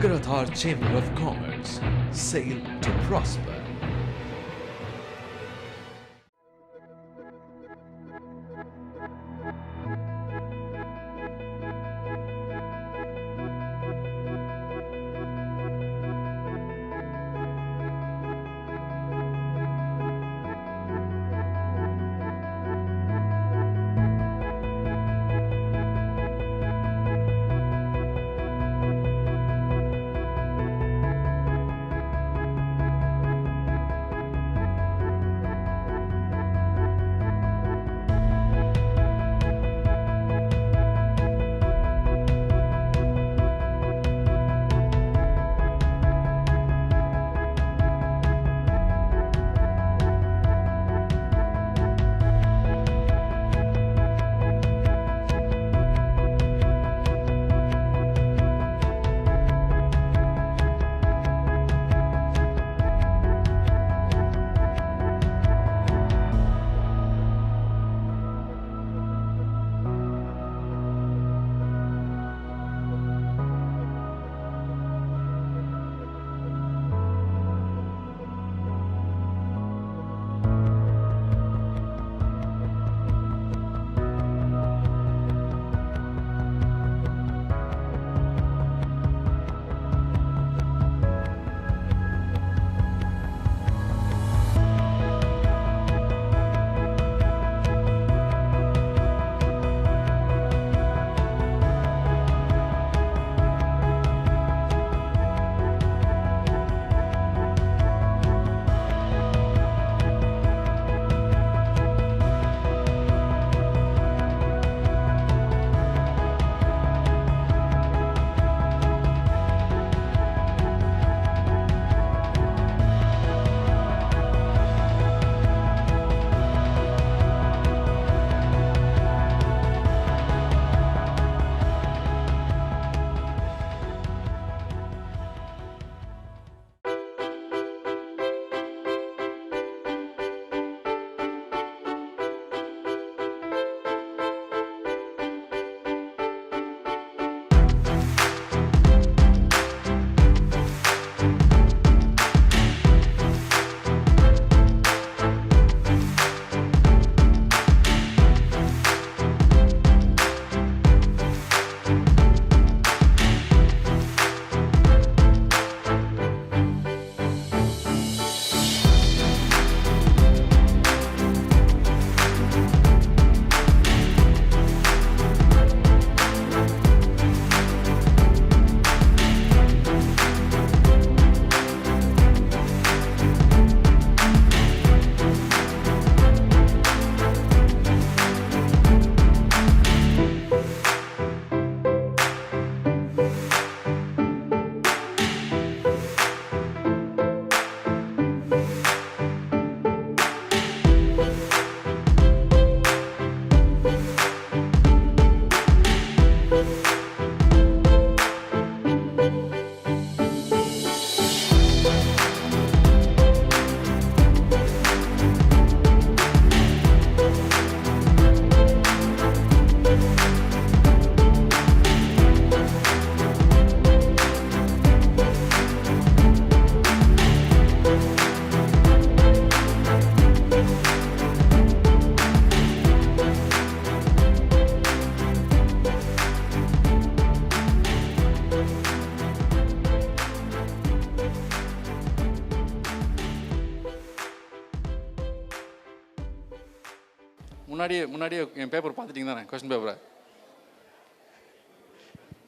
Agarathar Chamber of Commerce. Sail to prosper. முன்னாடியே என் paper பார்த்துட்டிங்க தானே, கொஸ்டின் பேப்பரை?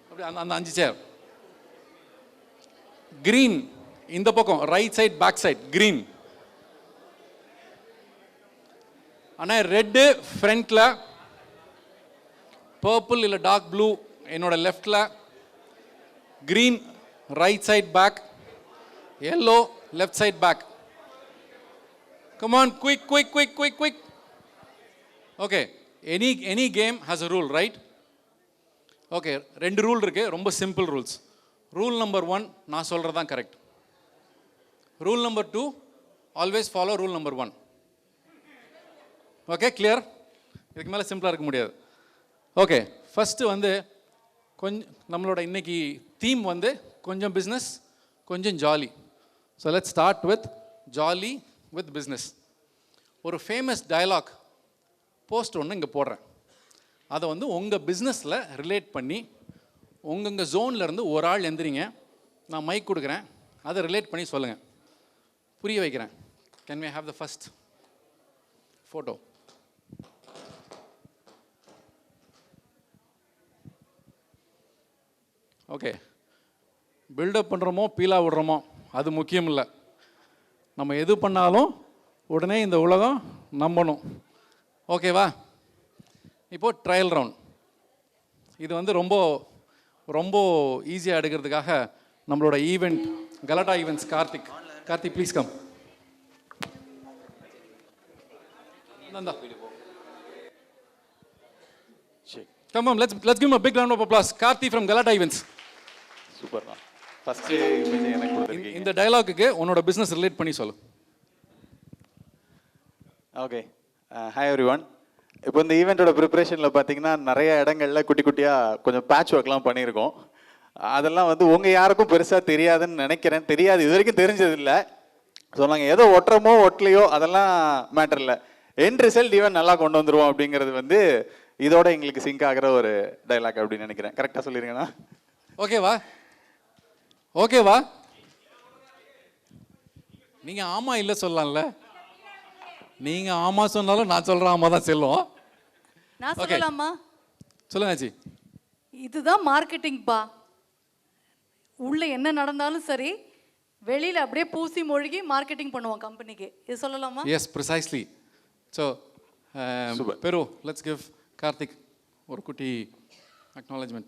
அப்படி அந்த 5 சேர். கிரீன் இந்த பக்கம், right side back side green. ஆனால் ரெட்டு ஃப்ரண்ட்டில், பர்பிள் இல்லை டார்க் ப்ளூ என்னோட லெஃப்டில், green right side back, yellow left side back. Come on, quick. Okay, any game has a rule, right? Okay, ரெண்டு ரூல் இருக்கு, ரொம்ப சிம்பிள் ரூல்ஸ். ரூல் நம்பர் 1 நான் சொல்கிறது தான் correct. Rule number 2 always follow rule number 1. Okay, clear? இதுக்கு மேலே சிம்பிளாக இருக்க முடியாது. ஓகே, ஃபஸ்ட்டு வந்து கொஞ்சம் நம்மளோட இன்னைக்கு தீம் வந்து கொஞ்சம் பிஸ்னஸ், கொஞ்சம் jolly. So let's start with jolly with business. ஒரு ஃபேமஸ் டயலாக் போஸ்ட் ஒன்று இங்கே போடுறேன். அதை வந்து உங்கள் பிஸ்னஸில் ரிலேட் பண்ணி உங்கள் ஜோன்லேருந்து ஒரு ஆள் எந்திரிங்க. நான் மைக் கொடுக்குறேன், அதை ரிலேட் பண்ணி சொல்லுங்கள், புரிய வைக்கிறேன். Can we have the first photo? Okay, buildup பண்ணுறோமோ பீலா விடுறோமோ அது முக்கியம் இல்லை. நம்ம எது பண்ணாலும் உடனே இந்த உலகம் நம்பணும். ஓகேவா? இப்போது ட்ரையல் ரவுண்ட். இது வந்து ரொம்ப ரொம்ப ஈஸியாக எடுக்கிறதுக்காக நம்மளோட ஈவெண்ட் கலாட்டா events Karthik please come. Come on, let's give him a big round of applause. Karthi from Galata Events. Super. First image எனக்கு கொடுத்திருக்கீங்க. இந்த டயலாக்குக்கு உன்னோட பிசினஸ் ரிலேட் பண்ணி சொல்லு. ஓகே. Hi everyone. இப்போ இந்த ஈவெண்ட்டோட ப்ரிப்பரேஷனில் பார்த்தீங்கன்னா நிறைய இடங்கள்ல குட்டி குட்டியாக கொஞ்சம் பேட்ச் ஒர்க்லாம் பண்ணியிருக்கோம். அதெல்லாம் வந்து உங்கள் யாருக்கும் பெருசாக தெரியாதுன்னு நினைக்கிறேன். தெரியாது, இது வரைக்கும் தெரிஞ்சதில்லை. ஸோ நாங்கள் ஏதோ ஒட்டுறமோ ஒட்டலையோ அதெல்லாம் மேட்டர் இல்லை. எண்ட் ரிசல்ட் ஈவெண்ட் நல்லா கொண்டு வந்துடுவோம் அப்படிங்கிறது வந்து இதோட எங்களுக்கு சிங்க் ஆகிற ஒரு டைலாக் அப்படின்னு நினைக்கிறேன். கரெக்டாக சொல்லிடுங்கண்ணா? ஓகேவா? நீங்கள் ஆமாம் இல்லை சொல்லலாம்ல. நீங்கள் ஆமாம் சொன்னாலும் நான் சொல்கிறேன் ஆமாம் தான் செல்லும். நான் சொல்லலாமா? சொல்லுங்க ஆச்சி. இதுதான் மார்க்கெட்டிங் பா. உள்ள என்ன நடந்தாலும் சரி, வெளியில் அப்படியே பூசி மொழிகி மார்க்கெட்டிங் பண்ணுவோம் கம்பெனிக்கு. இது சொல்லலாமா? Yes, precisely. ஸோ பெரு, லெட்ஸ் கிவ் Karthik ஒரு குட்டி acknowledgement.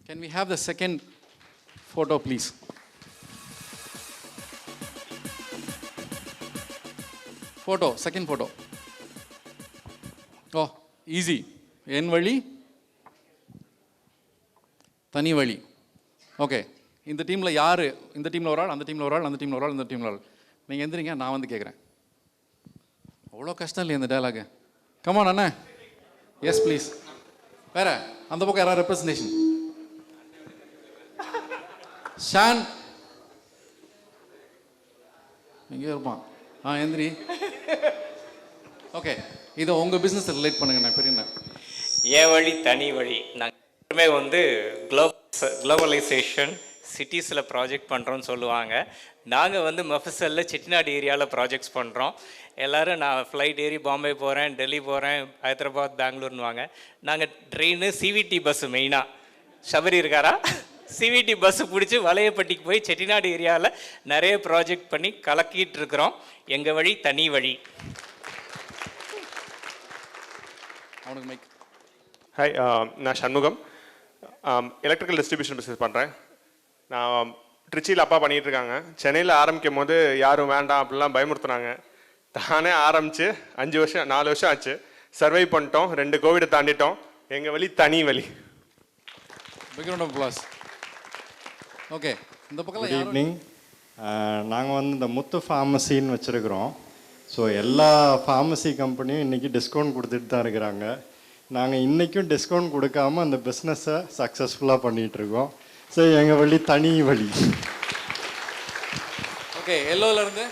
Can we have the second photo please? Second photo. Oh, easy. என் வழி தனி வழி. ஓகே, இந்த டீமில் யார்? இந்த டீமில் ஒரு ஆள், அந்த டீமில் ஒரு ஆள், அந்த டீமில் ஒரு ஆள், இந்த டீமில் ஒரு ஆள். நீங்கள் எந்திரிங்க, நான் வந்து கேட்குறேன். அவ்வளோ கஷ்டம் இல்லையா இந்த டயலாக்? கமான் அண்ணா. Yes please. வேற அந்த பக்கம் யாராவது ரெப்ரசன்டேஷன்? ஷான் எங்கே இருப்பான்? எந்திரி. ஓகே, இதை உங்கள் பிஸ்னஸ் ரிலேட் பண்ணுங்கண்ணா. பெரியண்ணா, என் வழி தனி வழி. நாங்கள் வந்து குளோபலைசேஷன் சிட்டிஸில் ப்ராஜெக்ட் பண்ணுறோன்னு சொல்லுவாங்க. நாங்கள் வந்து மஃபசலில் செட்டிநாடு ஏரியாவில் ப்ராஜெக்ட்ஸ் பண்ணுறோம். எல்லோரும் நான் ஃப்ளைட் ஏறி பாம்பே போகிறேன், டெல்லி போகிறேன், ஹைதராபாத், பெங்களூர்னுவாங்க. நாங்கள் ட்ரெயின் சிவிடி பஸ்ஸு மெயினாக. சபரி இருக்காரா? சிவிடி பஸ்ஸு பிடிச்சி வலையப்பட்டிக்கு போய் செட்டிநாடு ஏரியாவில் நிறைய ப்ராஜெக்ட் பண்ணி கலக்கிட்டு இருக்கிறோம். எங்கள் வழி தனி வழி. அவனுக்கு மைக். ஹாய், நான் சண்முகம். எலக்ட்ரிக்கல் டிஸ்ட்ரிபியூஷன் பிஸ்னஸ் பண்ணுறேன். நான் ட்ரிச்சியில் அப்பா பண்ணிகிட்ருக்காங்க. சென்னையில் ஆரம்பிக்கும் போது யாரும் வேண்டாம் அப்படிலாம் பயமுறுத்துனாங்க. தானே ஆரம்பித்து 4 வருஷம் ஆச்சு. சர்வை பண்ணிட்டோம். 2 கோவிடை தாண்டிட்டோம். எங்கள் வழி தனி வழி. ஓகே, இந்த பக்கம். Good evening. நாங்கள் வந்து இந்த முத்து ஃபார்மசின்னு வச்சுருக்குறோம். ஸோ எல்லா ஃபார்மசி கம்பெனியும் இன்றைக்கி டிஸ்கவுண்ட் கொடுத்துட்டு தான் இருக்கிறாங்க. நாங்கள் இன்றைக்கும் டிஸ்கவுண்ட் கொடுக்காம அந்த பிஸ்னஸை சக்ஸஸ்ஃபுல்லாக பண்ணிகிட்ருக்கோம். ஸோ எங்கள் வழி தனி வழி. ஓகே, எல்லோலேருந்து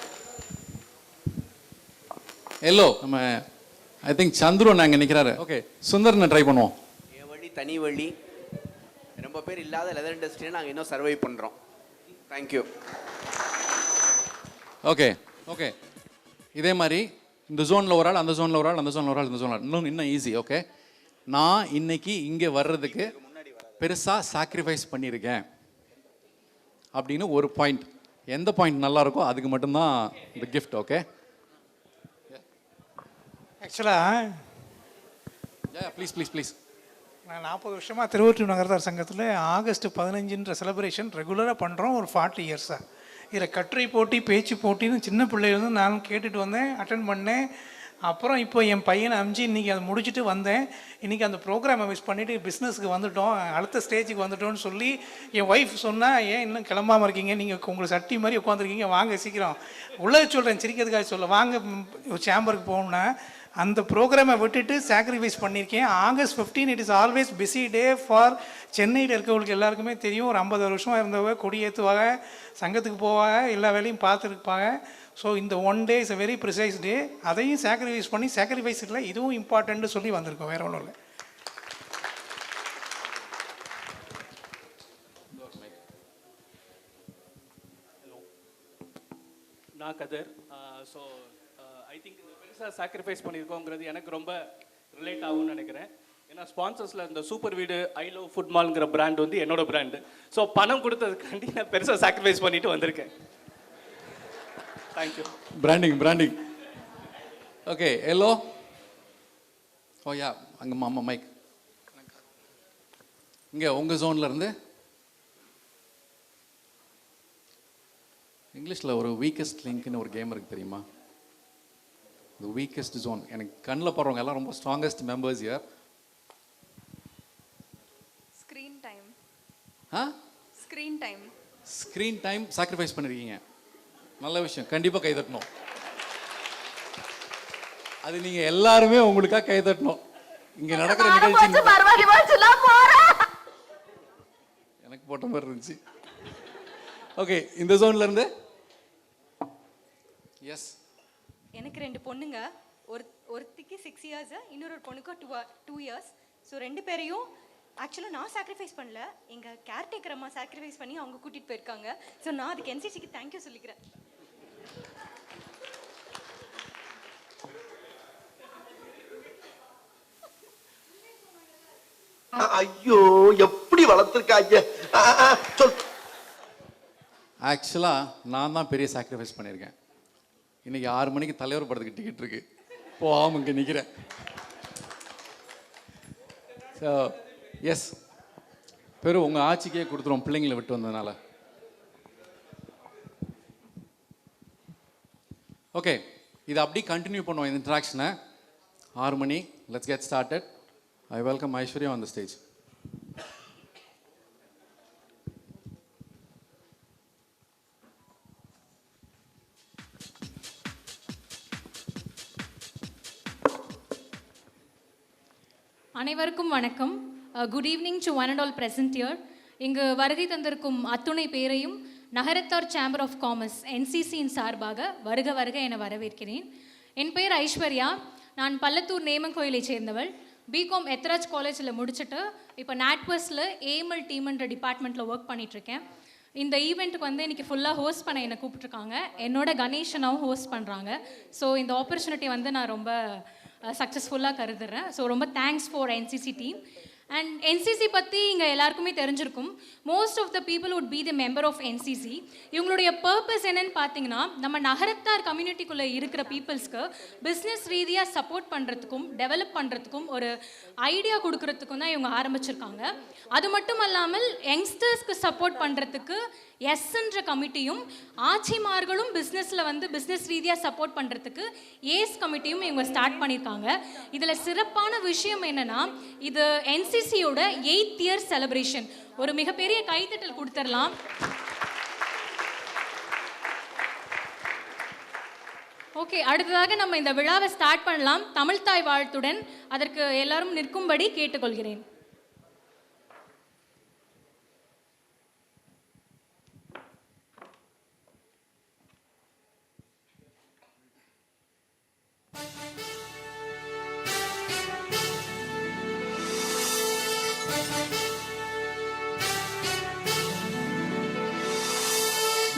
எல்லோ நம்ம ஐ திங்க் சந்துரு நாங்கள் நிற்கிறாரு. ஓகே, சுந்தர்னை ட்ரை பண்ணுவோம். என் வழி தனி வழி. ரொம்ப பேர் இல்லாத லெதர் இண்டஸ்ட்ரியை நாங்கள் இன்னும் சர்வை பண்ணுறோம். தேங்க்யூ. ஓகே, இதே மாதிரி இந்த ஜோனில் ஒரு ஆள், அந்த ஜோனில் ஒரு ஆள், அந்த ஜோனில் ஒரு ஆள், இந்த ஜோனில் இன்னும் ஈஸி. ஓகே, நான் இன்னைக்கு இங்கே வர்றதுக்கு பெருசாக சாக்ரிஃபைஸ் பண்ணியிருக்கேன் அப்படின்னு ஒரு பாயிண்ட். எந்த பாயிண்ட் நல்லா இருக்கோ அதுக்கு மட்டும்தான் இந்த கிஃப்ட். ஓகே, ஆக்சுவலாக ப்ளீஸ். நான் 40 வருஷமாக திருவொற்றியூர் நகர்தார் சங்கத்தில் ஆகஸ்ட் 15ன்ற செலிப்ரேஷன் ரெகுலராக பண்ணுறோம். ஒரு 40 இயர்ஸாக இதில் கட்டுரை போட்டி, பேச்சு போட்டின்னு சின்ன பிள்ளையிலேருந்து நானும் கேட்டுட்டு வந்தேன், அட்டன் பண்ணேன். அப்புறம் இப்போ என் பையனை அமிச்சு இன்றைக்கி அதை முடிச்சுட்டு வந்தேன். இன்றைக்கி அந்த ப்ரோக்ராமை மிஸ் பண்ணிவிட்டு பிஸ்னஸுக்கு வந்துவிட்டோம், அடுத்த ஸ்டேஜுக்கு வந்துட்டோன்னு சொல்லி என் ஒய்ஃப் சொன்னால், ஏன் இன்னும் கிளம்பாமல் இருக்கீங்க, நீங்கள் உங்களை சட்டி மாதிரி உட்காந்துருக்கீங்க, வாங்க சீக்கிரம் உள்ளே சொல்கிறேன், சிரிக்கிறதுக்காக சொல்ல, வாங்க சேம்பருக்கு போகணுன்னா அந்த ப்ரோக்ராமை விட்டுட்டு சாக்ரிஃபைஸ் பண்ணியிருக்கேன். August 15 it is always busy day for சென்னையில் இருக்கவங்களுக்கு எல்லாருக்குமே தெரியும். ஒரு 50 வருஷமாக இருந்தவங்க கொடியேற்றுவாங்க, சங்கத்துக்கு போவாங்க, எல்லா வேலையும் பார்த்துருப்பாங்க. ஸோ இந்த one day is a very precise day. அதையும் சாக்ரிஃபைஸ் பண்ணி, சாக்ரிஃபைஸ் இல்லை இதுவும் இம்பார்ட்டன்ட்டு சொல்லி வந்திருக்கோம், வேறு ஒன்றும் இல்லை. நான் கதர். ஸோ ஐ திங்க் பெருசாக சாக்ரிஃபைஸ் பண்ணியிருக்கோங்கிறது எனக்கு ரொம்ப ரிலேட் ஆகும்னு நினைக்கிறேன். ஏன்னா ஸ்பான்சர்ஸில் இந்த சூப்பர் வீடு, ஐ லவ் ஃபுட் மால்ங்கிற பிராண்ட் வந்து என்னோட பிராண்டு. ஸோ பணம் கொடுத்ததுக்காண்டி நான் பெருசாக சாக்ரிஃபைஸ் பண்ணிட்டு வந்திருக்கேன். Thank you. Branding. Okay, hello. Oh yeah, அங்கே மாமா மைக். இங்கே உங்கள் ஜோனில் இருந்து இங்கிலீஷில் ஒரு வீக்கஸ்ட் லிங்க்னு ஒரு கேம் இருக்குது தெரியுமா? தி வீக்கஸ்ட் ஜோன். எனக்கு கண்ணில் போடுறவங்க எல்லாம் ரொம்ப ஸ்ட்ராங்கஸ்ட் மெம்பர்ஸ் யார்? ஸ்க்ரீன் டைம் சாக்ரிஃபைஸ் பண்ணிருக்கீங்க. நல்ல விஷயம், கண்டிப்பாக கை தட்டணும். அது நீங்க எல்லாருமே உங்களுக்காக கை தட்டணும். இங்க நடக்கிற நிகழ்ச்சி எனக்கு போட்ட மாதிரி இருந்துச்சு. ஓகே, இந்த ஜோன்ல இருந்து எஸ். எனக்கு 2 பொண்ணுங்க. ஒருத்திக்கு 6 இயர்ஸ், இன்னொரு பொண்ணுக்கு 2 இயர்ஸ். ஸோ 2 பேரையும் ஆக்சுவலாக நான் சாக்ரிஃபைஸ் பண்ணல, எங்கள் கேர்டேக்கர் அம்மா சாக்ரிஃபைஸ் பண்ணி அவங்க கூட்டிகிட்டு போயிருக்காங்க. ஸோ நான் அதுக்கு என்சிசிக்கு தேங்க்யூ சொல்லிக்கிறேன். ஐயோ, எப்படி வளர்த்துருக்காங்க. ஆக்சுவலாக நான் தான் பெரிய சாக்ரிஃபைஸ் பண்ணியிருக்கேன். இன்னைக்கு 6 மணிக்கு தலைவர் படத்துக்கு டிக்கெட் இருக்கு, போகாமல் இங்கே நிற்கிறேன். ஸோ எஸ், பெரும் உங்கள் ஆட்சிக்கே கொடுத்துருவோம் பிள்ளைங்களை விட்டு வந்ததுனால. ஓகே, இதை அப்படி கண்டினியூ பண்ணுவோம் இந்த இன்ட்ராக்ஷனை. 6 மணி, let's get started. I welcome Aishwarya on the stage. அனைவருக்கும் வணக்கம். Good evening to one and all present here. இங்கு வருகை தந்திருக்கும் அத்துணை பேரையும் நகரத்தார் சேம்பர் ஆஃப் காமர்ஸ் NCCயின் சார்பாக வருக வருக என வரவேற்கிறேன். என் பெயர் ஐஸ்வர்யா. நான் பள்ளத்தூர் நேமன் கோயிலை சேர்ந்தவள். பிகாம் எத்ராஜ் காலேஜில் முடிச்சுட்டு இப்போ நாட்வர்ஸில் AML டீம்ன்ற டிபார்ட்மெண்ட்டில் ஒர்க் பண்ணிகிட்ருக்கேன். இந்த ஈவெண்ட்டுக்கு வந்து இன்றைக்கி ஃபுல்லாக ஹோஸ்ட் பண்ண என்னை கூப்பிட்ருக்காங்க. என்னோட கணேஷனாவும் ஹோஸ்ட் பண்ணுறாங்க. ஸோ இந்த ஆப்பர்ச்சுனிட்டி வந்து நான் ரொம்ப சக்ஸஸ்ஃபுல்லாக கருதுறேன். ஸோ ரொம்ப thanks for NCC team. And NCC பற்றி இங்கே எல்லாருக்குமே தெரிஞ்சிருக்கும். Most of the people would be the member of NCC. இவங்களுடைய பர்பஸ் என்னன்னு பார்த்தீங்கன்னா, நம்ம நகரத்தார் கம்யூனிட்டிக்குள்ளே இருக்கிற பீப்புள்ஸ்க்கு பிஸ்னஸ் ரீதியாக சப்போர்ட் பண்ணுறதுக்கும் டெவலப் பண்ணுறதுக்கும் ஒரு ஐடியா கொடுக்கறதுக்கும் தான் இவங்க ஆரம்பிச்சிருக்காங்க. அது மட்டும் இல்லாமல் யங்ஸ்டர்ஸ்க்கு சப்போர்ட் பண்ணுறதுக்கு எஸ்ன்ற கமிட்டியும், ஆட்சிமார்களும் பிஸ்னஸில் வந்து பிஸ்னஸ் ரீதியாக சப்போர்ட் பண்ணுறதுக்கு ஏஸ் கமிட்டியும் இவங்க ஸ்டார்ட் பண்ணியிருக்காங்க. இதில் சிறப்பான விஷயம் என்னென்னா, இது NCCயோட 8th இயர் செலிப்ரேஷன். ஒரு மிகப்பெரிய கைத்தட்டல் கொடுத்துடலாம். ஓகே, அடுத்ததாக நம்ம இந்த விழாவை ஸ்டார்ட் பண்ணலாம் தமிழ்தாய் வாழ்த்துடன். அதற்கு எல்லாரும் நிற்கும்படி கேட்டுக்கொள்கிறேன்.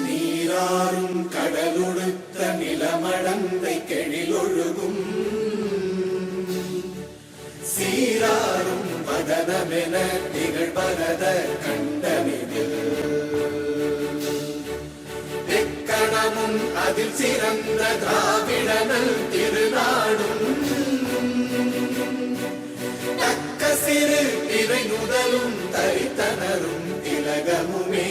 நீராறும் கடலுடுத்த நிலமடந்தை கெழிலொழுகும் சீராறும் வதனமென திகழ்பரத கண்டமிதில் எக்கணமும் அதில் சிறந்த திராவிடனல் திருநாடும் தக்க சிறு திரை நுதலும் தரித்தனரும் திலகமுமே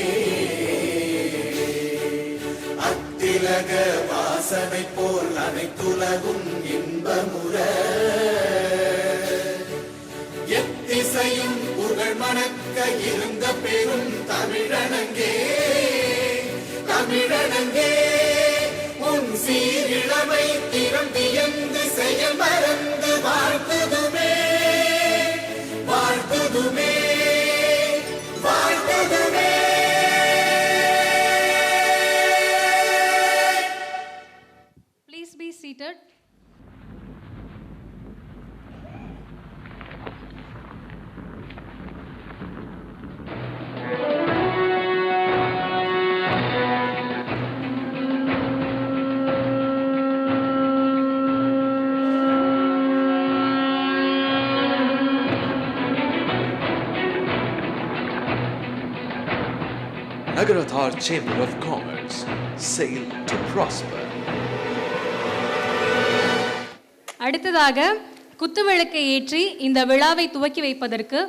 திலக வாசனை போல் அனைத்துலகும் இன்பமுற எத்திசையும் புகழ் மணக்க இருந்த பெரும் தமிழனங்கே தமிழனங்கே உன் சீரிழமை திறம் வியந்து செயல் மறந்து seated. Nagarathar Chamber of Commerce. Sail to prosper. அடுத்ததாக குத்துவிளக்கை ஏற்றி இந்த விழாவை துவக்கி வைப்பதற்கு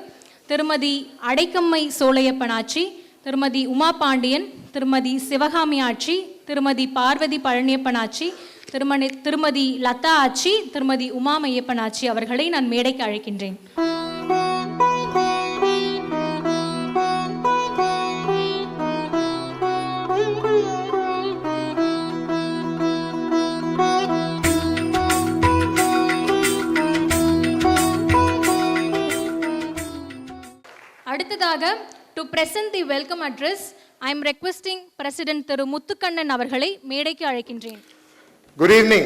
திருமதி அடைக்கம்மை சோலையப்பனாச்சி, திருமதி உமா பாண்டியன், திருமதி சிவகாமி ஆட்சி, திருமதி பார்வதி பழனியப்பனாச்சி, திருமதி லதா ஆச்சி, திருமதி உமா மையப்பனாச்சி அவர்களை நான் மேடைக்கு அழைக்கின்றேன். அடுத்ததாக to present the welcome address, I am requesting President திரு முத்துக்கண்ணன் அவர்களை மேடைக்கு அழைக்கின்றேன். Good evening.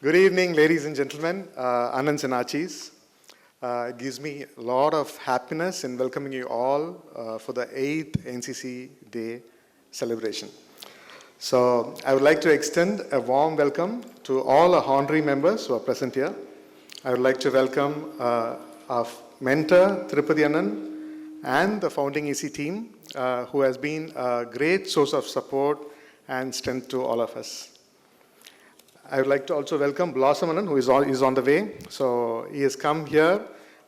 Good evening, ladies and gentlemen, Anans and Achis. It gives me a lot of happiness in welcoming you all for the 8th NCC Day Celebration. So I would like to extend a warm welcome to all our honorary members who are present here. I would like to welcome our mentor, Tirupati Annan, and the founding EC team, who has been a great source of support and strength to all of us. I would like to also welcome Blossom Annan, who is on the way. So he has come here,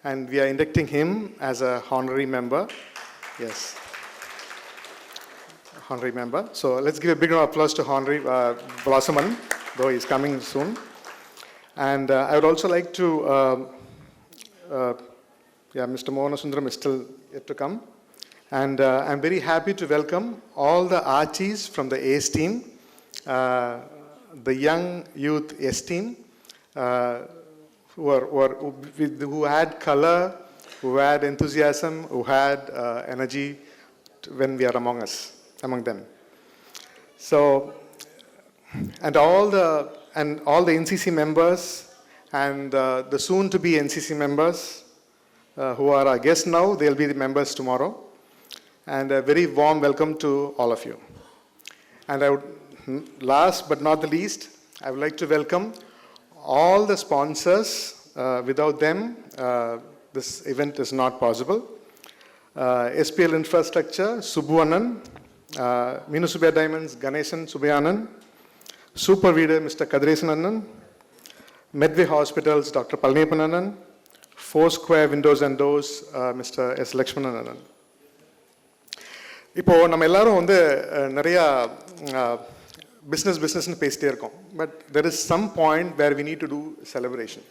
and we are inducting him as a honorary member. Yes, honorary member. So let's give a big round of applause to honorary Blossom Annan, though he's coming soon. And I would also like to Mr. Mohana Sundaram is still yet to come. And I'm very happy to welcome all the Archies from the ACE team, the young youth S team, who had color, who had enthusiasm, who had energy when we are among them. So, and all the NCC members and the soon-to-be NCC members, who are our guests now, they'll be the members tomorrow. And a very warm welcome to all of you. And I would, last but not the least, I would like to welcome all the sponsors. Without them, this event is not possible. SPL Infrastructure, Subbu Annan, Minusubya Diamonds, Ganeshan Subyanan, Super Reader, Mr. Kadresan Annan, Medway Hospitals, Dr. Palniappan Annan, Foursquare Windows and Doors, Mr. S. Lakshmanan Annan. இப்போ நம்ம எல்லாரும் வந்து நிறையா பிஸ்னஸ்னு பேசிட்டே இருக்கோம். But there is some point where we need to do celebration.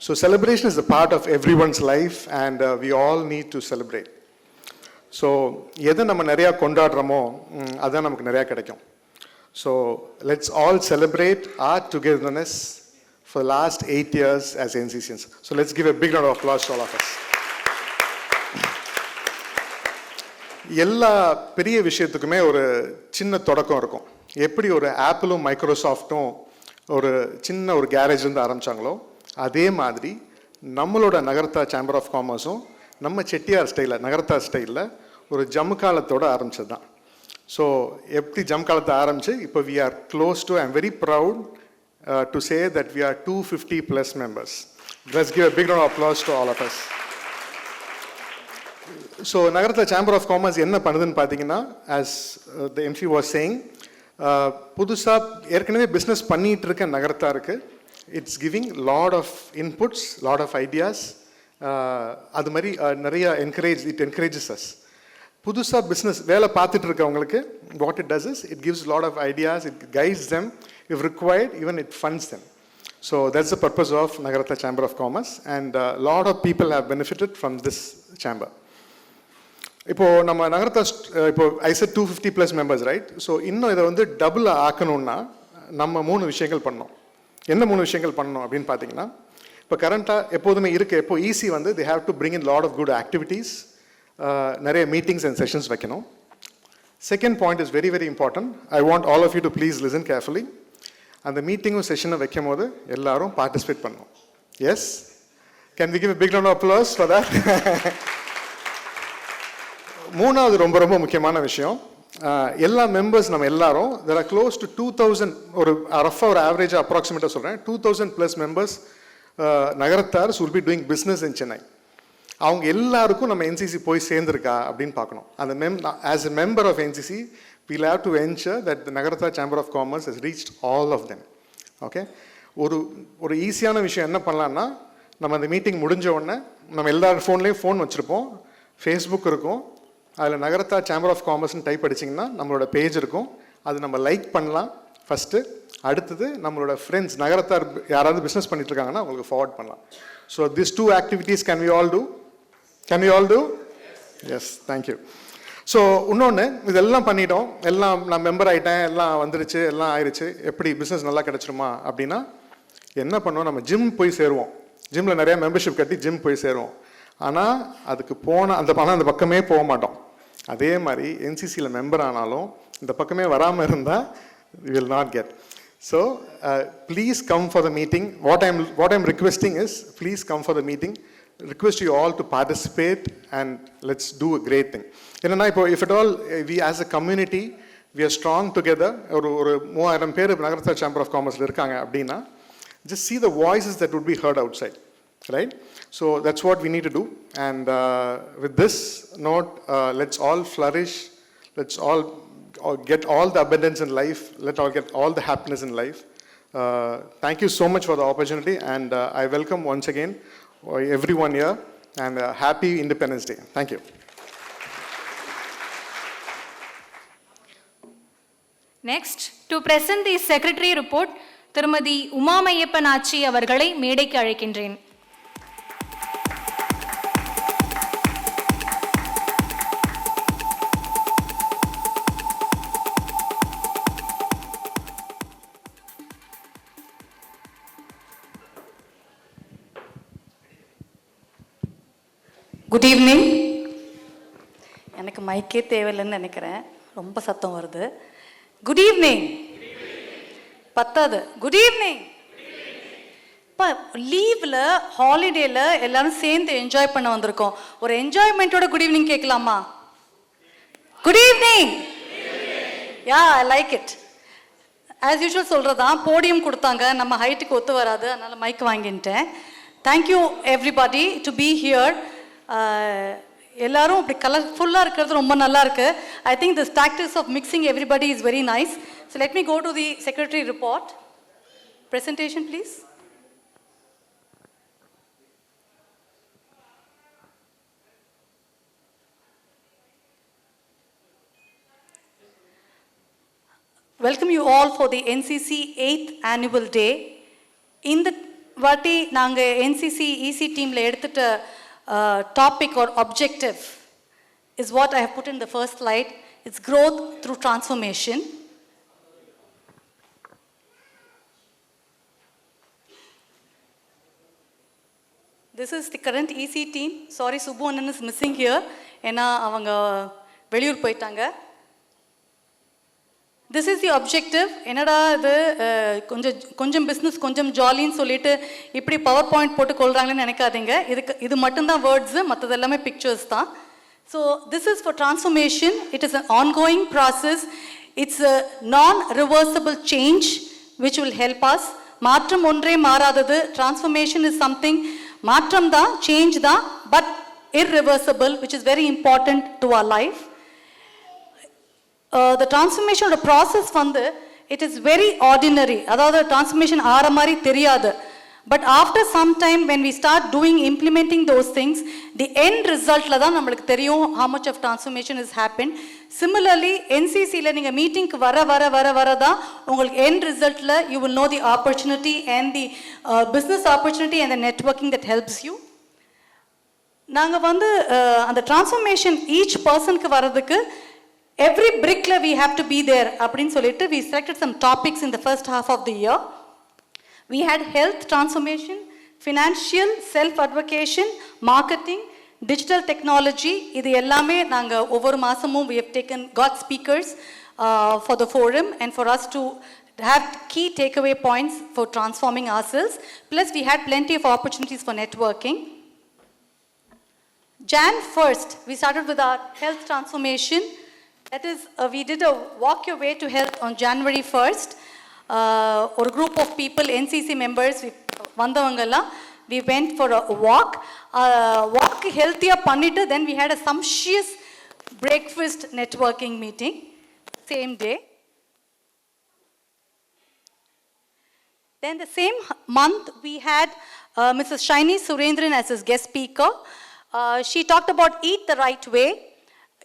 So celebration is the part of everyone's life and we all need to celebrate. So எதை நம்ம நிறையா கொண்டாடுறோமோ அதுதான் நமக்கு நிறையா கிடைக்கும். So let's all celebrate our togetherness for the last 8 years as NCCs. So let's give a big round of applause to all of us. எல்லா பெரிய விஷயத்துக்குமே ஒரு சின்ன தொடக்கம் இருக்கும். எப்படி ஒரு ஆப்பிளும் மைக்ரோசாஃப்ட்டும் ஒரு சின்ன ஒரு கேரேஜ் இருந்து ஆரம்பிச்சாங்களோ அதே மாதிரி நம்மளோட நகரத்தா சேம்பர் ஆஃப் காமர்ஸும் நம்ம செட்டியார் ஸ்டைலில் நகரத்தா ஸ்டைலில் ஒரு ஜம்முக்காலத்தோடு ஆரம்பிச்சது தான். ஸோ எப்படி ஜம்முக்காலத்தை ஆரம்பித்து இப்போ we are close to, I am very proud to say that we are 250 plus members. Let's give a big round of applause to all of us. So Nagaratha Chamber of Commerce என்ன பண்ணுதுன்னு பார்த்தீங்கன்னா, as the MC was saying, புதுசாக ஏற்கனவே business பண்ணிகிட்டு இருக்க நகரத்தா இருக்கு. It's giving lot of inputs, lot of ideas. அது மாதிரி நிறைய it encourages us. புதுசாக பிஸ்னஸ் வேலை பார்த்துட்டு இருக்கவங்களுக்கு what it does is it gives lot of ideas, it guides them. If required, even it funds them. So that's the purpose of Nagaratha Chamber of Commerce, and a lot of people have benefited from this chamber. இப்போ நம்ம நகரத்தா இப்போ I said 250 plus members, right? So இன்னும் இதை வந்து double ஆக்கணும்னா நம்ம 3 விஷயங்கள் பண்ணோம். என்ன 3 விஷயங்கள் பண்ணணும் அப்படின்னு பார்த்தீங்கன்னா, இப்போ கரண்ட்டாக எப்போதுமே இருக்குது, எப்போ ஈஸி வந்து they have to bring in lot of good activities, நிறைய மீட்டிங்ஸ் அண்ட் செஷன்ஸ் வைக்கணும். Second point is very, very important. I want all of you to please listen carefully. அந்த மீட்டிங்கும் செஷனை வைக்கும் போது எல்லாரும் பார்ட்டிசிபேட் பண்ணணும். Yes, can we give a big round of applause for that? மூணாவது ரொம்ப ரொம்ப முக்கியமான விஷயம், எல்லா மெம்பர்ஸ் நம்ம எல்லாரும் there are close to 2000, ஒரு ரஃபாக ஒரு ஆவரேஜாக அப்ராக்சிமேட்டாக சொல்கிறேன், 2000+ members Nagarathar will be doing business in Chennai. அவங்க எல்லாருக்கும் நம்ம என்சிசி போய் சேர்ந்துருக்கா அப்படின்னு பார்க்கணும். அந்த as a member of NCC we'll have to ensure that the Nagaratha Chamber of Commerce has reached all of them. Okay, ஒரு ஈஸியான விஷயம் என்ன பண்ணலான்னா, நம்ம அந்த மீட்டிங் முடிஞ்ச உடனே நம்ம எல்லார் ஃபோன்லேயும் ஃபோன் வச்சுருப்போம், ஃபேஸ்புக் இருக்கும், அதில் நகரத்தா சேம்பர் ஆஃப் காமர்ஸ்னு டைப் அடிச்சிங்கன்னா நம்மளோட பேஜ் இருக்கும், அது நம்ம லைக் பண்ணலாம் ஃபஸ்ட்டு. அடுத்தது நம்மளோட ஃப்ரெண்ட்ஸ் நகரத்தார் யாராவது பிஸ்னஸ் பண்ணிட்டு இருக்காங்கன்னா அவங்களுக்கு ஃபார்வர்ட் பண்ணலாம். So this 2 activities can we all do? Can we all do? Yes, thank you. So இன்னொன்று, இதெல்லாம் பண்ணிட்டோம், எல்லாம் நான் மெம்பர் ஆகிட்டேன், எல்லாம் வந்துருச்சு, எல்லாம் ஆயிடுச்சு, எப்படி பிஸ்னஸ் நல்லா கிடச்சிருமா அப்படின்னா என்ன பண்ணுவோம், நம்ம ஜிம் போய் சேருவோம். ஜிம்மில் நிறையா மெம்பர்ஷிப் கட்டி ஜிம் போய் சேருவோம். ஆனால் அதுக்கு அந்த பணம் அந்த பக்கமே போக மாட்டோம். அதே மாதிரி என்சிசியில் மெம்பர் ஆனாலும் இந்த பக்கமே வராமல் இருந்தால் we will not get. So please come for the meeting. What I'm requesting is, please come for the meeting. Request you all to participate and let's do a great thing. இப்போ if at all we as a community we are strong together, ஒரு 3000 பேர் நகரத்தா chamber of காமர்ஸில் இருக்காங்க அப்படின்னா, just see the voices that would be heard outside, right? So that's what we need to do. And with this note, let's all flourish, let's all get all the abundance in life, let's all get all the happiness in life. Thank you so much for the opportunity, and I welcome once again everyone here, and happy Independence Day. Thank you. Next, to present the secretary report, திருமதி உமாமையப்பன் ஆச்சி அவர்களை மேடைக்கு அழைக்கின்றேன். Good evening. எனக்கு மைக்கே தேவையில்லைன்னு நினைக்கிறேன், ரொம்ப சத்தம் வருது. Good evening. பத்தாது. Good evening. இப்போ லீவில் ஹாலிடேயில் எல்லாரும் சேர்ந்து என்ஜாய் பண்ண வந்திருக்கோம். ஒரு என்ஜாய்மெண்ட்டோட குட் ஈவினிங் கேட்கலாமா? Good evening. Yeah, I like it. As usual சொல்கிறதான், போடியம் கொடுத்தாங்க, நம்ம ஹைட்டுக்கு ஒத்து வராது, அதனால் மைக் வாங்கிட்டேன். Thank you everybody to be here. எல்லாரும் அப்படி கலர்ஃபுல்லாக இருக்கிறது ரொம்ப நல்லா இருக்கு. I think this tactics of mixing everybody is very nice. So let me go to the secretary report. Presentation, please. Welcome you all for the NCC 8th annual day. In the வாட்டி நாங்கள் NCC EC teamல எடுத்துட்ட topic or objective is what I have put in the first slide. It's growth through transformation. This is the current EC team. Sorry, Subbu Annan is missing here. ஏன்னா அவங்க வெளியூர் போயிட்டாங்க. This is the objective. என்னடா இது கொஞ்சம் business கொஞ்சம் ஜாலின்னு சொல்லிட்டு இப்படி பவர் பாயிண்ட் போட்டு கொள்றாங்கன்னு நினைக்காதீங்க. இது மட்டும்தான் வேர்ட்ஸு, மற்றது எல்லாமே பிக்சர்ஸ் தான். So this is for transformation. It is an ongoing process. It's a non reversible change which will help us. மாற்றம் ஒன்றே மாறாதது. டிரான்ஸ்ஃபர்மேஷன் இஸ் சம்திங், மாற்றம் தான், சேஞ்ச் தான், but irreversible, which is very important to our life. The transformation of the process வந்து it is very ordinary. அதாவது transformation ஆற மாதிரி தெரியாது. But after some time when we start implementing those things, the end resultல தான் நம்மளுக்கு தெரியும் how much of transformation has happened. Similarly, NCCல நீங்க மீட்டிங்க்கு வர தான் உங்களுக்கு end resultல you will know the opportunity and the business opportunity and the networking that helps you. நாங்கள் வந்து அந்த டிரான்ஸ்ஃபர்மேஷன் ஈச் பர்சனுக்கு வர்றதுக்கு every brickல we have to be there அப்படின்னு சொல்லிட்டு we selected some topics in the first half of the year. We had health transformation, financial self-advocation, marketing, digital technology. இது எல்லாமே நாங்கள் ஒவ்வொரு மாதமும் we have got speakers for the forum and for us to have key takeaway points for transforming ourselves. Plus, we had plenty of opportunities for networking. Jan 1st, we started with our health transformation. That is, we did a walk your way to health on January 1st. Or a group of people, NCC members, we went for a walk. Walk healthier pannittu, then we had a sumptuous breakfast networking meeting, same day. Then the same month, we had Mrs. Shiny Surendran as his guest speaker. She talked about eat the right way.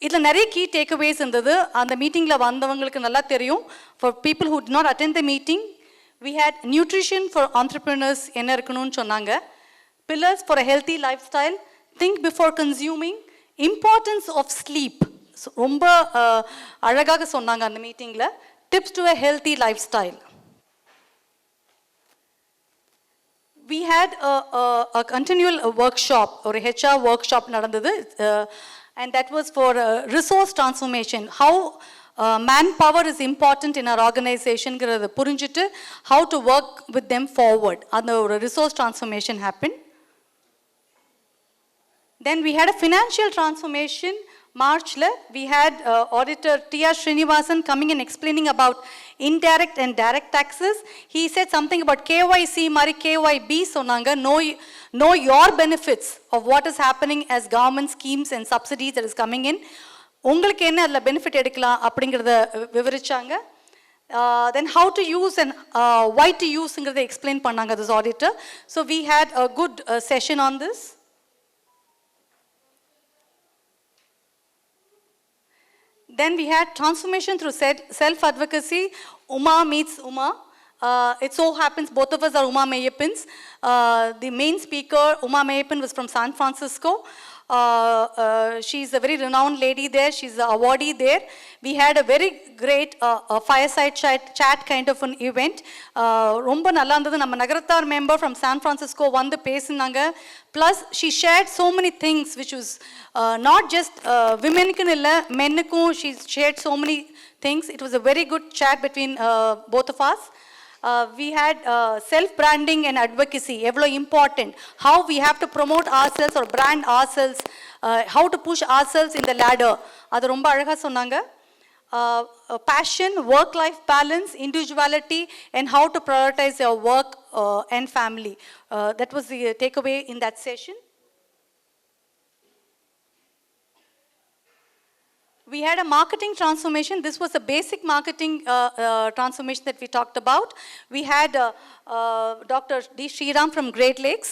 இதில் நிறைய key takeaways இருந்தது. அந்த மீட்டிங்கில் வந்தவங்களுக்கு நல்லா தெரியும். For people who did not attend the meeting, we had nutrition for entrepreneurs என்ன இருக்கணும்னு சொன்னாங்க. Pillars for a healthy lifestyle, think before consuming, importance of sleep. ரொம்ப அழகாக சொன்னாங்க அந்த மீட்டிங்கில். Tips to a healthy lifestyle. We had a continual workshop or a HR workshop நடந்தது. And that was for resource transformation. How manpower is important in our organization, புரிஞ்சிட்டு how to work with them forward. அந்த ஒரு resource transformation happened. Then we had a financial transformation. March, we had Auditor T.R. Srinivasan coming and explaining about indirect and direct taxes. He said something about KYC, Mari KYB, sonanga, know your benefits of what is happening as government schemes and subsidies that is coming in. உங்களுக்கு என்ன அதில் benefit எடுக்கலாம் அப்படிங்கிறத விவரிச்சாங்க. Then how to use and why to useங்கிறத explain பண்ணாங்க this auditor. So we had a good session on this. Then we had transformation through self-advocacy. Uma meets Uma. It so happens both of us are Uma Meyyapans. The main speaker, Uma Meyyappan, was from San Francisco. She's a very renowned lady there. She's an awardee there. We had a very great fireside chat kind of an event. ரொம்ப நல்லா இருந்தது. நம்ம நகரத்தார் member from San Francisco வந்து பேசினாங்க. Plus she shared so many things which was not just women-க்குன்னு இல்லை, men-க்கும் she shared so many things. It was a very good chat between both of us. We had self-branding and advocacy, evlo important, how we have to promote ourselves or brand ourselves, how to push ourselves in the ladder. Adu romba alaga sonnanga. Passion, work-life balance, individuality, and how to prioritize your work and family. That was the takeaway in that session. We had a marketing transformation. This was a basic marketing transformation that we talked about. We had Dr. D. Sriram from Great Lakes.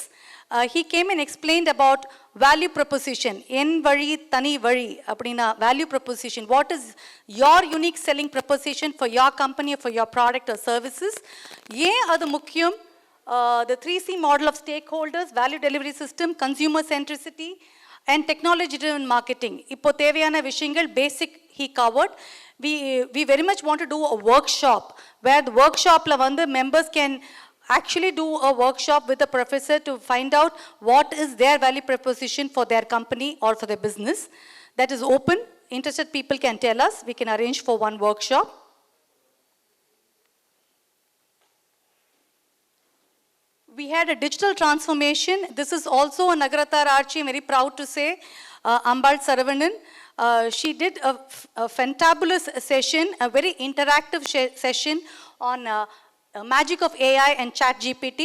He came and explained about value proposition. En vali, tani vali, appadina value proposition. What is your unique selling proposition for your company or for your product or services? Ye adu mukyam. The 3C model of stakeholders, value delivery system, consumer centricity, and technology driven marketing. இப்போ தேவையான விஷயங்கள் basic he covered. We very much want to do a workshop where the workshopல வந்து members can actually do a workshop with a professor to find out what is their value proposition for their company or for their business. That is open. Interested people can tell us. We can arrange for one workshop. We had a digital transformation. This is also a Nagarathar Archie, I'm very proud to say, Ambal Saravanan. She did a fantabulous session, a very interactive session on magic of AI and ChatGPT.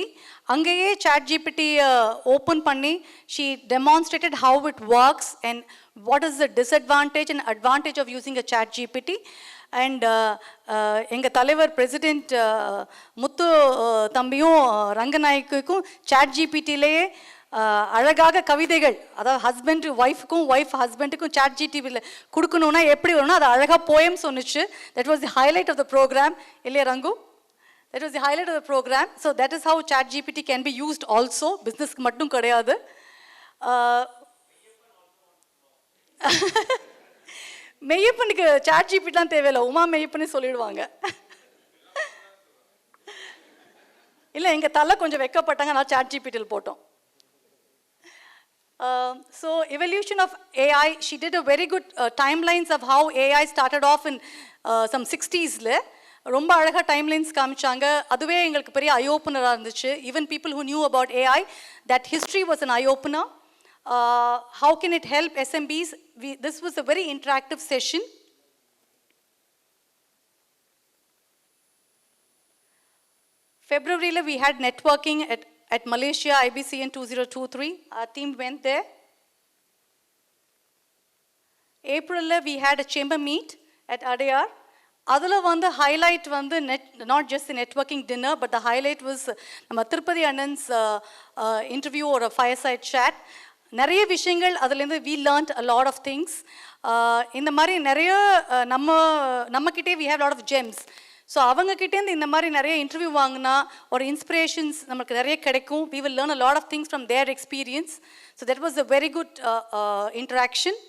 Angeye ChatGPT open panni, she demonstrated how it works and what is the disadvantage and advantage of using a ChatGPT. And எங்கள் தலைவர் president முத்து தம்பியும் ரங்கநாயக்குக்கும் chat ஜிபிடிலேயே அழகாக கவிதைகள், அதாவது husband ஒய்ஃபுக்கும் wife ஹஸ்பண்டுக்கும் chat ஜிபிடியில் கொடுக்கணுன்னா எப்படி வரும்னா அது அழகாக போயம் சொன்னிச்சு. That was the highlight of the program இல்லையா Rangu? That was the highlight of the program. So that is how ChatGPT can be used also. Business மட்டும் கிடையாது. மெய்யப்பனுக்கு ChatGPTலாம் தேவையில்லை, உமா மெய்யப்பனே சொல்லிடுவாங்க. இல்லை எங்கள் தலை கொஞ்சம் வெக்கப்பட்டாங்க, நான் ChatGPTயில் போட்டோம். So evolution of AI, she did a very good timelines of how AI started off in some 60s. ரொம்ப அழகாக டைம்லைன்ஸ் காமிச்சாங்க. அதுவே எங்களுக்கு பெரிய ஐ ஓப்பனராக இருந்துச்சு. Even people who new about AI, that history was an I opener. How can it help SMBs? This was a very interactive session. February we had networking at Malaysia IBCN 2023. Our team went there. April we had a chamber meet at Adayar. அதில் வந்து highlight வந்து not just networking dinner, but the highlight was நம்ம திருப்பதி அண்ணன்ஸ் interview ஒரு fireside chat. நிறைய விஷயங்கள் அதுலேருந்து we learned a lot of things. இந்த மாதிரி நிறைய நம்மக்கிட்டே we have lot of gems. So அவங்கக்கிட்டேருந்து இந்த மாதிரி நிறைய இன்டர்வியூ வாங்கினா ஒரு இன்ஸ்பிரேஷன்ஸ் நமக்கு நிறைய கிடைக்கும். We will learn a lot of things from their experience. So that was a very good interaction.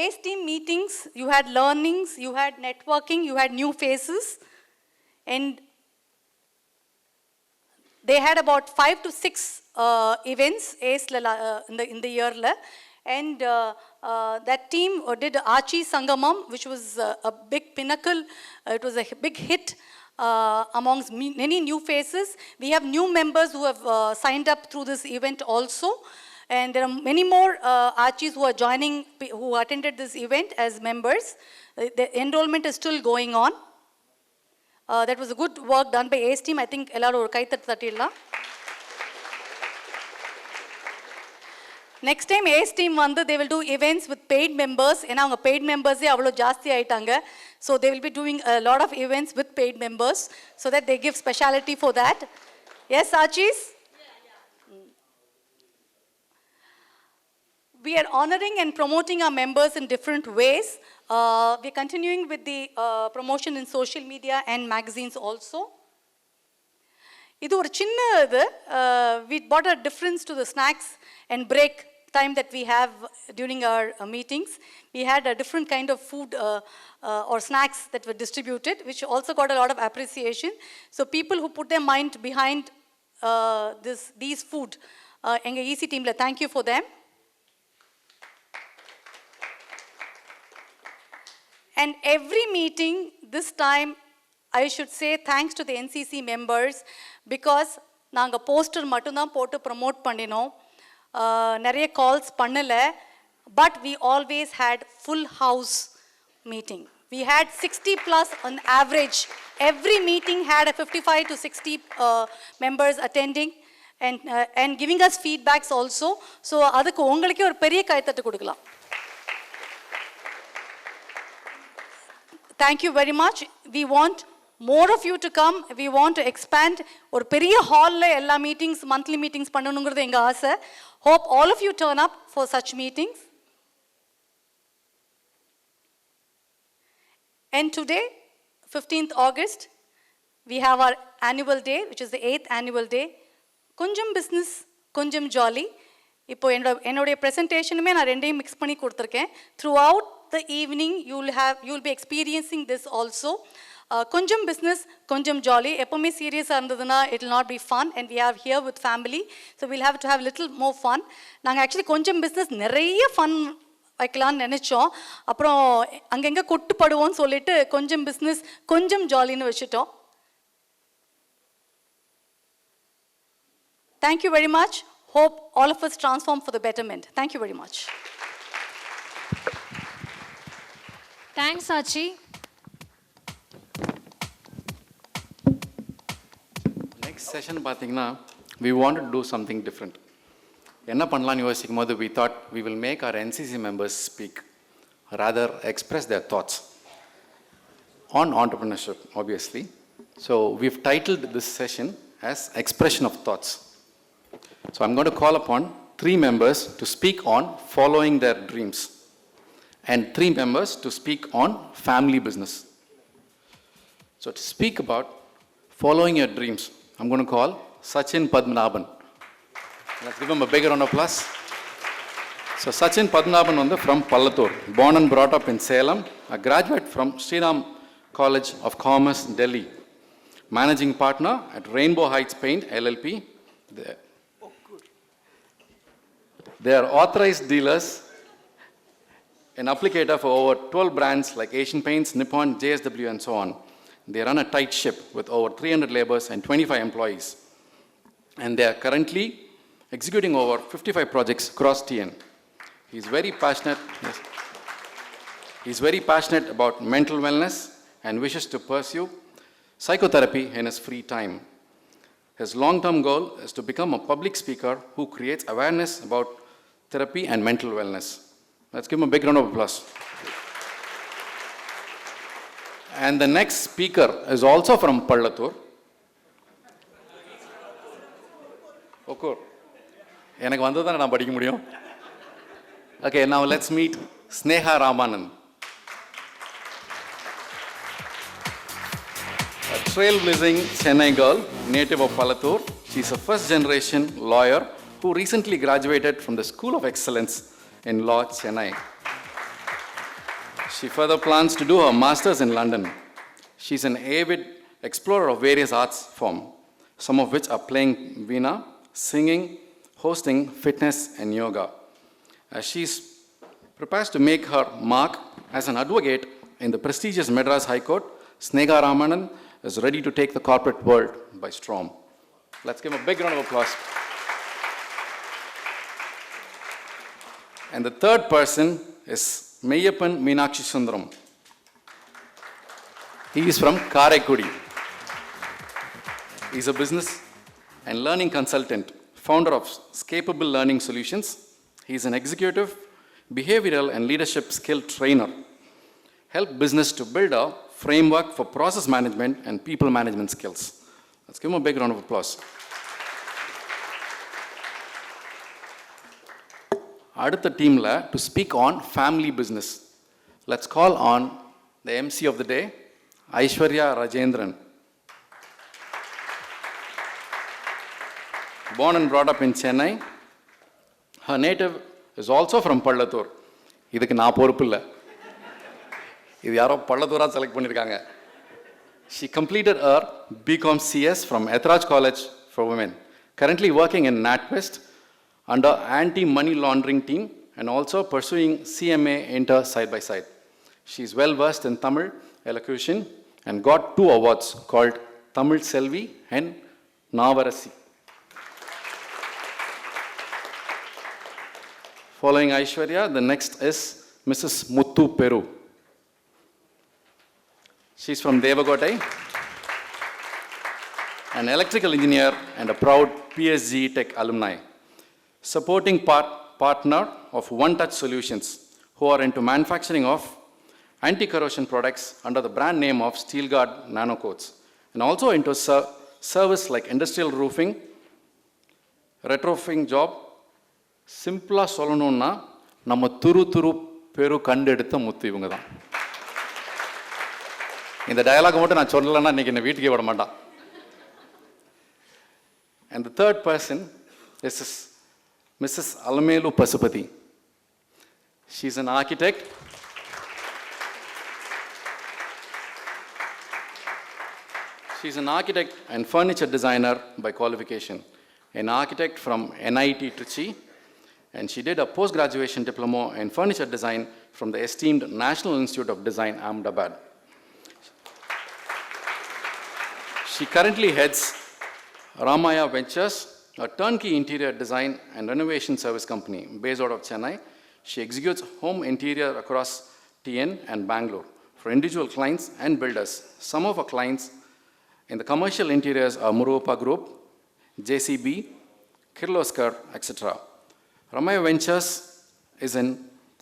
ACE team meetings, you had learnings, you had networking, you had new faces, and they had about 5 to 6 events ACE in the year la. And that team did Archie Sangamam, which was a big pinnacle. It was a big hit amongst many new faces. We have new members who have signed up through this event also. And there are many more Archies who are joining, who attended this event as members. The enrollment is still going on. That was a good work done by ACE team. I think ellaru or kai thattilla. Next time ACE team vandu they will do events with paid members. Ena avanga paid members e avlo jaasti aitanga. So they will be doing a lot of events with paid members so that they give speciality for that. Yes, Archies? We are honoring and promoting our members in different ways. We are continuing with the promotion in social media and magazines also. இது ஒரு சின்ன இது. We brought a difference to the snacks and break time that we have during our meetings. We had a different kind of food or snacks that were distributed, which also got a lot of appreciation. So people who put their mind behind these food, enga EC team la thank you for them. And every meeting, this time, I should say thanks to the NCC members, because நாங்கள் poster மட்டும்தான் போட்டு promote பண்ணினோம். நிறைய calls பண்ணலை. But we always had full house meeting. We had 60 plus on average. Every meeting had a 55 to 60 members attending and giving us feedbacks also. So அதுக்கு உங்களுக்கே ஒரு பெரிய கைத்தட்டு கொடுக்கலாம். Thank you very much. We want more of you to come. We want to expand. ஒரு பெரிய ஹாலில் எல்லா meetings monthly meetings பண்ணணுங்கிறது எங்கள் ஆசை. Hope all of you turn up for such meetings. And today, 15th August, we have our annual day, which is the 8th annual day. கொஞ்சம் business, கொஞ்சம் jolly. இப்போ என்னுடைய ப்ரெசன்டேஷனுமே நான் ரெண்டையும் மிக்ஸ் பண்ணி கொடுத்துருக்கேன். Throughout the evening you will be experiencing this also. Konjam business, konjam jolly. Epome serious irundaduna it will not be fun, and we are here with family, so we'll have to have little more fun. Naanga actually konjam business neriya fun வைக்கலாம்னு நினைச்சோம். அப்புறம் அங்கங்க கொட்டு படுவோம்னு சொல்லிட்டு கொஞ்சம் business கொஞ்சம் ஜாலின்னு வச்சுட்டோம். Thank you very much. Hope all of us transform for the betterment. Thank you very much. Thanks, Archie. Next session பார்த்தீங்கன்னா we want to do something different. என்ன பண்ணலாம்னு யோசிக்கும் போது we thought we will make our NCC members speak, rather express their thoughts on entrepreneurship, obviously. So we've titled this session as Expression of Thoughts. So I'm going to call upon 3 members to speak on following their dreams, and 3 members to speak on family business. So to speak about following your dreams, I'm going to call Sachin Padmanabhan. Let's give him a big round of applause. So Sachin Padmanabhan is from Pallatur, born and brought up in Salem, a graduate from Sriram College of Commerce, Delhi, managing partner at Rainbow Heights Paint LLP. They are authorized dealers an applicator for over 12 brands like Asian Paints, Nippon, JSW, and so on. They run a tight ship with over 300 laborers and 25 employees. And they are currently executing over 55 projects across TN. He's very passionate. Yes. He's very passionate about mental wellness and wishes to pursue psychotherapy in his free time. His long-term goal is to become a public speaker who creates awareness about therapy and mental wellness. Let's give him a big round of applause. And the next speaker is also from Pallatur. Okur. எனக்கு வந்ததானே நான் படிக்க முடியும். Okay, now let's meet Sneha Ramanand. A trailblazing Chennai girl, native of Pallatur. She's a first-generation lawyer who recently graduated from the School of Excellence in Law, Chennai. She further plans to do her master's in London. She's an avid explorer of various arts forms, some of which are playing veena, singing, hosting, fitness, and yoga. As she prepares to make her mark as an advocate in the prestigious Madras High Court, Sneha Ramanand is ready to take the corporate world by storm. Let's give him a big round of applause. And the third person is Meyyappan Meenakshi Sundaram. He is from Karaikudi. He is a business and learning consultant, founder of Scapable Learning Solutions. He is an executive, behavioral and leadership skill trainer. Help business to build a framework for process management and people management skills. Let's give him a big round of applause. அடுத்த டீமில் to speak on family business. Let's call on the MC of the day, Aishwarya Rajendran. Born and brought up in Chennai, her native is also from Pallatur. இதுக்கு நான் பொறுப்பு இல்லை. இது யாரோ பள்ளத்தூரா select பண்ணியிருக்காங்க. She completed her BCom CS from Ethraj College for Women, currently working in NatWest under anti-money laundering team and also pursuing CMA Inter side by side. She is well versed in Tamil elocution and got 2 awards called Tamil Selvi and Navarasi. Following Aishwarya, the next is Mrs. Muthu Peru. She's from Devagotai, an electrical engineer and a proud PSG Tech alumni. Supporting partner of One Touch Solutions, who are into manufacturing of anti-corrosion products under the brand name of Steelguard Nanocoats, and also into service like industrial roofing, retrofitting job. சிம்பிளா சொல்லணும்னா நம்ம துரு பெரு கண்டெடுத்த முத்து இவங்க தான். இந்த dialogue மட்டும் நான் சொல்லலைன்னா இன்னைக்கு என்ன வீட்டுக்கே விட மாட்டான். And the third person is Mrs. Alamelu Pasupati. She's an architect. She's an architect and furniture designer by qualification, an architect from NIT Trichy, and she did a post-graduation diploma in furniture design from the esteemed National Institute of Design, Ahmedabad. She currently heads Ramaya Ventures, a turnkey interior design and renovation service company based out of Chennai. She executes home interior across TN and Bangalore for individual clients and builders. Some of our clients in the commercial interiors are Murupa Group, JCB, Kirloskar, etc. Ramaya Ventures is an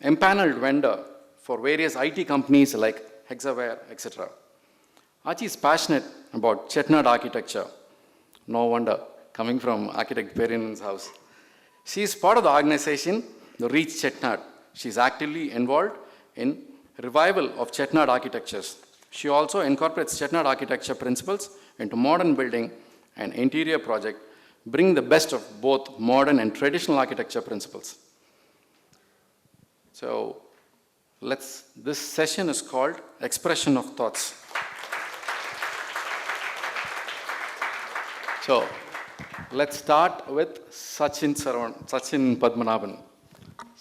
empaneled vendor for various IT companies like Hexaware, etc. Achi is passionate about Chetnad architecture. No wonder, coming from architect Perin's house. She is part of the organization, the Reach Chetnad. She is actively involved in revival of Chetnad architectures. She also incorporates Chetnad architecture principles into modern building and interior project, bring the best of both modern and traditional architecture principles. So this session is called Expression of Thoughts. So let's start with Sachin Padmanabhan.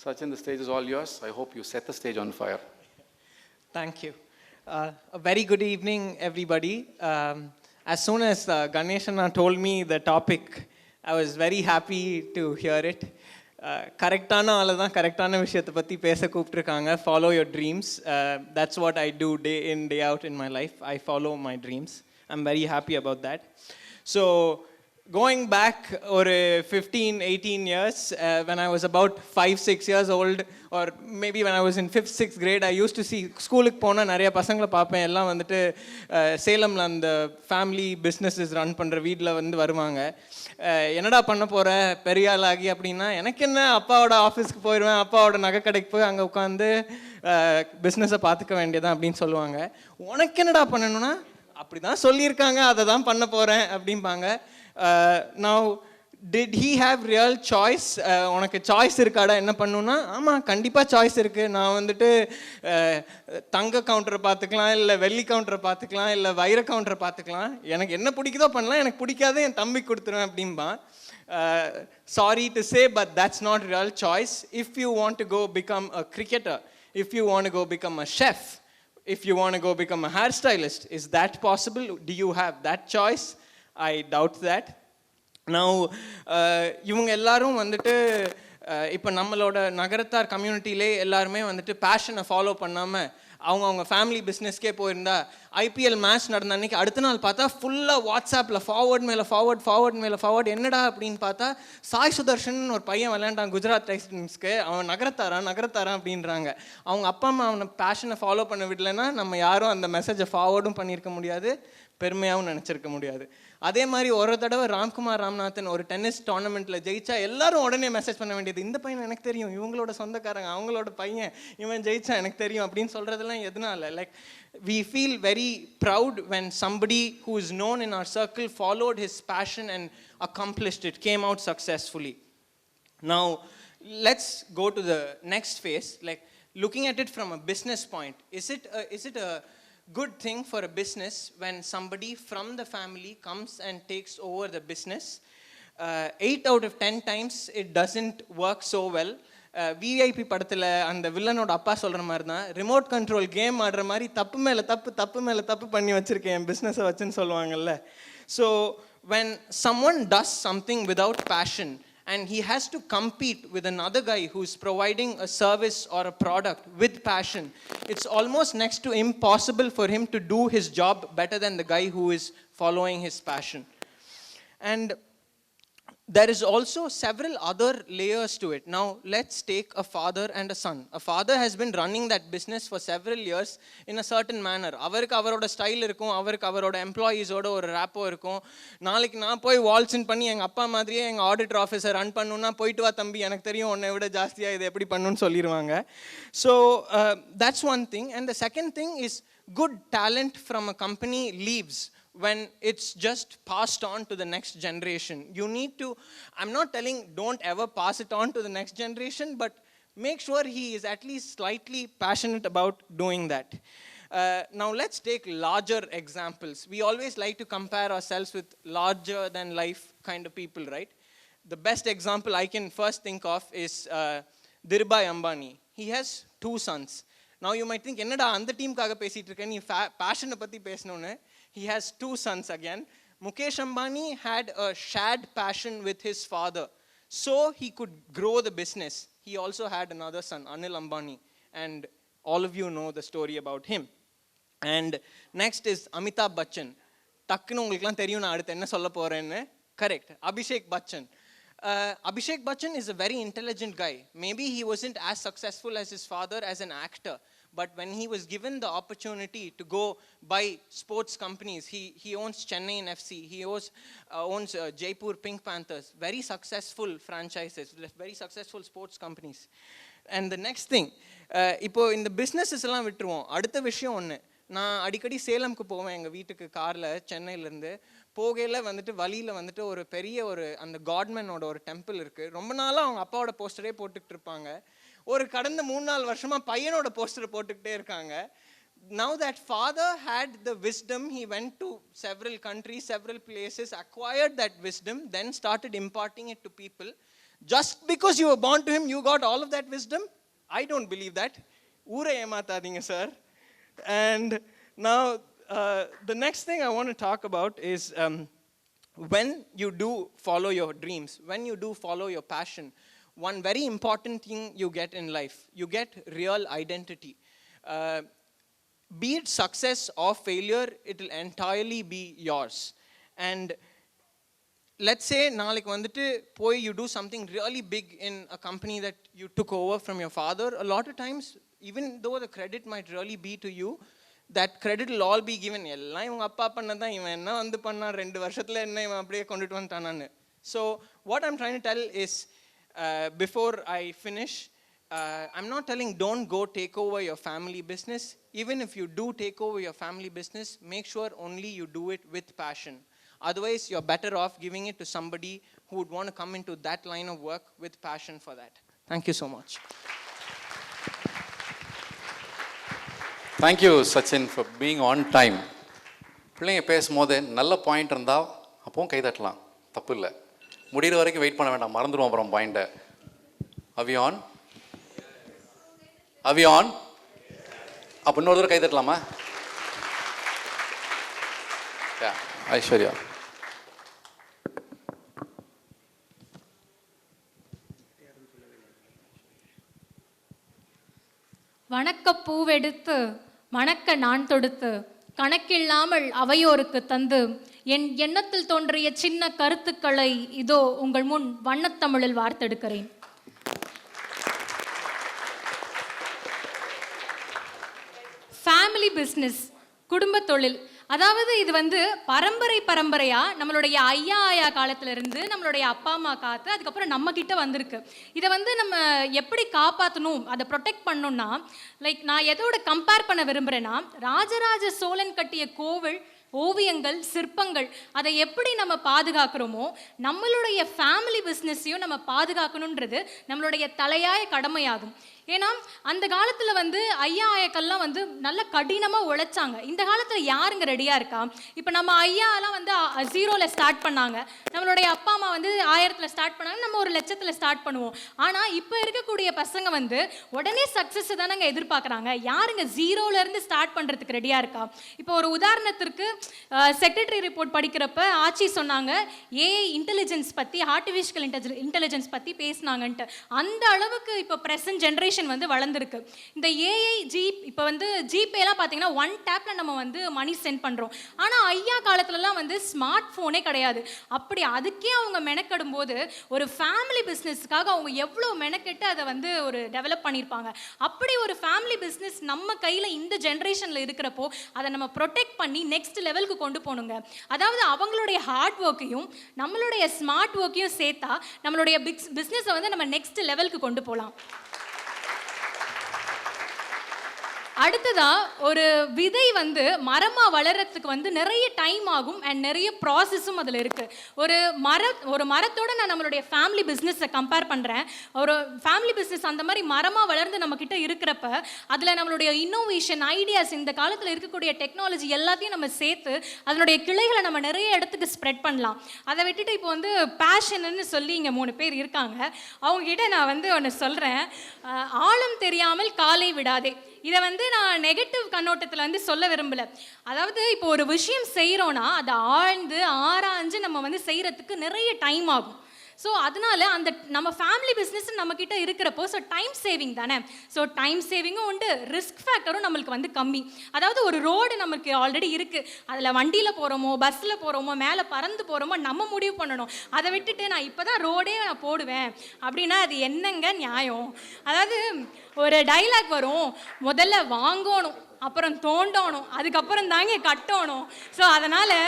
Sachin, the stage is all yours. I hope you set the stage on fire. Thank you. A very good evening, everybody. As soon as Ganeshana told me the topic, I was very happy to hear it. கரெக்டான ஆளு தான் கரெக்டான விஷயத்தை பற்றி பேச கூப்பிட்ருக்காங்க. Follow your dreams. That's what I do day in, day out in my life. I follow my dreams. I'm very happy about that. So, going back ஒரு 15-18 years, when I was about 5-6 years old, or maybe when I was in 5th, 6th grade, I used to see, ஸ்கூலுக்கு போனால் நிறைய பசங்களை பார்ப்பேன். எல்லாம் வந்துட்டு சேலமில் அந்த family businesses run பண்ணுற வீட்டில் வந்து வருவாங்க. என்னடா பண்ண போகிற பெரிய ஆளாகி அப்படின்னா, எனக்கு என்ன, அப்பாவோட ஆஃபீஸ்க்கு போயிடுவேன், அப்பாவோட நகை கடைக்கு போய் அங்கே உட்காந்து பிஸ்னஸை பார்த்துக்க வேண்டியதான் அப்படின்னு சொல்லுவாங்க. உனக்கு என்னடா பண்ணணும்னா, அப்படி தான் சொல்லியிருக்காங்க, அதை தான் பண்ண போகிறேன் அப்படிம்பாங்க. Now, did he have real choice? உனக்கு சாய்ஸ் இருக்காடா என்ன பண்ணுன்னா, ஆமாம் கண்டிப்பாக சாய்ஸ் இருக்குது. நான் வந்துட்டு தங்க கவுண்டரை பார்த்துக்கலாம், இல்லை வெள்ளி கவுண்டரை பார்த்துக்கலாம், இல்லை வைர கவுண்டரை பார்த்துக்கலாம். எனக்கு என்ன பிடிக்குதோ பண்ணலாம், எனக்கு பிடிக்காத என் தம்பி கொடுத்துருவேன் அப்படின்பான். Sorry to say, but that's not real choice. If you want to go become a cricketer, if you want to go become a chef, if you want to go become a hairstylist, is that possible? Do you have that choice? I doubt that. Now, இவங்க எல்லாரும் வந்துட்டு இப்போ நம்மளோட நகரத்தார் கம்யூனிட்டிலே எல்லாருமே வந்துட்டு பேஷனை follow பண்ணாமல் அவங்க family பிஸ்னஸ்க்கே போயிருந்தா, ஐபிஎல் மேட்ச் நடந்த அன்றைக்கி அடுத்த நாள் பார்த்தா ஃபுல்லாக வாட்ஸ்அப்பில் ஃபார்வர்ட் மேலே ஃபார்வர்ட் என்னடா அப்படின்னு பார்த்தா, சாய் சுதர்ஷன் ஒரு பையன் விளையாண்டான் குஜராத் டைட்டன்ஸ்க்கு, அவன் நகரத்தாரான் அப்படின்றாங்க. அவங்க அப்பா அம்மா அவனை பேஷனை ஃபாலோ பண்ண விடலைன்னா நம்ம யாரும் அந்த மெசேஜை ஃபார்வர்டும் பண்ணியிருக்க முடியாது, பெருமையாகவும் நினச்சிருக்க முடியாது. அதே மாதிரி ஒரு தடவை ராம்குமார் ராம்நாதன் ஒரு டென்னிஸ் டோர்னமெண்ட்டில் ஜெயிச்சா எல்லாரும் உடனே மெசேஜ் பண்ண வேண்டியது, இந்த பையன் எனக்கு தெரியும், இவங்களோட சொந்தக்காரங்க, அவங்களோட பையன், இவன் ஜெயிச்சா எனக்கு தெரியும் அப்படின்னு சொல்கிறதெல்லாம் எதனால? Like we feel very proud when somebody who is known in our circle followed his passion and accomplished it, came out successfully. Now, let's go to the next phase, like looking at it from a business point. Is it a good thing for a business when somebody from the family comes and takes over the business? 8 out of 10 times it doesn't work so well. VIP படத்தில் அந்த வில்லனோட அப்பா சொல்கிற மாதிரி தான், remote control game ஆடுற மாதிரி தப்பு மேலே தப்பு பண்ணி வச்சுருக்கேன் என் பிஸ்னஸை வச்சுன்னு சொல்லுவாங்கல்ல. So when someone does something without passion and he has to compete with another guy who's providing a service or a product with passion, it's almost next to impossible for him to do his job better than the guy who is following his passion. And there is also several other layers to it. Now, let's take a father and a son. A father has been running that business for several years in a certain manner. அவருக்கு அவரோட style இருக்கும், அவருக்கு அவரோட எம்ப்ளாயீஸோட ஒரு rapport இருக்கும். நாளைக்கு நான் போய் வால்ஸின் பண்ணி எங்கள் அப்பா மாதிரியே எங்கள் ஆடிட்டர் ஆஃபீஸர் ரன் பண்ணணுன்னா, போயிட்டு வா தம்பி, எனக்கு தெரியும் உன்னை விட ஜாஸ்தியாக இதை எப்படி பண்ணணும்னு சொல்லிடுவாங்க. So that's one thing. And the second thing is, good talent from a company leaves when it's just passed on to the next generation. You need to, I'm not telling don't ever pass it on to the next generation, but make sure he is at least slightly passionate about doing that. Now let's take larger examples. We always like to compare ourselves with larger than life kind of people, right? The best example I can first think of is Dhirubhai Ambani. He has 2 sons. Now you might think, என்னடா அந்த டீமுக்காக பேசிட்டு இருக்க, நீ பேஷனை பற்றி பேசணுன்னு. He has 2 sons again. Mukesh Ambani had a shared passion with his father, so he could grow the business. He also had another son, Anil Ambani, and all of you know the story about him. And next is Amitabh Bachchan. டக்குன்னு உங்களுக்குலாம் தெரியும் நான் அடுத்து என்ன சொல்ல போகிறேன்னு. Correct, Abhishek Bachchan. Abhishek Bachchan is a very intelligent guy. Maybe he wasn't as successful as his father as an actor, but when he was given the opportunity to go buy sports companies, he owns Chennai FC, he owns Jaipur Pink Panthers, very successful franchises, very successful sports companies. And the next thing, இப்போ இந்த businesses எல்லாம் விட்டுருவோம். அடுத்த விஷயம் ஒன்று, நான் அடிக்கடி சேலம்க்கு போவேன் எங்கள் வீட்டுக்கு காரில் சென்னையிலேருந்து. போகையில் வந்துட்டு வழியில் வந்துட்டு ஒரு பெரிய அந்த காட்மேனோட ஒரு டெம்பிள் இருக்குது. ரொம்ப நாளாக அவங்க அப்பாவோட போஸ்டரே போட்டுக்கிட்டு இருப்பாங்க. ஒரு கடந்த 3-4 வருஷமாக பையனோட போஸ்டர் போட்டுக்கிட்டே இருக்காங்க. Now that father had the wisdom, he went to several countries, several places, acquired that wisdom, then started imparting it to people. Just because you were born to him, you got all of that wisdom? I don't believe that. Ure ematadinga, sir. And now, the next thing I want to talk about is when you do follow your dreams, when you do follow your passion, one very important thing you get in life, you get real identity. Be it success or failure, it will entirely be yours. And let's say naalik vandittu poi you do something really big in a company that you took over from your father. A lot of times, even though the credit might really be to you, that credit will all be given. எல்லாம் இவங்க அப்பா பண்ணதான், இவன் என்ன வந்து பண்ணா 2 வருஷத்துல என்ன இவன் அப்படியே கொண்டுட்டு வந்துட்டானான்னு. So what I'm trying to tell is, before I finish, I'm not telling don't go take over your family business. Even if you do take over your family business, make sure only you do it with passion. Otherwise, you're better off giving it to somebody who would want to come into that line of work with passion for that. Thank you so much. Thank you, Sachin, for being on time. பிள்ளைங்க பேசும்போது நல்ல point இருந்தால் அப்பவும் கை தட்டலாம், தப்பு இல்லை. முடிகிற வரைக்கும் வெயிட் பண்ண வேண்டாம், மறந்துடுவோம் அப்புறம் பாயிண்ட்டை. அவியான் அவியான் அப்போ இன்னொரு தடவை கை தட்டலாமா? ஐஸ்வர்யா. வணக்க பூவெடுத்து மணக்க நான் தொடுத்து கணக்கில்லாமல் அவையோருக்கு தந்து என் எண்ணத்தில் தோன்றிய சின்ன கருத்துக்களை இதோ உங்கள் முன் வண்ணத்தமிழில் வார்த்தெடுக்கிறேன். ஃபேமிலி பிஸ்னஸ், குடும்ப தொழில். அதாவது இது வந்து பரம்பரையாக நம்மளுடைய ஐயா ஆயா காலத்திலிருந்து நம்மளுடைய அப்பா அம்மா காத்து அதுக்கப்புறம் நம்ம கிட்ட வந்திருக்கு. இதை வந்து நம்ம எப்படி காப்பாற்றணும், அதை ப்ரொடெக்ட் பண்ணணும்னா, லைக் நான் எதோட கம்பேர் பண்ண விரும்புகிறேன்னா, ராஜராஜ சோழன் கட்டிய கோவில், ஓவியங்கள், சிற்பங்கள், அதை எப்படி நம்ம பாதுகாக்கிறோமோ நம்மளுடைய ஃபேமிலி பிஸ்னஸையும் நம்ம பாதுகாக்கணுன்றது நம்மளுடைய தலையாய கடமையாகும். ஏன்னா அந்த காலத்தில் வந்து ஐயா ஆயக்கள்லாம் வந்து நல்ல கடினமாக உழைச்சாங்க. இந்த காலத்தில் யாருங்க ரெடியாக இருக்கா? இப்போ நம்ம ஐயாலாம் வந்து 0ல் ஸ்டார்ட் பண்ணாங்க, நம்மளுடைய அப்பா அம்மா வந்து 1000ல் ஸ்டார்ட் பண்ணாங்க, நம்ம 1,00,000ல் ஸ்டார்ட் பண்ணுவோம். ஆனால் இப்போ இருக்கக்கூடிய பசங்க வந்து உடனே சக்ஸஸ் தானங்க எதிர்பார்க்குறாங்க. யாருங்க 0லேருந்து ஸ்டார்ட் பண்ணுறதுக்கு ரெடியாக இருக்கா? இப்போ ஒரு உதாரணத்திற்கு செக்ரட்டரி ரிப்போர்ட் படிக்கிறப்ப ஆட்சி சொன்னாங்க ஏஐ இன்டெலிஜென்ஸ் பற்றி, ஆர்டிஃபிஷியல் இன்டெலிஜென்ஸ் பற்றி பேசினாங்கன்ட்டு. அந்த அளவுக்கு இப்போ ப்ரெசன்ட் ஜென்ரேஷன் வந்து வளர்ந்துருக்கு. இந்த ஏஐ இப்போ வந்து ஜிபேலாம் பார்த்தீங்கன்னா 1 டேப்பில் நம்ம வந்து மணி சென்ட் பண்ணுறோம். ஆனால் ஐயா காலத்துலலாம் வந்து ஸ்மார்ட் ஃபோனே கிடையாது. அப்படி அதுக்கே அவங்க மெனக்கெடும் போது ஒரு ஃபேமிலி பிஸ்னஸ்க்காக அவங்க எவ்வளோ மெனக்கெட்டு அதை வந்து ஒரு டெவலப் பண்ணியிருப்பாங்க. அப்படி ஒரு ஃபேமிலி பிஸ்னஸ் நம்ம கையில் இந்த ஜென்ரேஷனில் இருக்கிறப்போ அதை நம்ம ப்ரொடெக்ட் பண்ணி நெக்ஸ்ட் லெவலுக்கு கொண்டு போகணுங்க. அதாவது அவங்களுடைய ஹார்ட் ஒர்க்கையும் நம்மளுடைய ஸ்மார்ட் ஒர்க்கையும் சேர்த்தா நம்மளுடைய பிஸ்னஸை வந்து நம்ம நெக்ஸ்ட் லெவலுக்கு கொண்டு போகலாம். அடுத்ததா ஒரு விதை வந்து மரமாக வளர்கிறதுக்கு வந்து நிறைய டைம் ஆகும் அண்ட் நிறைய ப்ராசஸும் அதில் இருக்குது. ஒரு மரத்தோட நான் நம்மளுடைய ஃபேமிலி பிஸ்னஸை கம்பேர் பண்ணுறேன். ஒரு ஃபேமிலி பிஸ்னஸ் அந்த மாதிரி மரமாக வளர்ந்து நம்மக்கிட்ட இருக்கிறப்ப அதில் நம்மளுடைய இன்னோவேஷன் ஐடியாஸ், இந்த காலத்தில் இருக்கக்கூடிய டெக்னாலஜி எல்லாத்தையும் நம்ம சேர்த்து அதனுடைய கிளைகளை நம்ம நிறைய இடத்துக்கு ஸ்ப்ரெட் பண்ணலாம். அதை விட்டுட்டு இப்போ வந்து பேஷன்னு சொல்லி இங்கே 3 பேர் இருக்காங்க. அவங்ககிட்ட நான் வந்து ஒன்று சொல்கிறேன், ஆழம் தெரியாமல் காலை விடாதே. இதை வந்து நான் நெகட்டிவ் கண்ணோட்டத்தில் வந்து சொல்ல விரும்பலை. அதாவது இப்போ ஒரு விஷயம் செய்கிறோன்னா அதை ஆழ்ந்து ஆராய்ஞ்சு நம்ம வந்து செய்கிறதுக்கு நிறைய டைம் ஆகும். ஸோ அதனால அந்த நம்ம ஃபேமிலி பிஸ்னஸ் நம்மக்கிட்ட இருக்கிறப்போ ஸோ டைம் சேவிங் தானே. ஸோ டைம் சேவிங்கும் உண்டு, ரிஸ்க் ஃபேக்டரும் நம்மளுக்கு வந்து கம்மி. அதாவது ஒரு ரோடு நமக்கு ஆல்ரெடி இருக்குது, அதில் வண்டியில் போகிறோமோ பஸ்ஸில் போகிறோமோ மேலே பறந்து போகிறோமோ நம்ம முடிவு பண்ணணும். அதை விட்டுட்டு நான் இப்போ தான் ரோடே நான் போடுவேன் அப்படின்னா அது என்னங்க நியாயம்? அதாவது ஒரு டைலாக் வரும், முதல்ல வாங்கணும், அப்புறம் தோண்டணும், அதுக்கப்புறம் தாங்க கட்டணும். ஸோ அதனால்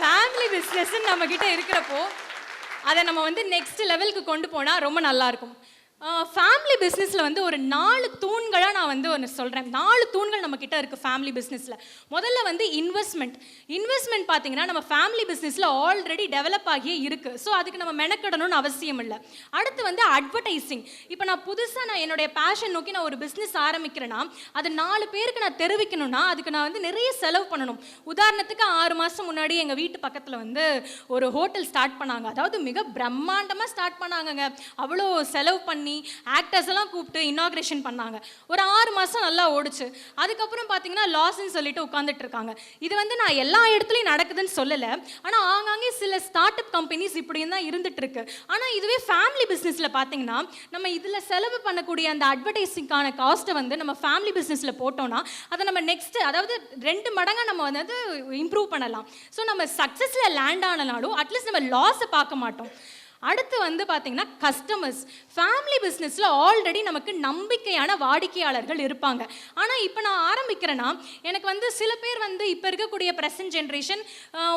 ஃபேமிலி பிஸ்னஸ்ன்னு நம்மக்கிட்ட இருக்கிறப்போ அதை நம்ம வந்து நெக்ஸ்ட் லெவலுக்கு கொண்டு போனால் ரொம்ப நல்லாயிருக்கும். ஃபேமிலி பிஸ்னஸில் வந்து ஒரு 4 தூண்களாக நான் வந்து ஒன்று சொல்கிறேன். 4 தூண்கள் நம்மக்கிட்ட இருக்குது ஃபேமிலி பிஸ்னஸில். முதல்ல வந்து இன்வெஸ்ட்மெண்ட் பார்த்தீங்கன்னா நம்ம ஃபேமிலி பிஸ்னஸில் ஆல்ரெடி டெவலப் ஆகியே இருக்குது. ஸோ அதுக்கு நம்ம மெனக்கடணும்னு அவசியம் இல்லை. அடுத்து வந்து அட்வர்டைசிங். இப்போ நான் புதுசாக என்னுடைய பேஷன் நோக்கி நான் ஒரு பிஸ்னஸ் ஆரம்பிக்கிறேன்னா அது 4 பேருக்கு நான் தெரிவிக்கணும்னா அதுக்கு நான் வந்து நிறைய செலவு பண்ணணும். உதாரணத்துக்கு 6 மாதம் முன்னாடி எங்கள் வீட்டு பக்கத்தில் வந்து ஒரு ஹோட்டல் ஸ்டார்ட் பண்ணாங்க. அதாவது மிக பிரம்மாண்டமாக ஸ்டார்ட் பண்ணாங்கங்க. அவ்வளோ செலவு பண்ணி ஆக்டர்ஸ் எல்லாம் கூப்பிட்டு இனாகிரேஷன் பண்ணாங்க. ஒரு 6 மாதம் நல்லா ஓடிச்சு. அதுக்கப்புறம் பார்த்தீங்கன்னா லாஸ்ன்னு சொல்லிட்டு உட்காந்துட்டு இருக்காங்க. இது வந்து நான் எல்லா இடத்துலையும் நடக்குதுன்னு சொல்லலை. ஆனால் ஆங்காங்கே சில ஸ்டார்ட் அப் கம்பெனிஸ் இப்படியும் தான் இருந்துட்டு இருக்கு. ஆனால் இதுவே ஃபேமிலி பிஸ்னஸில் பார்த்தீங்கன்னா நம்ம இதில் செலவு பண்ணக்கூடிய அந்த அட்வர்டைஸிங்கான காஸ்ட்டை வந்து நம்ம ஃபேமிலி பிஸ்னஸில் போட்டோம்னா அதை நம்ம நெக்ஸ்ட் அதாவது 2 மடங்காக நம்ம வந்து இம்ப்ரூவ் பண்ணலாம். ஸோ நம்ம சக்ஸஸில் லேண்ட் ஆனாலும் அட்லீஸ்ட் நம்ம லாஸை பார்க்க மாட்டோம். அடுத்து வந்து பார்த்தீங்கன்னா கஸ்டமர்ஸ். ஃபேமிலி பிஸ்னஸில் ஆல்ரெடி நமக்கு நம்பிக்கையான வாடிக்கையாளர்கள் இருப்பாங்க. ஆனால் இப்போ நான் ஆரம்பிக்கிறேன்னா எனக்கு வந்து சில பேர் வந்து இப்போ இருக்கக்கூடிய ப்ரெசன்ட் ஜென்ரேஷன்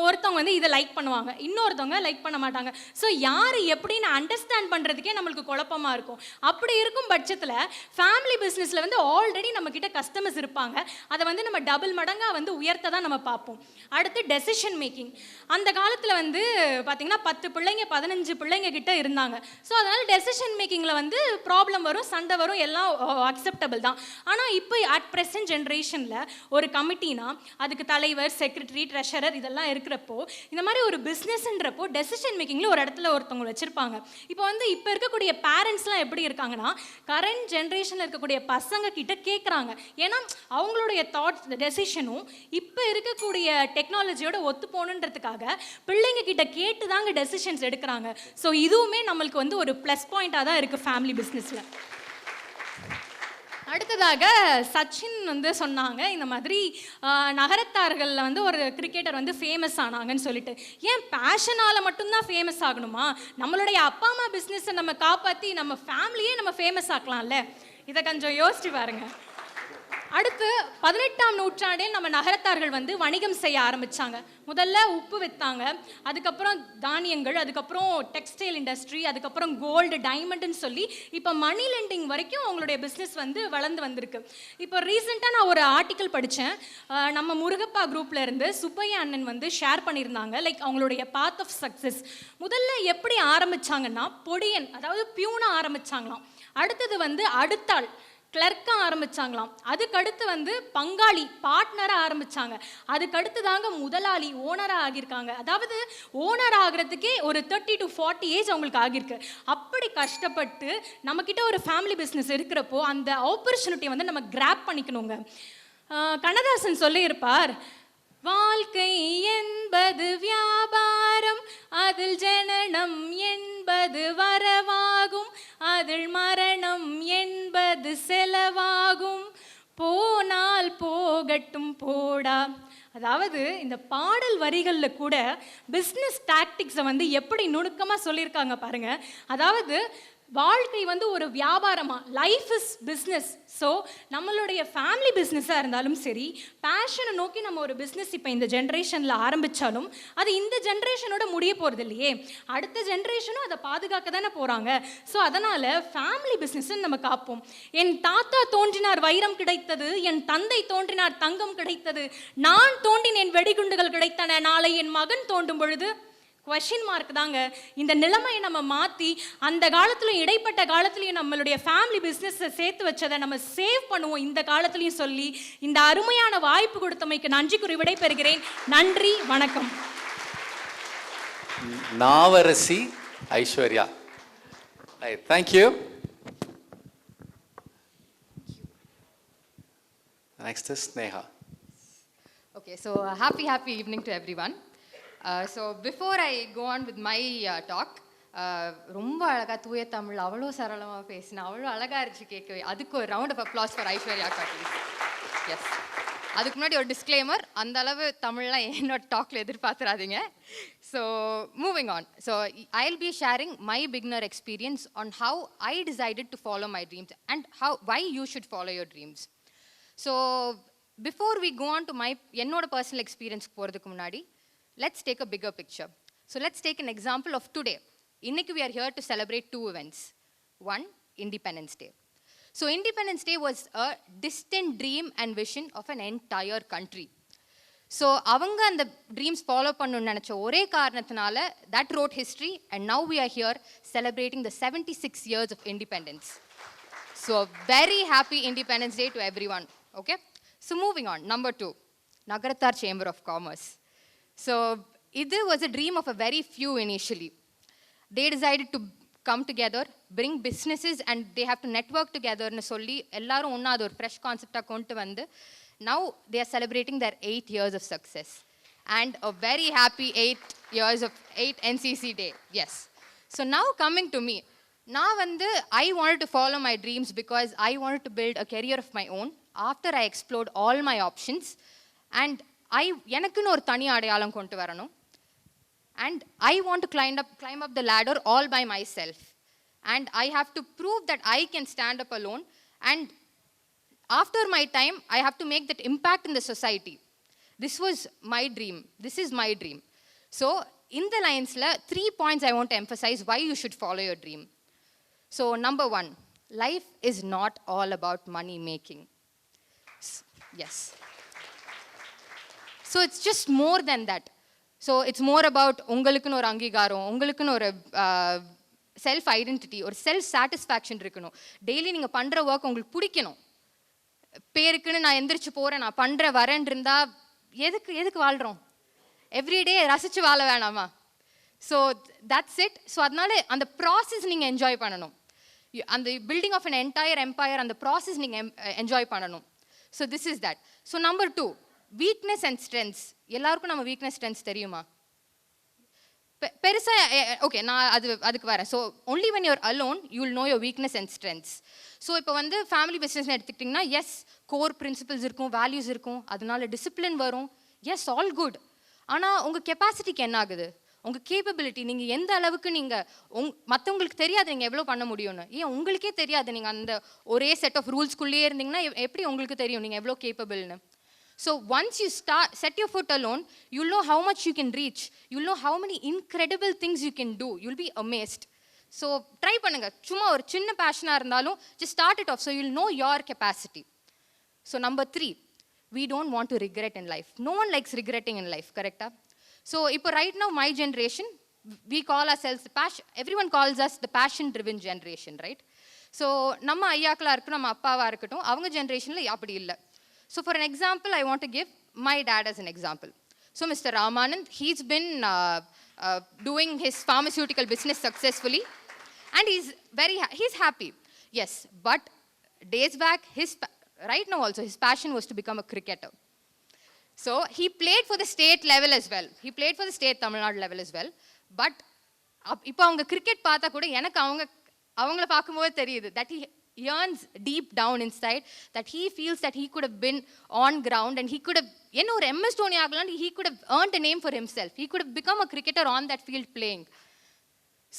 ஒருத்தவங்க வந்து இதை லைக் பண்ணுவாங்க, இன்னொருத்தவங்க லைக் பண்ண மாட்டாங்க. ஸோ யார் எப்படின்னு அண்டர்ஸ்டாண்ட் பண்ணுறதுக்கே நம்மளுக்கு குழப்பமாக இருக்கும். அப்படி இருக்கும் பட்சத்தில் ஃபேமிலி பிஸ்னஸில் வந்து ஆல்ரெடி நம்மக்கிட்ட கஸ்டமர்ஸ் இருப்பாங்க. அதை வந்து நம்ம டபுள் மடங்காக வந்து உயர்த்த தான் நம்ம பார்ப்போம். அடுத்து டெசிஷன் மேக்கிங். அந்த காலத்தில் வந்து பார்த்தீங்கன்னா 10 பிள்ளைங்க 15 பிள்ளைங்க கிட்ட இருந்தாங்க. ஸோ அதனால டெசிஷன் மேக்கிங்கில் வந்து ப்ராப்ளம் வரும், சண்டை வரும், எல்லாம் அக்செப்டபிள் தான். ஆனால் இப்போ அட் ப்ரெசன்ட் ஜென்ரேஷனில் ஒரு கமிட்டினா அதுக்கு தலைவர், செக்ரட்டரி, ட்ரெஷரர் இதெல்லாம் இருக்கிறப்போ இந்த மாதிரி ஒரு பிஸ்னஸ்ன்றப்போ டெசிஷன் மேக்கிங்கில் ஒரு இடத்துல ஒருத்தவங்க வச்சுருப்பாங்க. இப்போ வந்து இப்போ இருக்கக்கூடிய பேரண்ட்ஸ்லாம் எப்படி இருக்காங்கன்னா கரண்ட் ஜென்ரேஷனில் இருக்கக்கூடிய பசங்க கிட்ட கேட்குறாங்க. ஏன்னா அவங்களுடைய தாட்ஸ் டெசிஷனும் இப்போ இருக்கக்கூடிய டெக்னாலஜியோட ஒத்து போகணுன்றதுக்காக பிள்ளைங்க கிட்ட கேட்டு தாங்க டெசிஷன்ஸ் எடுக்கிறாங்க. ஸோ இதுவுமே நம்மளுக்கு வந்து ஒரு ப்ளஸ் பாயிண்டாக தான் இருக்குது ஃபேமிலி பிஸ்னஸில். அடுத்ததாக சச்சின் வந்து சொன்னாங்க இந்த மாதிரி நகரத்தார்களில் வந்து ஒரு கிரிக்கெட்டர் வந்து ஃபேமஸ் ஆனாங்கன்னு சொல்லிட்டு. ஏன் பேஷனால் மட்டும்தான் ஃபேமஸ் ஆகணுமா? நம்மளுடைய அப்பா அம்மா பிஸ்னஸை நம்ம காப்பாற்றி நம்ம ஃபேமிலியே நம்ம ஃபேமஸ் ஆக்கலாம்ல. இதை கொஞ்சம் யோசிச்சு பாருங்க. அடுத்து 18ஆம் நூற்றாண்டில் நம்ம நகரத்தார்கள் வந்து வணிகம் செய்ய ஆரம்பித்தாங்க. முதல்ல உப்பு விற்றாங்க, அதுக்கப்புறம் தானியங்கள், அதுக்கப்புறம் டெக்ஸ்டைல் இண்டஸ்ட்ரி, அதுக்கப்புறம் கோல்டு, டைமண்டுன்னு சொல்லி இப்போ மணி லெண்டிங் வரைக்கும் அவங்களுடைய பிஸ்னஸ் வந்து வளர்ந்து வந்திருக்கு. இப்போ ரீசெண்டாக நான் ஒரு ஆர்டிக்கல் படித்தேன். நம்ம முருகப்பா குரூப்பில் இருந்து சுப்பையா அண்ணன் வந்து ஷேர் பண்ணியிருந்தாங்க லைக் அவங்களுடைய பாத் ஆஃப் சக்ஸஸ். முதல்ல எப்படி ஆரம்பித்தாங்கன்னா பொடியன் அதாவது பியூனா ஆரம்பித்தாங்களாம். அடுத்தது வந்து அடுத்தாள் கிளர்க்காக ஆரம்பித்தாங்களாம். அதுக்கடுத்து வந்து பங்காளி பார்ட்னராக ஆரம்பித்தாங்க. அதுக்கடுத்து தாங்க முதலாளி ஓனராக ஆகியிருக்காங்க. அதாவது ஓனர் ஆகிறதுக்கே ஒரு 30 to 40 ஏஜ் அவங்களுக்கு ஆகியிருக்கு. அப்படி கஷ்டப்பட்டு நம்மக்கிட்ட ஒரு ஃபேமிலி பிஸ்னஸ் இருக்கிறப்போ அந்த ஆப்பர்ச்சுனிட்டியை வந்து நம்ம கிராப் பண்ணிக்கணுங்க. கண்ணதாசன் சொல்லியிருப்பார், வாழ்க்கை என்பது வியாபாரம், அதில் ஜனனம் என்பது வரவாகும், அதில் மரணம் என்பது செலவாகும், போனால் போகட்டும் போடா. அதாவது இந்த பாடல் வரிகளில் கூட பிஸ்னஸ் டாக்டிக்ஸை வந்து எப்படி நுணுக்கமாக சொல்லியிருக்காங்க பாருங்க. அதாவது வாழ்க்கை வந்து ஒரு வியாபாரமா, லைஃப் இஸ் பிஸ்னஸ். ஸோ நம்மளுடைய ஃபேமிலி பிஸ்னஸாக இருந்தாலும் சரி, பேஷனை நோக்கி நம்ம ஒரு பிஸ்னஸ் இப்போ இந்த ஜென்ரேஷனில் ஆரம்பித்தாலும் அது இந்த ஜென்ரேஷனோட முடிய போகிறது இல்லையே, அடுத்த ஜென்ரேஷனும் அதை பாதுகாக்க தானே போகிறாங்க. ஸோ அதனால் ஃபேமிலி பிஸ்னஸை நம்ம காப்போம். என் தாத்தா தோன்றினார் வைரம் கிடைத்தது, என் தந்தை தோன்றினார் தங்கம் கிடைத்தது, நான் தோன்றினேன் வெடிகுண்டுகள் கிடைத்தன, நாளை என் மகன் தோண்டும் பொழுது கொஷின் மார்க் தாங்க. இந்த நிலைமையை நம்ம மாற்றி அந்த காலத்துலையும் இடைப்பட்ட காலத்துலையும் நம்மளுடைய ஃபேமிலி பிஸ்னஸை சேர்த்து வச்சதை நம்ம சேவ் பண்ணுவோம் இந்த காலத்துலையும் சொல்லி இந்த அருமையான வாய்ப்பு கொடுத்தமைக்கு நன்றி கூறி விடைபெறுகிறேன். நன்றி, வணக்கம். Navarasi Aishwarya. Thank you. Next is Sneha. Okay, so happy evening to everyone. So before I go on with my talk, ரொம்ப அழகாக தூய தமிழ் அவ்வளோ சரளமாக பேசினா, அவ்வளோ அழகாக இருந்துச்சு கேட்கவே. அதுக்கு ஒரு round of applause for Aishwarya காட்டி. எஸ், அதுக்கு முன்னாடி ஒரு டிஸ்க்ளைமர், அந்த அளவு தமிழ்லாம் என்னோட டாக்ல எதிர்பார்த்துறாதீங்க. So moving on. So I'll be sharing my beginner experience on how I decided to follow my dreams and why you should follow your dreams. So before we go on to என்னோட personal எக்ஸ்பீரியன்ஸ்க்கு போகிறதுக்கு முன்னாடி let's take a bigger picture. So let's take an example of today. Inniki we are here to celebrate 2 events. One, Independence Day. So Independence Day was a distant dream and vision of an entire country. So அவங்க அந்த dreams follow பண்ணணும்னு நினச்ச ஒரே காரணத்தினால that wrote history and now we are here celebrating the 76 years of independence. So very happy Independence Day to everyone. Okay? So moving on, number 2, Nagarattar Chamber of Commerce. So it was a dream of a very few initially. They decided to come together, bring businesses and they have to network together னு சொல்லி எல்லாரும் ஒன்றா அது ஒரு fresh கான்செப்டாக கொண்டு வந்து now they are celebrating their 8 years of success and a very happy 8 years of 8 NCC Day. Yes. So now coming to me, நான் வந்து I wanted to follow my dreams because I wanted to build a career of my own after I explored all my options and எனக்குன்னு ஒரு தனி அடையாளம் கொண்டு வரணும். And I want to climb up the ladder all by myself. And I have to prove that I can stand up alone. And after my time, I have to make that impact in the society. This was my dream. This is my dream. So, in the lines, 3 points I want to emphasize why you should follow your dream. So, number 1, life is not all about money making. Yes. So, it's just more than that. So it's more about உங்களுக்குன்னு ஒரு அங்கீகாரம், உங்களுக்குன்னு ஒரு self identity, ஒரு self satisfaction இருக்கணும். Daily நீங்கள் பண்ணுற work உங்களுக்கு பிடிக்கணும். பேருக்குன்னு நான் எந்திரிச்சு போகிறேன், நான் பண்ணுற வரேன் இருந்தால் எதுக்கு வாழ்கிறோம்? எவ்ரிடே ரசித்து வாழ வேணாமா? So that's it. ஸோ அதனால அந்த ப்ராசஸ் நீங்கள் என்ஜாய் பண்ணணும். அந்த building of an entire empire, அந்த ப்ராசஸ் நீங்கள் என்ஜாய் பண்ணணும். So this is that. So number 2, weakness and strengths. எல்லாருக்கும் நம்ம வீக்னஸ் ஸ்ட்ரென்த்ஸ் தெரியுமா? பெருசாக ஓகே, நான் அதுக்கு வரேன். So only when your alone you will know your weakness and strengths. So இப்போ வந்து ஃபேமிலி பிஸ்னஸ்னு எடுத்துக்கிட்டிங்கன்னா, எஸ் கோர் பிரின்சிபல்ஸ் இருக்கும், வேல்யூஸ் இருக்கும், அதனால டிசிப்ளின் வரும், எஸ் ஆல் குட். ஆனால் உங்கள் கெப்பாசிட்டிக்கு என்ன ஆகுது? உங்கள் கேப்பபிலிட்டி, நீங்கள் எந்த அளவுக்கு நீங்கள் மற்றவங்களுக்கு தெரியாது நீங்கள் எவ்வளோ பண்ண முடியும்னு. ஏன் உங்களுக்கே தெரியாது, நீங்கள் அந்த ஒரே செட் ஆஃப் ரூல்ஸ்குள்ளேயே இருந்தீங்கன்னா எப்படி உங்களுக்கு தெரியும் நீங்கள் எவ்வளோ கேப்பபிள்னு? So once you set your foot alone, you'll know how much you can reach. You'll know how many incredible things you can do. You'll be amazed. So try பண்ணுங்க. சும்மா ஒரு சின்ன பேஷனாக இருந்தாலும் just start it off so you'll know your capacity. So number 3, we don't want to regret in life. No one likes regretting in life, correct? So இப்போ right now my generation, we call ourselves everyone calls us the passion driven generation, right? So நம்ம ஐயாக்களா இருக்கட்டும், நம்ம அப்பாவா இருக்கட்டும், அவங்க ஜென்ரேஷனில் அப்படி இல்லை. So for an example, I want to give my dad as an example. So Mr. Ramanand, he's been doing his pharmaceutical business successfully and he's happy. Yes, but days back, right now also, his passion was to become a cricketer. So he played for the state level as well. He played for the state Tamil Nadu level as well. But இப்போ அவங்க cricket பார்த்தா கூட எனக்கு அவங்கள பார்க்கும்போது தெரியுது that he yearns deep down inside that he feels that he could have been on ground and he could have ஒரு MS Dhoni ஆகலாம், he could have earned a name for himself. He could have become a cricketer on that field playing.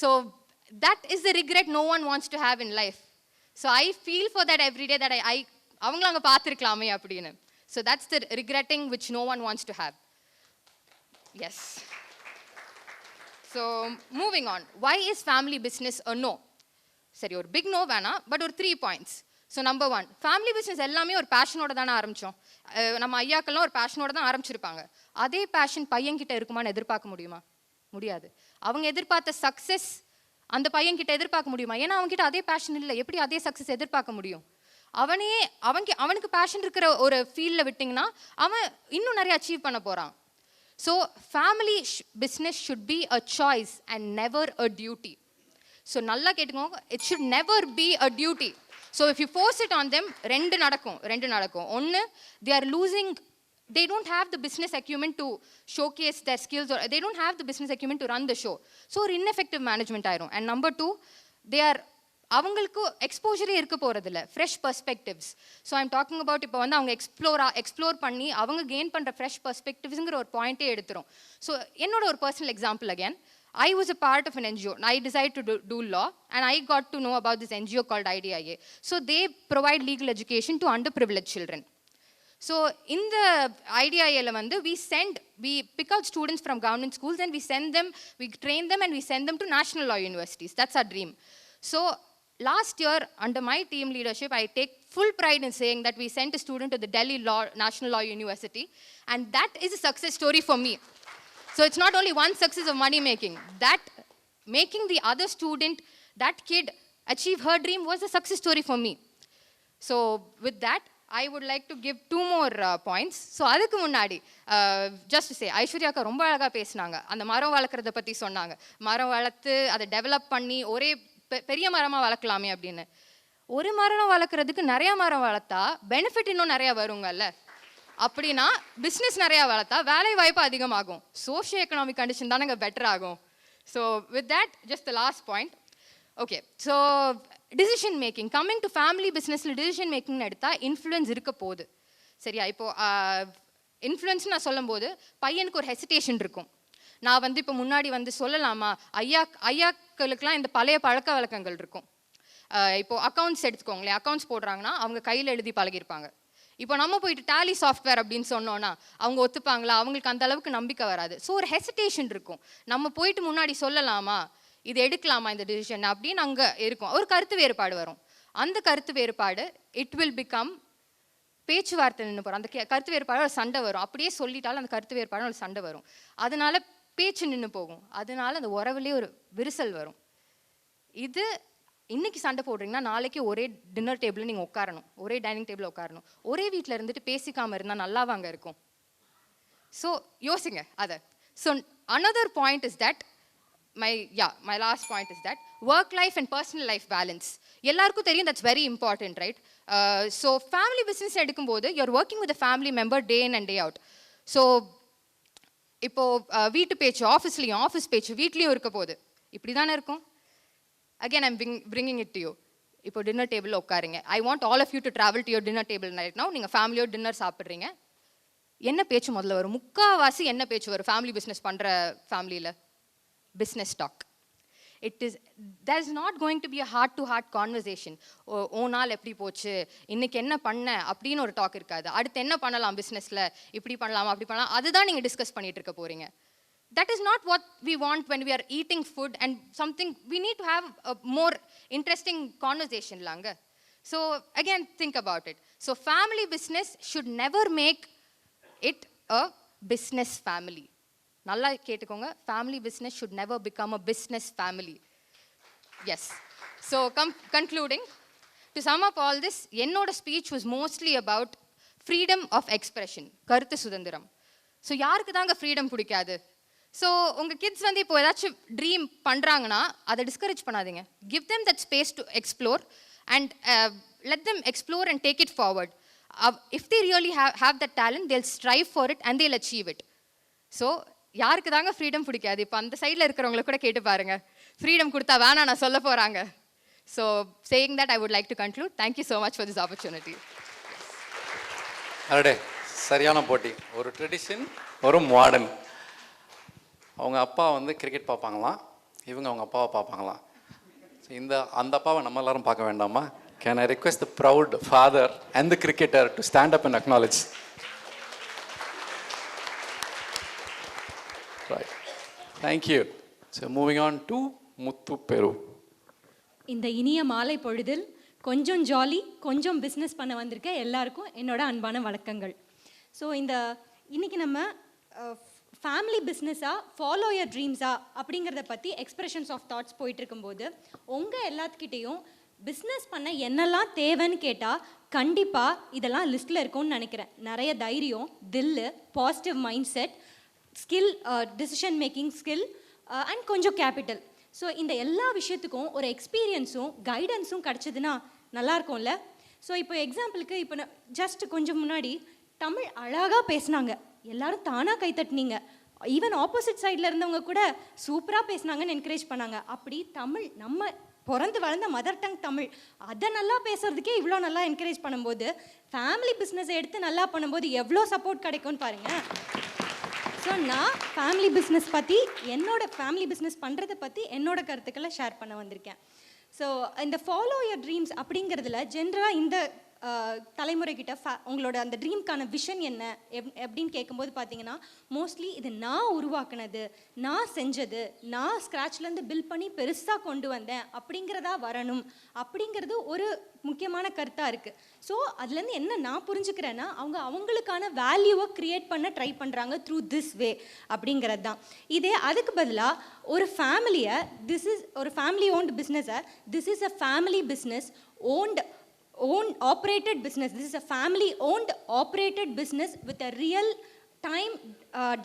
So that is the regret no one wants to have in life. So I feel for that every day that அவங்கள அங்கே பார்த்துருக்கலாமே அப்படின்னு. So that's the regretting which no one wants to have. Yes. So moving on, why is family business a no? சரி, ஒரு big no வேணாம், but ஒரு 3 points. So number 1, family business எல்லாமே ஒரு பேஷனோட தானே ஆரம்பித்தோம். நம்ம ஐயாக்கெல்லாம் ஒரு பேஷனோட தான் ஆரம்பிச்சிருப்பாங்க. அதே பேஷன் பையன்கிட்ட இருக்குமான்னு எதிர்பார்க்க முடியுமா? முடியாது. அவங்க எதிர்பார்த்த சக்ஸஸ் அந்த பையன்கிட்ட எதிர்பார்க்க முடியுமா? ஏன்னா அவங்ககிட்ட அதே பேஷன் இல்லை. எப்படி அதே சக்ஸஸ் எதிர்பார்க்க முடியும்? அவனுக்கு பேஷன் இருக்கிற ஒரு ஃபீல்டில் விட்டிங்கன்னா அவன் இன்னும் நிறைய அச்சீவ் பண்ண போகிறான். So family business should be a choice and never a duty. So நல்லா கேட்டுக்கோங்க, it should never be a duty. So if you force it on them, ரெண்டு நடக்கும். ஒன்று, they are losing, they don't have the business acumen to showcase their skills, or they don't have the business acumen to run the show. So ஒரு ineffective management ஆயிரும். And number 2, they are அவங்களுக்கு எக்ஸ்போஜரே இருக்க போகிறதில்ல, fresh perspectives. So I'm talking about இப்போ வந்து அவங்க explore பண்ணி அவங்க கெயின் பண்ணுற ஃப்ரெஷ் பர்ஸ்பெக்டிவ்ஸுங்கிற ஒரு பாயிண்ட்டே எடுத்துரும். ஸோ என்னோட ஒரு personal example again, I was a part of an NGO. I decided to do law and I got to know about this NGO called IDIA. So they provide legal education to underprivileged children. So in the IDIA, we pick out students from government schools and we train them and we send them to national law universities. That's our dream. So last year, under my team leadership, I take full pride in saying that we sent a student to the Delhi National Law University, and that is a success story for me. So it's not only one success of money making, that making the other student, that kid, achieve her dream was a success story for me. So with that, I would like to give 2 more points. So அதுக்கு முன்னாடி just to say, ஐஸ்வர்யாக்கா ரொம்ப அழகாக பேசினாங்க. அந்த மரம் வளர்க்குறத பற்றி சொன்னாங்க. மரம் வளர்த்து அதை டெவலப் பண்ணி ஒரே பெரிய மரமாக வளர்க்கலாமே அப்படின்னு. ஒரு மரம் வளர்க்குறதுக்கு நிறையா மரம் வளர்த்தா பெனிஃபிட் இன்னும் நிறையா வருங்கல்ல. அப்படின்னா பிஸ்னஸ் நிறையா வளர்த்தா வேலை வாய்ப்பு அதிகமாகும். சோஷியோ எக்கனாமிக் கண்டிஷன் தானேங்க பெட்டர் ஆகும். So with that just the last point. Okay, so decision making, coming to family பிஸ்னஸில் டிசிஷன் மேக்கிங்னு எடுத்தால் இன்ஃப்ளூயன்ஸ் இருக்க போகுது. சரியா? இப்போது இன்ஃப்ளூயன்ஸ் நான் சொல்லும்போது பையனுக்கு ஒரு ஹெசிடேஷன் இருக்கும். நான் வந்து இப்போ முன்னாடி வந்து சொல்லலாமா, ஐயாக்களுக்கெலாம் இந்த பழைய பழக்க வழக்கங்கள் இருக்கும். இப்போது அக்கௌண்ட்ஸ் எடுத்துக்கோங்களேன், அக்கௌண்ட்ஸ் போடுறாங்கன்னா அவங்க கையில் எழுதி பழகிருப்பாங்க. இப்போ நம்ம போயிட்டு டேலி சாஃப்ட்வேர் அப்படின்னு சொன்னோன்னா அவங்க ஒத்துப்பாங்களா? அவங்களுக்கு அந்த அளவுக்கு நம்பிக்கை வராது. ஸோ ஒரு ஹெசிடேஷன் இருக்கும். நம்ம போயிட்டு முன்னாடி சொல்லலாமா, இது எடுக்கலாமா இந்த டிசிஷன் அப்படின்னு அங்கே இருக்கும். ஒரு கருத்து வேறுபாடு வரும். அந்த கருத்து வேறுபாடு இட் வில் பிகம் பேச்சுவார்த்தை நின்று போகிறோம். அந்த கருத்து வேறுபாடு ஒரு சண்டை வரும். அப்படியே சொல்லிட்டாலும் அந்த கருத்து வேறுபாடு ஒரு சண்டை வரும். அதனால பேச்சு நின்று போகும். அதனால அந்த உறவுலேயே ஒரு விரிசல் வரும். இது இன்னைக்கு சண்டை போடுறீங்கன்னா நாளைக்கு ஒரே டின்னர் டேபிளில் நீங்கள் உட்காரணும், ஒரே டைனிங் டேபிளில் உட்காரணும். ஒரே வீட்டில் இருந்துட்டு பேசிக்காமல் இருந்தால் நல்லாவாங்க இருக்கும். ஸோ யோசிங்க அதை. So another point is that my last point is that work life and personal life balance. எல்லாருக்கும் தெரியும், that's very important, right? So family business எடுக்கும்போது you're working with a family member day in and day out. So இப்போ வீட்டு பேச்சு ஆஃபீஸ்லேயும், office பேச்சு வீட்லேயும் இருக்க போகுது. இப்படி தானே இருக்கும். Again, I'm bringing it to you. இப்போ டின்னர் டேபிளில் உட்காருங்க. I want all of you to travel to your dinner table right now. நீங்கள் ஃபேமிலியோட டின்னர் சாப்பிட்றீங்க. என்ன பேச்சு முதல்ல வரும்? முக்கால்வாசி என்ன பேச்சு வரும் ஃபேமிலி பிஸ்னஸ் பண்ணுற ஃபேமிலியில்? Business talk. There's not going to be a heart-to-heart conversation. ஓ நாள் எப்படி போச்சு, இன்னைக்கு என்ன பண்ண அப்படின்னு ஒரு டாக் இருக்காது. அடுத்து என்ன பண்ணலாம் பிஸ்னஸில், இப்படி பண்ணலாமா அப்படி பண்ணலாம், அதுதான் நீங்கள் டிஸ்கஸ் பண்ணிட்டு இருக்க போகிறீங்க. That is not what we want when we are eating food and something. We need to have a more interesting conversation langa. So again, think about it. So family business should never make it a business family. நல்லா கேட்டுக்கோங்க, family business should never become a business family. Yes. So concluding, to sum up all this, என்னோட speech was mostly about freedom of expression, கருத்து சுதந்திரம். So யாருக்கு தாங்க freedom பிடிக்காது? So உங்கள் kids வந்து இப்போ ஏதாச்சும் ட்ரீம் பண்ணுறாங்கன்னா அதை டிஸ்கரேஜ் பண்ணாதீங்க. Give them that space to explore and let them explore and take it forward. If they really have that talent, they'll strive for it and they'll achieve it. So யாருக்கு தாங்க freedom பிடிக்காது? இப்போ அந்த சைடில் இருக்கிறவங்கள கூட கேட்டு பாருங்க, ஃப்ரீடம் கொடுத்தா வேணா நான் சொல்ல போகிறாங்க. So saying that I would like to conclude. Thank you so much for this opportunity. அரடே, சரியான போட்டி. ஒரு ட்ரெடிஷன், ஒரு மாடர்ன். அவங்க அப்பா வந்து கிரிக்கெட் பார்ப்பாங்களாம், இவங்க அவங்க அப்பாவை பார்ப்பாங்களாம். ஸோ அந்த அப்பாவை நம்ம எல்லாரும் பார்க்க வேண்டாமா? Can I request the proud father and the cricketer to stand up and acknowledge. Right. Thank you. So moving on to Muthu Peru. இந்த இனிய மாலை பொழுதில் கொஞ்சம் ஜாலி, கொஞ்சம் பிஸ்னஸ் பண்ண வந்திருக்க எல்லாருக்கும் என்னோட அன்பான வணக்கங்கள். ஸோ இன்னைக்கு நம்ம ஃபேமிலி பிஸ்னஸா, ஃபாலோ யர் ட்ரீம்ஸா அப்படிங்கிறத பற்றி எக்ஸ்பிரஷன்ஸ் ஆஃப் தாட்ஸ் போயிட்டு இருக்கும்போது உங்கள் எல்லாத்துக்கிட்டேயும் பிஸ்னஸ் பண்ண என்னெல்லாம் தேவைன்னு கேட்டால் கண்டிப்பாக இதெல்லாம் லிஸ்ட்டில் இருக்கும்னு நினைக்கிறேன். நிறைய தைரியம், தில்லு, positive mind set, skill, decision making skill and கொஞ்சம் கேபிட்டல். ஸோ இந்த எல்லா விஷயத்துக்கும் ஒரு எக்ஸ்பீரியன்ஸும் கைடன்ஸும் கிடச்சிதுன்னா நல்லாயிருக்கும்ல. ஸோ இப்போ எக்ஸாம்பிளுக்கு இப்போ ஜஸ்ட் கொஞ்சம் முன்னாடி தமிழ் அழகாக பேசினாங்க, எல்லாரும் தானாக கைத்தட்டினீங்க. ஈவன் ஆப்போசிட் சைடில் இருந்தவங்க கூட சூப்பராக பேசினாங்கன்னு என்கரேஜ் பண்ணாங்க. அப்படி தமிழ், நம்ம பிறந்து வளர்ந்த மதர் டங் தமிழ், அதை நல்லா பேசுகிறதுக்கே இவ்வளோ நல்லா என்கரேஜ் பண்ணும்போது ஃபேமிலி பிஸ்னஸை எடுத்து நல்லா பண்ணும்போது எவ்வளோ சப்போர்ட் கிடைக்கும்னு பாருங்கள். ஸோ நான் ஃபேமிலி பிஸ்னஸ் பற்றி, ஃபேமிலி பிஸ்னஸ் பண்ணுறதை பற்றி என்னோட கருத்துக்களை ஷேர் பண்ண வந்திருக்கேன். ஸோ இந்த ஃபாலோ யர் ட்ரீம்ஸ் அப்படிங்கிறதுல ஜென்ரலாக இந்த தலைமுறைக்கிட்ட உங்களோட அந்த ட்ரீம்க்கான விஷன் என்ன எப்படின்னு கேட்கும்போது பார்த்தீங்கன்னா மோஸ்ட்லி இது நான் உருவாக்குனது, நான் செஞ்சது, நான் ஸ்க்ராட்ச்லேருந்து பில்ட் பண்ணி பெருசாக கொண்டு வந்தேன் அப்படிங்கிறதா வரணும் அப்படிங்கிறது ஒரு முக்கியமான கருத்தாக இருக்குது. ஸோ அதுலேருந்து என்ன நான் புரிஞ்சுக்கிறேன்னா அவங்களுக்கான வேல்யூவை க்ரியேட் பண்ண ட்ரை பண்ணுறாங்க த்ரூ திஸ் வே அப்படிங்கிறது தான். இதே அதுக்கு பதிலாக ஒரு ஃபேமிலியை ஒரு ஃபேமிலி ஓன்டு பிஸ்னஸை this is a family business owned operated business. This is a family owned operated business with a real time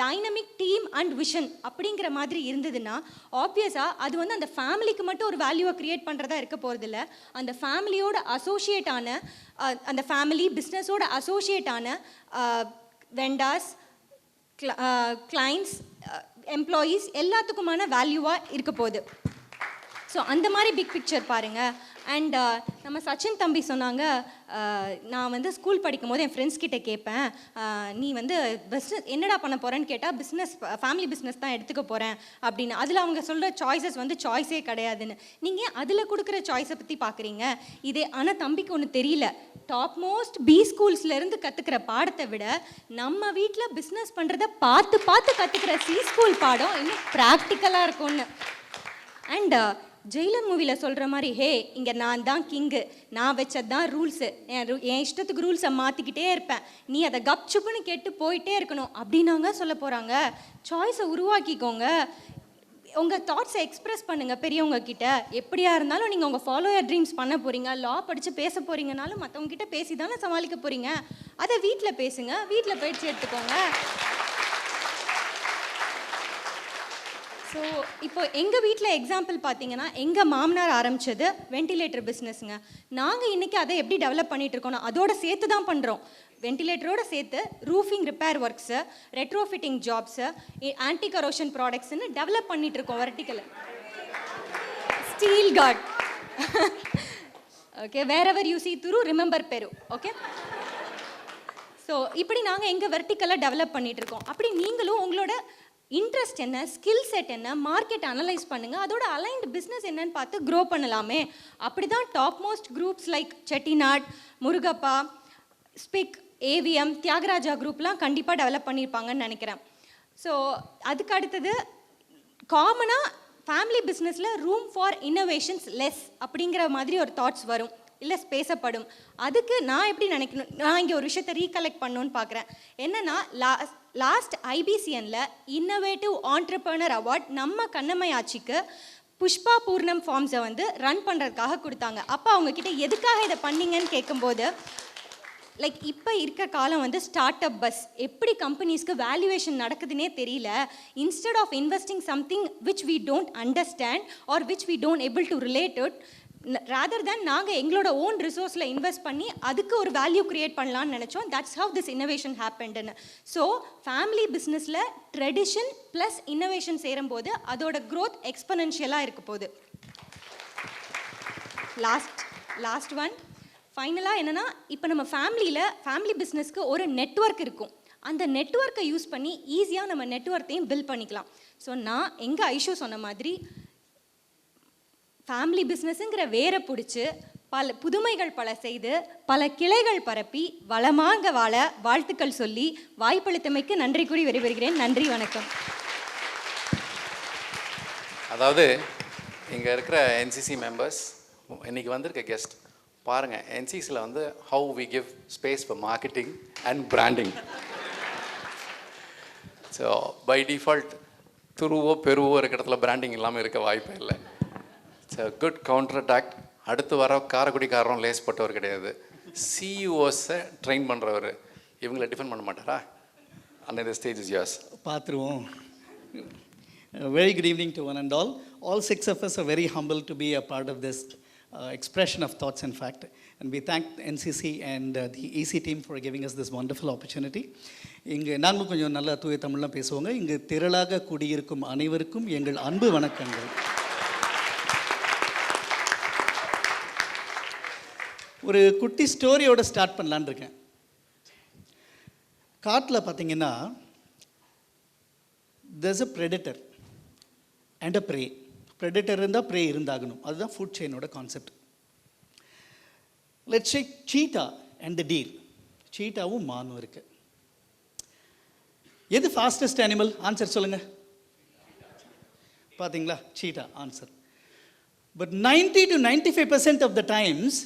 dynamic team and vision அப்படிங்கிற மாதிரி இருந்ததுன்னா ஆப்வியஸாக அது வந்து அந்த ஃபேமிலிக்கு மட்டும் ஒரு வேல்யூவை க்ரியேட் பண்ணுறதா இருக்க போகிறதில்ல, அந்த ஃபேமிலியோட அசோசியேட் ஆன அந்த ஃபேமிலி பிஸ்னஸோட அசோசியேட் ஆன வெண்டாஸ், கிளைண்ட்ஸ், எம்ப்ளாயீஸ் எல்லாத்துக்குமான வேல்யூவாக இருக்க போகுது. ஸோ அந்த மாதிரி பிக் பிக்சர் பாருங்கள். அண்ட் நம்ம சச்சின் தம்பி சொன்னாங்க, நான் வந்து ஸ்கூல் படிக்கும் போது என் ஃப்ரெண்ட்ஸ் கிட்டே கேட்பேன், நீ வந்து பிஸ்னஸ் என்னடா பண்ண போகிறேன்னு கேட்டால் ஃபேமிலி பிஸ்னஸ் தான் எடுத்துக்க போகிறேன் அப்படின்னு. அதில் அவங்க சொல்கிற சாய்ஸஸ் வந்து சாய்ஸே கிடையாதுன்னு. நீங்கள் அதில் கொடுக்குற சாய்ஸை பற்றி பார்க்குறீங்க. இதே ஆனால் தம்பிக்கு ஒன்று தெரியல, டாப் மோஸ்ட் பி ஸ்கூல்ஸ்லேருந்து கற்றுக்கிற பாடத்தை விட நம்ம வீட்டில் பிஸ்னஸ் பண்ணுறதை பார்த்து பார்த்து கற்றுக்கிற சி ஸ்கூல் பாடம் இன்னும் ப்ராக்டிக்கலாக இருக்கும்னு. அண்ட் ஜெயிலர் மூவியில் சொல்கிற மாதிரி, ஹே இங்கே நான் தான் கிங்கு, நான் வச்சது தான் ரூல்ஸு, என் இஷ்டத்துக்கு ரூல்ஸை மாற்றிக்கிட்டே இருப்பேன், நீ அதை கப்சுப்புன்னு கேட்டு போயிட்டே இருக்கணும் அப்படின்னாங்க சொல்ல போகிறாங்க. சாய்ஸை உருவாக்கிக்கோங்க, உங்கள் தாட்ஸை எக்ஸ்ப்ரெஸ் பண்ணுங்கள் பெரியவங்க கிட்ட. எப்படியா இருந்தாலும் நீங்கள் உங்கள் ஃபாலோயர் ட்ரீம்ஸ் பண்ண போகிறீங்க, லா படித்து பேச போகிறீங்கனாலும் மற்றவங்க கிட்ட பேசி தானே சமாளிக்க போகிறீங்க. அதை வீட்டில் பேசுங்க, வீட்டில் பயிற்சி எடுத்துக்கோங்க. ஸோ இப்போ எங்கள் வீட்டில் எக்ஸாம்பிள் பார்த்தீங்கன்னா, எங்கள் மாமனார் ஆரம்பித்தது வெண்டிலேட்டர் பிஸ்னஸ்ங்க. நாங்கள் இன்றைக்கி அதை எப்படி டெவலப் பண்ணிகிட்ருக்கோன்னா அதோட சேர்த்து தான் பண்ணுறோம். வெண்டிலேட்டரோடு சேர்த்து roofing repair works, retrofitting jobs, anti corrosion ப்ராடக்ட்ஸ்ன்னு டெவலப் பண்ணிகிட்ருக்கோம். Vertical steel guard, okay, wherever you see துரு ரிமெம்பர் பெரு, ஓகே. ஸோ இப்படி நாங்கள் எங்கள் வெர்டிக்கலாக டெவலப் பண்ணிகிட்ருக்கோம். அப்படி நீங்களும் உங்களோட இன்ட்ரெஸ்ட் என்ன, ஸ்கில் செட் என்ன, மார்க்கெட் அனலைஸ் பண்ணுங்கள், அதோட அலைன்டு பிஸ்னஸ் என்னன்னு பார்த்து க்ரோ பண்ணலாமே. அப்படி தான் top most groups like Chettinad, Murugappa, SPIC, AVM, Thiagaraja குரூப்லாம் கண்டிப்பாக டெவலப் பண்ணியிருப்பாங்கன்னு நினைக்கிறேன். ஸோ அதுக்கு அடுத்தது காமனாக ஃபேமிலி பிஸ்னஸில் ரூம் ஃபார் இன்னோவேஷன்ஸ் லெஸ் அப்படிங்கிற மாதிரி ஒரு தாட்ஸ் வரும், இல்லை பேசப்படும். அதுக்கு நான் எப்படி நினைக்கணும், நான் இங்கே ஒரு விஷயத்தை ரீகலெக்ட் பண்ணணுன்னு பார்க்குறேன். என்னென்னா லாஸ்ட் ஐபிசிஎனில் இன்னோவேட்டிவ் ஆண்டர்ப்ரனர் அவார்ட் நம்ம கண்ணம்மை ஆட்சிக்கு புஷ்பா பூர்ணம் ஃபார்ம்ஸை வந்து ரன் பண்ணுறதுக்காக கொடுத்தாங்க. அப்போ அவங்கக்கிட்ட எதுக்காக இதை பண்ணீங்கன்னு கேட்கும்போது, லைக் இப்போ இருக்க காலம் வந்து ஸ்டார்ட் அப் பஸ், எப்படி கம்பெனிஸ்க்கு வேல்யூவேஷன் நடக்குதுன்னே தெரியல. Instead of investing something which we don't understand or which we don't able to relate it, rather than நாங்கள் எங்களோட ஓன் ரிசோர்ஸில் இன்வெஸ்ட் பண்ணி அதுக்கு ஒரு வேல்யூ க்ரியேட் பண்ணலான்னு நினச்சோம். தட்ஸ் ஹவ் திஸ் இன்னோவேஷன் ஹேப்பன்டுன்னு. ஸோ ஃபேமிலி பிஸ்னஸில் ட்ரெடிஷன் ப்ளஸ் இன்னோவேஷன் சேரும்போது அதோட க்ரோத் எக்ஸ்பனென்ஷியலாக இருக்க போகுது. லாஸ்ட் ஒன் ஃபைனலாக என்னென்னா, இப்போ நம்ம ஃபேமிலி பிஸ்னஸ்க்கு ஒரு நெட்வொர்க் இருக்கும். அந்த நெட்வொர்க்கை யூஸ் பண்ணி ஈஸியாக நம்ம நெட்வொர்க்கையும் பில்ட் பண்ணிக்கலாம். ஸோ நான் எங்கள் ஐஷு சொன்ன மாதிரி ஃபேமிலி பிஸ்னஸுங்கிற வேரை பிடிச்சி பல புதுமைகள் பல செய்து பல கிளைகள் பரப்பி வளமாக வாழ வாழ்த்துக்கள் சொல்லி வாய்ப்பளித்தமைக்கு நன்றி கூறி விடைபெறுகிறேன். நன்றி, வணக்கம். அதாவது இங்கே இருக்கிற என்சிசி மெம்பர்ஸ், இன்றைக்கி வந்திருக்க கெஸ்ட் பாருங்கள், என்சிசியில் வந்து how we give space for marketing and branding. So by default துருவோ பெருவோ இருக்கிற இடத்துல பிராண்டிங் இல்லாமல் இருக்க வாய்ப்பே இல்லை. It's a good counter attack. அடுத்து வர காரக்குடிக்காரரும் லேஸ் போட்டவர் கிடையாது, சிஇஓஸை ட்ரெயின் பண்ணுறவர். இவங்களை டிஃபெண்ட் பண்ண மாட்டாரா? அந்த ஸ்டேஜ் இஸ் யோர்ஸ். பார்த்துருவோம். Very good evening to one and all. All six of us are very humble to be a part of this expression of thoughts in fact. And we thank NCC and the EC team for giving us this wonderful opportunity. இங்கு நாங்கள் கொஞ்சம் நல்லா தூய தமிழ்லாம் பேசுவோங்க. இங்கு திரளாக கூடியிருக்கும் அனைவருக்கும் எங்கள் அன்பு வணக்கங்கள். ஒரு குட்டி ஸ்டோரியோட ஸ்டார்ட் பண்ணலான்னு இருக்கேன். காட்டில் பார்த்தீங்கன்னா there's a predator and a prey. predator இருந்தால் prey இருந்தாகணும். அதுதான் ஃபுட் செயினோட concept. Let's say cheetah and the deer. சீட்டாவும் மானும் இருக்குது. எது ஃபாஸ்டஸ்ட் அனிமல்? ஆன்சர் சொல்லுங்கள். பார்த்தீங்களா, cheetah answer. But 90 to 95% of the times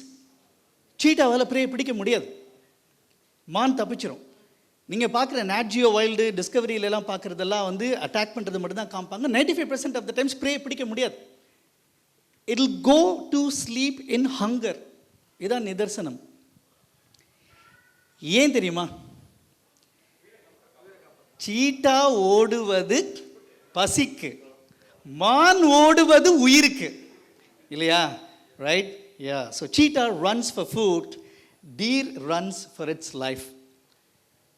சீட்டாவால் ப்ரே பிடிக்க முடியாது. மான் தப்பிச்சிரும். நீங்கள் பார்க்குற நாட்ஜியோ வைல்டு டிஸ்கவரியிலலாம் பார்க்குறதெல்லாம் வந்து அட்டாக் பண்ணுறது மட்டும் தான் காமிப்பாங்க. 95% ஆஃப் த டைம்ஸ் ப்ரே பிடிக்க முடியாது. It will go to sleep in hunger. இதான் நிதர்சனம். ஏன் தெரியுமா? சீட்டா ஓடுவது பசிக்கு, மான் ஓடுவது உயிருக்கு, இல்லையா? Right? Yeah. So cheetah runs for food, deer runs for it's life.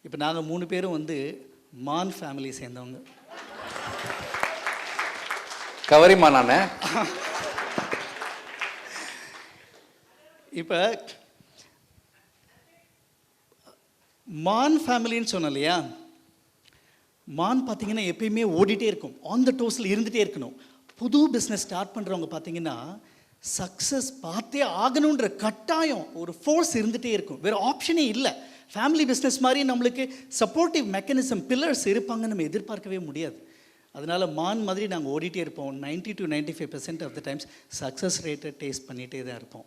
இப்போ நாங்கள் 3 பேரும் வந்து மான் ஃபேமிலி சேர்ந்தவங்க. கவரிமா நானே. இப்போ மான் ஃபேமிலின்னு சொன்னோம் இல்லையா? மான் பார்த்தீங்கன்னா எப்பயுமே ஓடிட்டே இருக்கும், ஆன் த டோஸில் இருந்துகிட்டே இருக்கணும். புது பிஸ்னஸ் ஸ்டார்ட் பண்ணுறவங்க பார்த்தீங்கன்னா சக்ஸஸ் பார்த்தே ஆகணுன்ற கட்டாயம், ஒரு ஃபோர்ஸ் இருந்துகிட்டே இருக்கும். வேறு ஆப்ஷனே இல்லை. ஃபேமிலி பிஸ்னஸ் மாதிரி நம்மளுக்கு சப்போர்ட்டிவ் மெக்கானிசம், பில்லர்ஸ் இருப்பாங்கன்னு நம்ம எதிர்பார்க்கவே முடியாது. அதனால் மான் மாதிரி நாங்கள் ஓடிட்டே இருப்போம். 90 to 95% of the times success ரேட்டை டேஸ்ட் பண்ணிகிட்டே தான் இருப்போம்.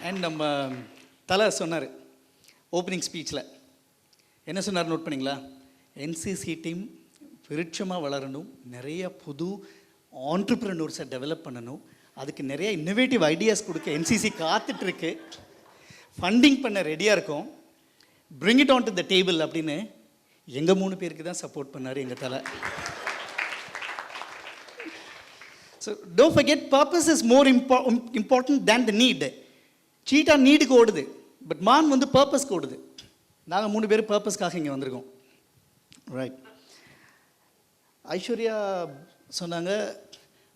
அண்ட் நம்ம தலை சொன்னார் ஓப்பனிங் ஸ்பீச்சில், என்ன சொன்னார் நோட் பண்ணிங்களா? என்சிசி டீம் விருட்சமாக வளரணும், நிறைய புது ஆண்டர்ப்ரனர்ஸை டெவலப் பண்ணணும், அதுக்கு நிறைய இன்னோவேட்டிவ் ஐடியாஸ் கொடுக்க என்சிசி காத்துட்ருக்கு, ஃபண்டிங் பண்ண ரெடியாக இருக்கும், bring it on to the table அப்படின்னு எங்கள் 3 பேருக்கு தான் சப்போர்ட் பண்ணார் எங்கள் தலை. So don't forget, purpose is more important than the need. Cheetah நீடுக்கு ஓடுது, பட் மான் வந்து பர்பஸ்க்கு ஓடுது. நாங்கள் 3 பேர் பர்பஸ்க்காக இங்கே வந்திருக்கோம். ரைட். ஐஸ்வர்யா சொன்னாங்க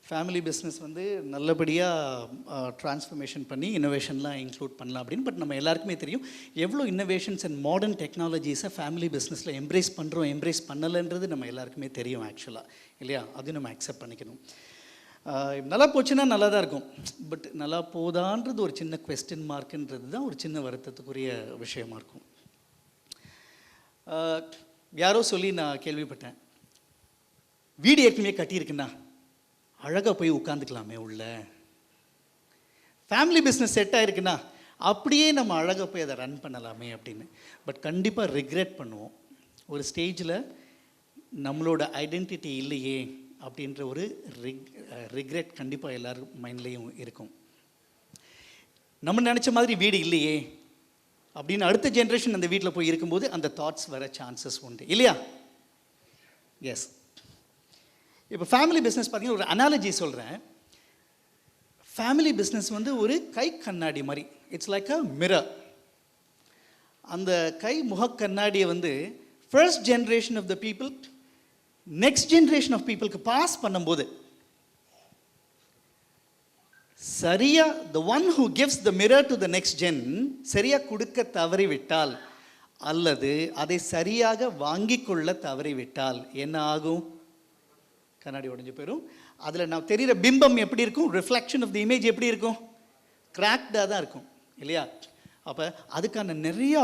ஃபேமிலி பிஸ்னஸ் வந்து நல்லபடியாக ட்ரான்ஸ்ஃபர்மேஷன் பண்ணி இன்னோவேஷன்லாம் இன்க்ளூட் பண்ணலாம் அப்படின்னு. பட் நம்ம எல்லாருக்குமே தெரியும் எவ்வளோ இன்னோவேஷன்ஸ் அண்ட் மாடர்ன் டெக்னாலஜிஸை ஃபேமிலி பிஸ்னஸில் எம்ப்ரேஸ் பண்ணுறோம், எம்ப்ரேஸ் பண்ணலைன்றது நம்ம எல்லாருக்குமே தெரியும் ஆக்சுவலாக, இல்லையா? அதையும் நம்ம அக்செப்ட் பண்ணிக்கணும். நல்லா போச்சுன்னா நல்லா தான் இருக்கும், பட் நல்லா போதான்றது ஒரு சின்ன குவெஸ்டின் மார்க்குன்றது தான் ஒரு சின்ன வருத்தத்துக்குரிய விஷயமா இருக்கும். யாரோ சொல்லி நான் கேள்விப்பட்டேன், வீடு ஏற்கனவே கட்டியிருக்குண்ணா, அழகாக போய் உட்காந்துக்கலாமே உள்ள. ஃபேமிலி பிஸ்னஸ் செட் ஆகிருக்குண்ணா, அப்படியே நம்ம அழகாக போய் அதை ரன் பண்ணலாமே அப்படின்னு. பட் கண்டிப்பாக ரிக்ரெட் பண்ணுவோம். ஒரு ஸ்டேஜில் நம்மளோட ஐடென்டிட்டி இல்லையே அப்படின்ற ஒரு ரிக்ரெட் கண்டிப்பாக எல்லாரும் மைண்ட்லேயும் இருக்கும். நம்ம நினச்ச மாதிரி வீடு இல்லையே அப்படின்னு அடுத்த ஜென்ரேஷன் அந்த வீட்டில் போய் இருக்கும்போது அந்த தாட்ஸ் வர சான்சஸ் உண்டு, இல்லையா? எஸ். இப்போ ஃபேமிலி பிஸ்னஸ் பார்த்தீங்கன்னா ஒரு அனாலஜி சொல்கிறேன். ஃபேமிலி பிஸ்னஸ் வந்து ஒரு கை கண்ணாடி மாதிரி, இட்ஸ் லைக் அ மிரர். அந்த கை முக கண்ணாடியை வந்து first generation of the people next generation of பீப்புளுக்கு பாஸ் பண்ணும்போது சரியா the one who gives the mirror to the next gen சரியா கொடுக்க தவறிவிட்டால் அல்லது அதை சரியாக வாங்கிக் கொள்ள தவறிவிட்டால் என்ன ஆகும்? கண்ணாடி உடைஞ்சு போயிடும். அதில் நான் தெரிகிற பிம்பம் எப்படி இருக்கும்? ரிஃப்ளெக்ஷன் ஆஃப் தி இமேஜ் எப்படி இருக்கும்? கிராக்டாக தான் இருக்கும், இல்லையா? அப்போ அதுக்கான நிறையா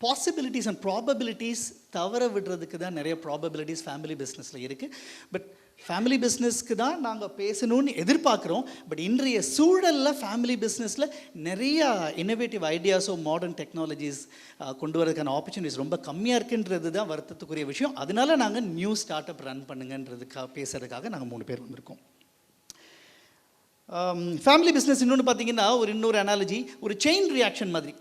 பாசிபிலிட்டிஸ் அண்ட் ப்ராபபிலிட்டிஸ் தவற விடுறதுக்கு தான் நிறைய ப்ராபபிலிட்டிஸ் ஃபேமிலி பிஸ்னஸில் இருக்குது. பட் ஃபேமிலி பிஸ்னஸ்க்கு தான் நாங்கள் பேசணும்னு எதிர்பார்க்குறோம். பட் இன்றைய சூழலில் ஃபேமிலி பிஸ்னஸில் நிறையா இன்னோவேட்டிவ் ஐடியாஸோ மாடர்ன் டெக்னாலஜிஸ் கொண்டு வரதுக்கான ஆப்பர்ச்சுனிட்டிஸ் ரொம்ப கம்மியாக இருக்குன்றது தான் வருத்தத்துக்குரிய விஷயம். அதனால நாங்கள் நியூ ஸ்டார்ட் அப் ரன் பண்ணுங்கன்றதுக்காக பேசுகிறதுக்காக நாங்கள் 3 பேர் வந்திருக்கோம். ஃபேமிலி பிஸ்னஸ் இன்னொன்று பார்த்தீங்கன்னா இன்னொரு அனாலஜி ஒரு செயின் ரியாக்ஷன் மாதிரி.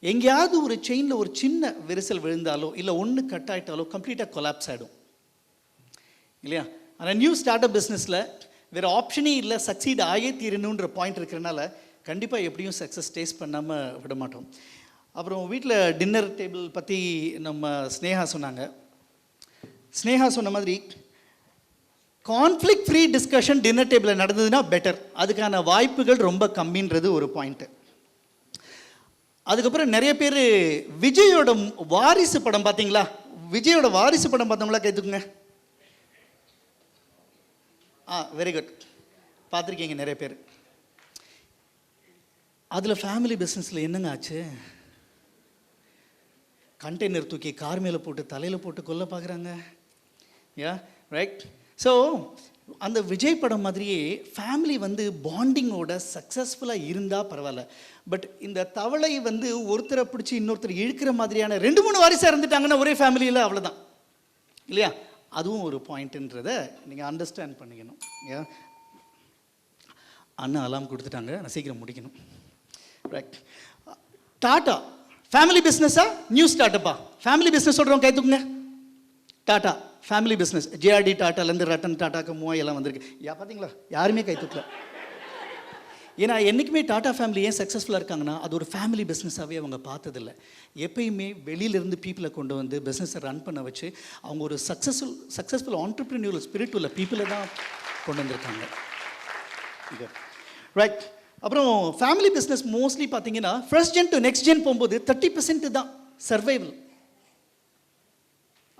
எங்கேயாவது ஒரு செயினில் ஒரு சின்ன விரிசல் விழுந்தாலோ இல்லை ஒன்று கட் ஆகிட்டாலோ கம்ப்ளீட்டாக கொலாப்ஸ் ஆகிடும், இல்லையா? ஆனால் நியூ ஸ்டார்ட் அப் பிஸ்னஸில் வேறு ஆப்ஷனே இல்லை, சக்சீட் ஆகே தீரணுன்ற பாயிண்ட் இருக்கிறனால கண்டிப்பாக எப்படியும் சக்ஸஸ் டேஸ்ட் பண்ணாமல் விட மாட்டோம். அப்புறம் வீட்டில் டின்னர் டேபிள் பற்றி நம்ம ஸ்னேகா சொன்னாங்க. ஸ்னேகா சொன்ன மாதிரி கான்ஃப்ளிக்ட் ஃப்ரீ டிஸ்கஷன் டின்னர் டேபிளில் நடந்ததுன்னா பெட்டர். அதுக்கான வாய்ப்புகள் ரொம்ப கம்மின்றது ஒரு பாயிண்ட்டு. அதுக்கப்புறம் நிறைய பேர் விஜயோட வாரிசு படம் பார்த்தீங்களா? விஜயோட வாரிசு படம் பார்த்தவங்களா கேட்டுக்குங்க. வெரி குட், பார்த்துருக்கீங்க நிறைய பேர். அதில் ஃபேமிலி பிஸ்னஸில் என்னங்க ஆச்சு? கண்டெய்னர் தூக்கி கார் மேலே போட்டு தலையில் போட்டு கொல்ல பார்க்குறாங்க. Yeah right. ஸோ அந்த விஜய் படம் மாதிரியே ஃபேமிலி வந்து பாண்டிங்கோட சக்ஸஸ்ஃபுல்லாக இருந்தால் பரவாயில்ல. பட் இந்த தவளை வந்து ஒருத்தரை பிடிச்சி இன்னொருத்தர் இழுக்கிற மாதிரியான 2-3 வாரிசாக இருந்துட்டாங்கன்னா ஒரே ஃபேமிலியில் அவ்வளோதான் இல்லையா? அதுவும் ஒரு பாயிண்ட்டுன்றதை நீங்கள் அண்டர்ஸ்டாண்ட் பண்ணிக்கணும். யா அண்ணா அலாம் கொடுத்துட்டாங்க, நான் சீக்கிரம் முடிக்கணும். ரைட். டாட்டா ஃபேமிலி பிஸ்னஸா நியூ ஸ்டார்ட்டப்பா? ஃபேமிலி பிஸ்னஸ் சொல்கிறவங்க கை தூக்குங்க. Tata family business. ஜேஆர்டி டாட்டாலேருந்து ரட்டன் டாட்டாக்கு மூவாய் எல்லாம் வந்திருக்கு. பார்த்தீங்களா, யாருமே கை தூக்கல. ஏன்னா என்றைக்குமே டாட்டா ஃபேமிலி ஏன் சக்ஸஸ்ஃபுல்லாக இருக்காங்கன்னா அது ஒரு ஃபேமிலி பிஸ்னஸாகவே அவங்க பார்த்ததில்லை. எப்பயுமே வெளியிலேருந்து பீப்புளை கொண்டு வந்து பிஸ்னஸை ரன் பண்ண வச்சு அவங்க ஒரு சக்ஸஸ்ஃபுல் ஆண்டர்ப்ரினியூரல் ஸ்பிரிட் உள்ள பீப்புளை தான் கொண்டு வந்திருக்காங்க. ரைட். அப்புறம் ஃபேமிலி பிஸ்னஸ் மோஸ்ட்லி பார்த்தீங்கன்னா first gen to next gen போகும்போது 30% தான் சர்வைவல்.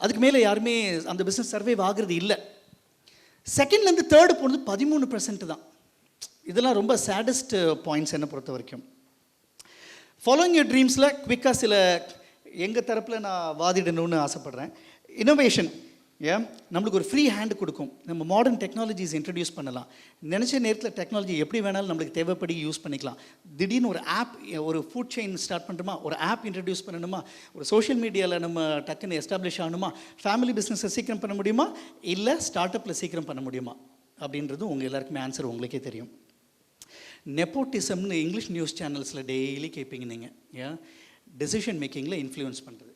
அதுக்கு மேலே யாருமே அந்த பிஸ்னஸ் சர்வைவ் ஆகுறது இல்லை. செகண்ட்லேருந்து தேர்டு போனது 13% தான். இதெல்லாம் ரொம்ப சேடஸ்ட் பாயிண்ட்ஸ் என்னை பொறுத்த வரைக்கும். ஃபாலோயிங் யூர் ட்ரீம்ஸில் குவிக்காக சில எங்கள் தரப்பில் நான் வாதிடணும்னு ஆசைப்பட்றேன். இனோவேஷன் ஏன் நம்மளுக்கு ஒரு ஃப்ரீ ஹேண்டு கொடுக்கும். நம்ம மாடர்ன் டெக்னாலஜிஸ் இன்ட்ரடியூஸ் பண்ணலாம். நினச்ச நேரத்தில் டெக்னாலஜி எப்படி வேணாலும் நம்மளுக்கு தேவைப்படி யூஸ் பண்ணிக்கலாம். திடீர்னு ஒரு ஆப், ஒரு ஃபுட் செயின் ஸ்டார்ட் பண்ணுறோமா, ஒரு ஆப் இன்ட்ரடியூஸ் பண்ணணுமா, ஒரு சோஷியல் மீடியாவில் நம்ம டக்குன்னு எஸ்டாப்ளிஷ் ஆகணுமா, ஃபேமிலி பிஸ்னஸை சீக்கிரம் பண்ண முடியுமா, இல்லை ஸ்டார்ட் அப்பில் சீக்கிரம் பண்ண முடியுமா அப்படின்றது உங்கள் எல்லாருக்குமே ஆன்சர் உங்களுக்கே தெரியும். நெப்போட்டிசம்னு இங்கிலீஷ் நியூஸ் சேனல்ஸில் டெய்லி கேட்பீங்க நீங்கள். ஏன் டெசிஷன் மேக்கிங்கில் இன்ஃப்ளூயன்ஸ் பண்ணுறது.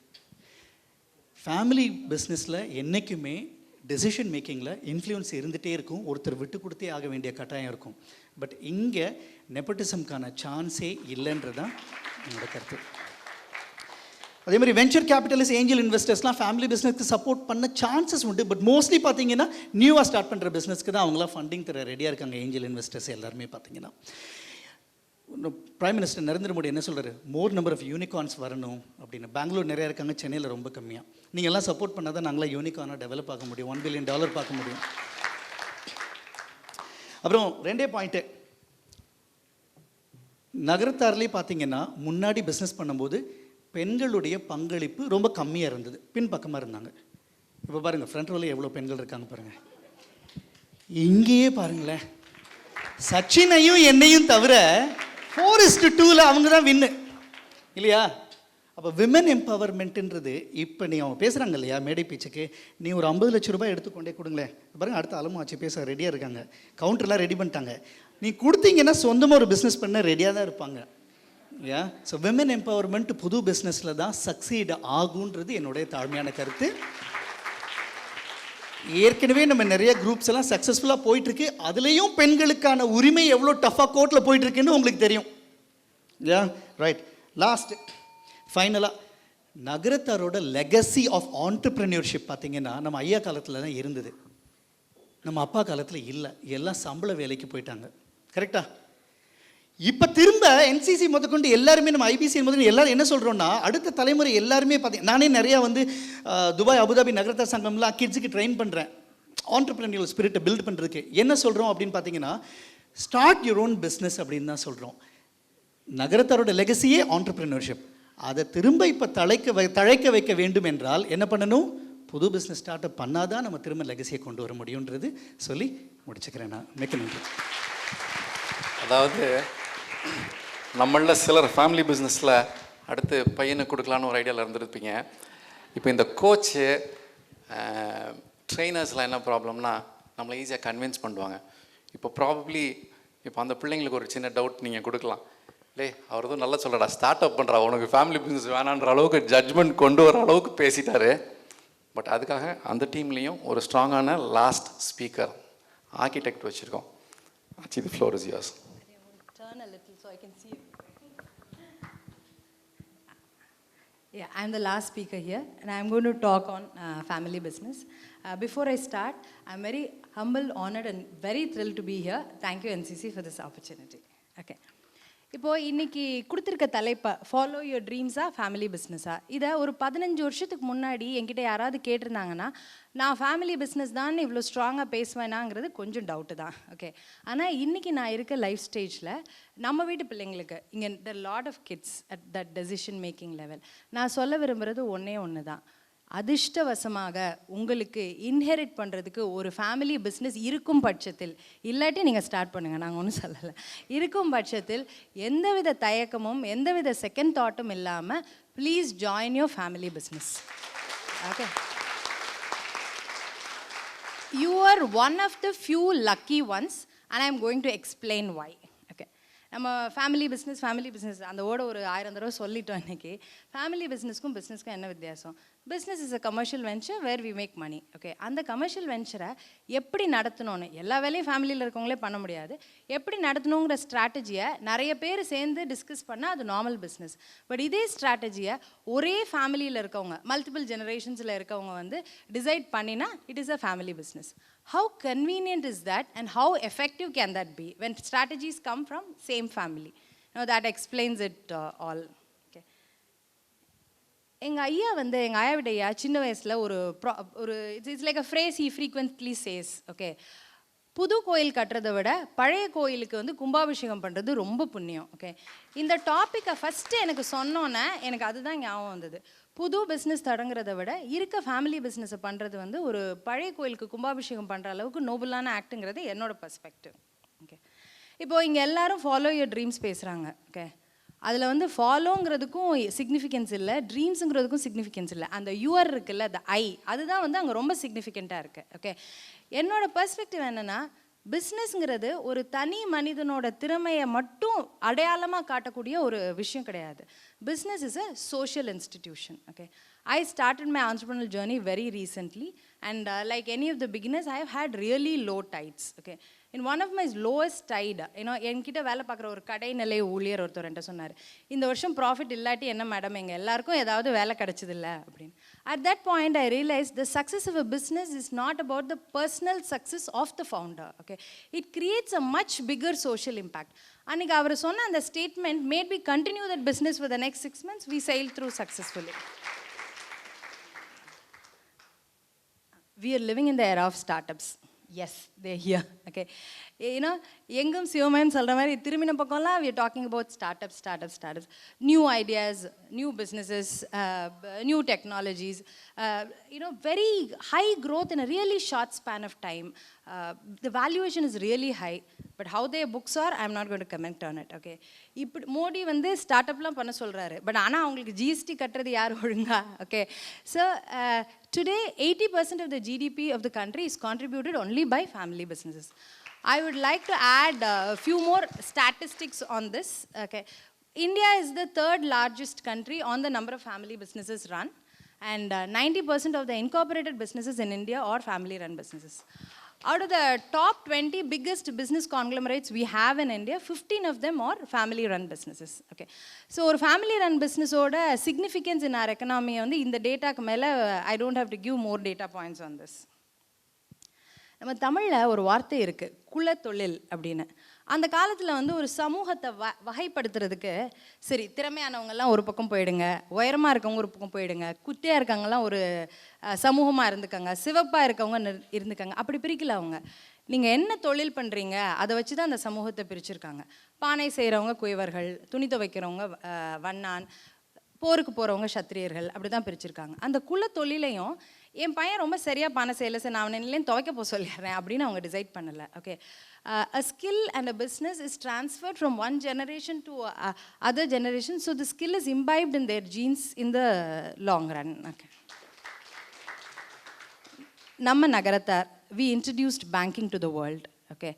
ஃபேமிலி பிஸ்னஸில் என்றைக்குமே டெசிஷன் மேக்கிங்கில் இன்ஃப்ளூயன்ஸ் இருந்துகிட்டே இருக்கும். ஒருத்தர் விட்டு கொடுத்தே ஆக வேண்டிய கட்டாயம் இருக்கும். பட் இங்கே நெப்போட்டிசம்க்கான சான்ஸே இல்லைன்றது தான் என்னோட கருத்து. அதே மாதிரி வெஞ்சர் கேபிட்டலிஸ்ட், ஏஞ்சல் இன்வெஸ்டர்ஸ்லாம் ஃபேமிலி பிஸ்னஸ்க்கு சப்போர்ட் பண்ண சான்சஸ் உண்டு. பட் மோஸ்ட்லி பார்த்தீங்கன்னா நியூவாக ஸ்டார்ட் பண்ணுற பிஸ்னஸ்க்கு தான் அவங்களாம் ஃபண்டிங் தர ரெடியாக இருக்காங்க. ஏஞ்சல் இன்வெஸ்டர்ஸ் எல்லாருமே பார்த்தீங்கன்னா பிரைம் மினிஸ்டர் நரேந்திர மோடி என்ன சொல்கிறாரு, மோர் நம்பர் ஆஃப் யூனிகார்ன்ஸ் வரணும் அப்படின்னு. பெங்களூர் நிறையா இருக்காங்க, சென்னையில் ரொம்ப கம்மியாக. நீங்கள் எல்லாம் சப்போர்ட் பண்ணால் தான் நாங்களாம் யூனிகார்னாக டெவலப் ஆக முடியும், $1 billion பார்க்க முடியும். அப்புறம் 2 பாயிண்ட்டு, நகரத்தார்லேயே பார்த்தீங்கன்னா முன்னாடி பிஸ்னஸ் பண்ணும்போது பெண்களுடைய பங்களிப்பு ரொம்ப கம்மியாக இருந்தது, பின்பக்கமாக இருந்தாங்க. இப்போ பாருங்கள் ஃப்ரண்ட் ரோவில் எவ்வளோ பெண்கள் இருக்காங்க பாருங்கள். இங்கேயே பாருங்களேன், சச்சினையும் என்னையும் தவிர 4:2 அவங்க தான் வின்னு இல்லையா? அப்போ விமன் எம்பவர்மெண்ட்டுன்றது இப்போ நீ அவங்க பேசுகிறாங்க இல்லையா மேடை பேச்சுக்கு, நீ ஒரு 50 லட்சம் ரூபாய் எடுத்துக்கொண்டே கொடுங்களேன். பாருங்கள் அடுத்த அலமாச்சு பேச ரெடியாக இருக்காங்க, கவுண்டர்லாம் ரெடி பண்ணிட்டாங்க. நீ கொடுத்தீங்கன்னா சொந்தமாக ஒரு பிஸ்னஸ் பண்ண ரெடியாக தான் இருப்பாங்க. யா ஸோ விமன் எம்பவர்மெண்ட் புது பிஸ்னஸில் தான் சக்சீட் ஆகுன்றது என்னுடைய தாழ்மையான கருத்து. ஏற்கனவே நம்ம நிறைய குரூப்ஸ் எல்லாம் சக்ஸஸ்ஃபுல்லாக போயிட்டுருக்கு. அதுலேயும் பெண்களுக்கான உரிமை எவ்வளோ டஃபாக கோர்ட்டில் போயிட்டுருக்குன்னு உங்களுக்கு தெரியும். Yeah right. லாஸ்ட் ஃபைனலாக நகரத்தாரோட லெகசி ஆஃப் ஆண்டர்ப்ரென்யூர்ஷிப் பார்த்தீங்கன்னா நம்ம ஐயா காலத்தில் தான் இருந்தது, நம்ம அப்பா காலத்தில் இல்லை. எல்லாம் சம்பள வேலைக்கு போயிட்டாங்க. கரெக்டா? இப்போ திரும்ப என்சிசி முதற்கொண்டு எல்லாருமே நம்ம ஐபிசி முதல் எல்லாரும் என்ன சொல்கிறோன்னா அடுத்த தலைமுறை எல்லாருமே பார்த்தீங்கன்னா, நானே நிறையா வந்து துபாய் அபுதாபி நகரத்தார் சங்கம்லாம் கிட்ஸுக்கு ட்ரெயின் பண்ணுறேன் ஆண்டர்ப்ரென்யூரல் ஸ்பிரிட்டை பில்ட் பண்ணுறதுக்கு. என்ன சொல்கிறோம் அப்படின்னு பார்த்தீங்கன்னா ஸ்டார்ட் யுவர் ஓன் பிஸ்னஸ் அப்படின்னு தான் சொல்கிறோம். நகரத்தாரோட லெகசியே ஆண்டர்ப்ரென்யூர்ஷிப். அதை திரும்ப இப்போ தழைக்க வைக்க வேண்டும் என்றால் என்ன பண்ணணும், புது பிஸ்னஸ் ஸ்டார்ட் அப் பண்ணாதான் நம்ம திரும்ப லெகசியை கொண்டு வர முடியுன்றது சொல்லி முடிச்சுக்கிறேன். நான் மிக்க நன்றி. அதாவது நம்மள சிலர் ஃபேமிலி பிஸ்னஸில் அடுத்து பையனுக்கு கொடுக்கலான்னு ஒரு ஐடியாவில் இருந்துருப்பீங்க. இப்போ இந்த கோச்சு ட்ரெயினர்ஸ்லாம் என்ன ப்ராப்ளம்னா நம்மளை ஈஸியாக கன்வின்ஸ் பண்ணுவாங்க. இப்போ ப்ராபப்ளி இப்போ அந்த பிள்ளைங்களுக்கு ஒரு சின்ன டவுட் நீங்கள் கொடுக்கலாம், லே அவர் எதுவும் நல்லா சொல்லடா ஸ்டார்ட் அப் பண்ணுறா, உனக்கு ஃபேமிலி பிஸ்னஸ் வேணான்ற அளவுக்கு ஜட்ஜ்மெண்ட் கொண்டு வர அளவுக்கு பேசிட்டாரு. பட் அதுக்காக அந்த டீம்லேயும் ஒரு ஸ்ட்ராங்கான லாஸ்ட் ஸ்பீக்கர் ஆர்கிடெக்ட் வச்சுருக்கோம். Achi, the floor is yours. Turn a little so I can see you. Yeah, I'm the last speaker here and I'm going to talk on family business. Before I start, I'm very humble, honored and very thrilled to be here. Thank you NCC for this opportunity. Okay. இப்போது இன்றைக்கி கொடுத்துருக்க தலைப்பை follow your ட்ரீம்ஸா family பிஸ்னஸா, இதை ஒரு 15 வருஷத்துக்கு முன்னாடி என்கிட்ட யாராவது கேட்டிருந்தாங்கன்னா நான் ஃபேமிலி பிஸ்னஸ் தான் இவ்வளோ ஸ்ட்ராங்காக பேசுவேனாங்கிறது கொஞ்சம் டவுட்டு தான். ஓகே, ஆனால் இன்றைக்கி நான் இருக்க லைஃப் ஸ்டேஜில் நம்ம வீட்டு பிள்ளைங்களுக்கு இங்கே the lot of kids at that decision making level நான் சொல்ல விரும்புகிறது ஒன்று தான். அதிர்ஷ்டவசமாக உங்களுக்கு இன்ஹெரிட் பண்ணுறதுக்கு ஒரு ஃபேமிலி பிஸ்னஸ் இருக்கும் பட்சத்தில், இல்லாட்டி நீங்கள் ஸ்டார்ட் பண்ணுங்கள், நாங்கள் ஒன்றும் சொல்லலை, இருக்கும் பட்சத்தில் எந்தவித தயக்கமும் எந்தவித செகண்ட் தாட்டும் இல்லாமல் please join your family business. Okay, you are one of the few lucky ones and I am going to explain why. Okay, நம்ம ஃபேமிலி பிஸ்னஸ் அந்த ஓட ஒரு 1000 தடவை சொல்லிட்டோம். இன்றைக்கி ஃபேமிலி பிஸ்னஸ்க்கும் பிஸ்னஸ்க்கும் என்ன வித்தியாசம்? Business is a commercial venture where we make money. Okay, அந்த கமர்ஷியல் வெஞ்சரை எப்படி நடத்தணும்னு எல்லா வேலையும் ஃபேமிலியில் இருக்கவங்களே பண்ண முடியாது. எப்படி நடத்தணுங்கிற ஸ்ட்ராட்டஜியை நிறைய பேர் சேர்ந்து டிஸ்கஸ் பண்ணால் அது நார்மல் பிஸ்னஸ். பட் இதே ஸ்ட்ராட்டஜியை ஒரே ஃபேமிலியில் இருக்கவங்க, மல்டிபிள் ஜெனரேஷன்ஸில் இருக்கவங்க வந்து டிசைட் பண்ணினா it is a family business. How convenient is that and how effective can that be when strategies come from same family? Now that explains it all. Okay, எங்கள் ஐயா வந்து எங்கள் ஆயாவிட ஐயா சின்ன வயசில் ஒரு it's like a phrase he frequently says. Okay, புது கோயில் கட்டுறதை விட பழைய கோயிலுக்கு வந்து கும்பாபிஷேகம் பண்ணுறது ரொம்ப புண்ணியம். ஓகே, இந்த டாப்பிக்கை ஃபஸ்ட்டு எனக்கு சொன்னோன்னே எனக்கு அதுதான் ஞாபகம் வந்தது. புது பிஸ்னஸ் தொடங்குறத விட இருக்க ஃபேமிலி பிஸ்னஸை பண்ணுறது வந்து ஒரு பழைய கோயிலுக்கு கும்பாபிஷேகம் பண்ணுற அளவுக்கு நோபலான ஆக்ட்டுங்கிறது என்னோட பர்ஸ்பெக்டிவ். ஓகே, இப்போது இங்கே எல்லாரும் ஃபாலோ யுவர் ட்ரீம்ஸ் பேசுகிறாங்க. ஓகே, அதில் வந்து ஃபாலோங்கிறதுக்கும் சிக்னிஃபிகன்ஸ் இல்லை, ட்ரீம்ஸுங்கிறதுக்கும் சிக்னிஃபிகன்ஸ் இல்லை. அந்த யுவர் இருக்குல்ல, அந்த அதுதான் வந்து அங்கே ரொம்ப சிக்னிஃபிகண்ட்டாக இருக்குது. ஓகே, என்னோட பர்ஸ்பெக்டிவ் என்னென்னா, பிஸ்னஸ்ங்கிறது ஒரு தனி மனிதனோட திறமையை மட்டும் அடையாளமாக காட்டக்கூடிய ஒரு விஷயம் கிடையாது. Business is a social institution. Okay, I started my entrepreneurial journey very recently and like any of the beginners I have had really low tides. Okay, in one of my lowest tide, என்கிட்ட வேலை பார்க்குற ஒரு கடைநிலை ஊழியர் ஒருத்தர் என்கிட்ட சொன்னார், இந்த வருஷம் ப்ராஃபிட் இல்லாட்டி என்ன மேடம், எங்கள் எல்லாருக்கும் ஏதாவது வேலை கிடச்சதில்ல அப்படின்னு. At that point I realized the success of a business is not about the personal success of the founder. Okay, it creates a much bigger social impact. அன்றைக்கி அவர் சொன்ன அந்த statement made me continue that business for the next 6 months. We sailed through successfully. We are living in the era of startups. Yes, they're here. Okay, எங்கும் சிவமயம் சொல்கிற மாதிரி திரும்பின பக்கம்லாம் we are talking about startups, new ideas, new businesses, new technologies, very high growth in a really short span of time. The valuation is really high, but how their books are, I'm not going to comment on it. Okay, இப்படி மோடி வந்து start அப்லாம் பண்ண சொல்கிறாரு, but ஆனால் அவங்களுக்கு GST கட்டுறது யார் ஒழுங்கா? Okay, so today 80% of the GDP of the country is contributed only by family businesses. I would like to add a few more statistics on this. Okay, India is the third largest country on the number of family businesses run, and 90% of the incorporated businesses in India are family run businesses. Out of the top 20 biggest business conglomerates we have in India, 15 of them are family run businesses. Okay, so ஒரு family run business ஓட significance in our economy வந்து இந்த டேட்டாக்கு மேலே I don't have to give more data points on this. நம்ம தமிழில் ஒரு வார்த்தை இருக்குது, குலத்தொழில் அப்படின்னு. அந்த காலத்தில் வந்து ஒரு சமூகத்தை வகைப்படுத்துறதுக்கு, சரி திறமையானவங்கெல்லாம் ஒரு பக்கம் போயிடுங்க, உயரமாக இருக்கவங்க ஒரு பக்கம் போயிடுங்க, குட்டியாக இருக்கவங்கலாம் ஒரு சமூகமாக இருந்துக்கங்க, சிவப்பாக இருக்கவங்க இருந்துக்கங்க, அப்படி பிரிக்கல அவங்க. நீங்கள் என்ன தொழில் பண்ணுறீங்க அதை வச்சு தான் அந்த சமூகத்தை பிரிச்சுருக்காங்க. பானை செய்கிறவங்க குயவர்கள், துணி துவைக்கிறவங்க வண்ணான், போருக்கு போகிறவங்க சத்திரியர்கள், அப்படி தான் பிரிச்சுருக்காங்க. அந்த குலத்தொழிலையும் என் பையன் ரொம்ப சரியாக பானை செய்யலை சார், நான் அவனையிலேயும் துவைக்க போக சொல்லிடுறேன் அப்படின்னு அவங்க டிசைட் பண்ணலை. Okay, a skill and a business is transferred from one generation to other generation, so the skill is imbibed in their genes in the long run. Okay, நம்ம நகரத்தார் we introduced banking to the world. Okay,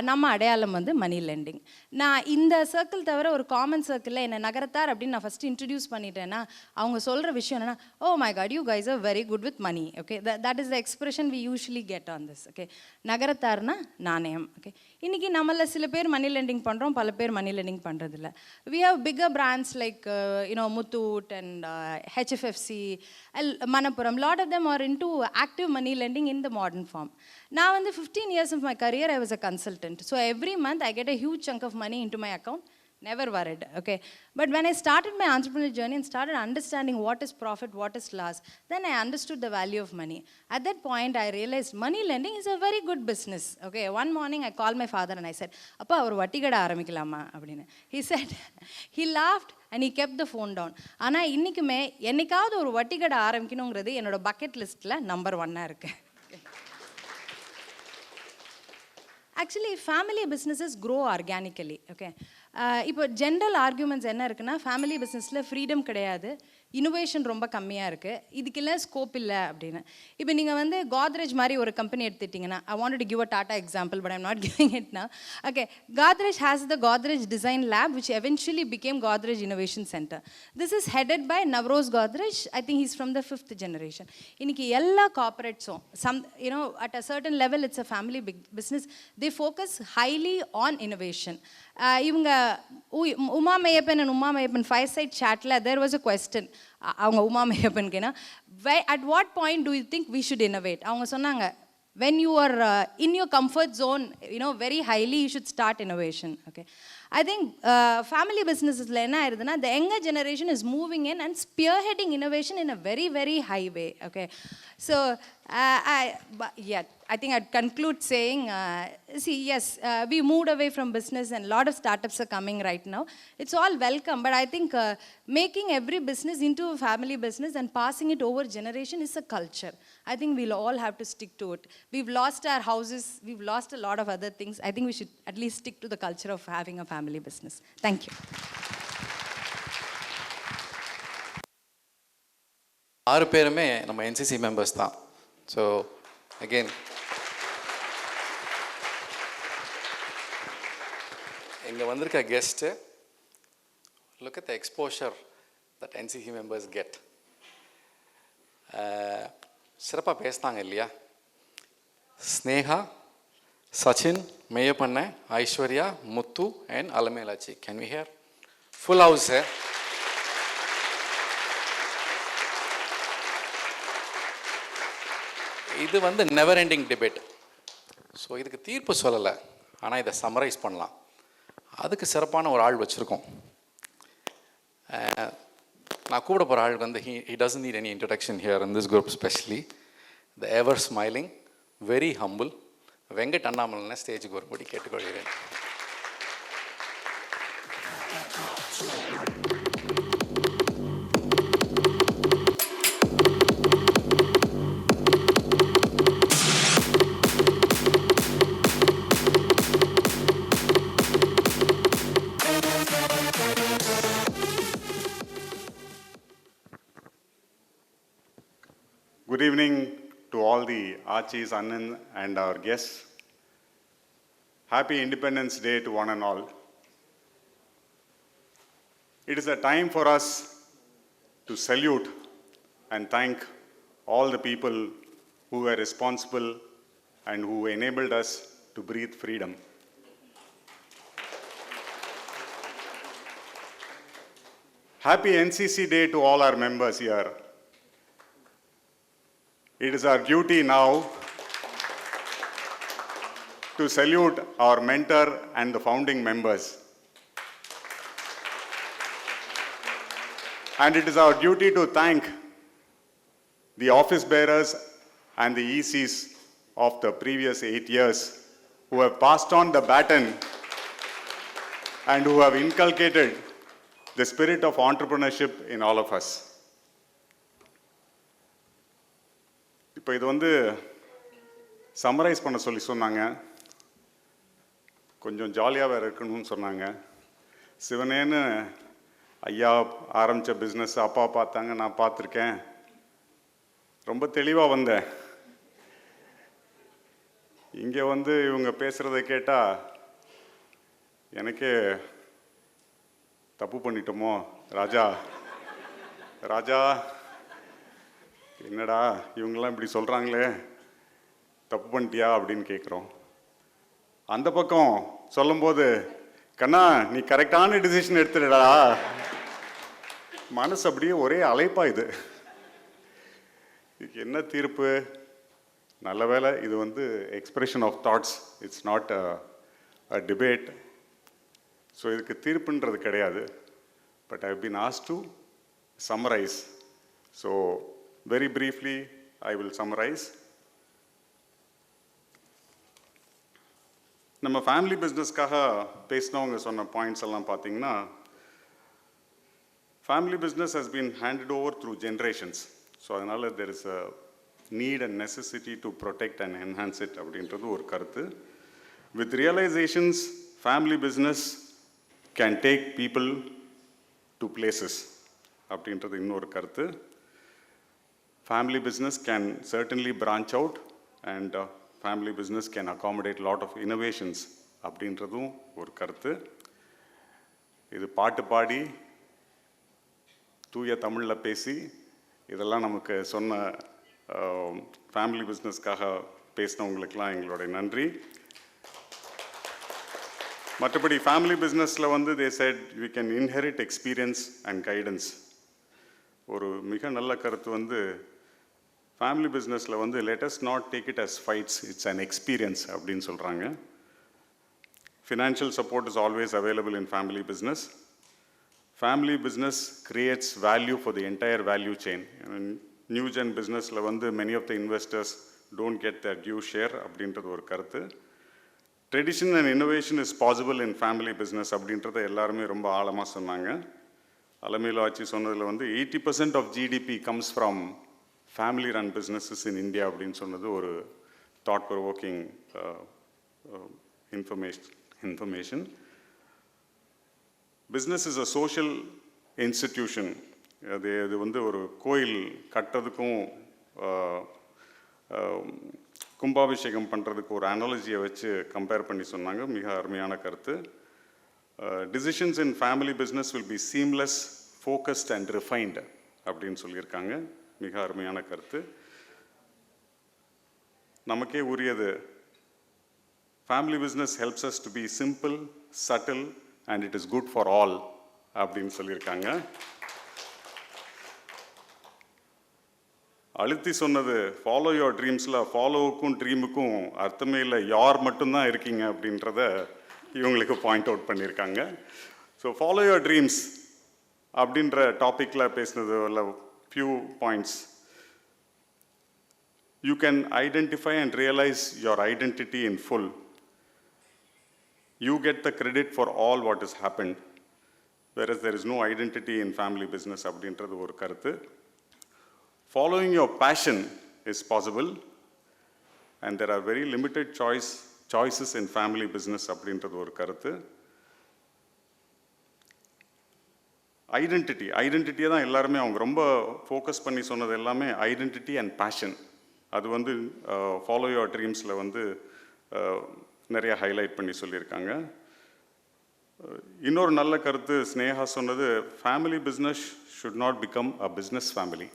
நம்ம அடையாளம் வந்து மணி landing. நான் இந்த circle தவிர ஒரு common சர்க்கிளில் என்னை நகரத்தார் அப்படின்னு நான் ஃபஸ்ட்டு இன்ட்ரடியூஸ் பண்ணிட்டேன்னா அவங்க சொல்கிற விஷயம் என்னென்னா, oh my god you guys are very good with money. Okay, that is the expression we usually get on this. Okay, நகரத்தார்னா நாணயம். ஓகே, இன்றைக்கி நம்மள சில பேர் மணி லெண்டிங் பண்ணுறோம், பல பேர் மணி லெண்டிங் பண்ணுறதில்ல. We have bigger brands like Muthoot and HFFC, Manappuram. Lot of them are into active money lending in the modern form. நான் வந்து 15 years of my career I was a consultant. So every month I get a huge chunk of money into my account. never worried, okay? But when I started my entrepreneurial journey and started understanding what is profit, what is loss, then I understood the value of money. At that point, I realized money lending is a very good business, okay? One morning, I called my father and I said, Appa, ஒரு வட்டி கடை ஆரம்பிக்கலாமா அப்படின்னு. He said, he laughed and he kept the phone down. ஆனால் இன்றைக்குமே என்னைக்காவது ஒரு வட்டி கடை ஆரம்பிக்கணுங்கிறது என்னோட பக்கெட் லிஸ்ட்டில் நம்பர் 1 இருக்கு. Actually, family businesses grow organically, okay? இப்போ ஜென்ரல் ஆர்குமெண்ட்ஸ் என்ன இருக்குன்னா, ஃபேமிலி பிஸ்னஸில் ஃப்ரீடம் கிடையாது, இனோவேஷன் ரொம்ப கம்மியாக இருக்குது, இதுக்கெல்லாம் ஸ்கோப் இல்லை அப்படின்னு. இப்போ நீங்கள் வந்து கோத்ரேஜ் மாதிரி ஒரு கம்பெனி எடுத்துட்டிங்கன்னா, I wanted to give a Tata example, but I'm not giving it now. Okay, Godrej has the Godrej Design Lab, which eventually became Godrej Innovation Center. This is headed by Navroz Godrej. I think he's from the 5th generation. இன்னைக்கு எல்லா கார்பரேட்ஸும் at a certain level, it's a family business. They focus highly on innovation. இவங்க Uma Maiyappan and Uma Maiyappan fireside chatல there was a question. அவங்க Uma மையப்பன்கேனா, at what point do you think we should innovate? அவங்க சொன்னாங்க, when you are in your comfort zone, very highly, you should start innovation, okay? I think family businesses என்ன ஆயிருதுன்னா, the younger generation is moving in and spearheading innovation in a very, very high way, okay? So I think I'd conclude saying, yes, we moved away from business and a lot of startups are coming right now. It's all welcome, but I think making every business into a family business and passing it over generation is a culture. I think we'll all have to stick to it. We've lost our houses, we've lost a lot of other things. I think we should at least stick to the culture of having a family business. Thank you. 6 பேருமே நம்ம NCC members தான். So again, இங்கே வந்திருக்க guest, look at the exposure that NCC members get. சிறப்பாக பேசினாங்க இல்லையா? ஸ்னேகா, சச்சின், மெய்யப்பண்ண, ஐஸ்வர்யா, முத்து and அலமேலாச்சி. Can we hear? Full house. இது வந்து நெவர் எண்டிங் டிபேட். ஸோ இதுக்கு தீர்ப்பு சொல்லலை, ஆனால் இதை சம்மரைஸ் பண்ணலாம். அதுக்கு சிறப்பான ஒரு ஆள் வச்சுருக்கோம். நான் கூப்பிட போகிற ஆள் வந்து he doesn't need any introduction here in this group, especially the ever smiling, very humble Venkat Annamalai ஸ்டேஜுக்கு வரும்படி கேட்டுக்கொள்கிறேன். Good evening to all the Archis, Annan and our guests. Happy Independence Day to one and all. It is a time for us to salute and thank all the people who were responsible and who enabled us to breathe freedom. Happy NCC Day to all our members here. It is our duty now to salute our mentor and the founding members. And it is our duty to thank the office bearers and the ECs of the previous 8 years who have passed on the baton and who have inculcated the spirit of entrepreneurship in all of us. இப்போ இது வந்து summarise பண்ண சொன்னாங்க, கொஞ்சம் ஜாலியாக வேறு இருக்கணும்னு சொன்னாங்க. சிவனேன்னு ஐயா ஆரம்பித்த பிஸ்னஸ் அப்பா பார்த்தாங்க, நான் பார்த்துருக்கேன், ரொம்ப தெளிவாக வந்தேன். இங்கே வந்து இவங்க பேசுகிறத கேட்டால் எனக்கே தப்பு பண்ணிட்டோமோ, ராஜா ராஜா என்னடா இவங்கெல்லாம் இப்படி சொல்கிறாங்களே, தப்பு பண்ணிட்டியா அப்படின்னு கேட்குறோம். அந்த பக்கம் சொல்லும்போது, கண்ணா நீ கரெக்டான டிசிஷன் எடுத்துடா, மனசு அப்படியே ஒரே அலைப்பா. இதுக்கு என்ன தீர்ப்பு? நல்ல வேலை இது வந்து expression of thoughts, it's not a debate. So இதுக்கு தீர்ப்புன்றது கிடையாது. But I have been asked to summarize. So very briefly I will summarize. நம்ம ஃபேமிலி பிஸ்னஸ்க்காக பேசினவங்க சொன்ன பாயிண்ட்ஸ் எல்லாம் பார்த்தீங்கன்னா, family business has been handed over through generations. So அதனால் there is a need and necessity to protect and enhance it அப்படின்றது ஒரு கருத்து. With realisations family business can take people to places அப்படின்றது இன்னொரு கருத்து. Family business can certainly branch out and family business can accommodate lot of innovations அப்படின்றதும் ஒரு கருத்து. இது பாட்டு பாடி தூய தமிழில் பேசி இதெல்லாம் நமக்கு சொன்ன ஃபேமிலி பிஸ்னஸ்க்காக பேசினவங்களுக்கெல்லாம் எங்களுடைய நன்றி. மற்றபடி ஃபேமிலி பிஸ்னஸில் வந்து they said we can inherit experience and guidance. ஒரு மிக நல்ல கருத்து வந்து ஃபேமிலி பிஸ்னஸில் வந்து let us not take it as fights, it's an experience அப்படின்னு சொல்கிறாங்க. Financial support is always available in family business. Family business creates value for the entire value chain. New gen பிஸ்னஸில் வந்து many of the investors don't get the due share அப்படின்றது ஒரு கருத்து. Tradition and innovation is possible in family business அப்படின்றத எல்லாருமே ரொம்ப ஆழமாக சொன்னாங்க. அலமேலு ஆட்சி சொன்னதில் வந்து 80% of GDP comes from family run businesses in India அப்படின்னு சொன்னது ஒரு thought provoking information. Business is a social institution. அது வந்து ஒரு கோயில் கட்டுறதுக்கும் கும்பாபிஷேகம் பண்ணுறதுக்கு ஒரு அனாலஜியை வச்சு கம்பேர் பண்ணி சொன்னாங்க. மிக அருமையான கருத்து. Decisions in family business will be seamless, focused and refined அப்படின்னு சொல்லியிருக்காங்க. மிக அருமையான கருத்து. நமக்கே உரியது. Family business helps us to be simple, subtle and it is good for all அப்படின்னு சொல்லியிருக்காங்க. அழுத்தி சொன்னது ஃபாலோ யுவர் ட்ரீம்ஸில் ஃபாலோவுக்கும் ட்ரீமுக்கும் அர்த்தமே இல்லை, யார் மட்டும்தான் இருக்கீங்க அப்படின்றத இவங்களுக்கு பாயிண்ட் அவுட் பண்ணியிருக்காங்க. ஸோ ஃபாலோ யுவர் ட்ரீம்ஸ் அப்படின்ற டாப்பிக்கில் பேசினது உள்ள few points. You can identify and realise your identity in full. You get the credit for all what is happened, whereas there is no identity in family business அப்படின்றது ஒரு கருத்து. Following your passion is possible and there are very limited choices in family business அப்படின்றது ஒரு கருத்து. ஐடென்டிட்டியை தான் எல்லாருமே அவங்க ரொம்ப ஃபோக்கஸ் பண்ணி சொன்னது எல்லாமே ஐடென்டிட்டி அண்ட் பேஷன். அது வந்து ஃபாலோ யுவர் ட்ரீம்ஸில் வந்து நிறைய ஹைலைட் பண்ணி சொல்லியிருக்காங்க. இன்னொரு நல்ல கருத்து ஸ்னேகா சொன்னது, family business should not become a business family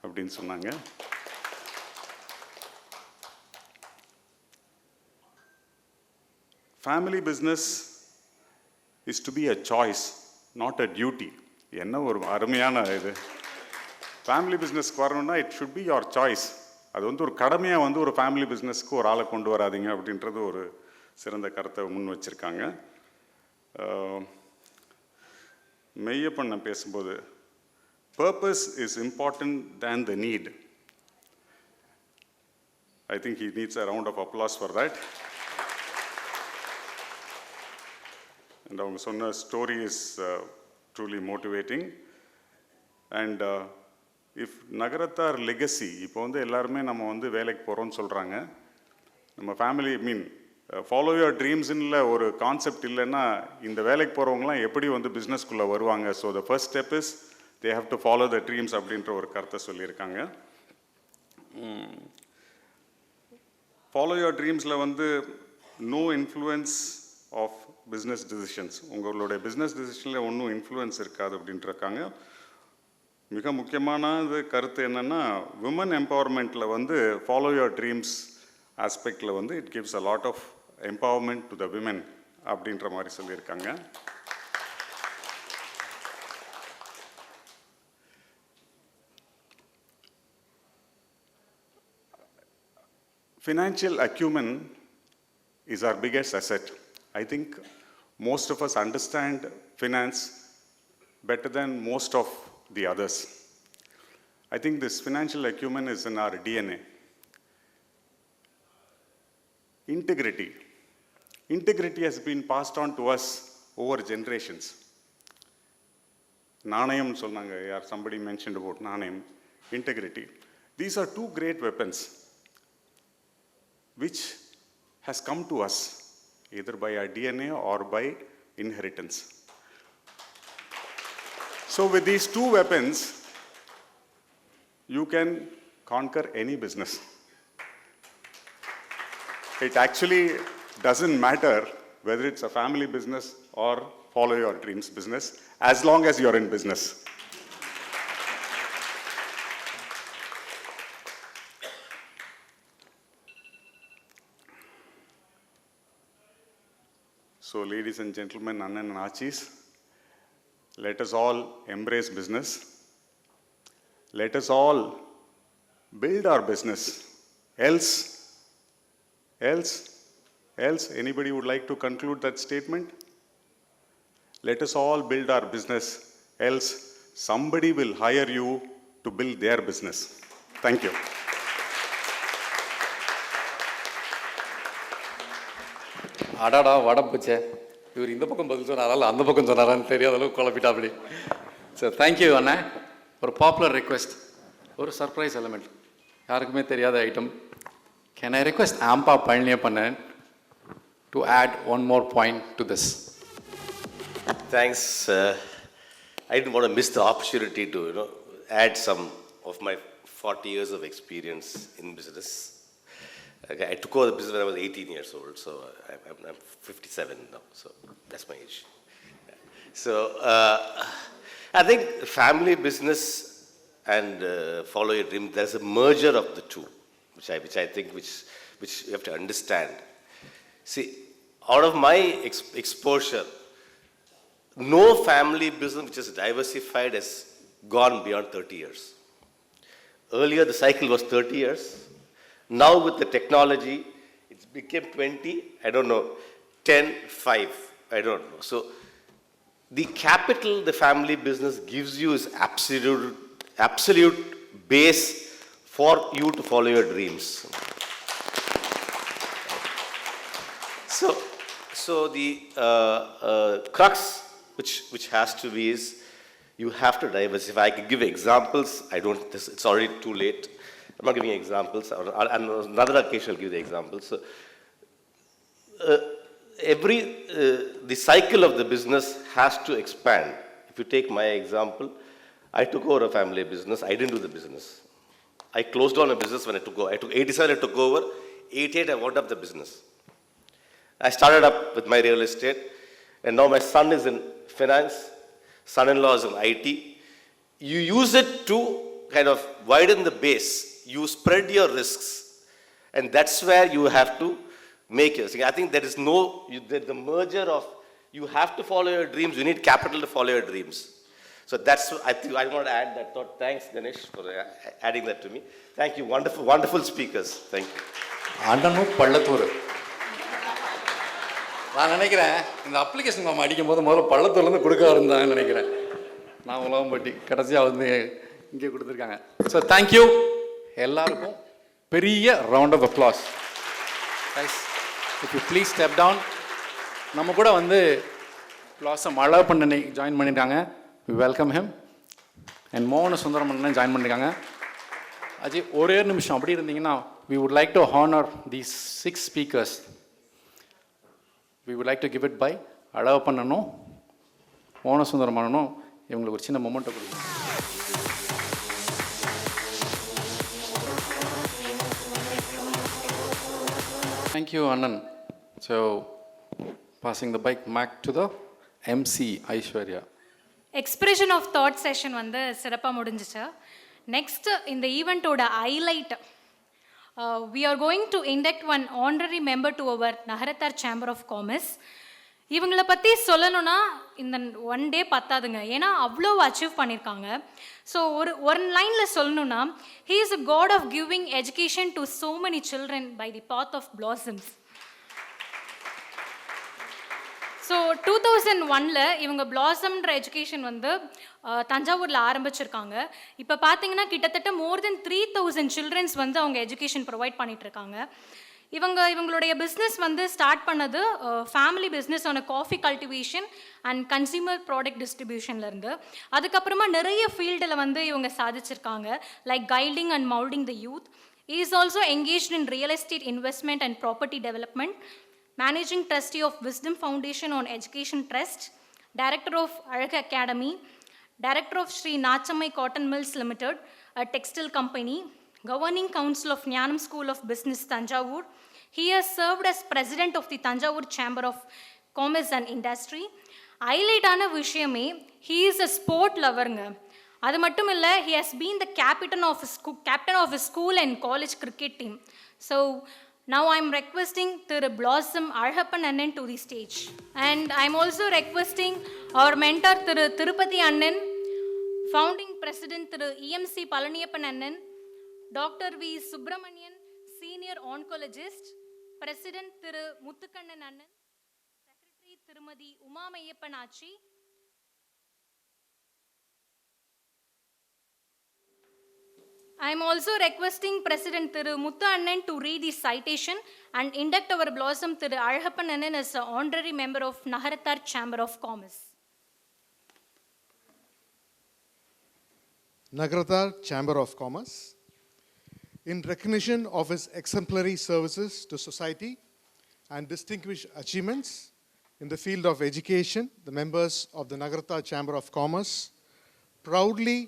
அப்படின்னு சொன்னாங்க. Family business is to be a choice, not a duty. என்ன ஒரு அருமையான இது. ஃபேமிலி பிஸ்னஸ்க்கு வரணும்னா it should be your choice. அது வந்து ஒரு கடமையாக வந்து ஒரு ஃபேமிலி பிஸ்னஸ்க்கு ஒரு ஆளை கொண்டு வராதிங்க அப்படின்றது ஒரு சிறந்த கருத்தை முன் வச்சுருக்காங்க. மெய்யப்பண்ண பேசும்போது purpose is important than the need. I think he needs a round of applause for that. And அவங்க சொன்ன story is truly motivating. And if Nagarathar legacy, இப்போ வந்து எல்லாருமே நம்ம வந்து வேலைக்கு போகிறோம்னு சொல்கிறாங்க. நம்ம ஃபேமிலி ஃபாலோ யுவர் ட்ரீம்ஸில் ஒரு கான்செப்ட் இல்லைன்னா இந்த வேலைக்கு போகிறவங்களாம் எப்படி வந்து பிஸ்னஸ்குள்ளே வருவாங்க? So the first step is they have to follow the dreams அப்படின்ற ஒரு கருத்தை சொல்லியிருக்காங்க. ஃபாலோ யுவர் ட்ரீம்ஸில் வந்து no influence of business decisions. உங்களுடைய பிஸ்னஸ் டிசிஷனில் ஒன்றும் இன்ஃப்ளூயன்ஸ் இருக்காது அப்படின்ட்டுருக்காங்க. மிக முக்கியமானது கருத்து என்னென்னா, விமன் எம்பவர்மெண்ட்டில் வந்து ஃபாலோ யுவர் ட்ரீம்ஸ் ஆஸ்பெக்டில் வந்து it gives a lot of empowerment to the women அப்படின்ற மாதிரி சொல்லியிருக்காங்க. Financial acumen is our biggest asset. I think most of us understand finance better than most of the others. I think this financial acumen is in our DNA. Integrity. Integrity has been passed on to us over generations. Nanayam sollanga, somebody mentioned about Nanayam, integrity. These are two great weapons which has come to us either by our DNA or by inheritance. So with these two weapons, you can conquer any business. It actually doesn't matter whether it's a family business or follow your dreams business, as long as you're in business. So ladies and gentlemen, Annan and Achis, let us all embrace business. Let us all build our business. Else, anybody would like to conclude that statement? Let us all build our business, else somebody will hire you to build their business. Thank you. அடாடா வடப்புச்சே இவர் இந்த பக்கம் பதில் சொன்னாரா அந்த பக்கம் சொன்னாரான்னு தெரியாத அளவுக்கு குழப்பிட்டாப்படி. ஸோ தேங்க்யூ அண்ணா. ஒரு பாப்புலர் ரெக்வெஸ்ட், ஒரு சர்ப்ரைஸ் எலிமெண்ட், யாருக்குமே தெரியாத item. Can I request Amba பழனியப்பண்ணன் to add one more point to this? Thanks. I didn't want to miss the opportunity to add some of my 40 years of experience in business. Okay, I took over the business when I was 18 years old, so I'm 57 now, so that's my age. So I think family business and follow your dream, there's a merger of the two, which I think which you have to understand. See, out of my exposure, no family business which is diversified has gone beyond 30 years. Earlier the cycle was 30 years. Now with the technology, it became 20, I don't know, 10, 5, I don't know. So the capital the family business gives you is absolute base for you to follow your dreams. So the crux which has to be is you have to diversify. I can give examples. It's already too late. I'm not giving examples. On another occasion, I'll give the examples. So, the cycle of the business has to expand. If you take my example, I took over a family business. I didn't do the business. I closed down a business when I took over. 87, I took over. 88, I wound up the business. I started up with my real estate, and now my son is in finance, son-in-law is in IT. You use it to kind of widen the base. You spread your risks, and that's where you have to make it. I think there is the merger of you have to follow your dreams. You need capital to follow your dreams. So that's I think I want to add that thought. Thanks, Ganesh, for adding that to me. Thank you, wonderful speakers. Thank you. அண்ணனும் பள்ளத்தூர். நான் நினைக்கிறேன் இந்த application நம்ம அடிக்கும் போது முதல்ல பள்ளத்தூர்லேருந்து கொடுக்க இருந்தாங்கன்னு நினைக்கிறேன். நான் உலகம்பட்டி கடைசியாக வந்து இங்கே கொடுத்துருக்காங்க. ஸோ தேங்க்யூ எல்லாருக்கும். பெரிய round of applause. Guys, if you please step down. நம்ம கூட வந்து பிளாஸம் மழை பண்ணனை ஜாயின் பண்ணியிருக்காங்க. We welcome him. அண்ட் மோகன சுந்தரமண்ணன் ஜாயின் பண்ணியிருக்காங்க. அஜய் ஒரே நிமிஷம் அப்படி இருந்தீங்கன்னா we would like to honor these 6 speakers. We would like to give it by அழகப்பண்ணனும் மோகன சுந்தரமண்ணனும் இவங்களுக்கு ஒரு சின்ன மொமெண்ட்டை கொடுக்கணும். Thank you, Anand. So, passing the mic back to the MC, Aishwarya. Expression of thought session வந்து சிறப்பாக முடிஞ்சிச்சு. நெக்ஸ்ட் இந்த ஈவெண்ட்டோட highlight, we are going to induct one honorary member to our Nagarathar Chamber of Commerce. இவங்களை பற்றி சொல்லணும்னா இந்த one டே பத்தாதுங்க, ஏன்னா அவ்வளோ அச்சீவ் பண்ணியிருக்காங்க. ஸோ ஒரு லைனில் சொல்லணும்னா, he is a god of giving education to so many children by the path of blossoms. So so 2001 இவங்க பிளாசம்ன்ற எஜுகேஷன் வந்து தஞ்சாவூரில் ஆரம்பிச்சிருக்காங்க. இப்போ பார்த்தீங்கன்னா கிட்டத்தட்ட மோர் தென் 3000 சில்ட்ரன்ஸ் வந்து அவங்க எஜுகேஷன் ப்ரொவைட் பண்ணிகிட்ருக்காங்க. இவங்களுடைய பிஸ்னஸ் வந்து ஸ்டார்ட் பண்ணது ஃபேமிலி பிஸ்னஸ் ஆன coffee cultivation and consumer product டிஸ்ட்ரிபியூஷன்லேருந்து. அதுக்கப்புறமா நிறைய ஃபீல்டில் வந்து இவங்க சாதிச்சிருக்காங்க, like guiding and moulding the youth. He is also engaged in real estate investment and property development, managing trustee of Wisdom Foundation on Education Trust, director of Azhaga Academy, director of Sri Nachamai Cotton Mills Limited, a textile company, governing council of Jnanam School of Business, Tanjavur. He has served as president of the Tanjavur Chamber of Commerce and Industry. Highlight ஆன விஷயமே, he is a sport loverங்க. அது மட்டும் இல்லை, he has been the captain of his school and college cricket team. So now I'm requesting Thiru Blossom Azhappan Annan to the stage. And I'm also requesting our mentor Thiru Tirupati Annan, founding president Thiru EMC Palaniyappan Annan, Dr. V. Subramanian, senior oncologist, president Thiru Muthukannan Annan, secretary Thirumadi Uma Mayyappan Achi. I am also requesting President Thiru Muthu Annan to read the citation and induct our blossom Thiru Azhappan Annan as an honorary member of Nagarattar Chamber of Commerce. Nagarattar Chamber of Commerce, in recognition of his exemplary services to society and distinguished achievements in the field of education, the members of the Nagarattar Chamber of Commerce proudly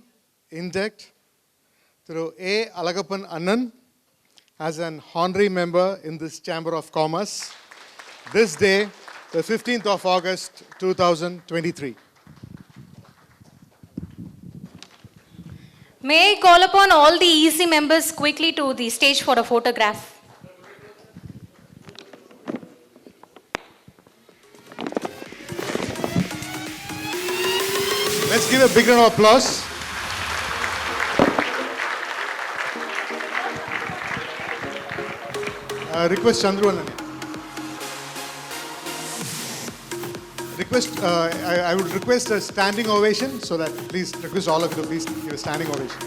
induct through A. Alagappan Annan as an honorary member in this Chamber of Commerce this day, the 15th of August, 2023. May I call upon all the EC members quickly to the stage for a photograph. Let's give a big round of applause. Request Chandru Annan. I would request a standing ovation, so that please request all of you to please give a standing ovation.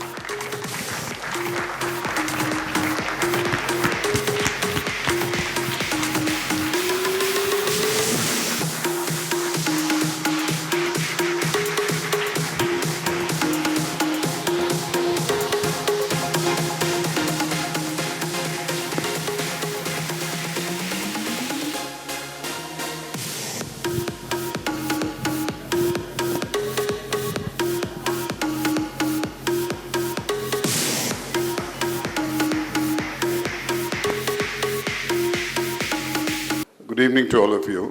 Good evening to all of you.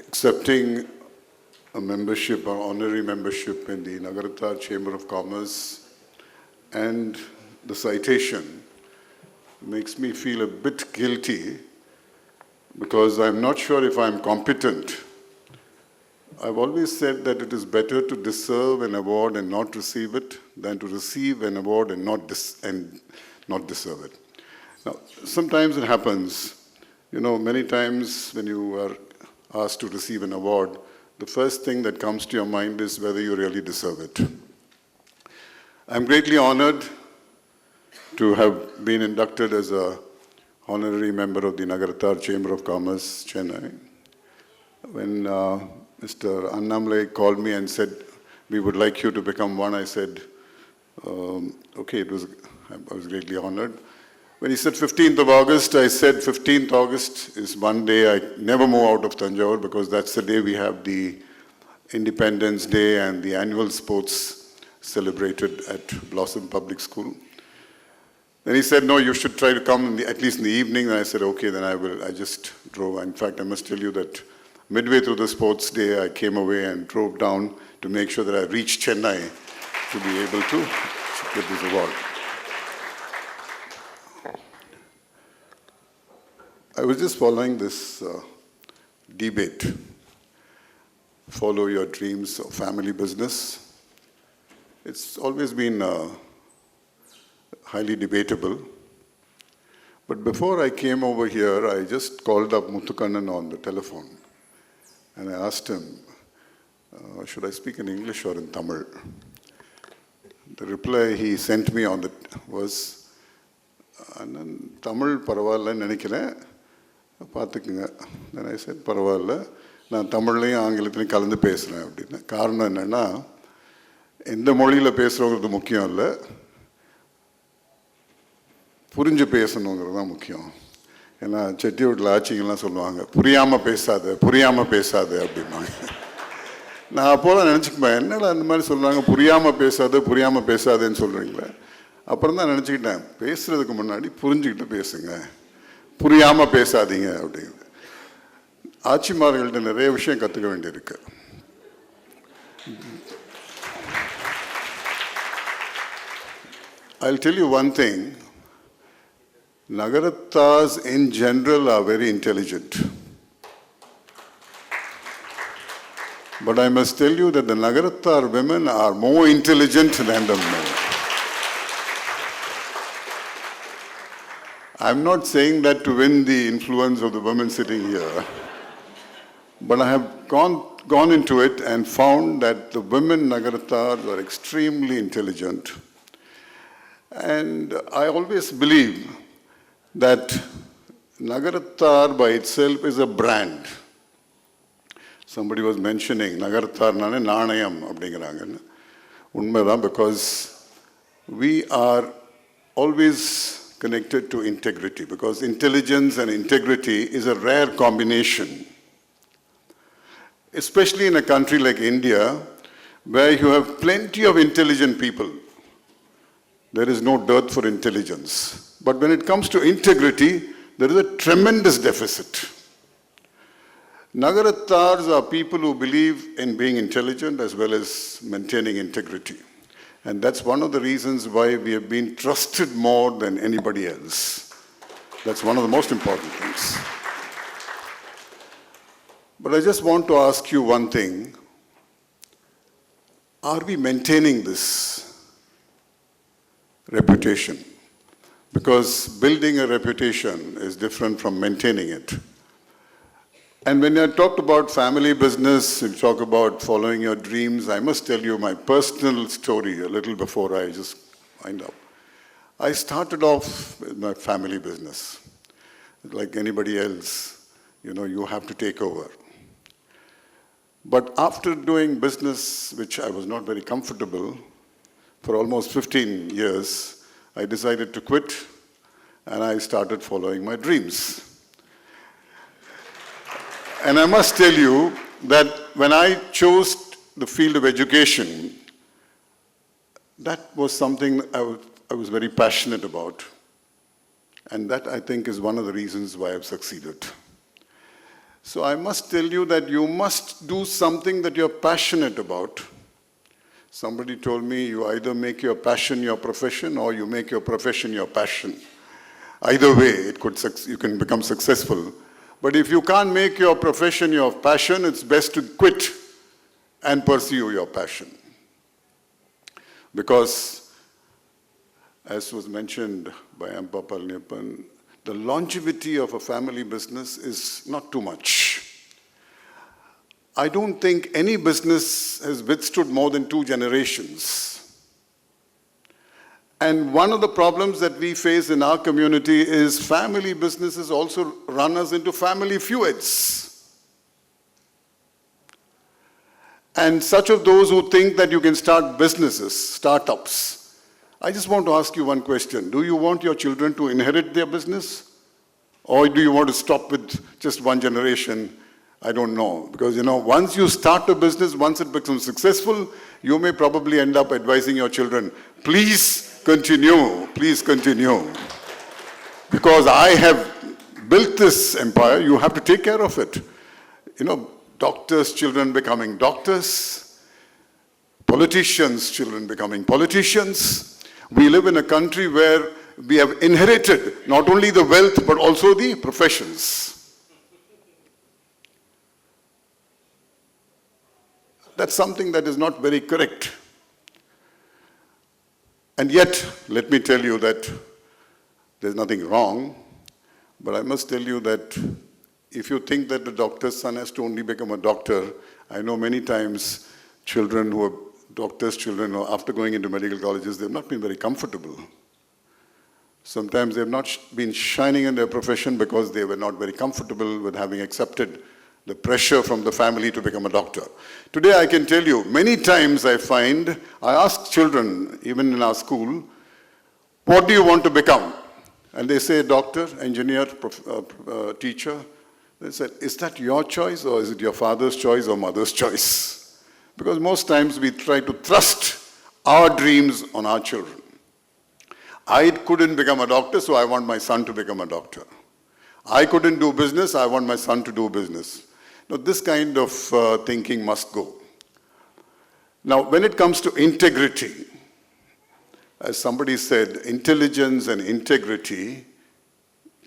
Accepting a membership or honorary membership in the Nagarattar Chamber of Commerce and the citation makes me feel a bit guilty, because I'm not sure if I'm competent. I've always said that it is better to deserve an award and not receive it than to receive an award and not deserve it. Now, sometimes it happens. You know, many times when you are asked to receive an award, the first thing that comes to your mind is whether you really deserve it. I'm greatly honored to have been inducted as a honorary member of the Nagarattar Chamber of Commerce, Chennai. When Mr. Annamlai called me and said, we would like you to become one, I said, okay, I was greatly honored. When he said 15th of August, I said 15th August is one day I never move out of Tanjore, because that's the day we have the Independence Day and the annual sports celebrated at Blossom Public School. Then he said, no, you should try to come at least in the evening. And I said, okay, then I will. I just drove. In fact, I must tell you that midway through the sports day, I came away and drove down to make sure that I reached Chennai to be able to get this award. I was just following this debate, follow your dreams or family business. It's always been highly debatable. But before I came over here, I just called up Muthukannan on the telephone. And I asked him, should I speak in English or in Tamil? The reply he sent me on was, Tamil பரவாயில்ல நினைக்கிறேன் பார்த்துக்குங்க. Then I said, பரவாயில்ல நான் தமிழ்லையும் ஆங்கிலத்திலையும் கலந்து பேசுகிறேன் அப்படின்னு. காரணம் என்னென்னா, எந்த மொழியில் பேசுகிறவங்களுக்கு முக்கியம் இல்லை, புரிஞ்சு பேசணுங்கிறது தான் முக்கியம். ஏன்னா செட்டி வீட்டில் ஆச்சிங்கெல்லாம் சொல்லுவாங்க, புரியாமல் பேசாத அப்படிம்பாங்க. நான் அப்போதான் நினச்சிக்குவேன், என்னடா அந்த மாதிரி சொல்கிறாங்க, புரியாமல் பேசாதேன்னு சொல்கிறீங்களே. அப்புறம் தான் நினச்சிக்கிட்டேன், பேசுகிறதுக்கு முன்னாடி புரிஞ்சுக்கிட்டு பேசுங்க, புரியாமல் பேசாதீங்க அப்படிங்கிறது. ஆட்சிமார்கள்ட்ட நிறைய விஷயம் கற்றுக்க வேண்டியிருக்கு. I'll tell you one thing. Nagarattas in general are very intelligent. But I must tell you that the Nagarattar women are more intelligent than the men. I'm not saying that to win the influence of the women sitting here. But I have gone into it and found that the women Nagarattas are extremely intelligent. And I always believe that Nagarattar by itself is a brand. Somebody was mentioning Nagarattar nane naanayam அப்படிங்கிறாங்க. உண்மைதான், because we are always connected to integrity, because intelligence and integrity is a rare combination. Especially in a country like India, where you have plenty of intelligent people. There is no dearth for intelligence. But when it comes to integrity, there is a tremendous deficit. Nagarattars are people who believe in being intelligent as well as maintaining integrity. And that's one of the reasons why we have been trusted more than anybody else. That's one of the most important things. But I just want to ask you one thing. Are we maintaining this reputation? Because building a reputation is different from maintaining it. And when I talked about family business, you talk about following your dreams, I must tell you my personal story a little before I just wind up. I started off with my family business. Like anybody else, you have to take over. But after doing business, which I was not very comfortable, for almost 15 years, I decided to quit and I started following my dreams. And I must tell you that when I chose the field of education, that was something I was very passionate about. And that, I think, is one of the reasons why I've succeeded. So I must tell you that you must do something that you're passionate about. Somebody told me, you either make your passion your profession or you make your profession your passion. Either way, you can become successful. But if you can't make your profession your passion, it's best to quit and pursue your passion. Because, as was mentioned by Ampa Palniappan, the longevity of a family business is not too much. I don't think any business has withstood more than 2 generations. And one of the problems that we face in our community is family businesses also run us into family feuds. And such of those who think that you can start businesses, startups. I just want to ask you one question. Do you want your children to inherit their business? Or do you want to stop with just 1 generation? I don't know. Because, once you start a business, once it becomes successful, you may probably end up advising your children, please continue. Because I have built this empire, you have to take care of it. Doctors' children becoming doctors, politicians' children becoming politicians. We live in a country where we have inherited not only the wealth, but also the professions. That's something that is not very correct. And yet, let me tell you that there's nothing wrong But I must tell you that if you think that the doctor's son has to only become a doctor, I know many times children who are doctors' children, after going into medical colleges, they've not been very comfortable. Sometimes they've not been shining in their profession because they were not very comfortable with having accepted the pressure from the family to become a doctor. Today I can tell you, many times I ask children, even in our school, what do you want to become? And they say doctor, engineer, teacher. They said, is that your choice or is it your father's choice or mother's choice? Because most times we try to thrust our dreams on our children. I couldn't become a doctor, so I want my son to become a doctor. I couldn't do business, I want my son to do business. Now, this kind of thinking must go. Now, when it comes to integrity, as somebody said, intelligence and integrity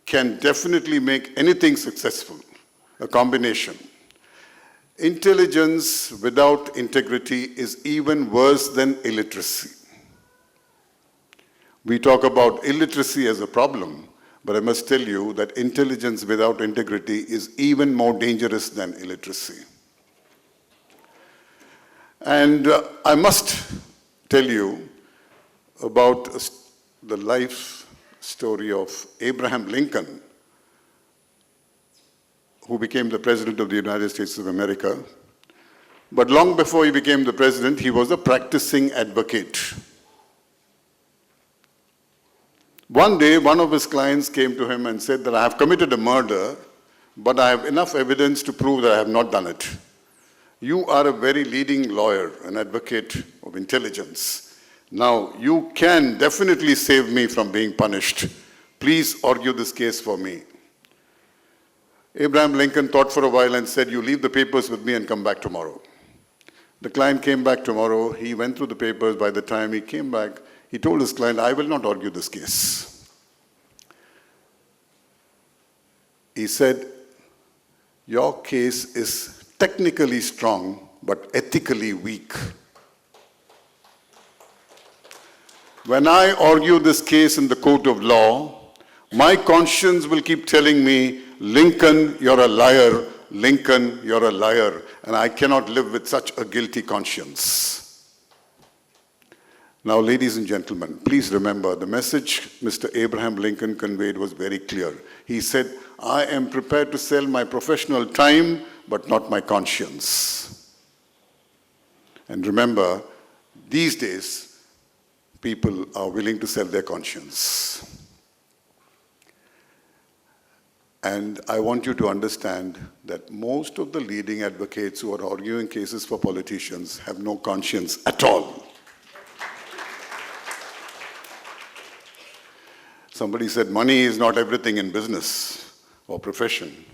can definitely make anything successful, a combination. Intelligence without integrity is even worse than illiteracy. We talk about illiteracy as a problem, but I must tell you that intelligence without integrity is even more dangerous than illiteracy. And I must tell you about the life story of Abraham Lincoln, who became the President of the United States of America. But long before he became the President, he was a practicing advocate. One day, one of his clients came to him and said that I have committed a murder, but I have enough evidence to prove that I have not done it. You are a very leading lawyer, an advocate of intelligence. Now, you can definitely save me from being punished. Please argue this case for me. Abraham Lincoln thought for a while and said, you leave the papers with me and come back tomorrow. The client came back tomorrow. He went through the papers. By the time he came back, he told his client, I will not argue this case. He said, your case is technically strong, but ethically weak. When I argue this case in the court of law, my conscience will keep telling me, Lincoln, you're a liar. Lincoln, you're a liar. And I cannot live with such a guilty conscience. Now, ladies and gentlemen, please remember the message Mr. Abraham Lincoln conveyed was very clear. He said, I am prepared to sell my professional time, but not my conscience. And remember, these days, people are willing to sell their conscience. And I want you to understand that most of the leading advocates who are arguing cases for politicians have no conscience at all. Somebody said money is not everything in business or profession,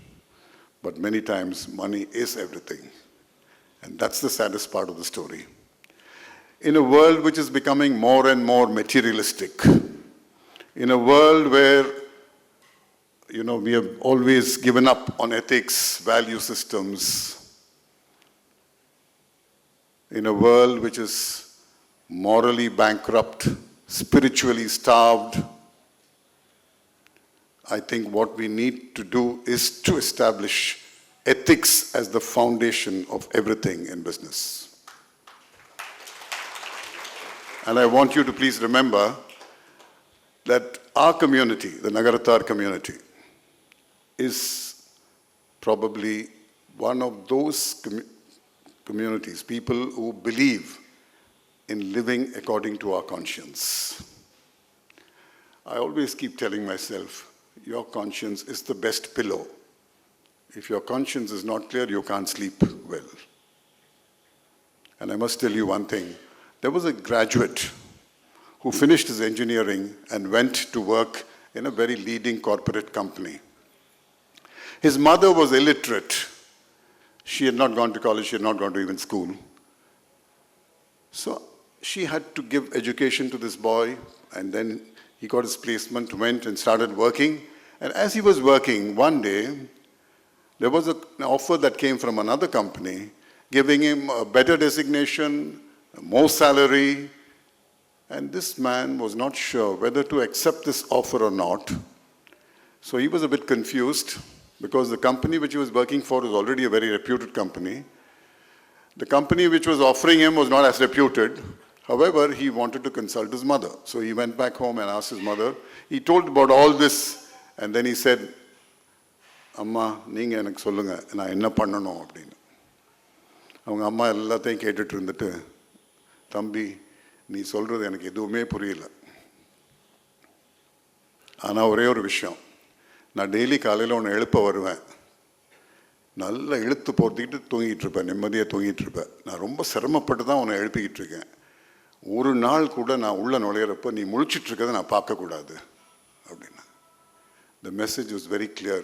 but many times money is everything. And that's the saddest part of the story. In a world which is becoming more and more materialistic, in a world where we have always given up on ethics, value systems, in a world which is morally bankrupt, spiritually starved, I think what we need to do is to establish ethics as the foundation of everything in business. And I want you to please remember that our community, the Nagarathar community, is probably one of those communities, people who believe in living according to our conscience. I always keep telling myself, your conscience is the best pillow. If your conscience is not clear, you can't sleep well. And I must tell you one thing. There was a graduate who finished his engineering and went to work in a very leading corporate company. His mother was illiterate. She had not gone to college, she had not gone to even school. So she had to give education to this boy, and then he got his placement, went and started working. And as he was working, one day, there was an offer that came from another company, giving him a better designation, more salary. And this man was not sure whether to accept this offer or not. So he was a bit confused because the company which he was working for was already a very reputed company. The company which was offering him was not as reputed. However, he wanted to consult his mother. So he went back home and asked his mother. He told about all this and then he said, "Amma, neenga enak sollunga, na enna pannanom appdinu." அவங்க அம்மா எல்லாத்தையும் கேட்டுட்டு இருந்துட்டு, "தம்பி, நீ சொல்றது எனக்கு எதுவுமே புரியல. ஆனால் ஒரே ஒரு விஷயம், நான் டெய்லி காலையில் உன்னை எழுப்ப வருவேன். நல்லா இழுத்து போர்த்திக்கிட்டு தூங்கிட்டு இருப்பேன், நிம்மதியாக தூங்கிட்டு இருப்பேன். நான் ரொம்ப சிரமப்பட்டு தான் உன்னை எழுப்பிக்கிட்டு இருக்கேன். ஒரு நாள் கூட நான் உள்ள நுழையிறப்ப நீ முழிச்சிட்டு இருக்கிறத நான் பார்க்கக்கூடாது அப்படின்னா. The message was very clear.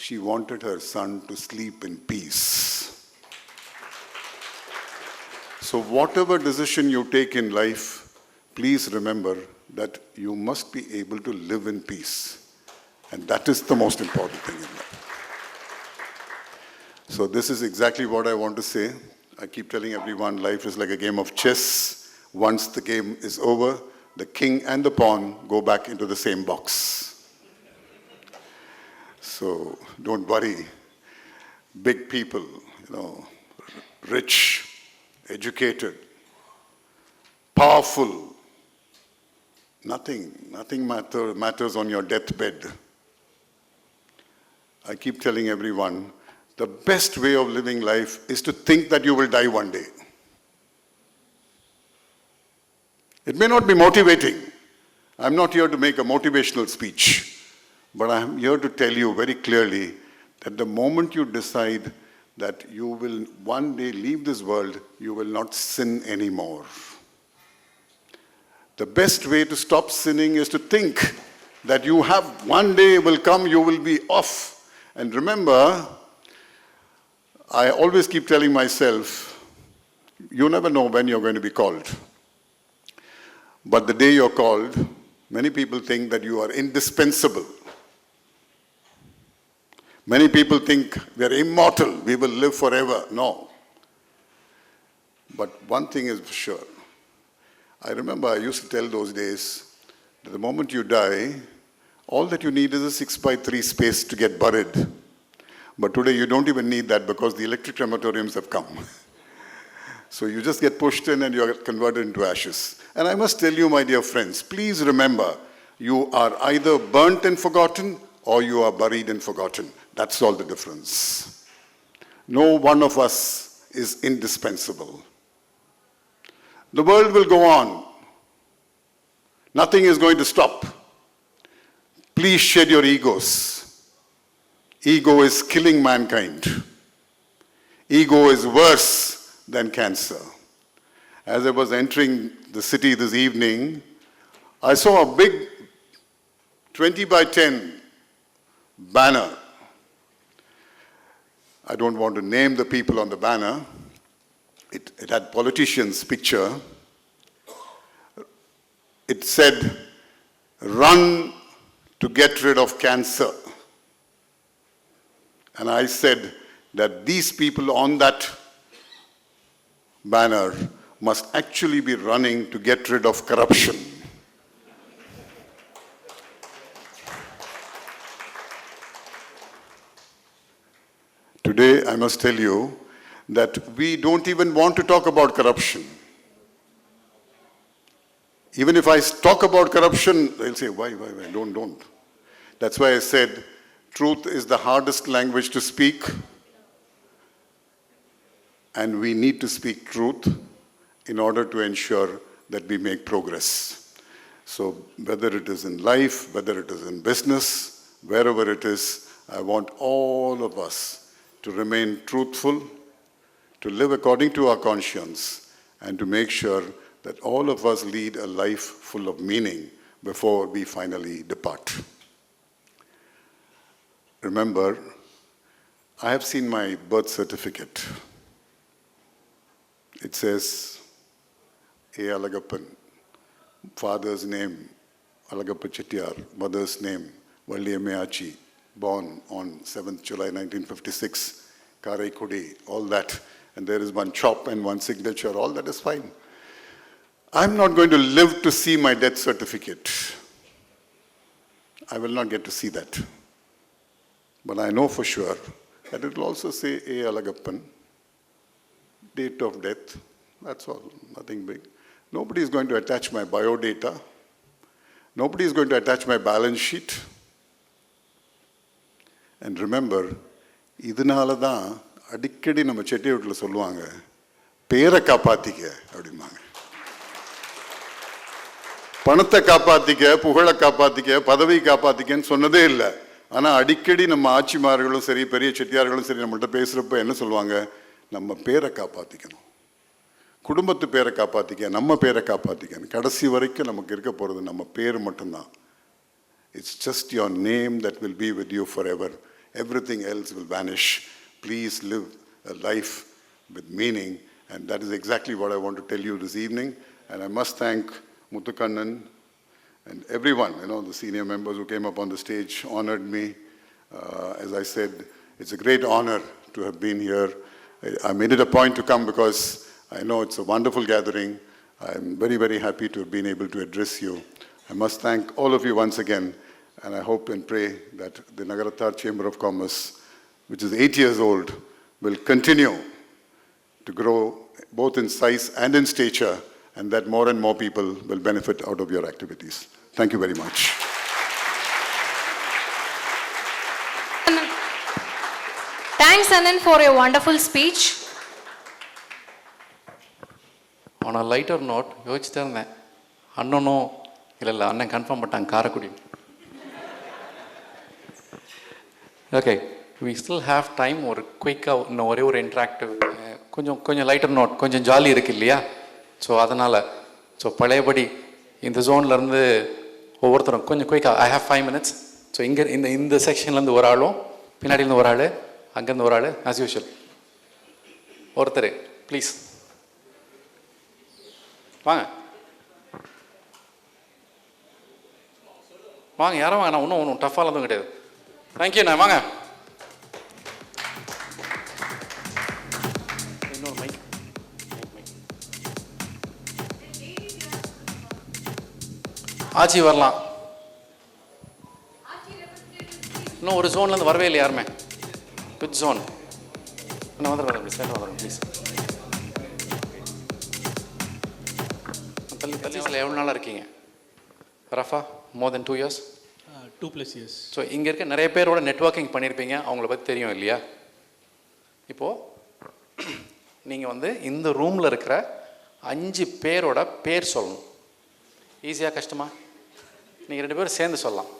She wanted her son to sleep in peace. So whatever decision you take in life, please remember that you must be able to live in peace. And that is the most important thing in life. So this is exactly what I want to say. I keep telling everyone, life is like a game of chess. Once the game is over, the king and the pawn go back into the same box. So don't worry. Big people, rich, educated, powerful, nothing matters on your deathbed. I keep telling everyone, the best way of living life is to think that you will die one day. It may not be motivating. I'm not here to make a motivational speech, but I'm here to tell you very clearly that the moment you decide that you will one day leave this world, you will not sin anymore. The best way to stop sinning is to think that you have one day will come, you will be off. And remember, I always keep telling myself, you never know when you're going to be called. But the day you're called, many people think that you are indispensable. Many people think we are immortal, we will live forever. No. But one thing is for sure. I remember I used to tell those days that the moment you die, all that you need is a 6x3 space to get buried. But today you don't even need that because the electric crematoriums have come. So you just get pushed in and you are converted into ashes. And I must tell you, my dear friends, please remember, you are either burnt and forgotten or you are buried and forgotten. That's all the difference. No one of us is indispensable. The world will go on. Nothing is going to stop. Please shed your egos. Ego is killing mankind. Ego is worse than cancer. As I was entering the city this evening, I saw a big 20x10 banner. I don't want to name the people on the banner. It had politicians' picture. It said, "Run to get rid of cancer." And I said that these people on that banner must actually be running to get rid of corruption. Today, I must tell you that we don't even want to talk about corruption. Even if I talk about corruption, they'll say, why, don't. That's why I said, truth is the hardest language to speak, and we need to speak truth in order to ensure that we make progress. So whether it is in life, whether it is in business, wherever it is, I want all of us to remain truthful, to live according to our conscience, and to make sure that all of us lead a life full of meaning before we finally depart. Remember, I have seen my birth certificate. It says, A. Alagappan, father's name, Alagappa Chettiar, mother's name, Valliyamma Achi, born on 7th July 1956, Karaikudi, all that. And there is one chop and one signature, all that is fine. I'm not going to live to see my death certificate. I will not get to see that. But I know for sure that it will also say A. Alagappan, date of death, that's all, nothing big. Nobody is going to attach my biodata. Nobody is going to attach my balance sheet. And remember, இதனால தான் அடிக்கடி நம்ம செட்டி வீட்டில் சொல்லுவாங்க, பேரை காப்பாற்றிக்க அப்படிம்பாங்க. பணத்தை காப்பாற்றிக்க, புகழை காப்பாற்றிக்க, பதவி காப்பாற்றிக்கன்னு சொன்னதே இல்லை. ஆனால் அடிக்கடி நம்ம ஆட்சிமார்களும் சரி, பெரிய செட்டியார்களும் சரி நம்மள்கிட்ட பேசுகிறப்ப என்ன சொல்லுவாங்க, நம்ம பேரை காப்பாற்றிக்கணும், குடும்பத்து பேரை காப்பாற்றிக்க, நம்ம பேரை காப்பாற்றிக்கணும். கடைசி வரைக்கும் நமக்கு இருக்க போகிறது நம்ம பேர் மட்டும்தான். It's just your name that will be with you forever. Everything else will vanish. Please live a life with meaning, and that is exactly what I want to tell you this evening. And I must thank Muthukannan and everyone, the senior members who came up on the stage, honored me. As I said, it's a great honor to have been here. I made it a point to come because I know it's a wonderful gathering. I'm very, very happy to have been able to address you. I must thank all of you once again, and I hope and pray that the Nagarathar Chamber of Commerce, which is 8 years old, will continue to grow both in size and in stature, and that more and more people will benefit out of your activities. Thank you very much. Thanks, Anand, for a wonderful speech. On a lighter note, யோசிச்சுட்டே இருந்தேன், அண்ணனும் இல்லை அண்ணன் confirm பண்ணிட்டாங்க Karaikudi. Okay, we still have time. ஒரு குயிக்காக இன்னும் ஒரே ஒரு இன்ட்ராக்டிவ், கொஞ்சம் லைட்டர் நோட், கொஞ்சம் ஜாலி இருக்குது இல்லையா? ஸோ அதனால் பழையபடி இந்த ஜோன்லேருந்து ஒவ்வொருத்தரும் கொஞ்சம் குயிக்காக, I have 5 minutes. ஸோ இங்கே இந்த செக்ஷன்லேருந்து ஒரு ஆளும், பின்னாடியிலேருந்து ஒரு ஆள், அங்கேருந்து ஒரு ஆள், ஆஸ் யூஷுவல் ஒருத்தர் ப்ளீஸ் வாங்க வாங்க, யாரும் வாங்க, நான் ஒன்றும் டஃப்பாக எதுவும் கிடையாது. தேங்க்யூ, நான் வாங்க. இன்னொரு மைக், ஆச்சி வரலாம். இன்னும் ஒரு ஜோன்லேருந்து வரவே இல்லை யாருமே. வித் ஜோன் நான் வந்துடுறேன் ப்ளீஸ், வந்துடுறேன் ப்ளீஸ். தள்ளியில் எவ்வளோ நாளாக இருக்கீங்க? ரஃபா, மோர் தென் 2 years? 2+ years. ஸோ இங்கே இருக்க நிறைய பேரோட நெட்வொர்க்கிங் பண்ணியிருப்பீங்க, அவங்கள பற்றி தெரியும் இல்லையா? இப்போது நீங்கள் இந்த ரூமில் இருக்கிற 5 பேரோட பேர் சொல்லணும். ஈஸியாக கஷ்டமா? நீங்கள் 2 பேரும் சேர்ந்து சொல்லலாம்.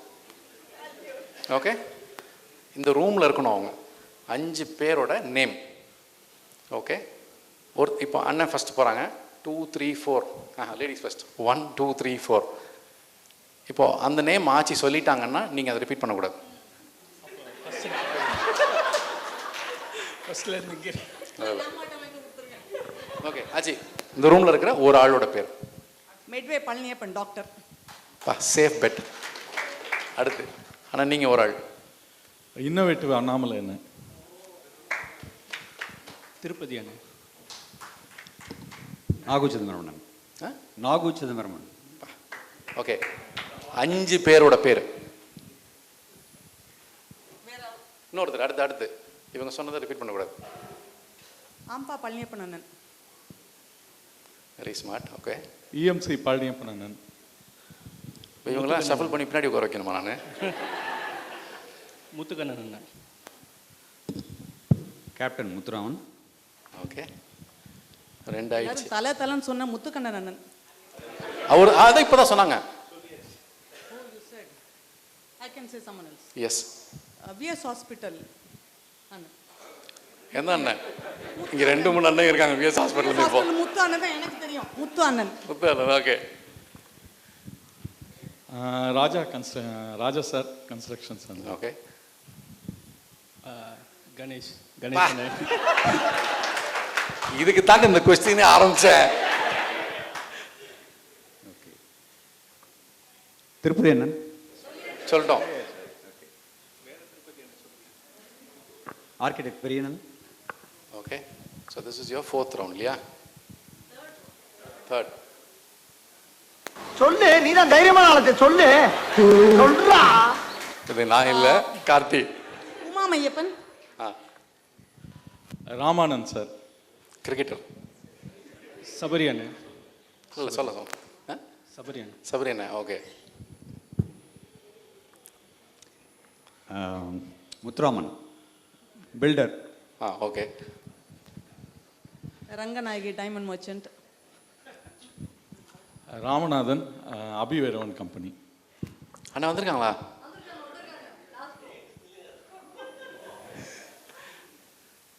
ஓகே, இந்த ரூமில் இருக்கணும் அவங்க 5 பேரோட நேம். ஓகே, இப்போ அண்ணன் ஃபஸ்ட்டு போகிறாங்க. 2, 3, 4, லேடிஸ் ஃபஸ்ட். 1, 2, 3, 4. இப்போது அந்த நேம் ஆச்சி சொல்லிட்டாங்கன்னா நீங்கள் அதை ரிப்பீட் பண்ணக்கூடாது. ஓகே ஆச்சி, இந்த ரூமில் இருக்கிற ஒரு ஆளோட பேர். மெட்வே பழனியப்பன் டாக்டர். Safe bet. அடுத்து ஆனால் நீங்கள் ஒரு ஆள். இன்னோவேட்டிவ் அண்ணாமலை என்ன? திருப்பதி அண்ணன். நாகு சிதம்பரமன். நாகு சிதம்பரமன். ஓகே, 5 பேரோட பேர். இன்னொருத்தர் அடுத்து இவங்க சொன்னதை ரிப்பீட் பண்ணக்கூடாது. ஆம்பா பழனியப்பன் அண்ணன். Very smart. Okay, EMC Palaniappan அண்ணன். இவங்களாம் ஷஃபிள் பண்ணி பின்னாடி உட்கார வைக்கணுமா நான்? முத்துக்கண்ணன் அண்ணன். கேப்டன் முத்துராமன். ஓகே, 2 ஆயிடுச்சு. தலைன்னு சொன்ன முத்துக்கண்ணன் அண்ணன். அவர் அதை இப்போ தான் சொன்னாங்க. I can say someone else. Yes. VS Hospital அண்ணன். எந்த அண்ணன்? இங்கே 2-3 அண்ணன் இருக்காங்க VS Hospital. இப்போ முத்து அண்ணன் தான் எனக்கு தெரியும். முத்து அண்ணன். ஓகே. ராஜா சார் கன்ஸ்ட்ரக்ஷன்ஸ். ஓகே. கணேஷ். இதுக்கு தான் இந்த கொஸ்டினே ஆரம்பிச்சேன். திருப்பதி அண்ணன் சொல்லிட்டோம். Architect Periyannan. Okay, so this is your 4th round இல்லையா? 3rd. சொல்லு, நீ தான் தைரியமான ஆளத்தை சொல்லு. சொல்றா. இது நான் இல்லை, கார்த்தி. ராமையப்பன். ராமானந்த் சார். கிரிக்கெட்டர். சபரியன். இல்லை சொல்ல சபரியன். சபரியண்ணா, okay. Muthuraman, builder. Okay. Ranganayaki, diamond merchant. Ramanathan, அபிவேரவன் கம்பெனி. அண்ணா வந்திருக்காங்களா?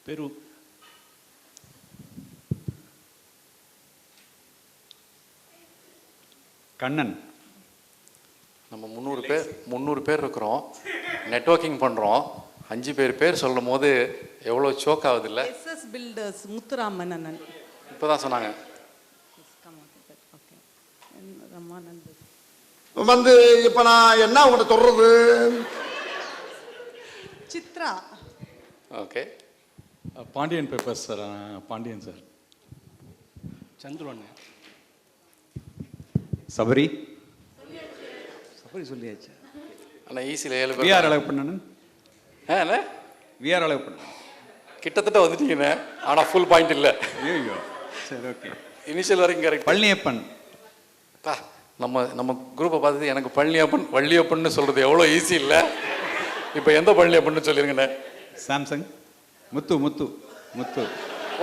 பெரு. கண்ணன். நம்ம 300 பேர் இருக்கிறோம், நெட்வொர்க்கிங் பண்ணுறோம். 5 பேர் சொல்லும் போது எவ்வளோ சோக் ஆகுது இல்லை? எஸ்எஸ் பில்டர்ஸ் முத்துராமன் அண்ணன். இப்போ தான் சொன்னாங்க. வந்து இப்போ நான் என்ன உங்கள்கிட்ட சொல்றது? Chitra. Okay. Pandian papers sir. Pandian sir. Chandru. Sabari. Sabari சொல்லியாச்சு. அண்ணா ஈஸியில் 7 பேர். விஆர் அளவு பண்ணணும். என்ன விஆர் அளவு பண்ணணும். கிட்டத்தட்ட வந்துட்டீங்கண்ணே, ஆனால் ஃபுல் பாயிண்ட் இல்லை. ஐயோ, சரி, ஓகே. இனிஷியல் வரைக்கும் கரெக்ட். பழனியப்பன். நம்ம குரூப்பை பார்த்துட்டு எனக்கு பழனியப்பன் வள்ளியப்பன்னு சொல்கிறது எவ்வளோ ஈஸி இல்லை? இப்போ எந்த பழனியப்பன்னு சொல்லிருங்கண்ணே. சாம்சங். முத்து முத்து முத்து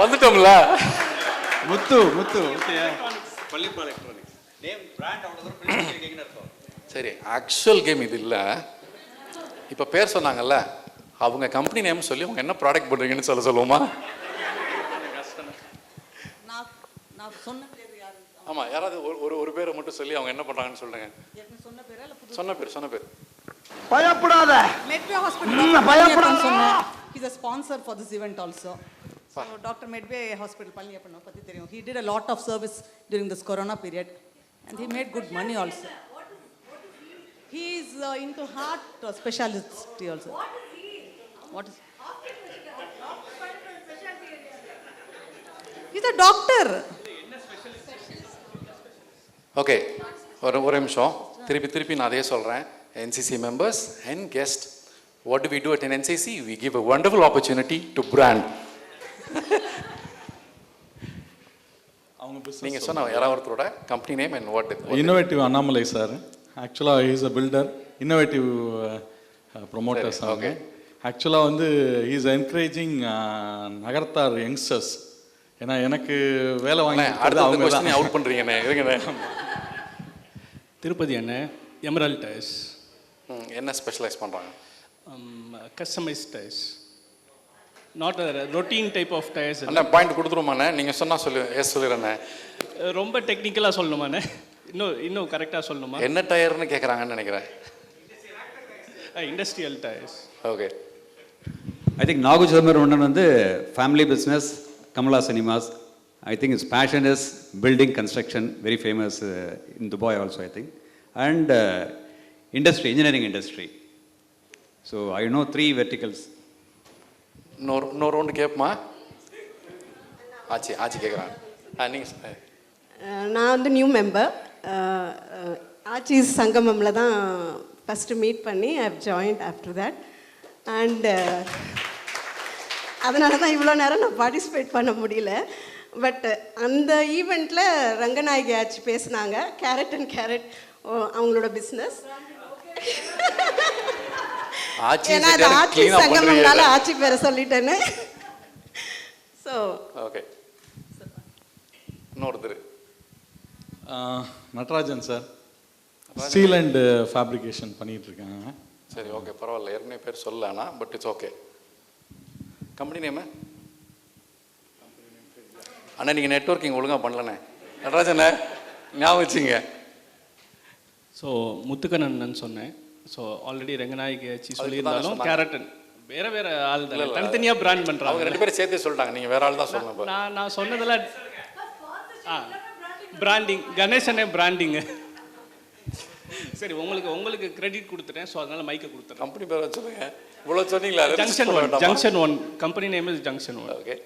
வந்துட்டோம்ல. முத்து முத்து. பள்ளிப்பால் எலக்ட்ரானிக்ஸ். நேம் பிராண்ட் அவ்வளோ. சரி, ஆக்சுவல் கேம் இது இல்லை. இப்போ பேர் சொன்னாங்கல்ல, அவங்க கம்பெனி நேம் சொல்லி அவங்க என்ன ப்ராடக்ட் பண்ணுறீங்கன்னு சொல்லுவோமா? நான் சொன்ன பேர் யாரு? ஆமாம், யாராவது ஒரு பேரை மட்டும் சொல்லி அவங்க என்ன பண்ணுறாங்கன்னு சொல்லுங்க. சொன்ன பேர். பயப்படாத. Medway Hospital. பயப்படாத சொன்னேன். He is a sponsor for this event also. So Dr. Medway Hospital Palaniappan பத்தி தெரியும். He did a lot of service during this corona period and he made good money also. He is into heart specialty also. What is? He is a doctor. Okay, ஒரு நிமிஷம். திருப்பி நான் அதே சொல்கிறேன். NCC members and guests, what do we do at an NCC? We give a wonderful opportunity to brand. நீங்கள் சொன்ன யாராவது ஒருத்தரோட company name and what? Innovative Annamalai sir. ஆக்சுவலாக he is a builder, innovative promoters. Okay. ஆக்சுவலாக வந்து he is encouraging Nagarathar youngsters. ஏன்னா எனக்கு வேலை வாங்கி அவங்க அவுட் பண்ணுறீங்கண்ணே. இருங்கண்ணே. திருப்பதி அண்ணே, எமரல் டயர்ஸ். என்ன ஸ்பெஷலைஸ் பண்ணுறாங்க? Customise tyres, not a routine type of tyres. அண்ணா பாயிண்ட் கொடுத்துருமாண்ணே, நீங்கள் சொன்னால் சொல்லிடுறேண்ணே. ரொம்ப டெக்னிக்கலாக சொல்லணுமாண்ணே? இன்னும் கரெக்டாக சொல்லணுமா? என்ன டயர்னு கேட்குறாங்கன்னு நினைக்கிறேன். Industrial tyres. Okay. I think Nagu Chidambaram வந்து family business, Kamala Cinemas. I think his passion is building construction, very famous in Dubai also, I think. And industry, engineering industry. So I know 3 verticals. No round கேட்பமா? ஆச்சி கேட்குறாங்க. நீங்கள்? நான் வந்து new member. ஆச்சி சங்கமமில் தான் first meet பண்ணி I have joined after that. And அதனால தான் இவ்வளோ நேரம் நான் பார்ட்டிசிபேட் பண்ண முடியல. பட் அந்த ஈவெண்ட்டில் ரங்கநாயகி ஆச்சி பேசினாங்க. கேரட் அண்ட் கேரட் அவங்களோட பிஸ்னஸ். ஏன்னா அது ஆச்சி சங்கமம்னால ஆச்சி பேரை சொல்லிட்டேன்னு. So okay. இன்னொருத்தர் Natarajan sir. Steel and fabrication பண்ணிகிட்டு இருக்காங்க. சரி, ஓகே, பரவாயில்ல. ஏற்கனவே பேர் சொல்லலண்ணா, but it's okay. Company name? அண்ணா நீங்கள் நெட்வொர்க்கிங் ஒழுங்காக பண்ணலண்ணே. நடராஜண்ணே ஞாபகம் வச்சுங்க. ஸோ முத்துக்கண்ணன் சொன்னேன். ஸோ ஆல்ரெடி ரங்கநாயகி ஆச்சி சொல்லியிருந்தாலும் கேரட்டன் வேற ஆள் தான் தனித்தனியாக பிராண்ட் பண்ணுறாங்க. அவங்க 2 பேரும் சேர்த்து சொல்லிட்டாங்க, நீங்கள் வேற ஆள் தான் சொல்லணும். நான் சொன்னதெல்லாம் பிராண்டிங். கணேசனே பிராண்டிங்கு. சரி, உங்களுக்கு கிரெடிட் கொடுத்துட்டேன். ஸோ அதனால மைக்கை கொடுத்துறேன். கம்பெனி பேர் வச்சுருங்க. இவ்வளோ சொன்னீங்களா? Junction 1 company name is junction 1. Okay.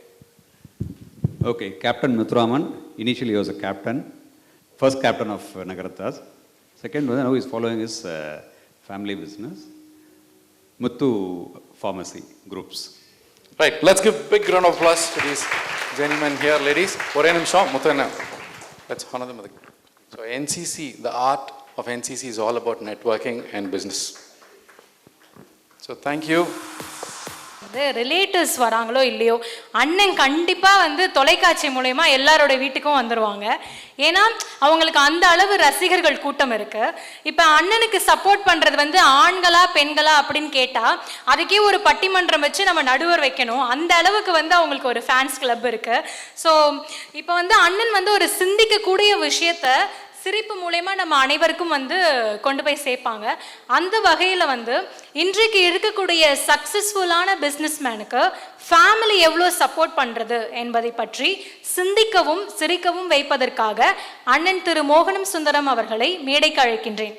Okay, Captain Muthuraman. Initially he was a captain, first captain of Nagarathas. Second one, now he is following his family business. Muthu, pharmacy groups. Right, let's give big round of applause to these gentlemen here, ladies. ஒரே நிமிஷம் Muthanna. Let's honor them. So NCC, the art of NCC is all about networking and business. So thank you. Relatives வராங்களோ இல்லையோ, அண்ணன் கண்டிப்பாக வந்து தொலைக்காட்சி மூலயமா எல்லாரோட வீட்டுக்கும் வந்துடுவாங்க. ஏன்னா அவங்களுக்கு அந்த அளவு ரசிகர்கள் கூட்டம் இருக்கு. இப்போ அண்ணனுக்கு சப்போர்ட் பண்ணுறது வந்து ஆண்களா பெண்களா அப்படின்னு கேட்டால் அதுக்கே ஒரு பட்டிமன்றம் வச்சு நம்ம நடுவர் வைக்கணும். அந்த அளவுக்கு வந்து அவங்களுக்கு ஒரு ஃபேன்ஸ் கிளப் இருக்கு. ஸோ இப்போ வந்து அண்ணன் வந்து ஒரு சிந்திக்கக்கூடிய விஷயத்த சிரிப்பு மூலயமா நம்ம அனைவருக்கும் வந்து கொண்டு போய் சேர்ப்பாங்க. அந்த வகையில் வந்து இன்றைக்கு இருக்கக்கூடிய சக்ஸஸ்ஃபுல்லான பிஸ்னஸ்மேனுக்கு ஃபேமிலி எவ்வளோ சப்போர்ட் பண்ணுறது என்பதை பற்றி சிந்திக்கவும் சிரிக்கவும் வைப்பதற்காக அண்ணன் திரு மோகனம் சுந்தரம் அவர்களை மேடைக்கு அழைக்கின்றேன்.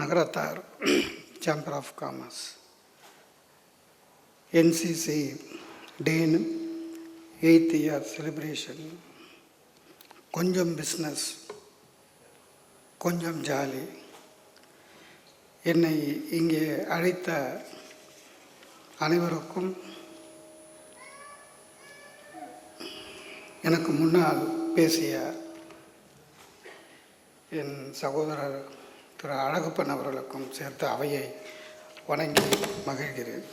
Nagarathar chamber of commerce NCC Day 8th year celebration, கொஞ்சம் பிஸ்னஸ் கொஞ்சம் ஜாலி. என்னை இங்கே அழைத்த அனைவருக்கும், எனக்கு முன்னால் பேசிய என் சகோதரர் திரு அழகப்பன் அவர்களுக்கும் சேர்த்து அவையை வணங்கி மகிழ்கிறேன்.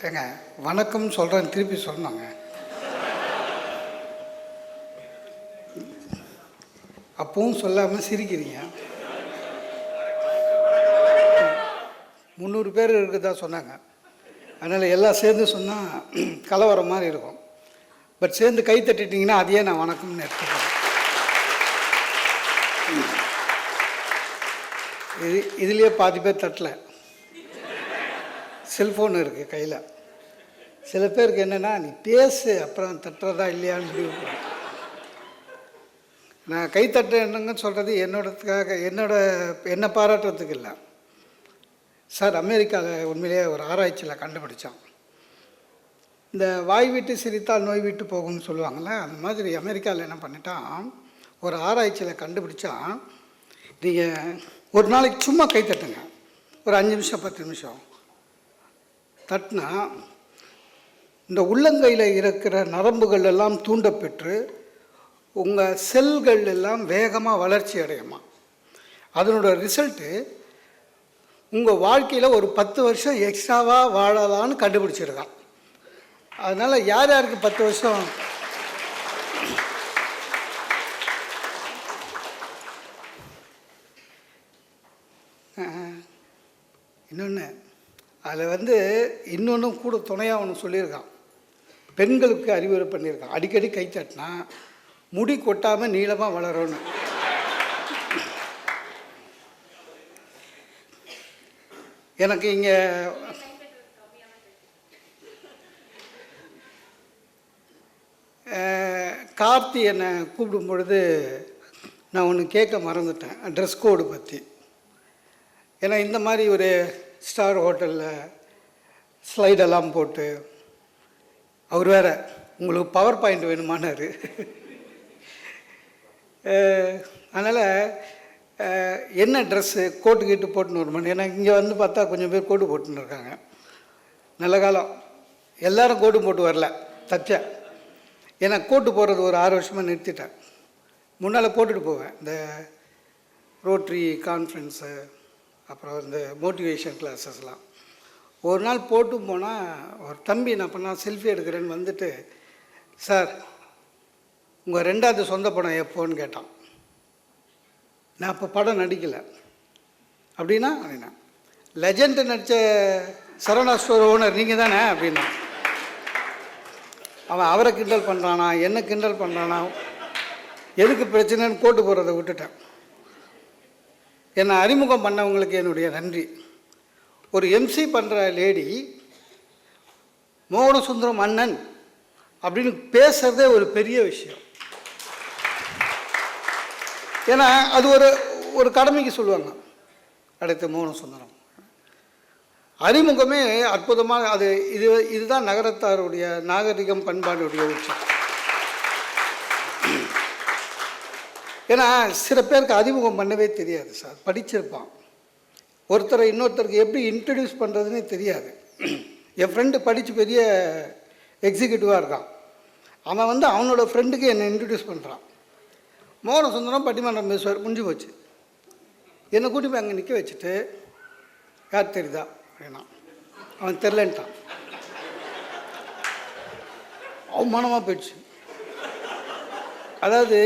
ஏங்க வணக்கம் சொல்கிறேன், திருப்பி சொல்லணுங்க. அப்பவும் சொல்லாமல் சிரிக்கிறீங்க. 300 பேர் இருக்குதா சொன்னாங்க. அதனால் எல்லாம் சேர்ந்து சொன்னால் கலவரம் மாதிரி இருக்கும். பட் சேர்ந்து கை தட்டிட்டிங்கன்னா அதையே நான் வணக்கம்னு எடுத்துக்கிறேன். இதுலேயே பாதி பேர் தட்டலை. செல்ஃபோன் இருக்குது கையில். சில பேருக்கு என்னென்னா நீ பேசு அப்புறம் தட்டுறதா இல்லையான்னு முடிவு பண்ணு. நான் கை தட்டு என்னங்கன்னு சொல்கிறது என்னோடதுக்காக என்னை பாராட்டுறதுக்கு இல்லை. சார் அமெரிக்காவில் உண்மையிலேயே ஒரு ஆராய்ச்சியில் கண்டுபிடிச்சான். இந்த வாய் விட்டு சிரித்தால் நோய் விட்டு போகும்னு சொல்லுவாங்கள்ல, அந்த மாதிரி அமெரிக்காவில் என்ன பண்ணிட்டான், ஒரு ஆராய்ச்சியில் கண்டுபிடிச்சான், நீங்கள் ஒரு நாளைக்கு சும்மா கை தட்டுங்க, ஒரு 5 நிமிஷம் 10 நிமிஷம் தட்டினா இந்த உள்ளங்கையில் இருக்கிற நரம்புகள் எல்லாம் தூண்டப்பெற்று உங்கள் செல்கள் எல்லாம் வேகமாக வளர்ச்சி அடையுமா. அதனோட ரிசல்ட்டு உங்கள் வாழ்க்கையில் ஒரு 10 வருஷம் எக்ஸ்ட்ராவாக வாழலான்னு கண்டுபிடிச்சிருக்கான். அதனால் யார் யாருக்கு 10 வருஷம் இன்னொன்று அதில் வந்து இன்னொன்றும் கூட துணையாக ஒன்று சொல்லியிருக்கான். பெண்களுக்கு அறிவுரை பண்ணியிருக்கான். அடிக்கடி கை தட்டினா முடி கொட்டாமல் நீளமாக வளரும்னு. எனக்கு இங்கே கார்த்தி என்னை கூப்பிடும் பொழுது நான் ஒன்று கேட்க மறந்துட்டேன், ட்ரெஸ் கோடு பற்றி. ஏன்னா இந்த மாதிரி ஒரு ஸ்டார் ஹோட்டலில் ஸ்லைடெல்லாம் போட்டு, அவர் வேறு உங்களுக்கு பவர் பாயிண்ட் வேணுமானாரு. அதனால் என்ன ட்ரெஸ்ஸு கோட்டு கீட்டு போட்டுன்னு வருமானு. ஏன்னா இங்கே வந்து பார்த்தா கொஞ்சம் பேர் கோட்டு போட்டுன்னு இருக்காங்க. நல்ல காலம் எல்லோரும் கோட்டு போட்டு வரல, தச்சேன். ஏன்னா கோட்டு போடுறது ஒரு 6 வருஷமாக நிறுத்திட்டேன். முன்னால் போட்டுட்டு போவேன், இந்த ரோட்ரி கான்ஃபரன்ஸு அப்புறம் இந்த மோட்டிவேஷன் கிளாஸஸ்லாம். ஒரு நாள் போட்டு போனால் ஒரு தம்பி நான் பண்ணால் செல்ஃபி எடுக்கிறேன்னு வந்துட்டு, சார் உங்கள் 2வது சொந்த படம் எப்போன்னு கேட்டான். நான் அப்போ படம் நடிக்கலை. அப்படின்னா லெஜெண்டு நடித்த சரவணா ஸ்டோர் ஓனர் நீங்கள் தானே அப்படின்னா. அவன் அவரை கிண்டல் பண்ணுறானா என்ன கிண்டல் பண்ணுறானா, எதுக்கு பிரச்சனைன்னு போட்டு போகிறத விட்டுட்டேன். என்னை அறிமுகம் பண்ணவங்களுக்கு என்னுடைய நன்றி. ஒரு எம்சி பண்ணுற லேடி மோகன சுந்தரம் அண்ணன் அப்படின்னு பேசுகிறதே ஒரு பெரிய விஷயம். ஏன்னா அது ஒரு கடமைக்கு சொல்லுவாங்க, அடுத்த மோகன சுந்தரம். அறிமுகமே அற்புதமான அது இதுதான் நகரத்தாருடைய நாகரிகம் பண்பாடுடைய உச்சம். ஏன்னா சில பேருக்கு அறிமுகம் பண்ணவே தெரியாது சார். படிச்சிருப்பான், ஒருத்தரை இன்னொருத்தருக்கு எப்படி இன்ட்ரடியூஸ் பண்ணுறதுன்னே தெரியாது. என் ஃப்ரெண்டு படித்து பெரிய எக்ஸிக்யூட்டிவாக இருக்கான். அவன் வந்து அவனோட ஃப்ரெண்டுக்கு என்னை இன்ட்ரடியூஸ் பண்ணுறான். மோகன சுந்தரம் பட்டிமன்றம் பேசுவார், முடிஞ்சு போச்சு. என்னை கூட்டி போய் அங்கே நிற்க வச்சுட்டு, யார் தெரியுதா அப்படின்னா, அவன் தெரிலன்ட்டான். அவமானமாக போயிடுச்சு. அதாவது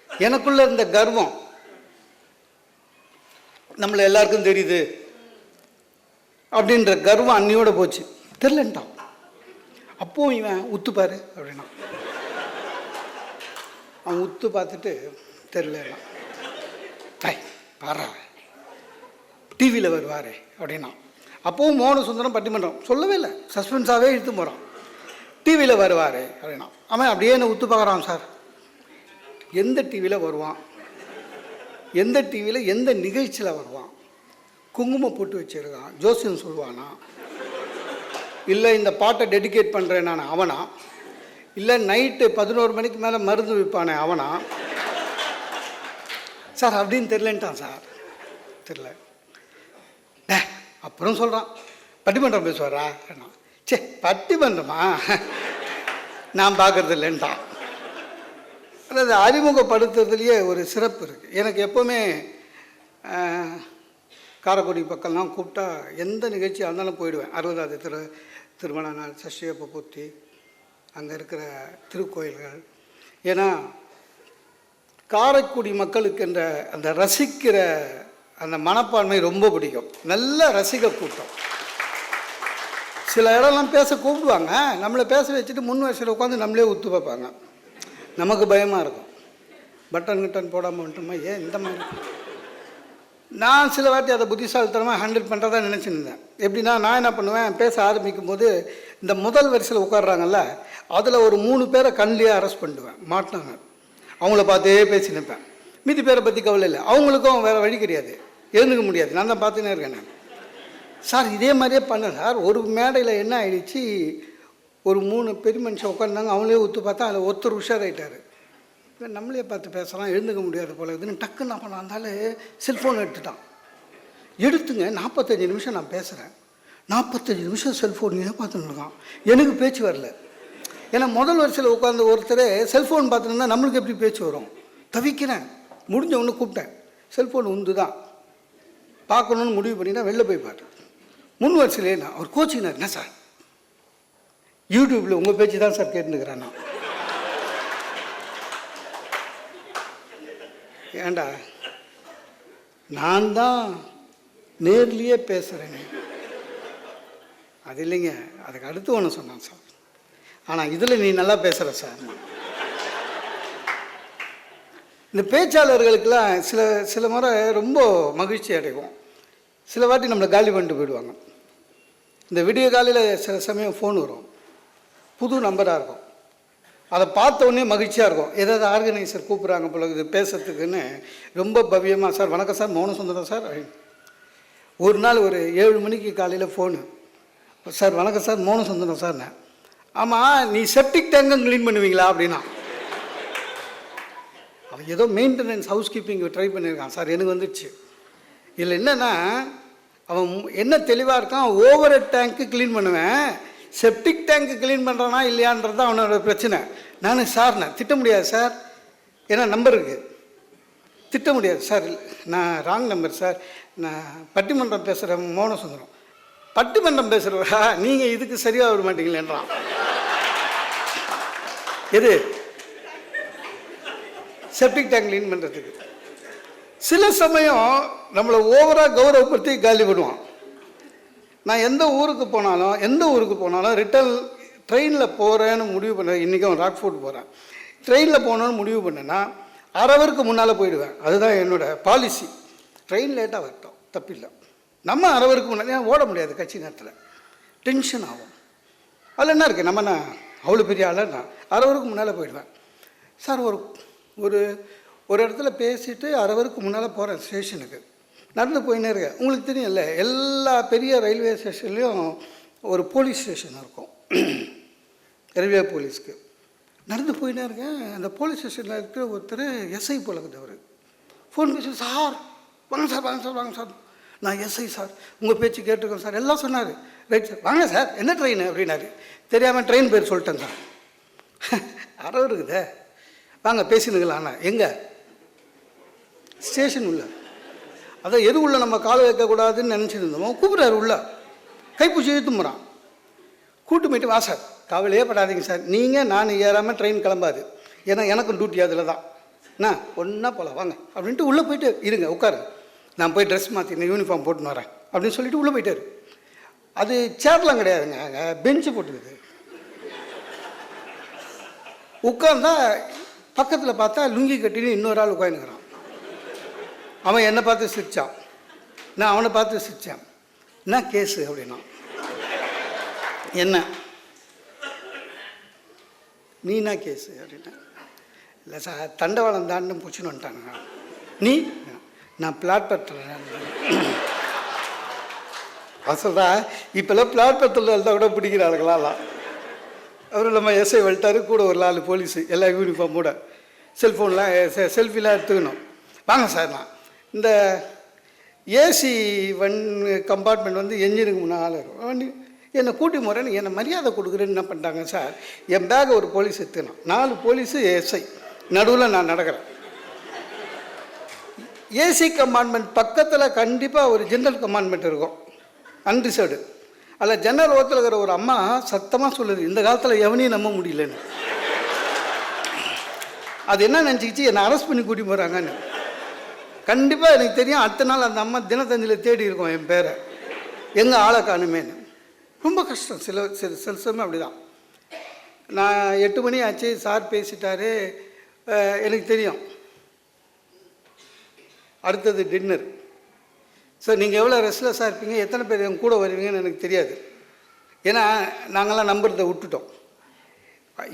எனக்குள்ளே இருந்த கர்வம் நம்மளை எல்லாருக்கும் தெரியுது அப்படின்ற கர்வம் அன்னியோட போச்சு. தெரிலன்ட்டான். அப்போ இவன் உத்துப்பாரு அப்படின்னா, அவன் உத்து பார்த்துட்டு தெரிலன்னா, பாரா டிவியில் வருவார் அப்படின்னா. அப்போவும் மோகன சுந்தரம் பட்டிமன்றம் சொல்லவே இல்லை, சஸ்பென்ஸாகவே இழுத்து போகிறான். டிவியில் வருவார் அப்படின்னா அவன் அப்படியே என்ன உத்து பார்க்குறான். சார் எந்த டிவியில் வருவான், எந்த டிவியில் எந்த நிகழ்ச்சியில் வருவான், குங்குமம் போட்டு வச்சுருக்கான், ஜோசியம் சொல்லுவானா, இல்லை இந்த பாட்டை டெடிகேட் பண்ணுறேன் நான் அவனா, இல்லை நைட்டு 11 மணிக்கு மேலே மருந்து விற்பானே அவனா சார் அப்படின்னு தெரிலன்ட்டான். சார் தெரில. அப்புறம் சொல்கிறான், பட்டிமன்றம் பேசுவாரா? சே பட்டிமன்றமா நான் பார்க்குறது இல்லைன்ட்டான். அதாவது அறிமுகப்படுத்துறதுலேயே ஒரு சிறப்பு இருக்குது. எனக்கு எப்போவுமே காரைக்குடி பக்கம்லாம் கூப்பிட்டா எந்த நிகழ்ச்சியாக இருந்தாலும் போயிடுவேன். 60வது திருமண நாள், சஷ்டியப்ப பூர்த்தி, அங்கே இருக்கிற திருக்கோயில்கள். ஏன்னா காரைக்குடி மக்களுக்கு அந்த ரசிக்கிற அந்த மனப்பான்மை ரொம்ப பிடிக்கும். நல்ல ரசிக கூட்டம். சில இடம்லாம் பேச கூப்பிடுவாங்க, நம்மளை பேச வச்சுட்டு முன் வரிசையில் உட்காந்து நம்மளே உத்து பார்ப்பாங்க. நமக்கு பயமாக இருக்கும், பட்டன் கிட்டன் போடாமல் வந்துட்டோமா ஏன் இந்த மாதிரி. நான் சில வாட்டி அதை புத்திசாலித்தனமாக ஹேண்டில் பண்ணுறதா நினச்சிருந்தேன். எப்படின்னா நான் என்ன பண்ணுவேன், பேச ஆரம்பிக்கும் போது இந்த முதல் வரிசையில் உட்காடுறாங்கல்ல, அதில் ஒரு 3 பேரை கண்ணிலேயே அரெஸ்ட் பண்ணிடுவேன். மாட்டினாங்க, அவங்கள பார்த்தே பேசி நிற்பேன். மீதி பேரை பற்றி கவலை இல்லை, அவங்களுக்கும் வேறு வழி கிடையாது, எழுந்துக்க முடியாது, நான் தான் பார்த்துனே இருக்கேன். நான் சார் இதே மாதிரியே பண்ணேன் சார். ஒரு மேடையில் என்ன ஆகிடுச்சு, ஒரு 3 பெரிய மனுஷன் உட்காந்துருந்தாங்க, அவங்களே ஒத்து பார்த்தா அதில் ஒருத்தர் உஷாராயிட்டார். நம்மளே பார்த்து பேசலாம், எழுந்துக்க முடியாது போல இதுன்னு டக்குன்னு நான் பண்ணாந்தாலும் செல்ஃபோன் எடுத்துட்டான். எடுத்துங்க 45 நிமிஷம் நான் பேசுகிறேன், 45 நிமிஷம் செல்ஃபோனையே பார்த்துன்னு இருக்கான். எனக்கு பேச்சு வரல. ஏன்னா முதல் வரிசையில் உட்காந்து ஒருத்தர் செல்ஃபோன் பார்த்துருந்தா நம்மளுக்கு எப்படி பேச்சு வரும். தவிக்கிறேன். முடிஞ்ச ஒன்று கூப்பிட்டேன், செல்ஃபோன் உந்து தான் பார்க்கணுன்னு முடிவு பண்ணினா வெளில போய் பாட்டு. முன் வரிசையிலே நான் அவர் கோச்சிங்னார், என்ன சார் யூடியூப்பில் உங்கள் பேச்சு தான் சார் கேட்டுக்கிறேன். நான் ஏண்டா நான் தான் நேர்லேயே பேசுகிறேங்க. அது இல்லைங்க, அதுக்கு அடுத்து ஒன்று சொன்னான் சார், ஆனால் இதில் நீ நல்லா பேசுகிற சார். இந்த பேச்சாளர்களுக்கெல்லாம் சில முறை ரொம்ப மகிழ்ச்சி அடைவோம். சில வாட்டி நம்மளை காலி பண்ணிட்டு போயிடுவாங்க. இந்த விடிய காலையில் சில சமயம் ஃபோன் வரும், புது நம்பராக இருக்கும். அதை பார்த்த உடனே மகிழ்ச்சியாக இருக்கும். ஏதாவது ஆர்கனைசர் கூப்பிட்றாங்க போல இது பேசுறதுக்குன்னு ரொம்ப பவ்யமாக, சார் வணக்கம் சார் மோகன சுந்தரம் சார். ஒரு நாள் ஒரு 7 மணிக்கு காலையில் ஃபோனு, சார் வணக்கம் சார் மோகன சுந்தரம் சார். ஆமாம் நீ செப்டிக் டேங்கும் க்ளீன் பண்ணுவீங்களா அப்படின்னா. அவன் ஏதோ மெயின்டெனன்ஸ் ஹவுஸ் கீப்பிங் ட்ரை பண்ணியிருக்கான் சார். எனக்கு வந்துடுச்சு. இதில் என்னென்னா அவன் என்ன தெளிவாக இருக்கான், ஓவர் டேங்க்கு க்ளீன் பண்ணுவேன், செப்டிக் டேங்க்கு க்ளீன் பண்ணுறானா இல்லையான்றது தான் அவனோட பிரச்சனை. நான் சார் நான் திட்ட முடியாது சார், ஏன்னா நம்பர் இருக்குது, திட்ட முடியாது சார். நான் ராங் நம்பர் சார், நான் பட்டிமன்றம் பேசுகிறேன் மோகன சுந்தரம். பட்டிமன்றம் பேசுகிறவரா நீங்கள் இதுக்கு சரியாக வர மாட்டீங்களேன்றான். எது செப்டிக் டேங்க் க்ளீன் பண்ணுறதுக்கு. சில சமயம் நம்மளை ஓவராக கௌரவப்படுத்தி காலி பண்ணுவான். நான் எந்த ஊருக்கு போனாலும் ரிட்டர்ன் ட்ரெயினில் போகிறேன்னு முடிவு பண்ணேன். இன்றைக்கும் ராக்ஃபோர்ட் போகிறேன், ட்ரெயினில் போகணுன்னு முடிவு பண்ணேன்னா அரைவருக்கு முன்னால் போயிடுவேன். அதுதான் என்னோடய பாலிசி. ட்ரெயின் லேட்டாக வரட்டும் தப்பில்லை, நம்ம அரைவருக்கு முன்னாடி ஓட முடியாது, கட்சி நேரத்தில் டென்ஷன் ஆகும். அதில் என்ன இருக்குது, நம்ம நான் அவ்வளோ பெரிய ஆளாக நான் அரைவருக்கு முன்னால் போயிடுவேன். சார் ஒரு இடத்துல பேசிட்டு அரைவருக்கு முன்னால் போகிறேன் ஸ்டேஷனுக்கு, நடந்து போயினே இருக்கேன். உங்களுக்கு தெரியும்ல, எல்லா பெரிய ரயில்வே ஸ்டேஷன்லேயும் ஒரு போலீஸ் ஸ்டேஷன் இருக்கும், ரயில்வே போலீஸ்க்கு. நடந்து போயினே இருக்கேன். அந்த போலீஸ் ஸ்டேஷனில் இருக்கிற ஒருத்தர் எஸ்ஐ போலக்குது. அவர் ஃபோன் பேசி, சார் வாங்க சார், வாங்க சார், வாங்க சார், நான் எஸ்ஐ சார், உங்கள் பேச்சு கேட்டிருக்கேன் சார், எல்லாம் சொன்னார். ரைட் சார், வாங்க சார், என்ன ட்ரெயின் அப்படின்னாரு. தெரியாமல் ட்ரெயின் பேர் சொல்லிட்டேன் சார். அறவு இருக்குதே, வாங்க பேசினுங்களாண்ணா. எங்கே? ஸ்டேஷன் உள்ள. அதான் எது உள்ள நம்ம காலை வைக்கக்கூடாதுன்னு நினச்சிட்டு இருந்தோம். கூப்பிட்றாரு உள்ள, கைப்பூச்சி இழுத்துமுறான். கூட்டு போயிட்டு, வா சார், கவலையே படாதீங்க சார், நீங்கள் நான் ஏறாமல் ட்ரெயின் கிளம்பாது, ஏன்னா எனக்கும் டியூட்டி அதில் தான், என்ன ஒன்றா போகலாம் வாங்க அப்படின்ட்டு உள்ளே போயிட்டு, இருங்க உட்காரு, நான் போய் ட்ரெஸ் மாற்றினேன், யூனிஃபார்ம் போட்டுன்னு வரேன் அப்படின்னு சொல்லிட்டு உள்ளே போயிட்டார். அது சேர்லாம் கிடையாதுங்க, அங்கே பெஞ்சு போட்டுக்குது. உட்காந்தா பக்கத்தில் பார்த்தா லுங்கி கட்டின்னு இன்னொரு ஆள் உட்காந்துக்கிறான். அவன் என்னை பார்த்து சிரிச்சான், நான் அவனை பார்த்து சிரித்தேன். என்ன கேஸு அப்படின்னா, என்ன நீ என்ன கேஸு அப்படின்னா, இல்லை சார் தண்டவாளம் தாண்டு பிடிச்சின்னு வந்துட்டானுங்க. நீ? நான் பிளாட்பாரத்தில். அசல்தா இப்போல்லாம் பிளாட்பாரத்தில் இருந்தால் கூட பிடிக்கிறாளுங்களாம். அவர் நம்ம எஸ்ஐ வழிட்டாரு, கூட ஒரு 4 போலீஸு, எல்லாம் யூனிஃபார்மோட, செல்ஃபோன்லாம் செல்ஃபிலாம் எடுத்துக்கணும். வாங்க சார், நான் இந்த ஏசி கம்பார்ட்மெண்ட் வந்து என்ஜினுக்கு முன்னால் இருக்கும், என்னை கூட்டி முறைன்னு என்னை மரியாதை கொடுக்குறேன்னு என்ன பண்ணிட்டாங்க சார், என் பேக்கை ஒரு போலீஸ் எடுத்துக்கணும், 4 போலீஸு எஸ்ஐ, நடுவில் நான் நடக்கிறேன். ஏசி கம்பார்ட்மெண்ட் பக்கத்தில் கண்டிப்பாக ஒரு ஜென்ரல் கம்பார்ட்மெண்ட் இருக்கும், அன்ரிசர்வ்டு. அதில் ஜன்னல் ஓரத்தில் இருக்கிற ஒரு அம்மா சத்தமாக சொல்லுது, இந்த காலத்தில் எவனையும் நம்ப முடியலன்னு. அது என்ன நினச்சிக்கிச்சு, என்னை அரெஸ்ட் பண்ணி கூட்டி போகிறாங்கன்னு. கண்டிப்பாக எனக்கு தெரியும், அடுத்த நாள் அந்த அம்மா தினத்தந்தியில் தேடி இருக்கோம் என் பேரை, எங்கே ஆளை காணுமேன்னு. ரொம்ப கஷ்டம். சில சமயம் அப்படி தான். நான் 8 மணி ஆச்சு, சார் பேசிட்டாரு, எனக்கு தெரியும் அடுத்தது டின்னர். சார் நீங்கள் எவ்வளோ ரெஸ்ட்லெஸ்ஸாக இருப்பீங்க, எத்தனை பேர் என் கூட வருவீங்கன்னு எனக்கு தெரியாது, ஏன்னா நாங்கள்லாம் நம்புறதை விட்டுட்டோம்.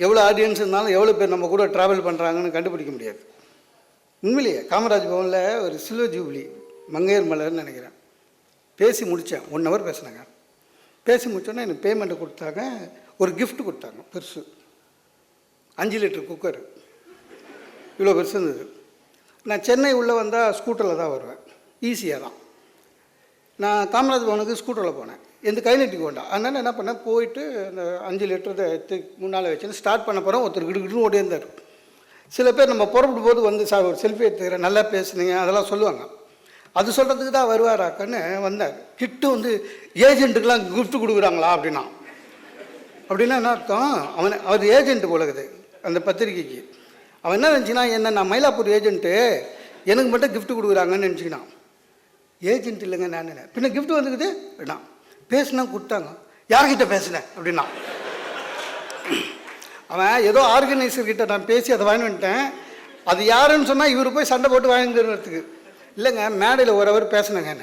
எவ்வளோ ஆடியன்ஸ் இருந்தாலும் எவ்வளோ பேர் நம்ம கூட ட்ராவல் பண்ணுறாங்கன்னு கண்டுபிடிக்க முடியாது. உண்மையிலேயே காமராஜ் பவனில் ஒரு சில்வர் ஜூப்ளி மங்கையர் மலர்னு நினைக்கிறேன், பேசி முடித்தேன். 1 ஹவர் பேசினாங்க. பேசி முடிச்சோன்னே எனக்கு பேமெண்ட்டு கொடுத்தாங்க, ஒரு கிஃப்ட் கொடுத்தாங்க பெருசு, 5 லிட்டர் குக்கர், இவ்வளோ பெருசு இருந்தது. நான் சென்னை உள்ளே வந்தால் ஸ்கூட்டரில் தான் வருவேன், ஈஸியாக தான். நான் காமராஜ் பவனுக்கு ஸ்கூட்டரில் போனேன், எந்த கை நட்டிக்கு வேண்டாம். அதனால் என்ன பண்ணேன், போயிட்டு அந்த 5 லிட்டர் எடுத்து முன்னால் வச்சுன்னு ஸ்டார்ட் பண்ண போகிறோம். ஒருத்தர் கிடுக்கிட்டு ஓடி இருந்தார். சில பேர் நம்ம புறப்படும் போது வந்து, சார் ஒரு செல்ஃபி எடுத்துக்கிறேன், நல்லா பேசுனீங்க, அதெல்லாம் சொல்லுவாங்க. அது சொல்கிறதுக்கு தான் வருவாராக்கன்னு வந்தார். கிட்ட வந்து, ஏஜென்ட்டுக்கெலாம் கிஃப்ட் கொடுக்குறாங்களா அப்படின்னா. அப்படின்னா என்ன அர்த்தம், அவர் ஏஜென்ட்டு போலக்குது அந்த பத்திரிக்கைக்கு. அவன் என்ன நினச்சினா, என்ன நான் மயிலாப்பூர் ஏஜென்ட்டு, எனக்கு மட்டும் கிஃப்ட் கொடுக்குறாங்கன்னு நினச்சிக்கினான். ஏஜென்ட் இல்லைங்க நான், பின்ன கிஃப்ட் வந்துக்குது அப்படின்னா. பேசுனா கொடுத்தாங்க. யார்கிட்ட பேசினேன் அப்படின்னா. அவன் ஏதோ ஆர்கனைசர்கிட்ட நான் பேசி அதை வாங்கி வந்துட்டேன். அது யாருன்னு சொன்னால் இவர் போய் சண்டை போட்டு வாங்கிக்கிறதுக்கு. இல்லைங்க மேடையில் ஒரு அவர் பேசினேங்க,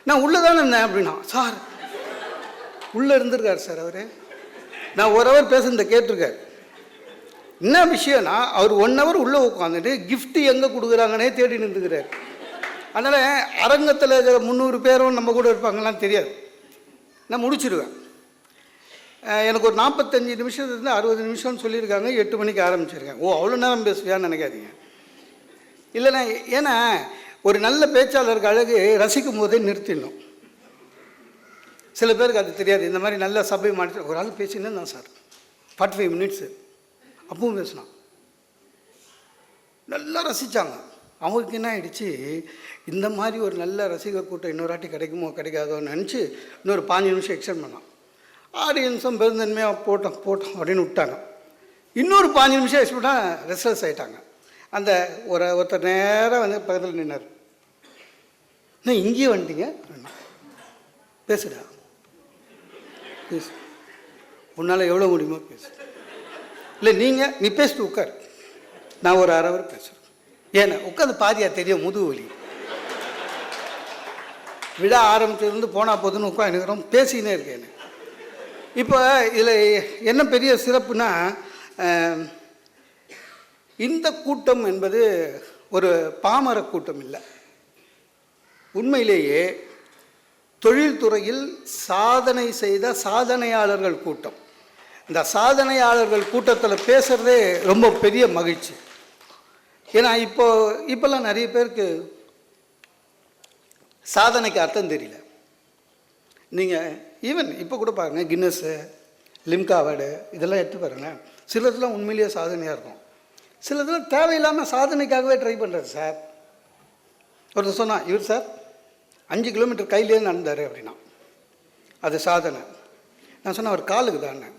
நான் உள்ளே தானே இருந்தேன் அப்படின்னா. சார் உள்ளே இருந்திருக்கார் சார் அவர், நான் ஒரு அவர் பேசுனதை கேட்டிருக்காரு. என்ன விஷயம்னா, அவர் 1 ஹவர் உள்ளே உட்காந்துட்டு கிஃப்ட்டு எங்கே கொடுக்குறாங்கன்னே தேடி நின்றுக்கிறார். அதனால் அரங்கத்தில் இருக்கிற 300 பேரும் நம்ம கூட இருப்பாங்கலாம் தெரியாது. நான் முடிச்சிடுவேன். எனக்கு ஒரு 45 நிமிஷத்துலேருந்து 60 நிமிஷம்னு சொல்லியிருக்காங்க. 8 மணிக்கு ஆரம்பிச்சிருக்கேன். ஓ அவ்வளோ நேரம் பேசுவியான்னு நினைக்காதீங்க. இல்லைண்ணா, ஏன்னா ஒரு நல்ல பேச்சாளருக்கு அழகு ரசிக்கும் போதே நிறுத்திடணும். சில பேருக்கு அது தெரியாது. இந்த மாதிரி நல்ல சபை மாற்றி ஒரு ஆள் பேசினேன் தான் சார் 45 மினிட்ஸு அப்பவும் பேசினான், நல்லா ரசித்தாங்க. அவங்களுக்கு என்ன ஆகிடுச்சு, இந்த மாதிரி ஒரு நல்ல ரசிகர் கூட்டம் இன்னொரு வாட்டி கிடைக்குமோ கிடைக்காதோன்னு நினச்சி இன்னொரு 5 நிமிஷம் எக்ஸ்டெண்ட் பண்ணான். ஆடியன்ஸும் பெருந்தன்மையாக போட்டோம் அப்படின்னு விட்டாங்க. இன்னொரு 5 நிமிஷம் எக்ஸ்பெக்டாக ரெஸ்ட்லெஸ் ஆகிட்டாங்க. அந்த ஒருத்தர் நேராக வந்து பக்கத்தில் நின்னார். நான் இங்கேயே வந்துட்டீங்க, பேசுடா பேசு, உன்னால் எவ்வளோ முடியுமோ பேசு. இல்லை நீ பேசிட்டு உட்கார், நான் ஒரு 1/2 ஹவர் பேசுகிறேன். ஏன்னா உட்காந்து பாதியா தெரியும் முதுகு வலி. விழா ஆரம்பிச்சிருந்து போனால் போதுன்னு உட்காந்துக்கிறோம், பேசிக்கினே இருக்கேன். இப்போ இதில் என்ன பெரிய சிறப்புனா, இந்த கூட்டம் என்பது ஒரு பாமர கூட்டம் இல்லை. உண்மையிலேயே தொழில்துறையில் சாதனை செய்த சாதனையாளர்கள் கூட்டம். இந்த சாதனையாளர்கள் கூட்டத்தில் பேசுகிறதே ரொம்ப பெரிய மகிழ்ச்சி. ஏன்னா இப்போல்லாம் நிறைய பேருக்கு சாதனைக்கு அர்த்தம் தெரியல. நீங்கள் ஈவன் இப்போ கூட பாருங்கள், கின்னஸ்ஸு, லிம்கா அவார்டு இதெல்லாம் எடுத்து பாருங்கள். சிலதுலாம் உண்மையிலேயே சாதனையாக இருக்கும், சிலதுலாம் தேவையில்லாமல் சாதனைக்காகவே ட்ரை பண்ணுறது சார். ஒருத்தர் சொன்னால், இவர் சார் 5 கிலோமீட்டர் கையிலே நடந்தார் அப்படின்னா அது சாதனை. நான் சொன்னேன், அவர் காலுக்கு தானே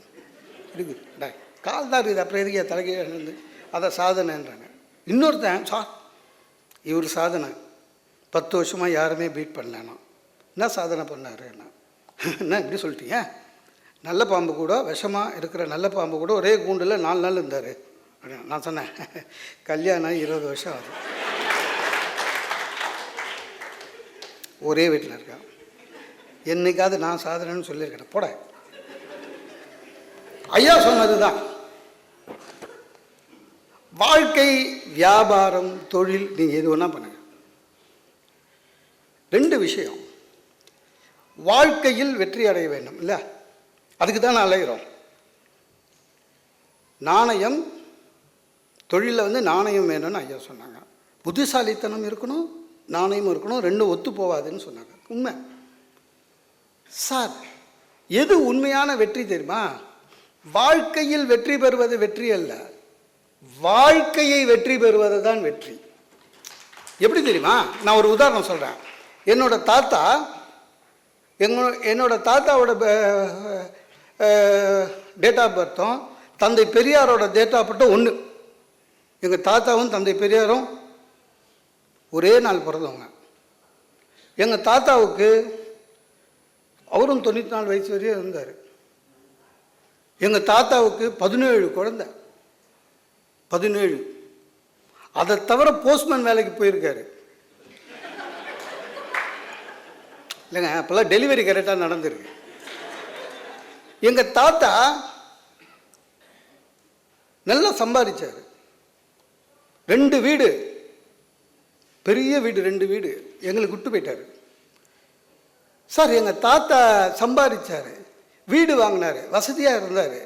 இருக்குது, கால் தான் இருக்குது, அப்புறம் எதுக்கு தலைக்கு இருந்து அதை சாதனைன்றாங்க. இன்னொருத்தன் சார் இவர் சாதனை 10 வருஷமாக யாருமே பீட் பண்ணலன்னா என்ன சாதனை பண்ணார்? என்ன இப்படி சொல்லிட்டீங்க? நல்ல பாம்பு கூட, விஷமாக இருக்கிற நல்ல பாம்பு கூட ஒரே கூண்டில் 4 நாள் இருந்தார் அப்படின்னு. நான் சொன்னேன், கல்யாணம் 20 வருஷம் ஆகுது, ஒரே வீட்டில் இருக்கேன், என்னைக்காவது நான் சாதனைன்னு சொல்லியிருக்கேன் போட. ஐயா சொன்னது தான், வாழ்க்கை, வியாபாரம், தொழில், நீங்கள் எது வேணா பண்ணுங்க. 2 விஷயம். வாழ்க்கையில் வெற்றி அடைய வேண்டும் இல்லை, அதுக்கு தான் அலைகிறோம். நாணயம், தொழிலில் நாணயம் வேணும்னு ஐயா சொன்னாங்க. புத்திசாலித்தனம் இருக்கணும், நாணயமும் இருக்கணும், 2 ஒத்து போவாதுன்னு சொன்னாங்க. உண்மை சார். எது உண்மையான வெற்றி தெரியுமா? வாழ்க்கையில் வெற்றி பெறுவது வெற்றி அல்ல, வாழ்க்கையை வெற்றி பெறுவது தான் வெற்றி. எப்படி தெரியுமா? நான் ஒரு உதாரணம் சொல்கிறேன். என்னோட தாத்தாவோட டேட் ஆஃப் பர்த்தும் தந்தை பெரியாரோட டேட் ஆஃப் பர்த்தும் ஒன்று. எங்கள் தாத்தாவும் தந்தை பெரியாரும் ஒரே நாள் பிறந்தவங்க. எங்கள் தாத்தாவுக்கு அவரும் 94 வயசு வரையும் இருந்தார். எங்கள் தாத்தாவுக்கு 17 குழந்தை, 17. அதை தவிர போஸ்ட்மேன் வேலைக்கு போயிருக்காரு. இல்லைங்க, அப்போல்லாம் டெலிவரி கரெக்டாக நடந்திருக்கு. எங்கள் தாத்தா நல்லா சம்பாதிச்சார். 2 வீடு, பெரிய வீடு, 2 வீடு எங்களுக்கு விட்டு போயிட்டார். சார் எங்கள் தாத்தா சம்பாதிச்சார், வீடு வாங்கினார், வசதியாக இருந்தார்,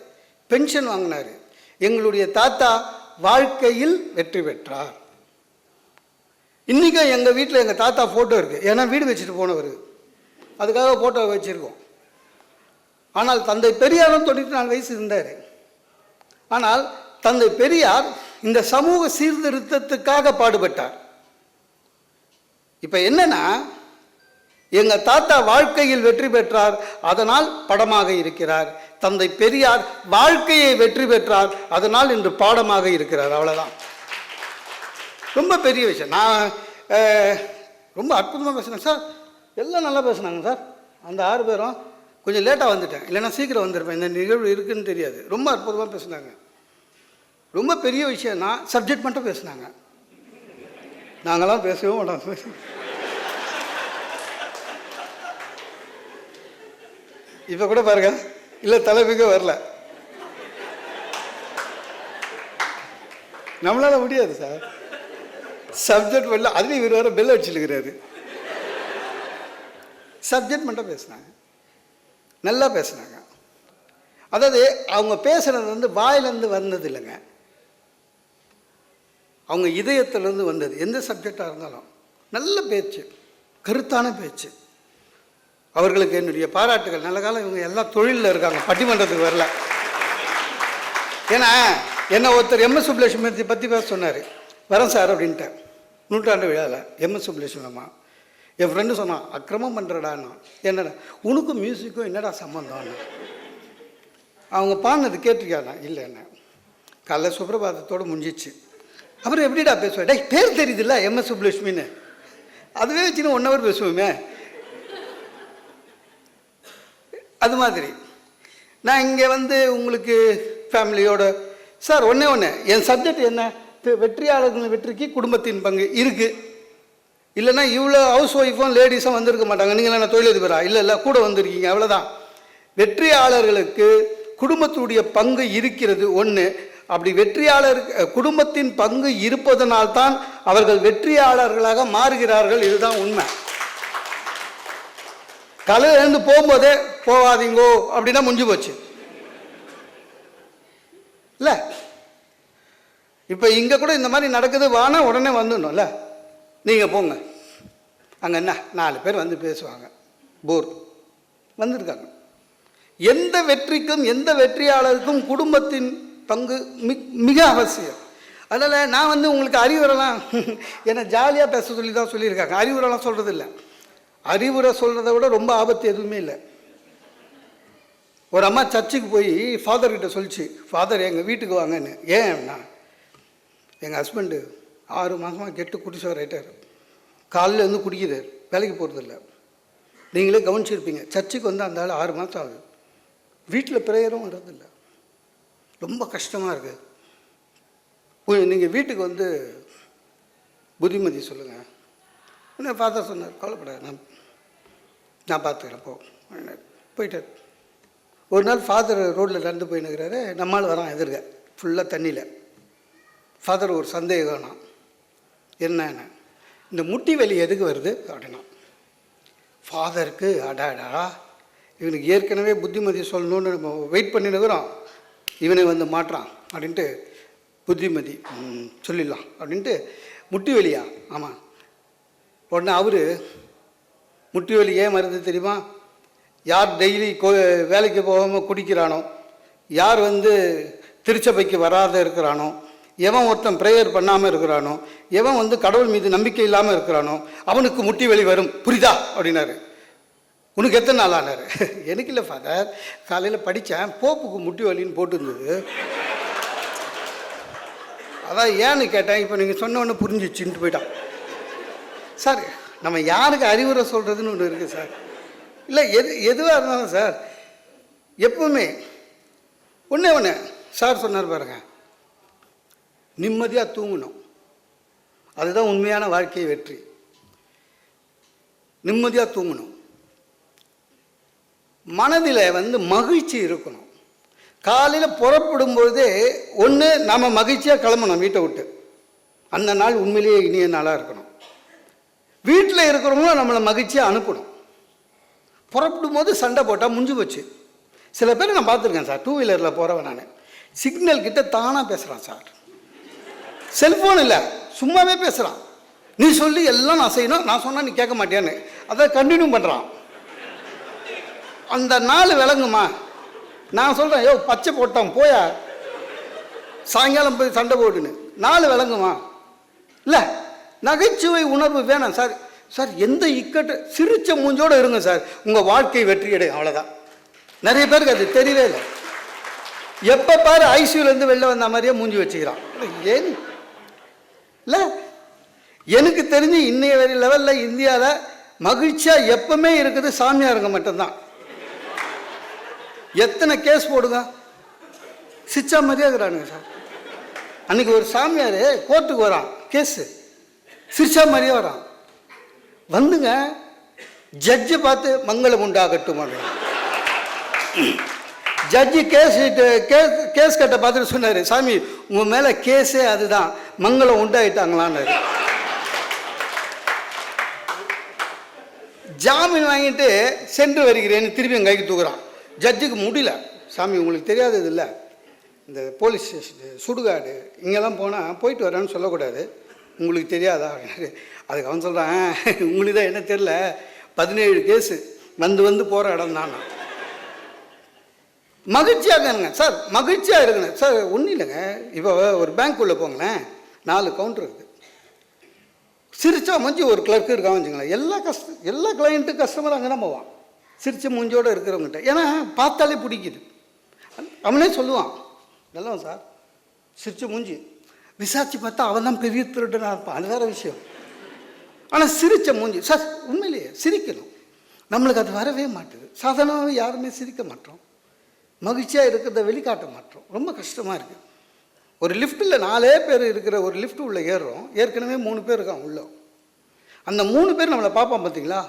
பென்ஷன் வாங்கினார். எங்களுடைய தாத்தா வாழ்க்கையில் வெற்றி பெற்றார். இன்றைக்கும் எங்கள் வீட்டில் எங்கள் தாத்தா ஃபோட்டோ இருக்குது. ஏன்னா வீடு வச்சுட்டு போனவர், அதுக்காக ஃபோட்டோ வச்சுருக்கோம். ஆனால் தந்தை பெரியாரும் 94 வயசு இருந்தார். ஆனால் தந்தை பெரியார் இந்த சமூக சீர்திருத்தத்துக்காக பாடுபட்டார். இப்போ என்னன்னா, எங்கள் தாத்தா வாழ்க்கையில் வெற்றி பெற்றார், அதனால் படமாக இருக்கிறார். தந்தை பெரியார் வாழ்க்கையை வெற்றி பெற்றார், அதனால் இன்று பாடமாக இருக்கிறார். அவ்வளோதான். ரொம்ப பெரிய விஷயம். நான் ரொம்ப அற்புதமாக பேசினேன் சார், எல்லாம் நல்லா பேசுனாங்க சார். அந்த 6 பேரும் கொஞ்சம் லேட்டாக வந்துட்டேன், இல்லைன்னா சீக்கிரம் வந்திருப்பேன். இந்த நிகழ்வு இருக்குதுன்னு தெரியாது. ரொம்ப அற்புதமாக பேசுனாங்க. ரொம்ப பெரிய விஷயம்னா சப்ஜெக்ட் மட்டும் பேசுனாங்க. நாங்களாம் பேசவே மாட்டோம். இப்போ கூட பாருங்க, இல்லை தலைமைக்கே வரல, நம்மளால முடியாது சார். சப்ஜெக்ட் வரல, அதுலேயும் இவர் வேறு பெல் அடிச்சுருக்கிறாரு. சப்ஜெக்ட் மட்டும் பேசுனாங்க, நல்லா பேசுனாங்க. அதாவது அவங்க பேசுகிறது வாயிலேருந்து வந்தது இல்லைங்க, அவங்க இதயத்திலேருந்து வந்தது. எந்த சப்ஜெக்டாக இருந்தாலும் நல்ல பேச்சு, கருத்தான பேச்சு. அவர்களுக்கு என்னுடைய பாராட்டுகள். நல்ல காலம் இவங்க எல்லாம் தொழிலில் இருக்காங்க, பட்டிமன்றத்துக்கு வரல. ஏன்னா என்ன ஒருத்தர் எம்எஸ் சுப்புலட்சுமி பற்றி பேச சொன்னார், வரேன் சார் அப்படின்ட்டேன். 100ஆண்டு விழாவில் எம்எஸ் சுப்புலட்சுமி என் ஃப்ரெண்டு சொன்னான், அக்கிரமம் பண்ணுறடான்னா. என்னடா உனக்கும் மியூசிக்கும் என்னடா சம்மந்தம்? அவங்க பாடினது கேட்டிருக்காண்ணா? இல்லை என்ன காலைல சுப்பிரபாதத்தோடு முடிஞ்சிச்சு. அப்புறம் எப்படிடா பேசுவேன்? டே பேர் தெரியுதுல்ல எம்எஸ் சுப்புலட்சுமின்னு, அதுவே வச்சுன்னு 1 ஹவர் பேசுவோமே. அது மாதிரி நான் இங்கே உங்களுக்கு ஃபேமிலியோட சார் ஒன்று என் சப்ஜெக்ட் என்ன, வெற்றியாளர்கள் வெற்றிக்கு குடும்பத்தின் பங்கு இருக்குது. இல்லைன்னா இவ்வளோ ஹவுஸ் ஒய்ஃபும் லேடிஸும் வந்திருக்க மாட்டாங்க. நீங்கள் என்ன தொழிலதிபரா? இல்லை கூட வந்திருக்கீங்க, அவ்வளோதான். வெற்றியாளர்களுக்கு குடும்பத்துடைய பங்கு இருக்கிறது ஒன்று. அப்படி வெற்றியாளர் குடும்பத்தின் பங்கு இருப்பதனால்தான் அவர்கள் வெற்றியாளர்களாக மாறுகிறார்கள். இதுதான் உண்மை. காலையில் எழுந்து போகும்போதே போகாதீங்கோ அப்படின்னா முடிஞ்சு போச்சு இல்லை. இப்போ இங்கே கூட இந்த மாதிரி நடக்குது, வானா உடனே வந்துடணும்ல. நீங்கள் போங்க, அங்கே என்ன 4 பேர் வந்து பேசுவாங்க, போர் வந்திருக்காங்க. எந்த வெற்றிக்கும் எந்த வெற்றியாளருக்கும் குடும்பத்தின் பங்கு மிக அவசியம். அதனால் நான் வந்து உங்களுக்கு அறிவுரைலாம் என்னை ஜாலியாக பேச சொல்லி தான் சொல்லியிருக்காங்க. அறிவுரைலாம் சொல்கிறது இல்லை. அறிவுரை சொல்கிறத விட ரொம்ப ஆபத்து எதுவுமே இல்லை. ஒரு அம்மா சர்ச்சுக்கு போய் ஃபாதர்கிட்ட சொல்லிச்சு, ஃபாதர் எங்கள் வீட்டுக்கு வாங்கன்னு. ஏன்னா எங்கள் ஹஸ்பண்டு 6 மாதமாக கெட்டு குடிச்சவர் ஆகிட்டார். காலையில் வந்து குடிக்கிறார், வேலைக்கு போகிறதில்ல. நீங்களே கவனிச்சிருப்பீங்க. சர்ச்சுக்கு வந்து அந்த ஆள் 6 மாதம் ஆகுது, வீட்டில் ப்ரேயரும் வர்றதில்ல. ரொம்ப கஷ்டமாக இருக்குது. நீங்கள் வீட்டுக்கு வந்து புத்திமதி சொல்லுங்கள். என்ன ஃபாதர் சொன்னார், கவலைப்படாது, நான் பார்த்துக்கிறேன் போ போயிட்டார். ஒரு நாள் ஃபாதர் ரோட்டில் நடந்து போயின்னுக்கிறாரு, நம்மால் வரான் எதிர்க்க ஃபுல்லாக தண்ணியில். ஃபாதர் ஒரு சந்தேகம், என்னென்ன இந்த முட்டி வலி எதுக்கு வருது அப்படின்னா, ஃபாதருக்கு அடாடா இவனுக்கு ஏற்கனவே புத்திமதி சொல்லணுன்னு நம்ம வெயிட் பண்ணினுக்கிறோம், இவனை வந்து மாட்டுறான் அப்படின்ட்டு புத்திமதி சொல்லிடலாம் அப்படின்ட்டு. முட்டி வலியா? ஆமாம். உடனே அவர் முட்டி வலி ஏன் வருது தெரியுமா? யார் டெய்லி வேலைக்கு போகாமல் குடிக்கிறானோ, யார் வந்து திருச்சபைக்கு வராத இருக்கிறானோ, எவன் ஒருத்தன் ப்ரேயர் பண்ணாமல் இருக்கிறானோ, எவன் வந்து கடவுள் மீது நம்பிக்கை இல்லாமல் இருக்கிறானோ அவனுக்கு முட்டி வலி வரும், புரியுதா அப்படின்னாரு. உனக்கு எத்தனை நாள் ஆனார்? எனக்கு இல்லை ஃபாதர், காலையில் படித்தேன், போப்புக்கு முட்டி வலின்னு போட்டுருந்தது, அதான் ஏன்னு கேட்டேன். இப்போ நீங்கள் சொன்ன ஒன்று புரிஞ்சிச்சுன்ட்டு போயிட்டான். சார் நம்ம யாருக்கு அறிவுரை சொல்கிறதுன்னு ஒன்று இருக்குது சார். இல்லை எதுவாக இருந்தாலும் சார் எப்பவுமே ஒன்று சார் சொன்னார் பாருங்க, நிம்மதியாக தூங்கணும், அதுதான் உண்மையான வாழ்க்கை வெற்றி. நிம்மதியாக தூங்கணும், மனதில் வந்து மகிழ்ச்சி இருக்கணும். காலையில் புறப்படும் பொழுதே ஒன்று நம்ம மகிழ்ச்சியாக கிளம்பணும் வீட்டை விட்டு, அந்த நாள் உண்மையிலேயே இனிய நாளாக இருக்கணும். வீட்டில் இருக்கிறவங்களும் நம்மளை மகிழ்ச்சியாக அனுப்பணும். புறப்படும் போது சண்டை போட்டால் முடிஞ்சு போச்சு. சில பேர் நான் பார்த்துருக்கேன் சார், 2 வீலரில் போகிறவன், நான் சிக்னல் கிட்ட தானாக பேசுகிறான் சார், செல்ஃபோன் இல்லை சும்மாவே பேசுகிறான். நீ சொல்லி எல்லாம் நான் செய்யணும், நான் சொன்னால் நீ கேட்க மாட்டியான்னு அதை கண்டினியூ பண்ணுறான். அந்த நாள் விளங்குமா? நான் சொல்கிறேன், யோ பச்சை போட்டான் போயா, சாயங்காலம் போய் சண்டை போட்டுன்னு, நாள் விளங்குமா? இல்லை, நகைச்சுவை உணர்வு வேணாம் சார். சார் எந்த இக்கட்டு சிரிச்ச மூஞ்சோடு இருங்க சார், உங்கள் வாழ்க்கை வெற்றியடையும், அவ்வளோதான். நிறைய பேருக்கு அது தெரியவே இல்லை. எப்போ பாரு ஐசியூலேருந்து வெளில வந்த மாதிரியே மூஞ்சி வச்சுக்கிறான். ஏன் இல்லை, எனக்கு தெரிஞ்சு இன்னைய வரை லெவலில் இந்தியாவில் மகிழ்ச்சியாக எப்பவுமே இருக்குது சாமியாருங்க மட்டும்தான். எத்தனை கேஸ் போடுங்க, சிச்சா மாதிரியே இருக்கிறானுங்க சார். அன்றைக்கி ஒரு சாமியார் கோர்ட்டுக்கு வரான், கேஸு சிரிச்சா மாதிரியே வரான். வந்துங்க ஜட்ஜை பார்த்து மங்களம் உண்டாகட்டும் அப்படின்னு. ஜட்ஜி கேஸ் கட்ட பார்த்துட்டு சொன்னார், சாமி உங்கள் மேலே கேஸே அதுதான், மங்களம் உண்டாயிட்டாங்களான்னு. ஜாமீன் வாங்கிட்டு சென்று வருகிறேன்னு திருப்பி என் கைக்கு தூக்குறான். ஜட்ஜுக்கு முடியல, சாமி உங்களுக்கு தெரியாதது இல்லை, இந்த போலீஸ் ஸ்டேஷன் சுடுகாடு இங்கெல்லாம் போனால் போயிட்டு வரேன்னு சொல்லக்கூடாது, உங்களுக்கு தெரியாதா அப்படின்னாரு. அதுக்கு அவன் சொல்கிறான், உங்களுக்கு தான் என்ன தெரில, 17 கேஸு வந்து போகிற இடம் தான். மகிழ்ச்சியாக இருங்க சார், மகிழ்ச்சியாக இருக்கணும் சார். ஒன்றும் இல்லைங்க, இப்போ ஒரு பேங்க் உள்ளே போங்களேன், 4 கவுண்டர் இருக்குது, சிரிச்சா மூஞ்சி ஒரு கிளர்க்கு இருக்கான்னு வச்சுங்களேன், எல்லா கிளைண்ட்டும் கஸ்டமர் அங்கே தான் போவான், சிரிச்ச மூஞ்சோடு இருக்கிறவங்ககிட்ட. ஏன்னா பார்த்தாலே பிடிக்குது. அவனே சொல்லுவான், நல்லவன் சார், சிரிச்ச மூஞ்சி. விசாரிச்சு பார்த்தா அவன் தான் பெரிய திருடனாக இருப்பான், அது வேறு விஷயம். ஆனால் சிரிச்ச மூஞ்சி சார், உண்மையிலேயே சிரிக்கணும். நம்மளுக்கு அது வரவே மாட்டுது. சாதாரணமாக யாருமே சிரிக்க மாட்டோம், மகிழ்ச்சியாக இருக்கிறத வெளிக்காட்ட மாட்டோம். ரொம்ப கஷ்டமாக இருக்குது. ஒரு லிஃப்ட்டில் 4 பேர் இருக்கிற ஒரு லிஃப்ட் உள்ளே ஏறுறோம், ஏற்கனவே 3 பேர் இருக்கான் உள்ள. அந்த 3 பேர் நம்மளை பார்ப்பான் பார்த்தீங்களா,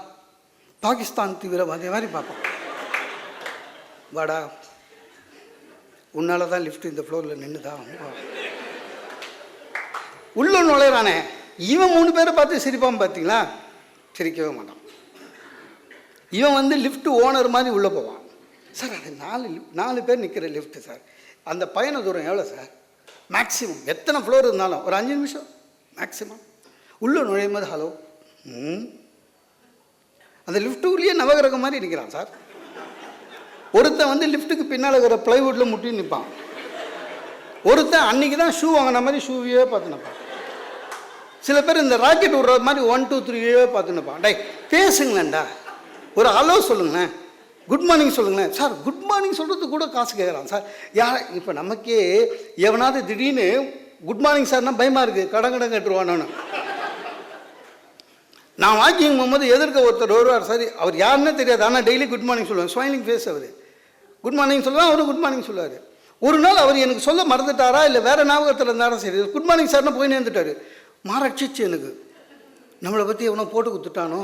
பாகிஸ்தான் தீவிரவாதி மாதிரி பார்ப்பான். வாடா, உன்னால தான் லிஃப்ட் இந்த ஃப்ளோரில் நின்றுதான். உள்ள நுழையிறானே, இவன் 3 பேரை பார்த்து சிரிப்பான் பார்த்தீங்களா, சிரிக்கவே மாட்டான். இவன் வந்து லிஃப்ட் ஓனர் மாதிரி உள்ளே போவான். சார் அது 4 பேர் நிற்கிற லிஃப்ட்டு சார். அந்த பயண தூரம் எவ்வளோ சார்? மேக்ஸிமம் எத்தனை ஃப்ளோர் இருந்தாலும் ஒரு 5 நிமிஷம் மேக்ஸிமம். உள்ளே நுழையும் போது ஹலோ, அந்த லிஃப்ட்டுக்குள்ளேயே நவகிரகம் மாதிரி நிற்கிறான் சார். ஒருத்தன் வந்து லிஃப்ட்டுக்கு பின்னால் இருக்கிற ப்ளைவுட்டில் முட்டி நிற்பான். ஒருத்தன் அன்றைக்கி தான் ஷூ வாங்கின மாதிரி ஷூவையே பார்த்து நிற்பான். சில பேர் இந்த ராக்கெட் விடுற மாதிரி 1 2 3 பார்த்து நிற்பான். டே பேசுங்களேன்டா, ஒரு ஹலோ சொல்லுங்களேன், குட் மார்னிங் சொல்லுங்களேன். சார் குட் மார்னிங் சொல்கிறதுக்கு கூட காசு கேட்குறான் சார். யார் இப்போ நமக்கே எவனாவது திடீர்னு குட் மார்னிங் சார்னா பயமாக இருக்குது, கடன் கட்டுருவானோன்னு. நான் வாக்கிங் போகும்போது எதிர்க்க ஒருத்தர் வருவார் சார், அவர் யாருன்னே தெரியாது, ஆனால் டெய்லி குட் மார்னிங் சொல்லுவார். ஸ்மைலிங் ஃபேஸ் அவர். குட் மார்னிங் சொல்லுவார், அவரும் குட் மார்னிங் சொல்லுவார். ஒரு நாள் அவர் எனக்கு சொல்ல மறந்துட்டாரா இல்லை வேறு ஞாபகத்தில் இருந்தாரா சரி, குட் மார்னிங் சார்னு போய் நேர்ந்துட்டார். மாரட்சிச்சு எனக்கு, நம்மளை பற்றி எவனோ போட்டு கொடுத்துட்டானோ,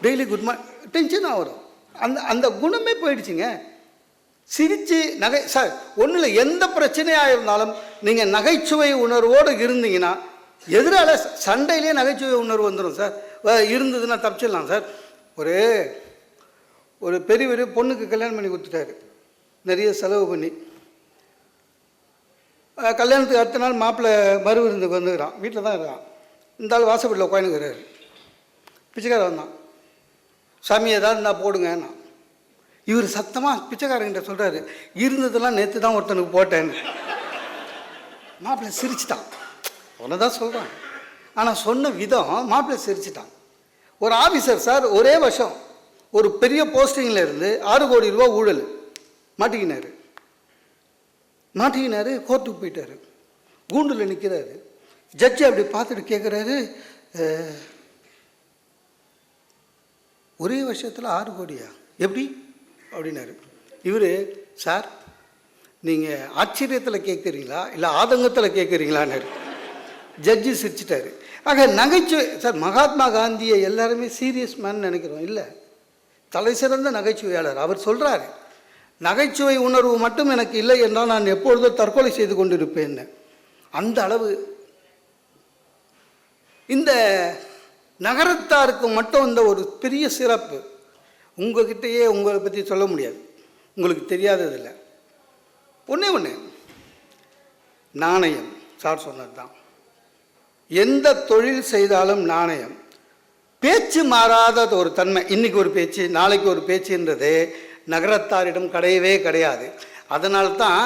டெய்லி குட் மார்னிங் டென்ஷனாக வரும். அந்த குணமே போயிடுச்சுங்க. சிரித்து சார் ஒன்றும் இல்லை, எந்த பிரச்சனையாக இருந்தாலும் நீங்கள் நகைச்சுவை உணர்வோடு இருந்தீங்கன்னா எதிரால சண்டையிலே நகைச்சுவை உணர்வு வந்துடும் சார். இருந்ததுன்னா தப்பிச்சிடலாம் சார். ஒரு பெரிய பொண்ணுக்கு கல்யாணம் பண்ணி கொடுத்துட்டாரு, நிறைய செலவு பண்ணி. கல்யாணத்துக்கு அடுத்த நாள் மாப்பிள்ளை மறு விருந்துக்கு வந்துக்கிறான், வீட்டில் தான் இருக்கான். இந்த ஆள் வாசப்படியில் உட்காந்துக்கிறாரு. பிச்சைக்காரன் வந்தான், சாமி ஏதாவது நான் போடுங்கண்ணா. இவர் சத்தமாக பிச்சைக்காரங்கிட்ட சொல்கிறாரு, இருந்ததெல்லாம் நேற்று தான் ஒருத்தனுக்கு போட்டேன்னு. மாப்பிள்ளை சிரிச்சிட்டான், தான் சொல்கிறான். ஆனால் சொன்ன விதம் மாப்பிள்ளை சிரிச்சிட்டான். ஒரு ஆஃபீஸர் சார் ஒரே வருஷம் ஒரு பெரிய போஸ்டிங்கில் இருந்து 6 கோடி ரூபா ஊழல் மாட்டிக்கினார். கோர்ட்டுக்கு போயிட்டார், கூண்டில் நிற்கிறாரு. ஜட்ஜி அப்படி பார்த்துட்டு கேட்குறாரு, ஒரே வருஷத்தில் 6 கோடியா எப்படி அப்படின்னாரு. இவர் சார் நீங்கள் ஆச்சரியத்தில் கேட்குறீங்களா இல்லை ஆதங்கத்தில் கேட்குறீங்களான்னாரு. ஜட்ஜி சிரிச்சிட்டாரு. ஆக நகைச்சுவை சார், மகாத்மா காந்தியை எல்லாருமே சீரியஸ் மேன் நினைக்கிறோம், இல்லை, தலை சிறந்த நகைச்சுவையாளர். அவர் சொல்கிறாரு, நகைச்சுவை உணர்வு மட்டும் எனக்கு இல்லை என்றால் நான் எப்பொழுதும் தற்கொலை செய்து கொண்டிருப்பேன்னு. அந்த அளவு இந்த நகரத்தாருக்கு மட்டும் இந்த ஒரு பெரிய சிறப்பு. உங்ககிட்டயே உங்களை பற்றி சொல்ல முடியாது, உங்களுக்கு தெரியாததில்லை. ஒன்று நாணயம். சார் சொன்னது தான், எந்த தொழில் செய்தாலும் நாணயம். பேச்சு மாறாத ஒரு தன்மை. இன்றைக்கி ஒரு பேச்சு நாளைக்கு ஒரு பேச்சுன்றது நகரத்தாரிடம் கிடையவே கிடையாது. அதனால்தான்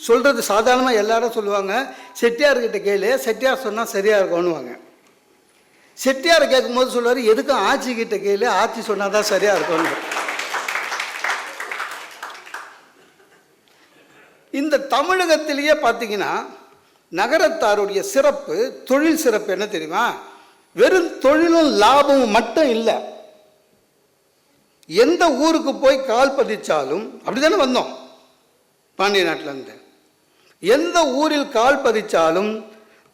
சொல்கிறது சாதாரணமாக எல்லாரும் சொல்லுவாங்க, செட்டியார்கிட்ட கேளு, செட்டியார் சொன்னால் சரியாக இருக்கும்னுவாங்க. செட்டியார் கேட்கும்போது சொல்லுவார், எதுக்கும் ஆட்சிக்கிட்ட கேளு, ஆட்சி சொன்னால் தான் சரியாக இருக்கும்னு. இந்த தமிழகத்திலேயே பார்த்தீங்கன்னா நகரத்தாருடைய சிறப்பு, தொழில் சிறப்பு என்ன தெரியுமா? வெறும் தொழிலும் லாபமும் மட்டும் இல்லை. எந்த ஊருக்கு போய் கால் பதிச்சாலும், அப்படித்தானே வந்தோம் பாண்டிய நாட்டிலேருந்து, எந்த ஊரில் கால் பதிச்சாலும்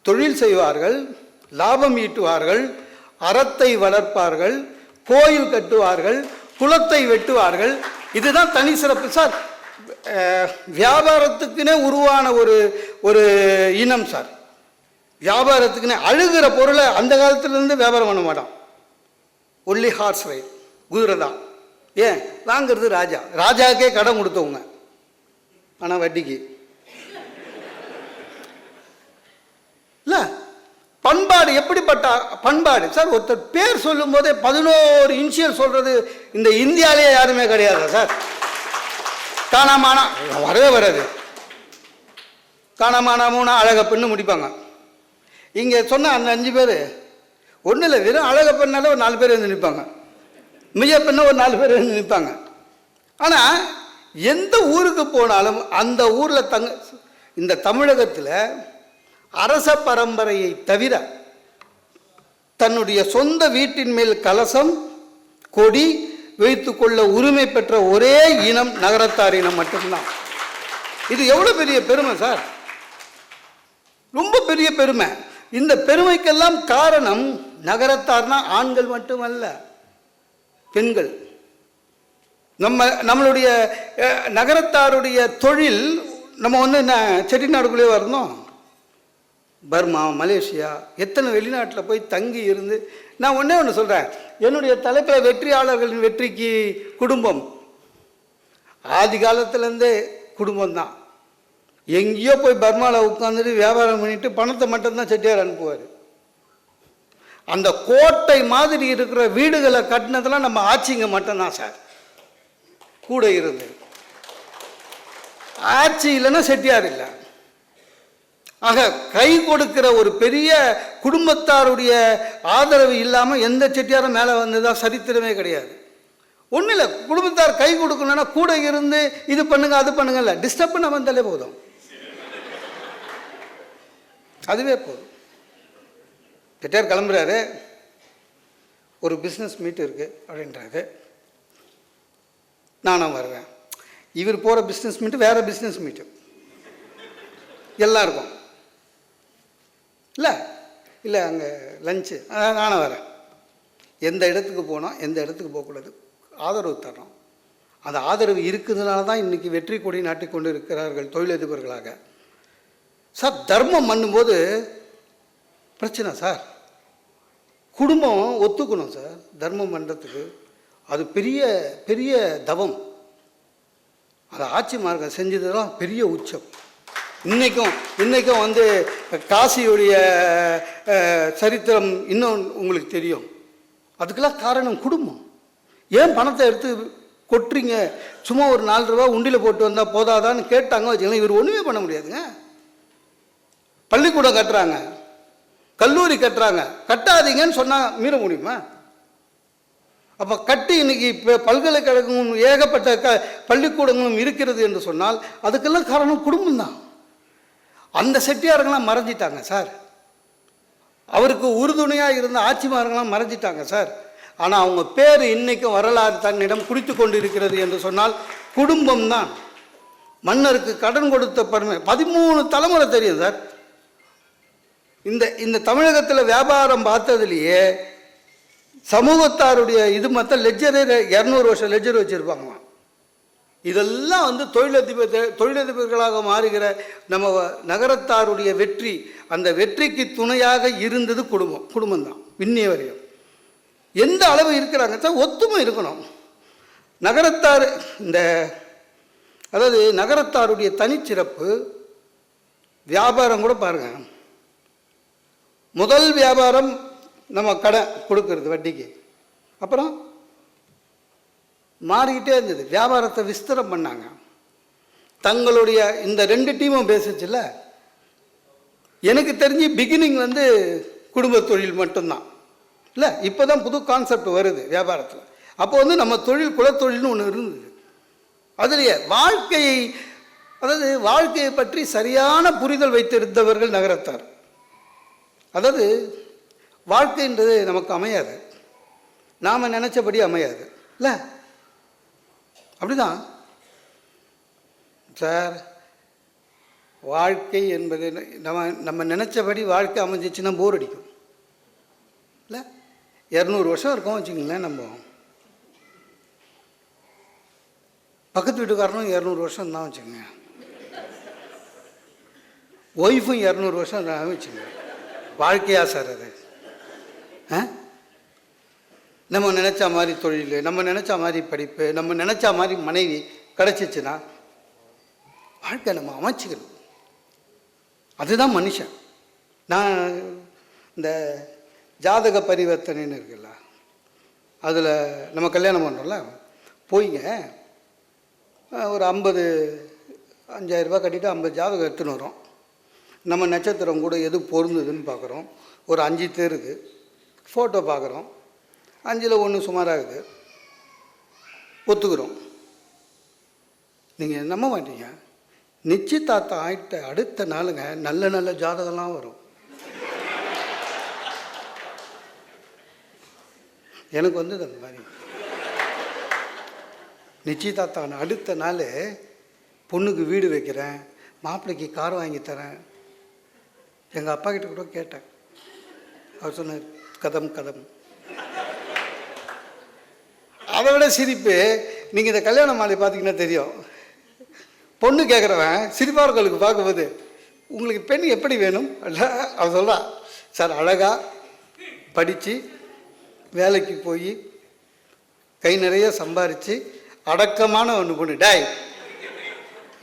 தொழில் செய்வார்கள், லாபம் ஈட்டுவார்கள், அறத்தை வளர்ப்பார்கள், கோயில் கட்டுவார்கள், குளத்தை வெட்டுவார்கள். இதுதான் தனி சிறப்பு சார். வியாபாரத்துக்குன்னே உருவான ஒரு இனம் சார். வியாபாரத்துக்குன்னே அழுகிற பொருளை அந்த காலத்துலேருந்து வியாபாரம் பண்ண மாட்டான். ஒன்லி ஹார்ஸ் ரைட், குதிரை தான். ஏன் வாங்கிறது? ராஜாக்கே கடன் கொடுத்தவங்க, ஆனால் வட்டிக்கு இல்லை. பண்பாடு எப்படிப்பட்ட பண்பாடு சார். ஒருத்தர் பேர் சொல்லும் போதே 11 இனிஷியல் சொல்றது இந்த இந்தியாவிலேயே யாருமே கிடையாது சார். காணாமானா வரவே வராது. காணாமானாமுன்னா அழக பெண்ணு முடிப்பாங்க. இங்கே சொன்ன அந்த 5 பேர் ஒன்றும் இல்லை, வெறும் அழக பெண்ணால ஒரு 4 பேர் வந்து நிற்பாங்க, மிக பெண்ண ஒரு 4 பேர் வந்து நிற்பாங்க. ஆனால் எந்த ஊருக்கு போனாலும் அந்த ஊரில் இந்த தமிழகத்தில் அரச பரம்பரையை தவிர தன்னுடைய சொந்த வீட்டின் மேல் கலசம் கொடி வைத்துக்கொள்ள உரிமை பெற்ற ஒரே இனம் நகரத்தார் இனம் மட்டும்தான். இது எவ்வளோ பெரிய பெருமை சார், ரொம்ப பெரிய பெருமை. இந்த பெருமைக்கெல்லாம் காரணம் நகரத்தார்னா ஆண்கள் மட்டுமல்ல, பெண்கள். நம்மளுடைய நகரத்தாருடைய தொழில், நம்ம என்ன செட்டிநாடுக்குள்ளே வரணும், பர்மா, மலேசியா, எத்தனை வெளிநாட்டில் போய் தங்கி இருந்து, நான் ஒன்றே ஒன்று சொல்கிறேன், என்னுடைய தலைப்பில் வெற்றியாளர்களின் வெற்றிக்கு குடும்பம், ஆதி காலத்துலேருந்தே குடும்பம்தான். எங்கேயோ போய் பர்மாவில் உட்காந்துட்டு வியாபாரம் பண்ணிட்டு பணத்தை மட்டும்தான் செட்டியார் அனுப்புவார். அந்த கோட்டை மாதிரி இருக்கிற வீடுகளை கட்டினதெல்லாம் நம்ம ஆட்சிங்க மட்டும்தான் சார் கூட இருந்து. ஆட்சி இல்லைன்னா செட்டியார் இல்லை. ஆக கை கொடுக்கிற ஒரு பெரிய குடும்பத்தாருடைய ஆதரவு இல்லாமல் எந்த செட்டியாரும் மேலே வந்ததா சரித்திரமே கிடையாது. ஒன்றும் இல்லை, குடும்பத்தார் கை கொடுக்கணும்னா கூட இருந்து இது பண்ணுங்க அது பண்ணுங்க இல்லை, டிஸ்டர்ப் பண்ண வந்தாலே போதும், அதுவே போதும். செட்டியார் கிளம்புறாரு, ஒரு பிஸ்னஸ் மீட் இருக்குது அப்படின்றாரு, நானும் வருவேன். இவர் போகிற பிஸ்னஸ் மீட்டு வேறு பிஸ்னஸ் மீட்டு எல்லாம் இருக்கும். இல்லை அங்கே லஞ்சு, நானும் வரேன். எந்த இடத்துக்கு போனோம், எந்த இடத்துக்கு போகக்கூடாது, ஆதரவு தர்றோம். அந்த ஆதரவு இருக்கிறதுனால தான் இன்றைக்கி வெற்றி கொடி நாட்டி கொண்டு இருக்கிறார்கள் தொழிலதிபர்களாக. சார் தர்மம் பண்ணும்போது பிரச்சனை சார், குடும்பம் ஒத்துக்கணும் சார் தர்மம் பண்ணுறதுக்கு. அது பெரிய பெரிய தவம். அது ஆட்சி மார்க்கம் செஞ்சதுலாம் பெரிய உச்சம். இன்றைக்கும் வந்து காசியுடைய சரித்திரம் இன்னும் உங்களுக்கு தெரியும். அதுக்கெல்லாம் காரணம் குடும்பம். ஏன் பணத்தை எடுத்து கொட்டுறீங்க, சும்மா ஒரு 4 ரூபா உண்டியில் போட்டு வந்தால் போதாதான்னு கேட்டாங்க வச்சுக்கலாம். இவர் ஒன்றுமே பண்ண முடியாதுங்க. பள்ளிக்கூடம் கட்டுறாங்க, கல்லூரி கட்டுறாங்க, கட்டாதீங்கன்னு சொன்னால் மீற முடியுமா? அப்போ கட்டி இன்னைக்கு இப்போ பல்கலைக்கழகமும் ஏகப்பட்ட பள்ளிக்கூடங்களும் இருக்கிறது என்று சொன்னால் அதுக்கெல்லாம் காரணம் குடும்பம் தான். அந்த செட்டியாருங்களாம் மறைஞ்சிட்டாங்க சார். அவருக்கு உறுதுணையாக இருந்த ஆட்சிமார்கள்லாம் மறைஞ்சிட்டாங்க சார். ஆனால் அவங்க பேர் இன்னைக்கும் வரலாறு தன்னிடம் குடித்து கொண்டு இருக்கிறது என்று சொன்னால் குடும்பம் தான். மன்னருக்கு கடன் கொடுத்த பெருமை 13 தலைமுறை தெரியும் சார். இந்த தமிழகத்தில் வியாபாரம் பார்த்ததுலேயே சமூகத்தாருடைய இது மற்ற லெஜரே 200 வருஷம் லெஜர் வச்சுருப்பாங்களாம். இதெல்லாம் வந்து தொழிலதிபர்களாக மாறுகிற நம்ம நகரத்தாருடைய வெற்றி, அந்த வெற்றிக்கு துணையாக இருந்தது குடும்பம்தான். இன்னைய வரையும் எந்த அளவு இருக்கிறாங்க சார், ஒத்துமை இருக்கணும். நகரத்தார் அதாவது நகரத்தாருடைய தனிச்சிறப்பு வியாபாரம் கூட பாருங்கள். முதல் வியாபாரம் நம்ம கடை கொடுக்கறது வட்டிக்கு, அப்புறம் மாறிக்கிட்டே இருந்தது. வியாபாரத்தை விஸ்தரம் பண்ணாங்க. தங்களுடைய இந்த 2 டீமும் பேசிச்சுல்ல, எனக்கு தெரிஞ்சு பிகினிங் வந்து குடும்ப தொழில் மட்டும்தான் இல்லை. இப்போ தான் புது கான்செப்ட் வருது வியாபாரத்தில். அப்போ வந்து நம்ம தொழில் குலத்தொழில்னு ஒன்று இருந்தது. அதுலேயே வாழ்க்கையை பற்றி சரியான புரிதல் வைத்திருந்தவர்கள் நகரத்தார். அதாவது வாழ்க்கைன்றது நமக்கு அமையாது, நாம் நினச்சபடி அமையாது இல்லை, அப்படிதான் சார். வாழ்க்கை என்பது நம்ம நினச்சபடி வாழ்க்கை அமைஞ்சிச்சுன்னா போர் அடிக்கும் இல்லை. 200 வருஷம் இருக்கோம் வச்சுக்கோங்களேன். நம்ம பக்கத்து வீட்டுக்காரனும் 200 வருஷம் தான் வச்சுக்கோங்க, ஒய்ஃபும் 200 வருஷம் தான் வச்சுக்கோங்க. வாழ்க்கையா சார் அது? நம்ம நினச்ச மாதிரி தொழில், நம்ம நினச்ச மாதிரி படிப்பு, நம்ம நினச்ச மாதிரி மனைவி கிடச்சிச்சுன்னா வாழ்க்கை நம்ம அமைச்சிக்கணும். அதுதான் மனுஷன். நான் இந்த ஜாதக பரிவர்த்தனைன்னு இருக்குல்ல, அதில் நம்ம கல்யாணம் பண்ணுறோம்ல, போய்ங்க ஒரு 5,000 ரூபாய் கட்டிட்டு 50 ஜாதகம் எடுத்துன்னு வரோம். நம்ம நட்சத்திரம் கூட எது பொருந்ததுன்னு பார்க்குறோம். ஒரு 5 பேருக்கு ஃபோட்டோ பார்க்குறோம், 5ல் 1 சுமாராகுது, ஒத்துக்கிறோம். நீங்கள் நம்ப மாட்டீங்க, நிச்சயதார்த்தம் ஆகிட்ட அடுத்த நாளுங்க நல்ல நல்ல ஜாதகம்லாம் வரும். எனக்கு வந்தது அந்த மாதிரி. நிச்சயதார்த்தம் அடுத்த நாள் பொண்ணுக்கு வீடு வைக்கிறேன், மாப்பிள்ளைக்கு கார் வாங்கி தரேன். எங்கள் அப்பா கிட்ட கூட கேட்டேன், அவர் சொன்னார் கதம் கதம். அதை விட சிரிப்பு, நீங்கள் இந்த கல்யாண மாலை பார்த்தீங்கன்னா தெரியும். பொண்ணு கேட்குறவன் சிரிப்பார்களுக்கு பார்க்கும்போது உங்களுக்கு பெண் எப்படி வேணும் அல்ல அவன் சொல்கிறான் சார் அழகாக படித்து வேலைக்கு போய் கை நிறைய சம்பாரித்து அடக்கமான ஒன்று பொண்ணு. டாய்,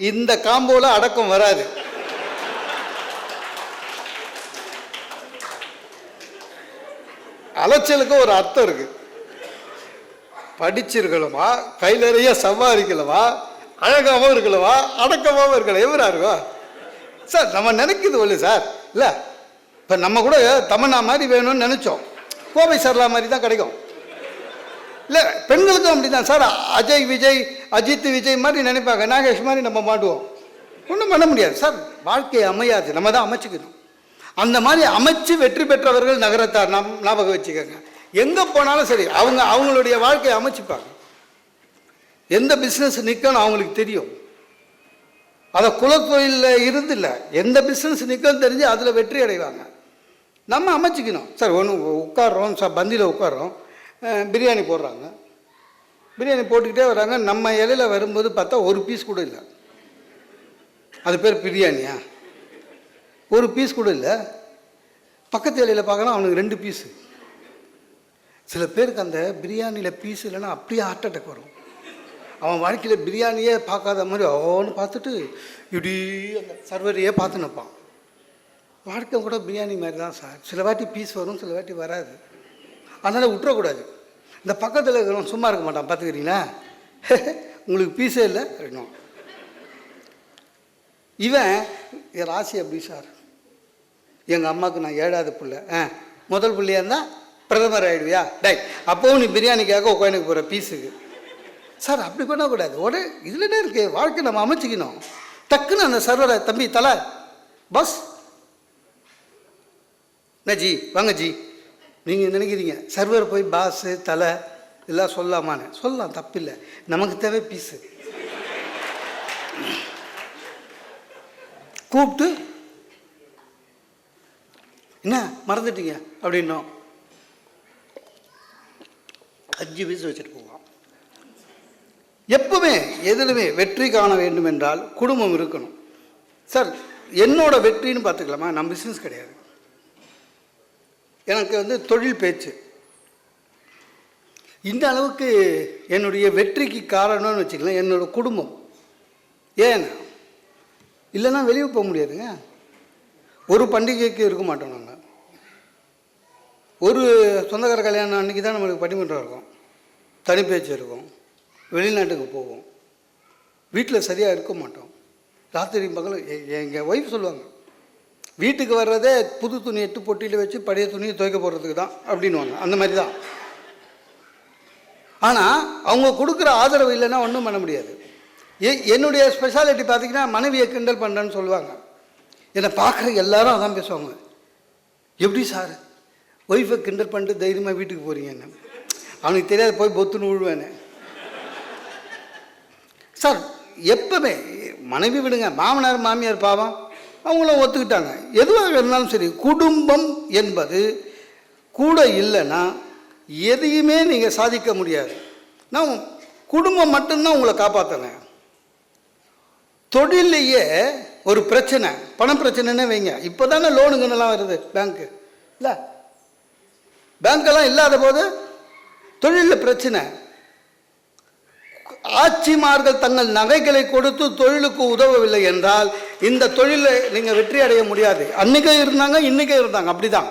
இந்த காம்போவில் அடக்கம் வராது. அலைச்சலுக்கு ஒரு அர்த்தம் இருக்குது. படிச்சிருக்கலவா, கை நிறைய சம்பாதிக்கலவா, அழகாகவும் இருக்கலவா, அடக்கமாகவும் இருக்கல, எவரா இருக்கோ சார். நம்ம நினைக்கிறது ஒன்று சார். இல்லை, இப்போ நம்ம கூட தமன்னா மாதிரி வேணும்னு நினச்சோம், கோவை சரளா மாதிரி தான் கிடைக்கும். இல்லை, பெண்களுக்கும் அப்படி தான் சார். அஜய் விஜய், அஜித் விஜய் மாதிரி நினைப்பாங்க, நாகேஷ் மாதிரி நம்ம மாட்டுவோம். ஒன்றும் பண்ண முடியாது சார். வாழ்க்கை அமையாது, நம்ம தான் அமைச்சிக்கணும். அந்த மாதிரி அமைச்சு வெற்றி பெற்றவர்கள் நகரத்தார். ஞாபகம் வச்சுக்கோங்க. எங்கே போனாலும் சரி, அவங்களுடைய வாழ்க்கையை அமைச்சுப்பாங்க. எந்த பிஸ்னஸ் நிற்கணும் அவங்களுக்கு தெரியும். அதை குலத்தொழிலில் இருந்து இல்லை, எந்த பிஸ்னஸ் நிற்கணும் தெரிஞ்சு அதில் வெற்றி அடைவாங்க. நம்ம அமைச்சிக்கணும் சார். ஒன்று உட்காடுறோம் சார், பந்தியில் உட்காடுறோம், பிரியாணி போடுறாங்க, பிரியாணி போட்டுக்கிட்டே வராங்க. நம்ம இலையில் வரும்போது பார்த்தா ஒரு பீஸ் கூட இல்லை. அது பேர் பிரியாணியா? ஒரு பீஸ் கூட இல்லை. பக்கத்து இலையில் பார்க்கலாம், அவனுக்கு 2 பீஸு. சில பேருக்கு அந்த பிரியாணியில் பீஸ் இல்லைன்னா அப்படியே ஹார்ட் அட்டாக் வரும். அவன் வாழ்க்கையில் பிரியாணியே பார்க்காத மாதிரி அவனு பார்த்துட்டு இப்படி அந்த சர்வரையே பார்த்து நிற்பான். வாழ்க்கை கூட பிரியாணி மாதிரி தான் சார். சில வாட்டி பீஸ் வரும், சில வாட்டி வராது. அதனால் விட்டுறக்கூடாது. இந்த பக்கத்தில் இருக்கிறவன் சும்மா இருக்க மாட்டான், பார்த்துக்கிறீங்களா? உங்களுக்கு பீஸே இல்லை அப்படின்னும். இவன் என் ராசி அப்படி சார். எங்கள் அம்மாவுக்கு நான் 7வது பிள்ளை. முதல் பிள்ளையாக இருந்தால் பிரதமர் ஆகிடுவியா? டை, அப்போவும் நீ பிரியாணிக்காக உட்காந்துக்கு போகிற பீஸுக்கு சார். அப்படி பண்ணக்கூடாது. உடனே இதில் என்ன இருக்குது? வாழ்க்கை நம்ம அமைச்சிக்கணும். டக்குன்னு அந்த சர்வரை, தம்பி தலை பஸ் என்ன ஜி வாங்க ஜி. நீங்கள் நினைக்கிறீங்க சர்வர் போய் பாஸு தலை எல்லாம் சொல்லலாமான்னு. சொல்லலாம், தப்பில்லை. நமக்கு தேவை பீஸு. கூப்பிட்டு என்ன மறந்துட்டீங்க அப்படின்னோம், 5 பீஸ் வச்சுட்டு போவோம். எப்பவுமே எதிலுமே வெற்றி காண வேண்டும் என்றால் குடும்பம் இருக்கணும் சார். என்னோட வெற்றின்னு பார்த்துக்கலாமா? நம்ம பிஸ்னஸ் கிடையாது, எனக்கு தொழில் பேச்சு. இந்த அளவுக்கு என்னுடைய வெற்றிக்கு காரணம்னு வச்சுக்கலாம் என்னோட குடும்பம். ஏன்னா இல்லைன்னா வெளியே போக முடியாதுங்க. ஒரு பண்டிகைக்கு இருக்க மாட்டோம் நாங்கள். ஒரு சொந்தக்கார கல்யாணம் அன்றைக்கி தான் நம்மளுக்கு பட்டிமன்றம் இருக்கும், தனிப்பேச்சு இருக்கும், வெளிநாட்டுக்கு போவோம். வீட்டில் சரியாக இருக்க மாட்டோம். ராத்திரி பகல் எங்கள் ஒய்ஃப் சொல்லுவாங்க, வீட்டுக்கு வர்றதே புது துணி எட்டு பொட்டியில் வச்சு பழைய துணியை துவைக்க போடுறதுக்கு தான் அப்படின்வாங்க. அந்த மாதிரி தான். ஆனால் அவங்க கொடுக்குற ஆதரவு இல்லைன்னா ஒன்றும் பண்ண முடியாது. என்னுடைய ஸ்பெஷாலிட்டி பார்த்திங்கன்னா மனைவியை கிண்டல் பண்ணுறேன்னு சொல்லுவாங்க. என்னை பார்க்குற எல்லாரும் அதான் பேசுவாங்க, எப்படி சார் ஒய்ஃபை கிண்டல் பண்ணிட்டு தைரியமாக வீட்டுக்கு போகிறீங்கன்னு. அவனுக்கு தெரியாது, போய் பொத்துன்னு விழுவேன்னு சார். எப்பவுமே மனைவி விடுங்க, மாமனார் மாமியார் பாவம் அவங்களும் ஒத்துக்கிட்டாங்க. எதுவாக இருந்தாலும் சரி, குடும்பம் என்பது கூட இல்லைன்னா எதையுமே நீங்கள் சாதிக்க முடியாது. நான் குடும்பம் மட்டும்தான் உங்களை காப்பாற்றினேன். தொழிலையே ஒரு பிரச்சனை, பண பிரச்சனைன்னே வைங்க. இப்போ தானே லோனுங்கன்னெல்லாம் வருது பேங்க்கு, இல்லை பேங்க்கெல்லாம் இல்லாத போது தொழிலில் பிரச்சனை. ஆட்சிமார்கள் தங்கள் நகைகளை கொடுத்து தொழிலுக்கு உதவவில்லை என்றால் இந்த தொழிலை நீங்கள் வெற்றி அடைய முடியாது. அன்றைக்கே இருந்தாங்க, இன்றைக்கே இருந்தாங்க, அப்படி தான்.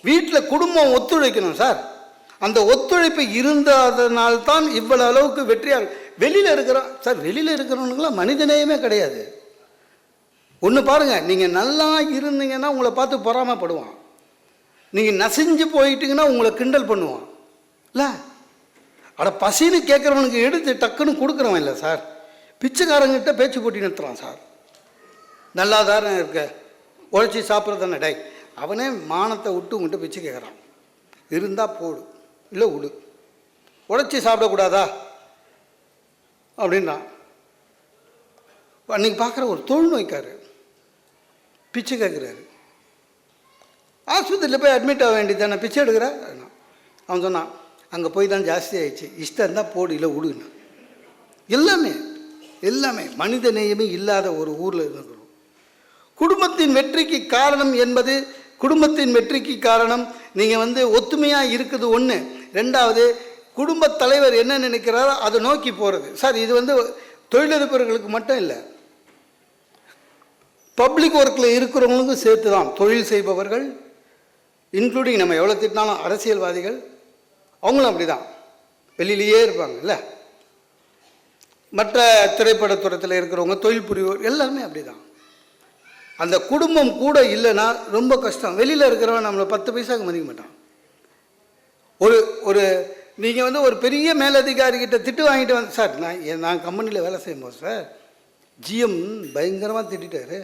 வீட்டில் குடும்பம் ஒத்துழைக்கணும் சார். அந்த ஒத்துழைப்பு இருந்ததனால்தான் இவ்வளவு அளவுக்கு வெற்றியாக. வெளியில் இருக்கிறோம் சார், வெளியில் இருக்கிறவனுங்களாம் மனிதநேயமே கிடையாது. ஒன்று பாருங்கள், நீங்கள் நல்லா இருந்தீங்கன்னா உங்களை பார்த்து பொறாமப்படுவான். நீங்கள் நசிஞ்சு போயிட்டீங்கன்னா உங்களை கிண்டல் பண்ணுவான். இல்லை அட பசின்னு கேட்குறவனுக்கு எடுத்து டக்குன்னு கொடுக்குறவன் இல்லை சார். பிச்சைக்காரங்கிட்ட பேச்சு போட்டி நிறுத்துறான் சார். நல்லா தானே இருக்க, உழைச்சி சாப்பிட்றது தானே டை. அவனே மானத்தை விட்டு உங்கள்கிட்ட பிச்சை கேட்குறான். இருந்தால் போடு, இல்லை விடு. உழைச்சி சாப்பிடக்கூடாதா அப்படின்றான். அன்றைக்கி பார்க்குற ஒரு தொழுநோய்க்காரு பிச்சை கேட்குறாரு. ஆஸ்பத்திரியில் போய் அட்மிட் ஆக வேண்டியது தானே, பிச்சை எடுக்கிற. அவன் சொன்னான், அங்கே போய் தான் ஜாஸ்தி ஆகிடுச்சு, இஷ்டம் இருந்தால் போடு, இல்லை விடுன்னு. எல்லாமே எல்லாமே மனித நேயமே இல்லாத ஒரு ஊரில் இருக்கிறோம். குடும்பத்தின் வெற்றிக்கு காரணம் என்பது, குடும்பத்தின் வெற்றிக்கு காரணம் நீங்கள் ஒத்துமையாக இருக்குது ஒன்று. ரெண்டாவது, குடும்பத் தலைவர் என்ன நினைக்கிறாரோ அதை நோக்கி போகிறது. சார் இது தொழிலதிபர்களுக்கு மட்டும் இல்லை, பப்ளிக் ஒர்க்கில் இருக்கிறவங்களுக்கும் சேர்த்து தான். தொழில் செய்பவர்கள் இன்க்ளூடிங் நம்ம எவ்வளோ திட்டினாலும் அரசியல்வாதிகள் அவங்களும் அப்படி தான், வெளியிலேயே இருப்பாங்கல்ல. மற்ற திரைப்படத்துறையில் இருக்கிறவங்க, தொழில் புரிவோர் எல்லாருமே அப்படி தான். அந்த குடும்பம் கூட இல்லைன்னா ரொம்ப கஷ்டம். வெளியில் இருக்கிறவன் நம்மளை 10 பைசாவுக்கு மதிக்க மாட்டான். ஒரு நீங்கள் ஒரு பெரிய மேலதிகாரிகிட்ட திட்டு வாங்கிட்டு வந்து, சார் நான் கம்பெனியில் வேலை செய்யும்போது சார் ஜிஎம் பயங்கரமாக திட்டாரு.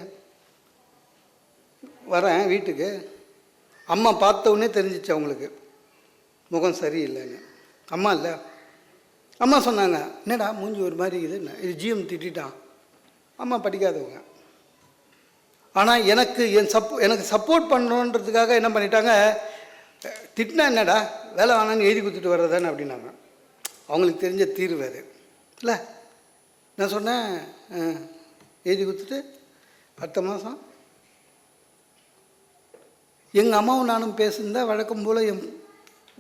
வரேன் வீட்டுக்கு, அம்மா பார்த்த உடனே தெரிஞ்சிச்சு அவங்களுக்கு முகம் சரியில்லைன்னு. அம்மா இல்லை, அம்மா சொன்னாங்க, என்னடா மூஞ்சி ஒரு மாதிரி இருக்குது, இது ஜிஎம் திட்டான். அம்மா படிக்காதவங்க, ஆனால் எனக்கு சப்போர்ட் பண்ணணுன்றதுக்காக என்ன பண்ணிட்டாங்க, திட்டினா என்னடா வேலை வேணான்னு எழுதி கொடுத்துட்டு வர்றதானே அப்படின்னாங்க. அவங்களுக்கு தெரிஞ்ச தீர்வு அது இல்லை. நான் சொன்னேன், எழுதி கொடுத்துட்டு அடுத்த மாதம் எங்கள் அம்மாவும் நானும் பேசுனதா வழக்கம் போல் என்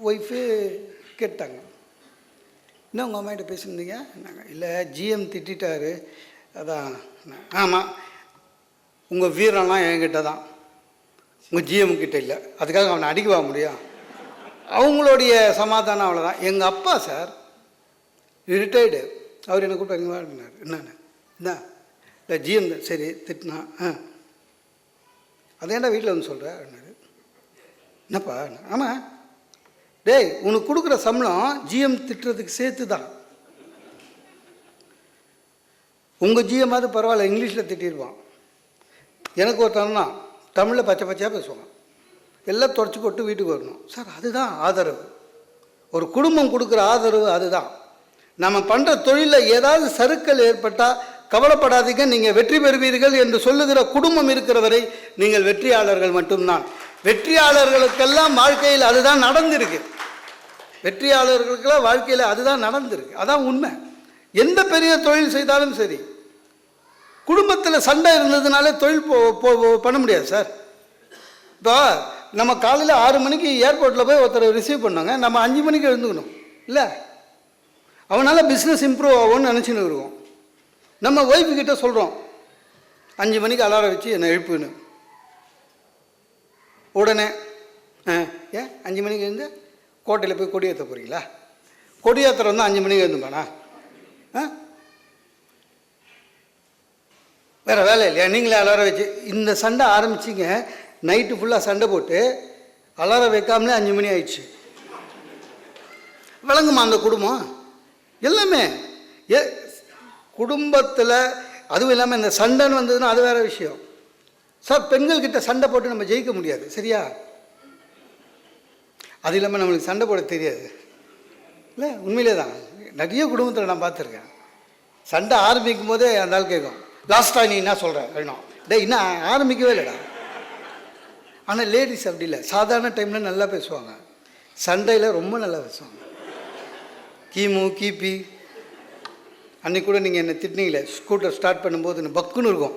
ஒய்ஃபு கேட்டாங்க, என்ன உங்கள் அம்மாகிட்ட பேசியிருந்தீங்க? நாங்கள் இல்லை ஜிஎம் திட்டாரு. அதான், ஆமாம், உங்கள் வீரம்லாம் என்கிட்ட தான், உங்கள் ஜிஎம் கிட்ட இல்லை, அதுக்காக அவனை அடிக்கவா முடியும்? அவங்களுடைய சமாதானம் அவ்வளோதான். எங்கள் அப்பா சார் ரிட்டையர்டு, அவர் என்னை கூப்பிட்டு அப்படின்னாரு. என்னென்ன என்ன இல்லை ஜிஎம் தான், சரி திட்டினா, அதேண்டா வீட்டில் வந்து சொல்கிற அப்படின்னாரு. என்னப்பா? ஆமாம், டேய் உனக்கு கொடுக்குற சம்பளம் ஜிஎம் திட்டுறதுக்கு சேர்த்து தான். உங்கள் ஜிஎம்மாவது பரவாயில்ல, இங்கிலீஷில் திட்டிடுவான். எனக்கு ஒருத்தனா தமிழில் பச்சை பச்சையாக பேசுவாங்க, எல்லாம் தொடச்சி போட்டு வீட்டுக்கு வரணும். சார் அதுதான் ஆதரவு, ஒரு குடும்பம் கொடுக்குற ஆதரவு அதுதான். நம்ம பண்ணுற தொழிலில் ஏதாவது சறுக்கல் ஏற்பட்டால் கவலைப்படாதீங்க, நீங்கள் வெற்றி பெறுவீர்கள் என்று சொல்லுகிற குடும்பம் இருக்கிற வரை நீங்கள் வெற்றியாளர்கள் மட்டும்தான். வெற்றியாளர்களுக்கெல்லாம் வாழ்க்கையில் அதுதான் நடந்திருக்கு. வெற்றியாளர்களுக்கெல்லாம் வாழ்க்கையில் அதுதான் நடந்திருக்கு, அதான் உண்மை. எந்த பெரிய தொழில் செய்தாலும் சரி, குடும்பத்தில் சண்டை இருந்ததுனாலே தொழில் பண்ண முடியாது சார். இப்போ நம்ம காலையில் 6 மணிக்கு ஏர்போர்ட்டில் போய் ஒருத்தரை ரிசீவ் பண்ணாங்க, நம்ம 5 மணிக்கு எழுந்துக்கணும் இல்லை, அவனால் பிஸ்னஸ் இம்ப்ரூவ் ஆகும்னு நினச்சின்னு இருக்கோம். நம்ம ஒய்ஃபுக்கிட்ட சொல்கிறோம் 5 மணிக்கு அலாரம் வச்சு என்னை எழுப்புன்னு, உடனே ஏன் 5 மணிக்கு எழுந்து கோட்டையில் போய் கொடியேற்ற போகிறீங்களா? கொடியேற்ற வந்து 5 மணிக்கு எழுந்துப்பானா? வேறு வேலை இல்லையா? நீங்களே அலாரம் வச்சு இந்த சண்டை ஆரம்பிச்சிங்க, நைட்டு ஃபுல்லாக சண்டை போட்டு அலாரம் வைக்காமலே 5 மணி ஆயிடுச்சு. விளங்குமா அந்த குடும்பம்? எல்லாமே குடும்பத்தில். அதுவும் இல்லாமல் இந்த சண்டைன்னு வந்ததுன்னா அது வேறு விஷயம் சார். பெண்கள்கிட்ட சண்டை போட்டு நம்ம ஜெயிக்க முடியாது, சரியா? அது இல்லாமல் நம்மளுக்கு சண்டை போட தெரியாது இல்லை, உண்மையிலே தான். நிறைய குடும்பத்தில் நான் பார்த்துருக்கேன், சண்டை ஆரம்பிக்கும் போதே அந்த ஆள் கேட்கும், லாஸ்ட்டாக நீ என்ன சொல்கிற வேணும், டே இன்னும் ஆரம்பிக்கவே இல்லைடா. ஆனால் லேடிஸ் அப்படி இல்லை, சாதாரண டைமில் நல்லா பேசுவாங்க, சண்டையில் ரொம்ப நல்லா பேசுவாங்க. கிமு கிபி. அன்றைக்கி கூட நீங்கள் என்னை திட்டினீங்களே, ஸ்கூட்டர் ஸ்டார்ட் பண்ணும்போது பக்குன்னு இருக்கும்,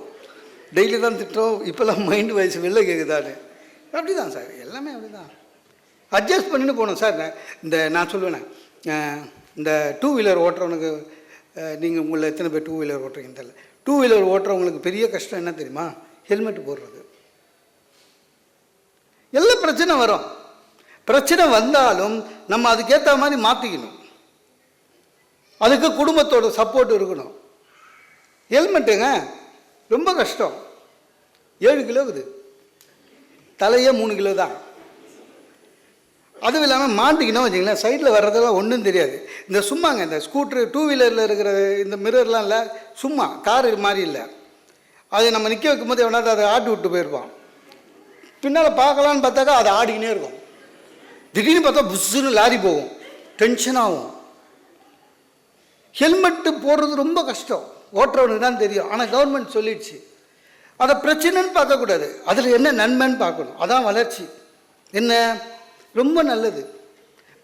டெய்லி தான் திட்டுறோம், இப்போல்லாம் மைண்டு வயசு வெளில கேட்குதான்னு. அப்படி தான் சார், எல்லாமே அப்படி தான் அட்ஜஸ்ட் பண்ணிட்டு போகணும் சார். நான் சொல்லுவேன், இந்த 2 வீலர் ஓட்டுறவனுக்கு, நீங்கள் உங்களை எத்தனை பேர் 2 வீலர் ஓட்டுறீங்கன்னு தெரியல, 2 வீலர் ஓட்டுறவங்களுக்கு பெரிய கஷ்டம் என்ன தெரியுமா? ஹெல்மெட் போடுறது. எல்லா பிரச்சனை வரும், பிரச்சனை வந்தாலும் நம்ம அதுக்கேற்ற மாதிரி மாற்றிக்கணும், அதுக்கு குடும்பத்தோட சப்போர்ட் இருக்கணும். ஹெல்மெட்டுங்க ரொம்ப கஷ்டம், 7 கிலோ இருக்குது, தலையே 3 கிலோ தான். அதுவும் இல்லாமல் மாட்டிக்கணும் வச்சிங்களேன், சைடில் வர்றதெல்லாம் ஒன்றும் தெரியாது. இந்த சும்மாங்க இந்த ஸ்கூட்ரு 2 வீலரில் இருக்கிற இந்த மிரர்லாம் இல்லை, சும்மா காரு மாதிரி இல்லை, அது நம்ம நிற்க வைக்கும்போது எவனாவது அதை ஆட்டி விட்டு போயிருப்பான், பின்னால் பார்க்கலான்னு பார்த்தாக்கா அது ஆடிக்கினே இருக்கும், திடீர்னு பார்த்தா புஷ்ஷுன்னு லாரி போகும், டென்ஷன் ஆகும். ஹெல்மெட்டு போடுறது ரொம்ப கஷ்டம், ஓட்டுறவனுக்கு தான் தெரியும். ஆனால் கவர்மெண்ட் சொல்லிடுச்சு, அதை பிரச்சனைன்னு பார்க்கக்கூடாது, அதில் என்ன நன்மைன்னு பார்க்கணும், அதான் வளர்ச்சி. என்ன ரொம்ப நல்லது.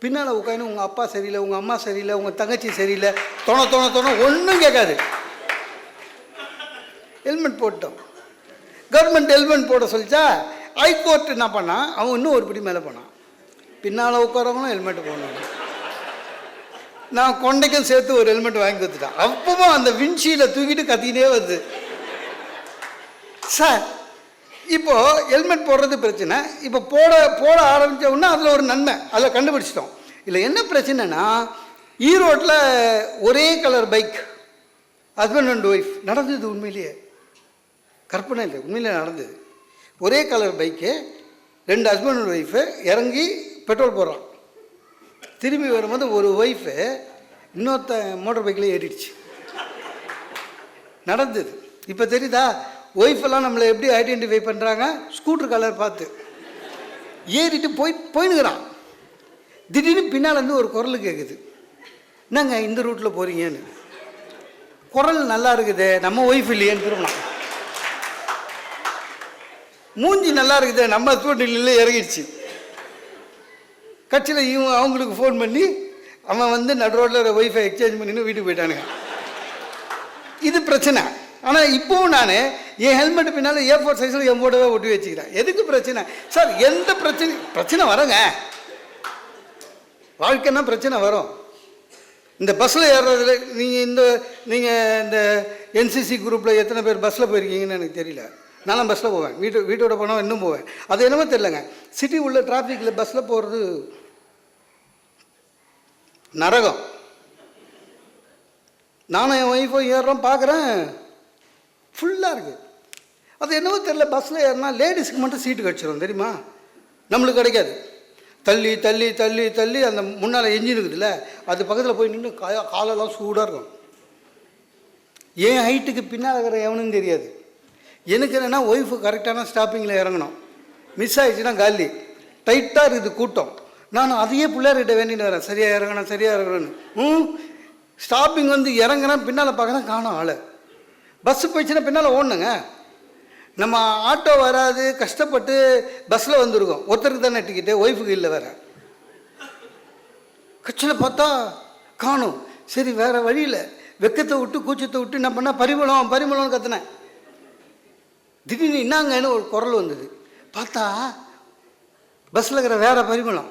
பின்னால் உட்காந்து உங்கள் அப்பா சரியில்லை, உங்கள் அம்மா சரியில்லை, உங்கள் தங்கச்சி சரியில்லை, தொண ஒன்றும் கேட்காது. ஹெல்மெட் போட்டோம். கவர்மெண்ட் ஹெல்மெட் போட சொல்லிச்சா, ஹைகோர்ட் என்ன பண்ணான், அவன் இன்னும் ஒரு படி மேலே போனான், பின்னால் உட்காரவங்களும் ஹெல்மெட் போடணும். நான் கொண்டைக்கும் சேர்த்து ஒரு ஹெல்மெட் வாங்கி கொடுத்துட்டேன். அப்பவும் அந்த விண்ஷீல்டை தூக்கிட்டு கத்திக்கிட்டே வருது. சார் இப்போது ஹெல்மெட் போடுறது பிரச்சனை, இப்போ போட ஆரம்பித்த உடனே அதில் ஒரு நன்மை அதில் கண்டுபிடிச்சிட்டோம். இல்லை என்ன பிரச்சனைனா, ஈரோட்டில் ஒரே colour bike husband and wife நடந்தது, உண்மையிலேயே கற்பனை இல்லை, உண்மையிலே நடந்தது. ஒரே colour bike, 2 husband and wife இறங்கி பெட்ரோல் போடுறான். திரும்பி வரும்போது ஒரு ஒய்ஃபு இன்னொருத்த மோட்டர் பைக்கில் ஏறிடுச்சு. நடந்தது. இப்போ தெரியுதா, ஒய்ஃபெல்லாம் நம்மளை எப்படி ஐடென்டிஃபை பண்ணுறாங்க, ஸ்கூட்டர் கலர் பார்த்து ஏறிட்டு போயினுக்கிறான். திடீர்னு பின்னால் இருந்து ஒரு குரல் கேட்குது, என்னங்க இந்த ரூட்டில் போகிறீங்கன்னு. குரல் நல்லா இருக்குது, நம்ம ஒய்ஃப் இல்லையேன்னு திரும்பினான். மூஞ்சி நல்லா இருக்குது, நம்ம ஸ்கூட்டரில் இறங்கிடுச்சு. கட்சியில் அவங்களுக்கு ஃபோன் பண்ணி அவன் வந்து நடு ரோட்டில் ஒய்ஃபை எக்ஸ்சேஞ்ச் பண்ணின்னு வீட்டுக்கு போயிட்டானுங்க. இது பிரச்சனை. ஆனால் இப்போவும் நான் என் ஹெல்மெட் பின்னால் A4 சைஸில் என் போட்டவே ஒட்டி வச்சுக்கிறேன். எதுக்கு பிரச்சனை சார்? எந்த பிரச்சனை வரங்க, வாழ்க்கைன்னா பிரச்சனை வரும். இந்த பஸ்ஸில் ஏறுறதுல நீங்கள் இந்த NCC குரூப்பில் எத்தனை பேர் பஸ்ஸில் போயிருக்கீங்கன்னு எனக்கு தெரியல. நானும் பஸ்ஸில் போவேன், வீட்டோட போனால் இன்னும் போவேன். அது என்னமோ தெரியலங்க, சிட்டி உள்ள டிராஃபிக்கில் பஸ்ஸில் போகிறது நரகம். நானும் என் ஒய்ஃபும் ஏறுறோம், பார்க்குறேன் ஃபுல்லாக இருக்குது. அது என்னவோ தெரியல, பஸ்ஸில் ஏறினா லேடிஸுக்கு மட்டும் சீட்டு கிடச்சிடும் தெரியுமா, நம்மளுக்கு கிடைக்காது. தள்ளி தள்ளி தள்ளி தள்ளி அந்த முன்னால் என்ஜின் இருக்குதுல்ல, அது பக்கத்தில் போய் நின்று காலெல்லாம் சூடாக இருக்கும். என் ஹைட்டுக்கு பின்னால் இருக்கிற எவனும் தெரியாது. எனக்கு என்னென்னா ஒய்ஃபு கரெக்டான ஸ்டாப்பிங்கில் இறங்கணும், மிஸ் ஆகிடுச்சுன்னா காலி, டைட்டாக இருக்குது கூட்டம். நான் அதையே பிள்ளையார்கிட்ட வேண்டிட்டு வரேன், சரியாக இறங்கணும் சரியாக இறங்கணும்னு. ஸ்டாப்பிங் வந்து இறங்குறேன், பின்னால் பார்க்குறேன் காணோம் ஆள். பஸ்ஸு போயிடுச்சுன்னா பின்னால் ஓடணுங்க. நம்ம ஆட்டோ வராது, கஷ்டப்பட்டு பஸ்ஸில் வந்துருக்கோம், ஒருத்தருக்கு தானே டிக்கெட்டு, ஒய்ஃபுக்கு இல்லை வேறு. கட்சியில் பார்த்தா காணும். சரி வேறு வழியில் வெக்கத்தை விட்டு கூச்சத்தை விட்டு என்ன பண்ணால் பரிமளம்னு கற்றுனேன். திடீர்னு என்னாங்கன்னு ஒரு குரல் வந்தது. பார்த்தா பஸ்ஸில் இருக்கிற வேற பரிமளம்,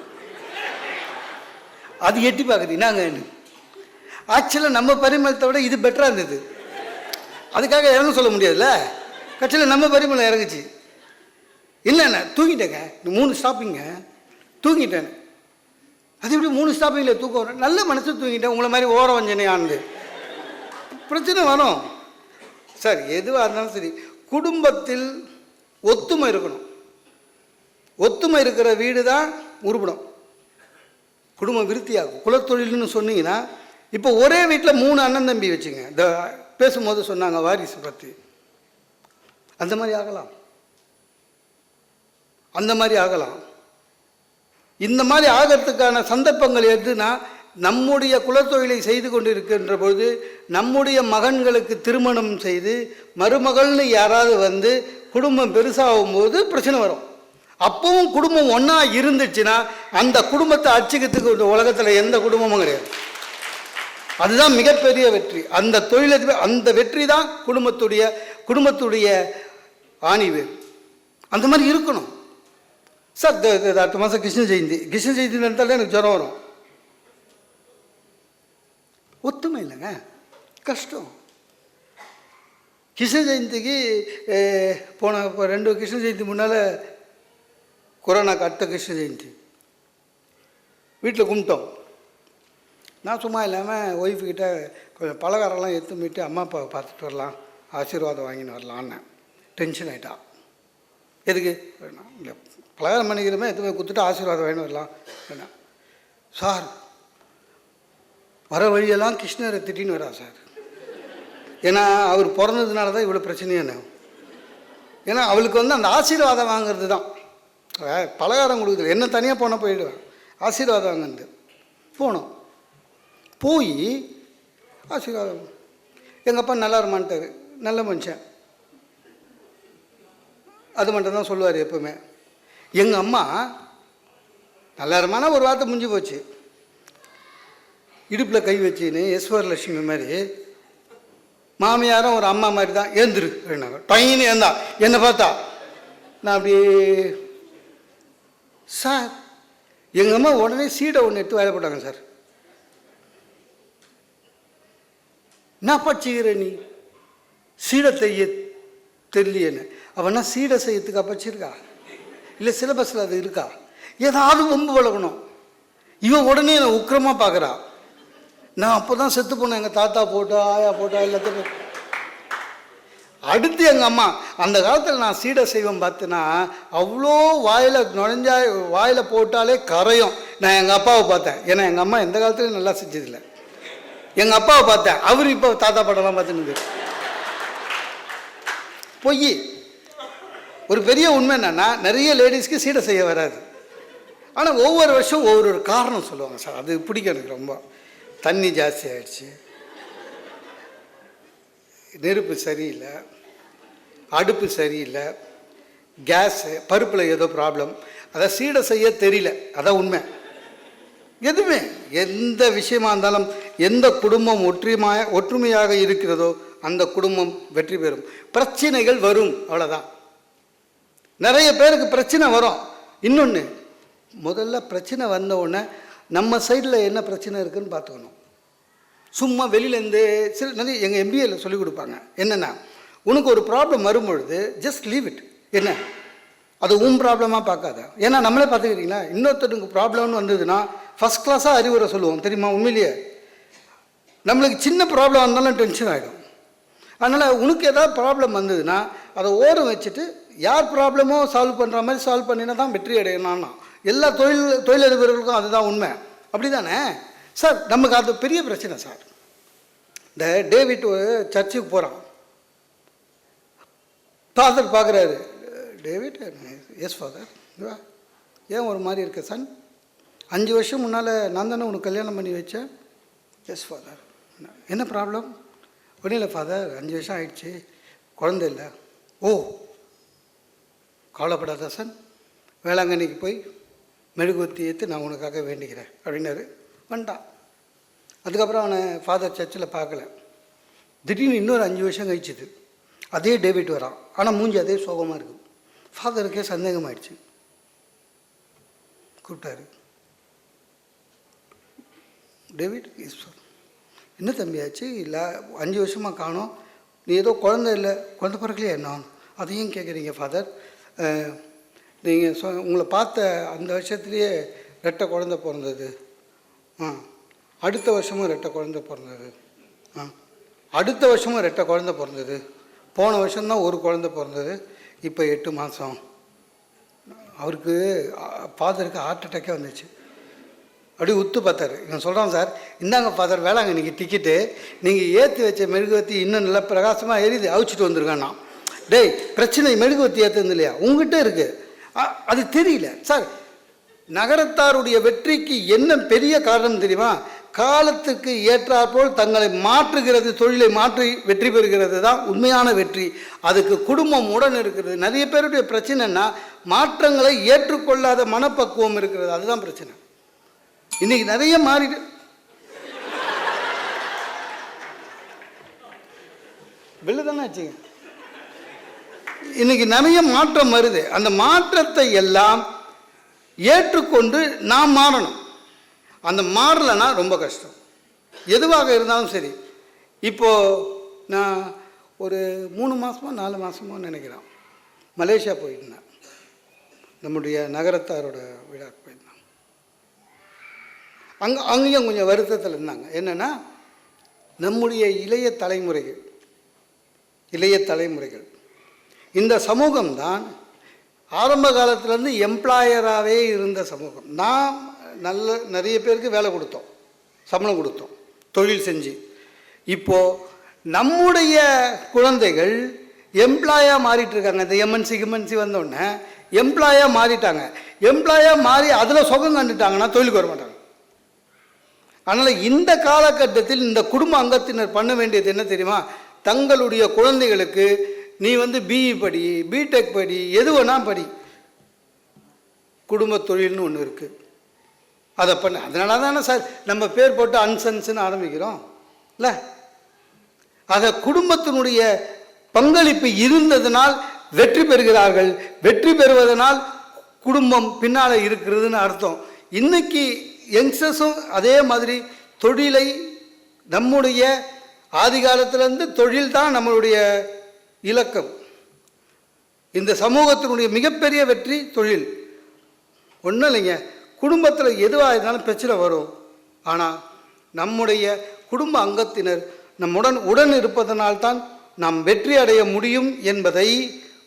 அது எட்டி பார்க்குது என்னாங்கன்னு. ஆக்சுவலாக நம்ம பரிமளத்தை விட இது பெட்டராக இருந்தது. அதுக்காக இறங்க சொல்ல முடியாதுல்ல, கட்சியில் நம்ம பரிமளம் இறங்குச்சு. இல்லைண்ணே தூங்கிட்டேங்க, 3 ஸ்டாப்பிங்க தூங்கிட்டேன். அது எப்படி 3 ஸ்டாப்பிங்கில் தூக்கம் வரும்? நல்ல மனசு தூங்கிட்டேன். உங்களை மாதிரி ஓர வஞ்சனை ஆனது பிரச்சனை வரும் சார். எதுவாக இருந்தாலும் சரி, குடும்பத்தில் ஒத்துமை இருக்கணும். ஒத்துமை இருக்கிற வீடு தான் உருப்படும், குடும்பம் விருத்தியாகும். குலத்தொழில்னு சொன்னீங்கன்னா, இப்போ ஒரே வீட்டில் 3 அண்ணன் தம்பி வச்சுங்க. இந்த பேசும்போது சொன்னாங்க வாரிசு பற்றி, அந்த மாதிரி ஆகலாம், அந்த மாதிரி ஆகலாம். இந்த மாதிரி ஆகிறதுக்கான சந்தர்ப்பங்கள் எதுனா, நம்முடைய குலத்தொழிலை செய்து கொண்டு இருக்கின்ற பொழுது நம்முடைய மகன்களுக்கு திருமணம் செய்து மருமகள்னு யாராவது வந்து குடும்பம் பெருசாகும் போது பிரச்சனை வரும். அப்பவும் குடும்பம் ஒன்றா இருந்துச்சுன்னா அந்த குடும்பத்தை அடிச்சுக்கிறதுக்கு இந்த உலகத்தில் எந்த குடும்பமும் கிடையாது. அதுதான் மிகப்பெரிய வெற்றி. அந்த தொழிலை, அந்த வெற்றி தான் குடும்பத்துடைய ஆணிவேர். அந்த மாதிரி இருக்கணும் சார். அடுத்த மாதம் கிருஷ்ண ஜெயந்தி நடந்தாலே எனக்கு ஜுரம் வரும். ஒத்துமை இல்லைங்க, கஷ்டம். கிருஷ்ண ஜெயந்திக்கு போன 2 கிருஷ்ண ஜெயந்தி முன்னால் கொரோனாக்கு அடுத்த கிருஷ்ண ஜெயந்தி வீட்டில் கும்பிட்டோம். நான் சும்மா இல்லாமல் ஒய்ஃபுக்கிட்ட கொஞ்சம் பலகாரம்லாம் எடுத்து போயிட்டு அம்மா அப்பாவை பார்த்துட்டு வரலாம், ஆசீர்வாதம் வாங்கின்னு வரலான்னு. டென்ஷன் ஆகிட்டா. எதுக்கு இல்லை, பலகாரம் பண்ணிக்கிறமே எடுத்து போய் கொடுத்துட்டு ஆசீர்வாதம் வாங்கின்னு வரலாம் வேணாம் சார். வர வழியெல்லாம் கிருஷ்ணரை திட்டின்னு வரா சார். ஏன்னா அவர் பிறந்ததுனால தான் இவ்வளோ பிரச்சனையான. ஏன்னா அவளுக்கு வந்து அந்த ஆசீர்வாதம் வாங்கிறது தான், பலகாரம் கொடுக்குறது. என்ன தனியாக போனால் போயிடுவேன், ஆசீர்வாதம் வாங்கினது. போனோம், போய் ஆசீர்வாதம். எங்கள் அப்பா நல்லா இருமான்ட்டார், நல்ல மனுஷன், அது மட்டும் தான் சொல்லுவார் எப்போவுமே. எங்கள் அம்மா நல்லா இருமானா ஒரு வார்த்தை முடிஞ்சு போச்சு. இடுப்பில் கை வச்சுன்னு ஈஸ்வரலட்சுமி மாதிரி மாமியாரும் ஒரு அம்மா மாதிரி தான், ஏந்திரு அப்படின்னாங்க. டொயின்னு ஏந்தா என்னை பார்த்தா. நான் அப்படி சார் எங்கள் அம்மா உடனே சீடை ஒன்று எடுத்து வேலை போட்டாங்க. சார் என்ன பச்சுக்கிற நீ, சீடை செய்ய தெரியலையேன்னு. அவனா சீடை செய்யறதுக்கு பச்சிருக்கா இல்லை சிலபஸில் அது இருக்கா? ஏதாவது வம்பு வளர்க்கணும். இவன் உடனே நான் உக்கிரமாக பார்க்குறா. நான் அப்போ தான் செத்து போனேன், எங்கள் தாத்தா போட்டா ஆயா போட்டா எல்லாத்தையும். அடுத்து எங்கள் அம்மா அந்த காலத்தில் நான் சீடை செய்வேன் பார்த்தேன்னா அவ்வளோ வாயில் நுழைஞ்சா வாயில் போட்டாலே கரையும். நான் எங்கள் அப்பாவை பார்த்தேன், ஏன்னா எங்கள் அம்மா எந்த காலத்துலையும் நல்லா செஞ்சதில்லை. எங்கள் அப்பாவை பார்த்தேன், அவர் இப்போ தாத்தா படம்லாம் பார்த்துன்னு. பொய். ஒரு பெரிய உண்மை என்னன்னா நிறைய லேடிஸ்க்கு சீடை செய்ய வராது. ஆனால் ஒவ்வொரு வருஷம் ஒவ்வொரு காரணம் சொல்லுவாங்க. சார் அது பிடிக்கும் எனக்கு ரொம்ப. தண்ணி ஜாஸ்தி ஆயிடுச்சு, நெருப்பு சரியில்லை, அடுப்பு சரியில்லை, கேஸு, பருப்பில் ஏதோ ப்ராப்ளம், அதை சீடை செய்ய தெரியல. அதான் உண்மை. எதுவுமே எந்த விஷயமா இருந்தாலும் எந்த குடும்பம் ஒற்றுமையாக இருக்கிறதோ அந்த குடும்பம் வெற்றி பெறும். பிரச்சனைகள் வரும், அவ்வளோதான். நிறைய பேருக்கு பிரச்சனை வரும். இன்னொன்று, முதல்ல பிரச்சனை வந்த உடனே நம்ம சைடில் என்ன பிரச்சனை இருக்குதுன்னு பார்த்துக்கணும். சும்மா வெளியிலேருந்து சில நிறைய எங்கள் எம்பிஏல சொல்லிக் கொடுப்பாங்க. என்னென்னா, உனக்கு ஒரு ப்ராப்ளம் வரும்பொழுது ஜஸ்ட் லீவ் இட். என்ன அது உன் ப்ராப்ளமாக பார்க்காத. ஏன்னா நம்மளே பார்த்துக்கிறீங்களா, இன்னொருத்தருக்கு ப்ராப்ளம்னு வந்ததுன்னா ஃபஸ்ட் கிளாஸாக அறிவுரை சொல்லுவோம் தெரியுமா. உண்மையிலேயே நம்மளுக்கு சின்ன ப்ராப்ளம் வந்தாலும் டென்ஷன் ஆகிடும். அதனால் உனக்கு ஏதாவது ப்ராப்ளம் வந்ததுன்னா அதை ஓரம் வச்சுட்டு யார் ப்ராப்ளமோ சால்வ் பண்ணுற மாதிரி சால்வ் பண்ணினா தான் வெற்றி அடையணும்னா எல்லா தொழிலதிபர்களுக்கும் அதுதான் உண்மை. அப்படி தானே சார்? நமக்கு அது பெரிய பிரச்சனை சார். இந்த டேவிட் சர்ச்சுக்கு போகிறான், ஃபாதர் பார்க்குறாரு. டேவிட், எஸ் ஃபாதர், ஏன் ஒரு மாதிரி இருக்க சன்? 5 வருஷம் முன்னால் நான் தானே உனக்கு கல்யாணம் பண்ணி வச்சேன். Yes father. என்ன ப்ராப்ளம்? ஒன்றும் இல்லை ஃபாதர், 5 வருஷம் ஆயிடுச்சு, குழந்தை இல்லை. ஓ, கவலைப்படாத சன், வேளாங்கண்ணிக்கு போய் மெழுகுவத்தி ஏற்று நான் உனக்காக வேண்டிக்கிறேன் அப்படின்னாரு. வந்துட்டான். அதுக்கப்புறம் அவனை ஃபாதர் சர்ச்சில் பார்க்கல. திடீர்னு இன்னொரு 5 வருஷம் கழிச்சுது, அதே டேவிட் வரான். ஆனால் மூஞ்சி அதே சோகமாக இருக்குது. ஃபாதருக்கே சந்தேகமாயிடுச்சு. கூப்பிட்டாரு. டேவிட், என்ன தம்பியாச்சு? இல்லை 5 வருஷமாக காணோம், நீ ஏதோ குழந்தை இல்லை, குழந்தை பிறக்கலையா என்ன? அதையும் கேட்குறீங்க ஃபாதர். நீங்கள் உங்களை பார்த்த அந்த வருஷத்துலேயே ரெட்டை குழந்தை பிறந்தது. அடுத்த வருஷமும் ரெட்டை குழந்தை பிறந்தது. அடுத்த வருஷமும் ரெட்டை குழந்தை பிறந்தது. போன வருஷம்தான் ஒரு குழந்தை பிறந்தது. இப்போ 8 மாதம். அவருக்கு ஃபாதருக்கு ஹார்ட் அட்டாக்கே வந்துச்சு. அப்படியே உத்து பார்த்தாரு. இவன் சொல்கிறான், சார் இந்தாங்க ஃபாதர் வேளாங்கண்ணிக்கு டிக்கெட்டு, நீங்கள் ஏற்றி வச்ச மெழுகுவத்தி இன்னும் நல்லா பிரகாசமாக எரியுது, அவிச்சிட்டு வந்துருக்கான்னா. டேய், பிரச்சனை மெழுகுவத்தி ஏற்றுறது இல்லையா, உங்ககிட்ட இருக்குது, அது தெரியல. சார், நகரத்தாருடைய வெற்றிக்கு என்ன பெரிய காரணம் தெரியுமா? காலத்துக்கு ஏற்றாற்போல் தங்களை மாற்றுகிறது, தொழிலை மாற்றி வெற்றி பெறுகிறது தான் உண்மையான வெற்றி. அதுக்கு குடும்பம் உடன் இருக்கிறது. நிறைய பேருடைய பிரச்சனைன்னா மாற்றங்களை ஏற்றுக்கொள்ளாத மனப்பக்குவம் இருக்கிறது, அதுதான் பிரச்சனை. இன்னைக்கு நிறைய மாறிடு. வெளில தானே ஆச்சுங்க. இன்னைக்கு நிறைய மாற்றம் வருது. அந்த மாற்றத்தை எல்லாம் ஏற்றுக்கொண்டு நாம் மாறணும். அந்த மாறலைன்னா ரொம்ப கஷ்டம். எதுவாக இருந்தாலும் சரி. இப்போது நான் ஒரு 3 மாதமோ 4 மாதமோ நினைக்கிறேன், மலேசியா போயிருந்தேன். நம்முடைய நகரத்தாரோட விழாக்கு போயிருந்தேன். அங்கேயும் கொஞ்சம் வருத்தத்தில் இருந்தாங்க. என்னென்னா, நம்முடைய இளைய தலைமுறைகள் இந்த சமூகம்தான் ஆரம்ப காலத்துலேருந்து எம்ப்ளாயராகவே இருந்த சமூகம். நாம் நிறைய பேருக்கு வேலை கொடுத்தோம், சம்பளம் கொடுத்தோம், தொழில் செஞ்சு. இப்போது நம்முடைய குழந்தைகள் எம்ப்ளாயாக மாறிட்டு இருக்காங்க. இந்த எம்என்சி வந்தோடனே எம்ப்ளாயாக மாறிட்டாங்க. எம்ப்ளாயாக மாறி அதில் சுகம் கண்டுட்டாங்கன்னா தொழிலுக்கு வர மாட்டாங்க. அதனால் இந்த காலகட்டத்தில் இந்த குடும்ப அங்கத்தினர் பண்ண வேண்டியது என்ன தெரியுமா? தங்களுடைய குழந்தைகளுக்கு நீ பிஇ படி, பிடெக் படி, எது வேணா படி, குடும்ப தொழில்னு ஒன்று இருக்குது, அதை பண்ண. அதனால தானே சார் நம்ம பேர் போட்டு அன்சன்ஸ்ன்னு ஆரம்பிக்கிறோம் இல்லை? ஆக குடும்பத்தினுடைய பங்களிப்பு இருந்ததனால் வெற்றி பெறுகிறார்கள். வெற்றி பெறுவதனால் குடும்பம் பின்னால் இருக்கிறதுன்னு அர்த்தம். இன்னைக்கு யங்ஸ்டர்ஸும் அதே மாதிரி தொழிலை, நம்முடைய ஆதி காலத்திலேருந்து தொழில் தான் நம்மளுடைய இலக்கம். இந்த சமூகத்தினுடைய மிகப்பெரிய வெற்றி தொழில். ஒன்றும் இல்லைங்க, குடும்பத்தில் எதுவாக இருந்தாலும் பிரச்சனை வரும். ஆனால் நம்முடைய குடும்ப அங்கத்தினர் நம்முடன் உடன் இருப்பதனால்தான் நாம் வெற்றி அடைய முடியும் என்பதை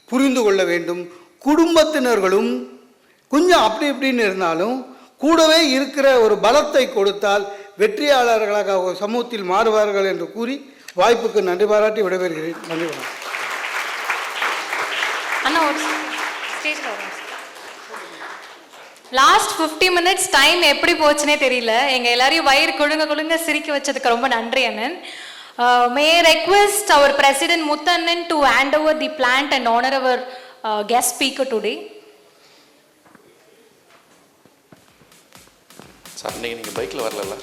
புரிந்து கொள்ள வேண்டும். குடும்பத்தினர்களும் கொஞ்சம் அப்படி இப்படின்னு இருந்தாலும் கூடவே இருக்கிற ஒரு பலத்தை கொடுத்தால் வெற்றியாளர்களாக சமூகத்தில் மாறுவார்கள் என்று கூறி வாய்ப்புக்கு நன்றி பாராட்டி விடைபெறுகிறேன். நன்றி வணக்கம். அண்ணா ஒரு ஸ்டேஜில் வரும். லாஸ்ட் 50 minutes டைம் எப்படி போச்சுனே தெரியல. எங்கள் எல்லாரையும் வயிறு கொழுங்க சிரிக்க வச்சதுக்கு ரொம்ப நன்றி அண்ணன். மே ரெக்வெஸ்ட் அவர் பிரசிடென்ட் முத்தண்ணன் to hand over the plant and honour our guest speaker today. Sir, நீங்கள் பைக்கில் வரல?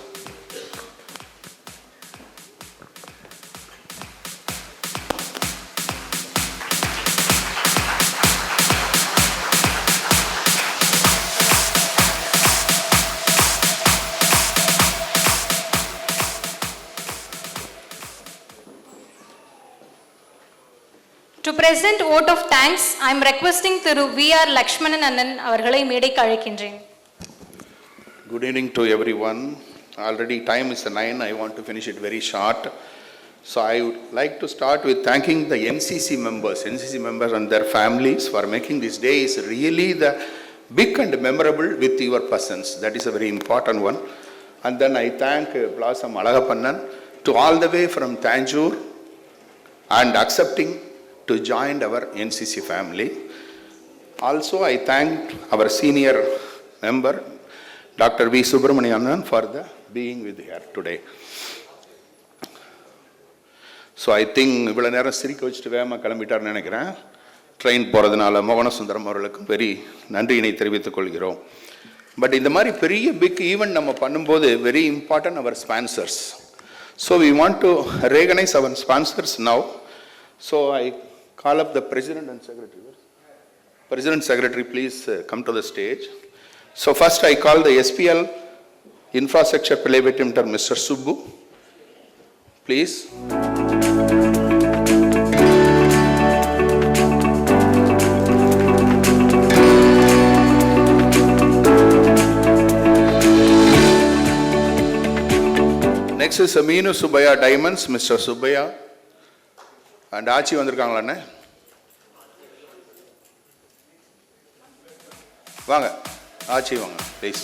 To present vote of thanks, I am requesting Thiru V.R. Lakshmanan Annan அவர்களை மேடைக்கு அழைக்கின்றேன். Good evening to everyone. Already time is 9. I want to finish it very short. So I would like to start with thanking the NCC members and their families for making this day is really the big and memorable with your persons. That is a very important one. And then I thank Blossom Alagapannan to all the way from Tanjore and accepting to join our NCC family. Also, I thank our senior member, Dr. V. Subramanianan, for the being with here today. So I think இவ்வளோ நேரம் சிரிக்க வச்சுட்டு வேகமாக கிளம்பிட்டார்னு நினைக்கிறேன். Train போகிறதுனால மோகனசுந்தரம் அவர்களுக்கும் very நன்றியினை தெரிவித்துக் கொள்கிறோம். பட் இந்த மாதிரி பெரிய பிக் ஈவெண்ட் நம்ம பண்ணும்போது very important our sponsors. So we want to recognise our sponsors now. So I call up the President and Secretary. President, Secretary, please come to the stage. So first I call the SPL Infrastructure Pelevatimter, Mr. Subbu. Please. Next is Aminu Subaya Diamonds, Mr. Subaya. And ஆச்சி வந்திருக்காங்களாண்ணே? வாங்க ஆச்சி வாங்க please.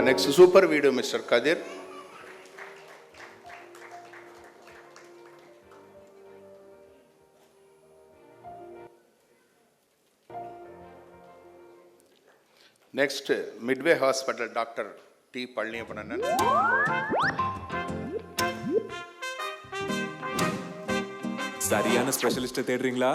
Next super video mister Kathir. Next, Midway Hospital, Dr. T. Palniapananan. சரியான specialist தேடுறீங்களா?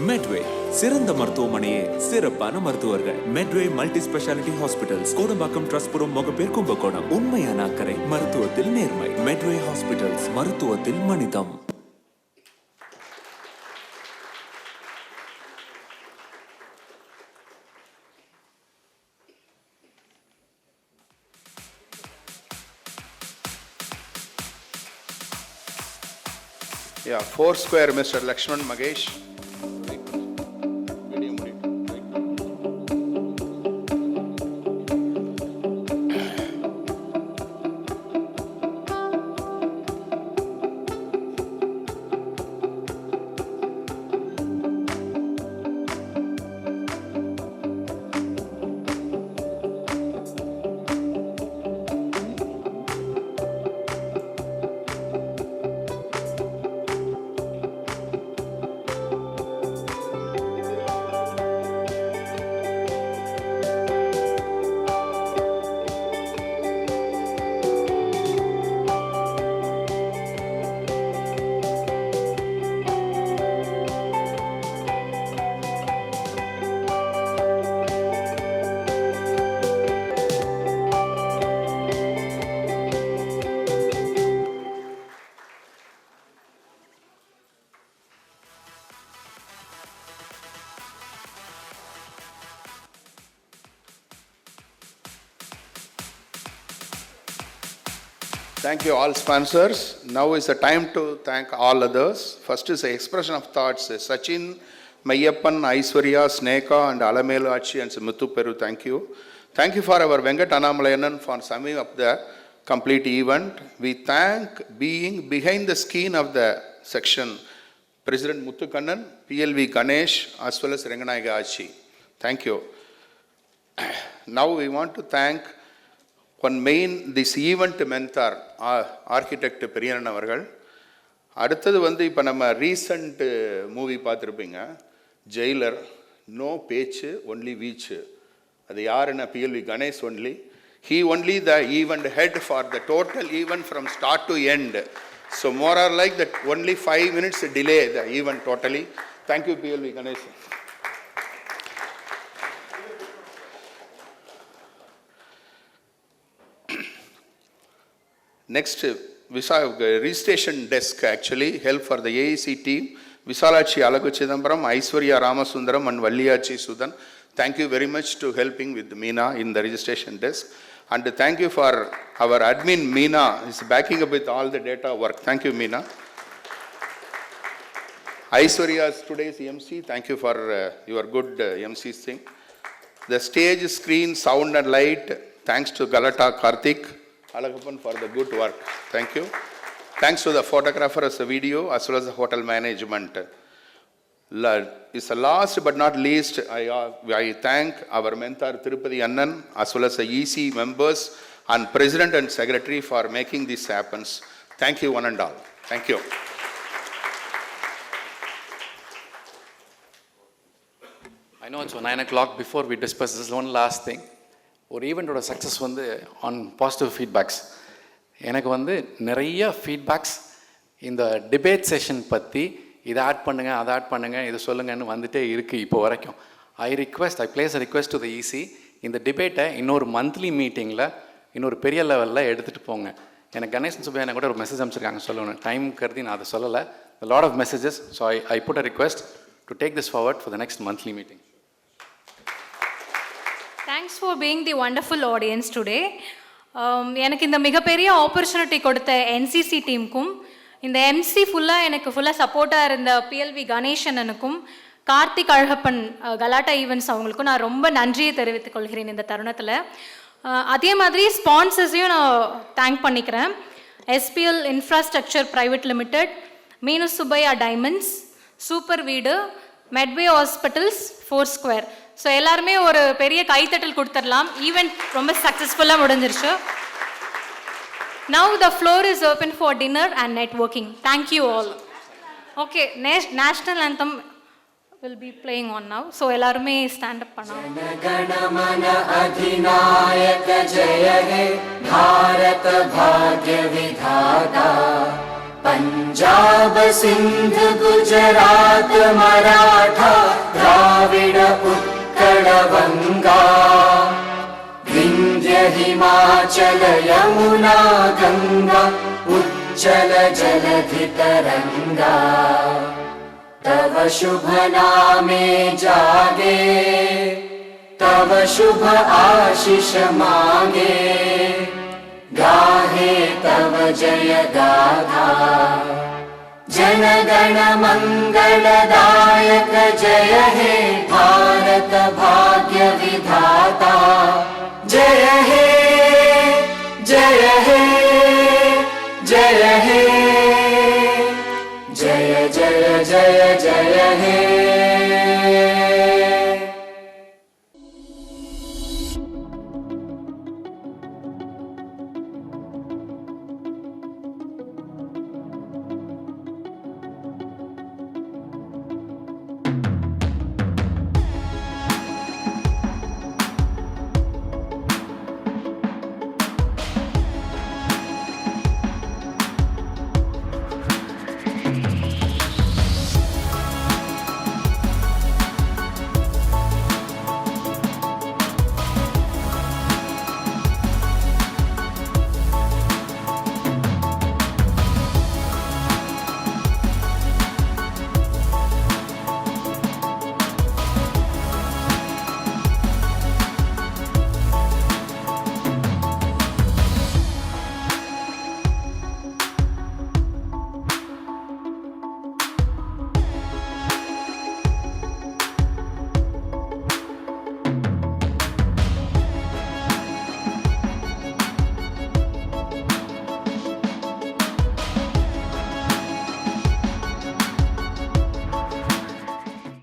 Medway சிறந்த மருத்துவமனையே சிறப்பான மருத்துவர்கள். Medway multi speciality hospitals, Kodambakkam, Trustpuram, Mogappair, Kumbakonam. உண்மையான அக்கறை, மருத்துவத்தில் நேர்மை. மெட்வே ஹாஸ்பிட்டல்ஸ், மருத்துவத்தில் மனிதம். Yeah, 4 Square, Mr. Lakshman Magesh. Thank you all sponsors. Now is the time to thank all others. First is the expression of thoughts. Sachin, Mayappan, Aishwarya, Sneka and Alamelu Achi and Muthu Peru, thank you. Thank you for our Venkat Anamalayanan for summing up the complete event. We thank being behind the screen of the section President Muthukannan, PLV Ganesh as well as Ranganayaga Achi. Thank you. Now we want to thank one main this event mentor, architect Periyanan avargal. அடுத்தது வந்து இப்போ நம்ம recent movie பார்த்துருப்பீங்க, Jailer, no பேச்சு only வீச்சு. அது யாருன்னா PLV Ganesh only. He only the event head for the total event from start to end. So more or like that only 5 minutes delay the event totally. Thank you PLV Ganesh. Next, registration desk actually help for the AEC team. Visalachi Alagu Chidambaram, Aishwarya Ramasundaram and Valliyachi Sudan. Thank you very much to helping with Meena in the registration desk. And thank you for our admin Meena is backing up with all the data work. Thank you Meena. Aishwarya is today's MC. Thank you for your good MC thing. The stage, screen, sound and light. Thanks to Galata Karthik Alagapan for the good work. Thank you. Thanks to the photographer as the video as well as the hotel management. Is the last but not least, I thank our mentor Tirupati Annan as well as the EC members and President and Secretary for making this happen. Thank you one and all. Thank you. I know it's 9 o'clock. Before we discuss this, one last thing. ஒரு ஈவெண்ட்டோட success வந்து on positive feedbacks. எனக்கு வந்து நிறைய feedbacks இந்த debate session பற்றி இதை add பண்ணுங்கள், அதை ஆட் பண்ணுங்கள், இதை சொல்லுங்கன்னு வந்துகிட்டே இருக்குது இப்போ வரைக்கும். I place a request to the EC, இந்த டிபேட்டை இன்னொரு மந்த்லி மீட்டிங்கில் இன்னொரு பெரிய லெவலில் எடுத்துகிட்டு போங்க. எனக்கு கணேசன் சுப்பையா கூட ஒரு மெசேஜ் அனுப்பிச்சிருக்காங்க, சொல்லணும் டைம் கருதி நான் அதை சொல்லலை. a lot of messages, so I put a request to take this forward for the next monthly meeting. Thanks for being the wonderful audience today. எனக்கு இந்த மிகப்பெரிய ஆப்பர்ச்சுனிட்டி கொடுத்த NCC டீமுக்கும், இந்த MC ஃபுல்லாக சப்போர்ட்டாக இருந்த PLV கணேசனுக்கும், கார்த்திக் அழகப்பன் கலாட்டா ஈவெண்ட்ஸ் அவங்களுக்கும் நான் ரொம்ப நன்றியை தெரிவித்துக் கொள்கிறேன் இந்த தருணத்தில். அதே மாதிரி ஸ்பான்சர்ஸையும் நான் தேங்க் பண்ணிக்கிறேன். SPL இன்ஃப்ராஸ்ட்ரக்சர் பிரைவேட் லிமிடெட், மீனு சுப்பையா டைமண்ட்ஸ், சூப்பர் வீடு, மெட்வே ஹாஸ்பிட்டல்ஸ், 4 ஸ்கொயர். ஸோ எல்லாருமே ஒரு பெரிய கைத்தட்டல் கொடுத்துடலாம். ஈவெண்ட் ரொம்ப சக்ஸஸ்ஃபுல்லாக முடிஞ்சிருச்சு. Now the floor is open for dinner and networking. Thank you all. Okay, national anthem will be playing on now. So எல்லாருமே stand up பண்ணலாம். जनगणमन अधिनायक जय हे भारत भाग्य विधाता, पंजाब सिंध गुजरात मराठा द्राविड उत्कल बंगा, विंध्य हिमाचल यमुना गंगा उच्चल जलधि तरंगा, तव शुभ नामे जागे, तव शुभ आशीष मांगे, गाहे तव जय गाथा, जनगण मंगलदायक जय हे भारत भाग्य विधाता, जय हे जय हे जय हे जय जय जय जय हे।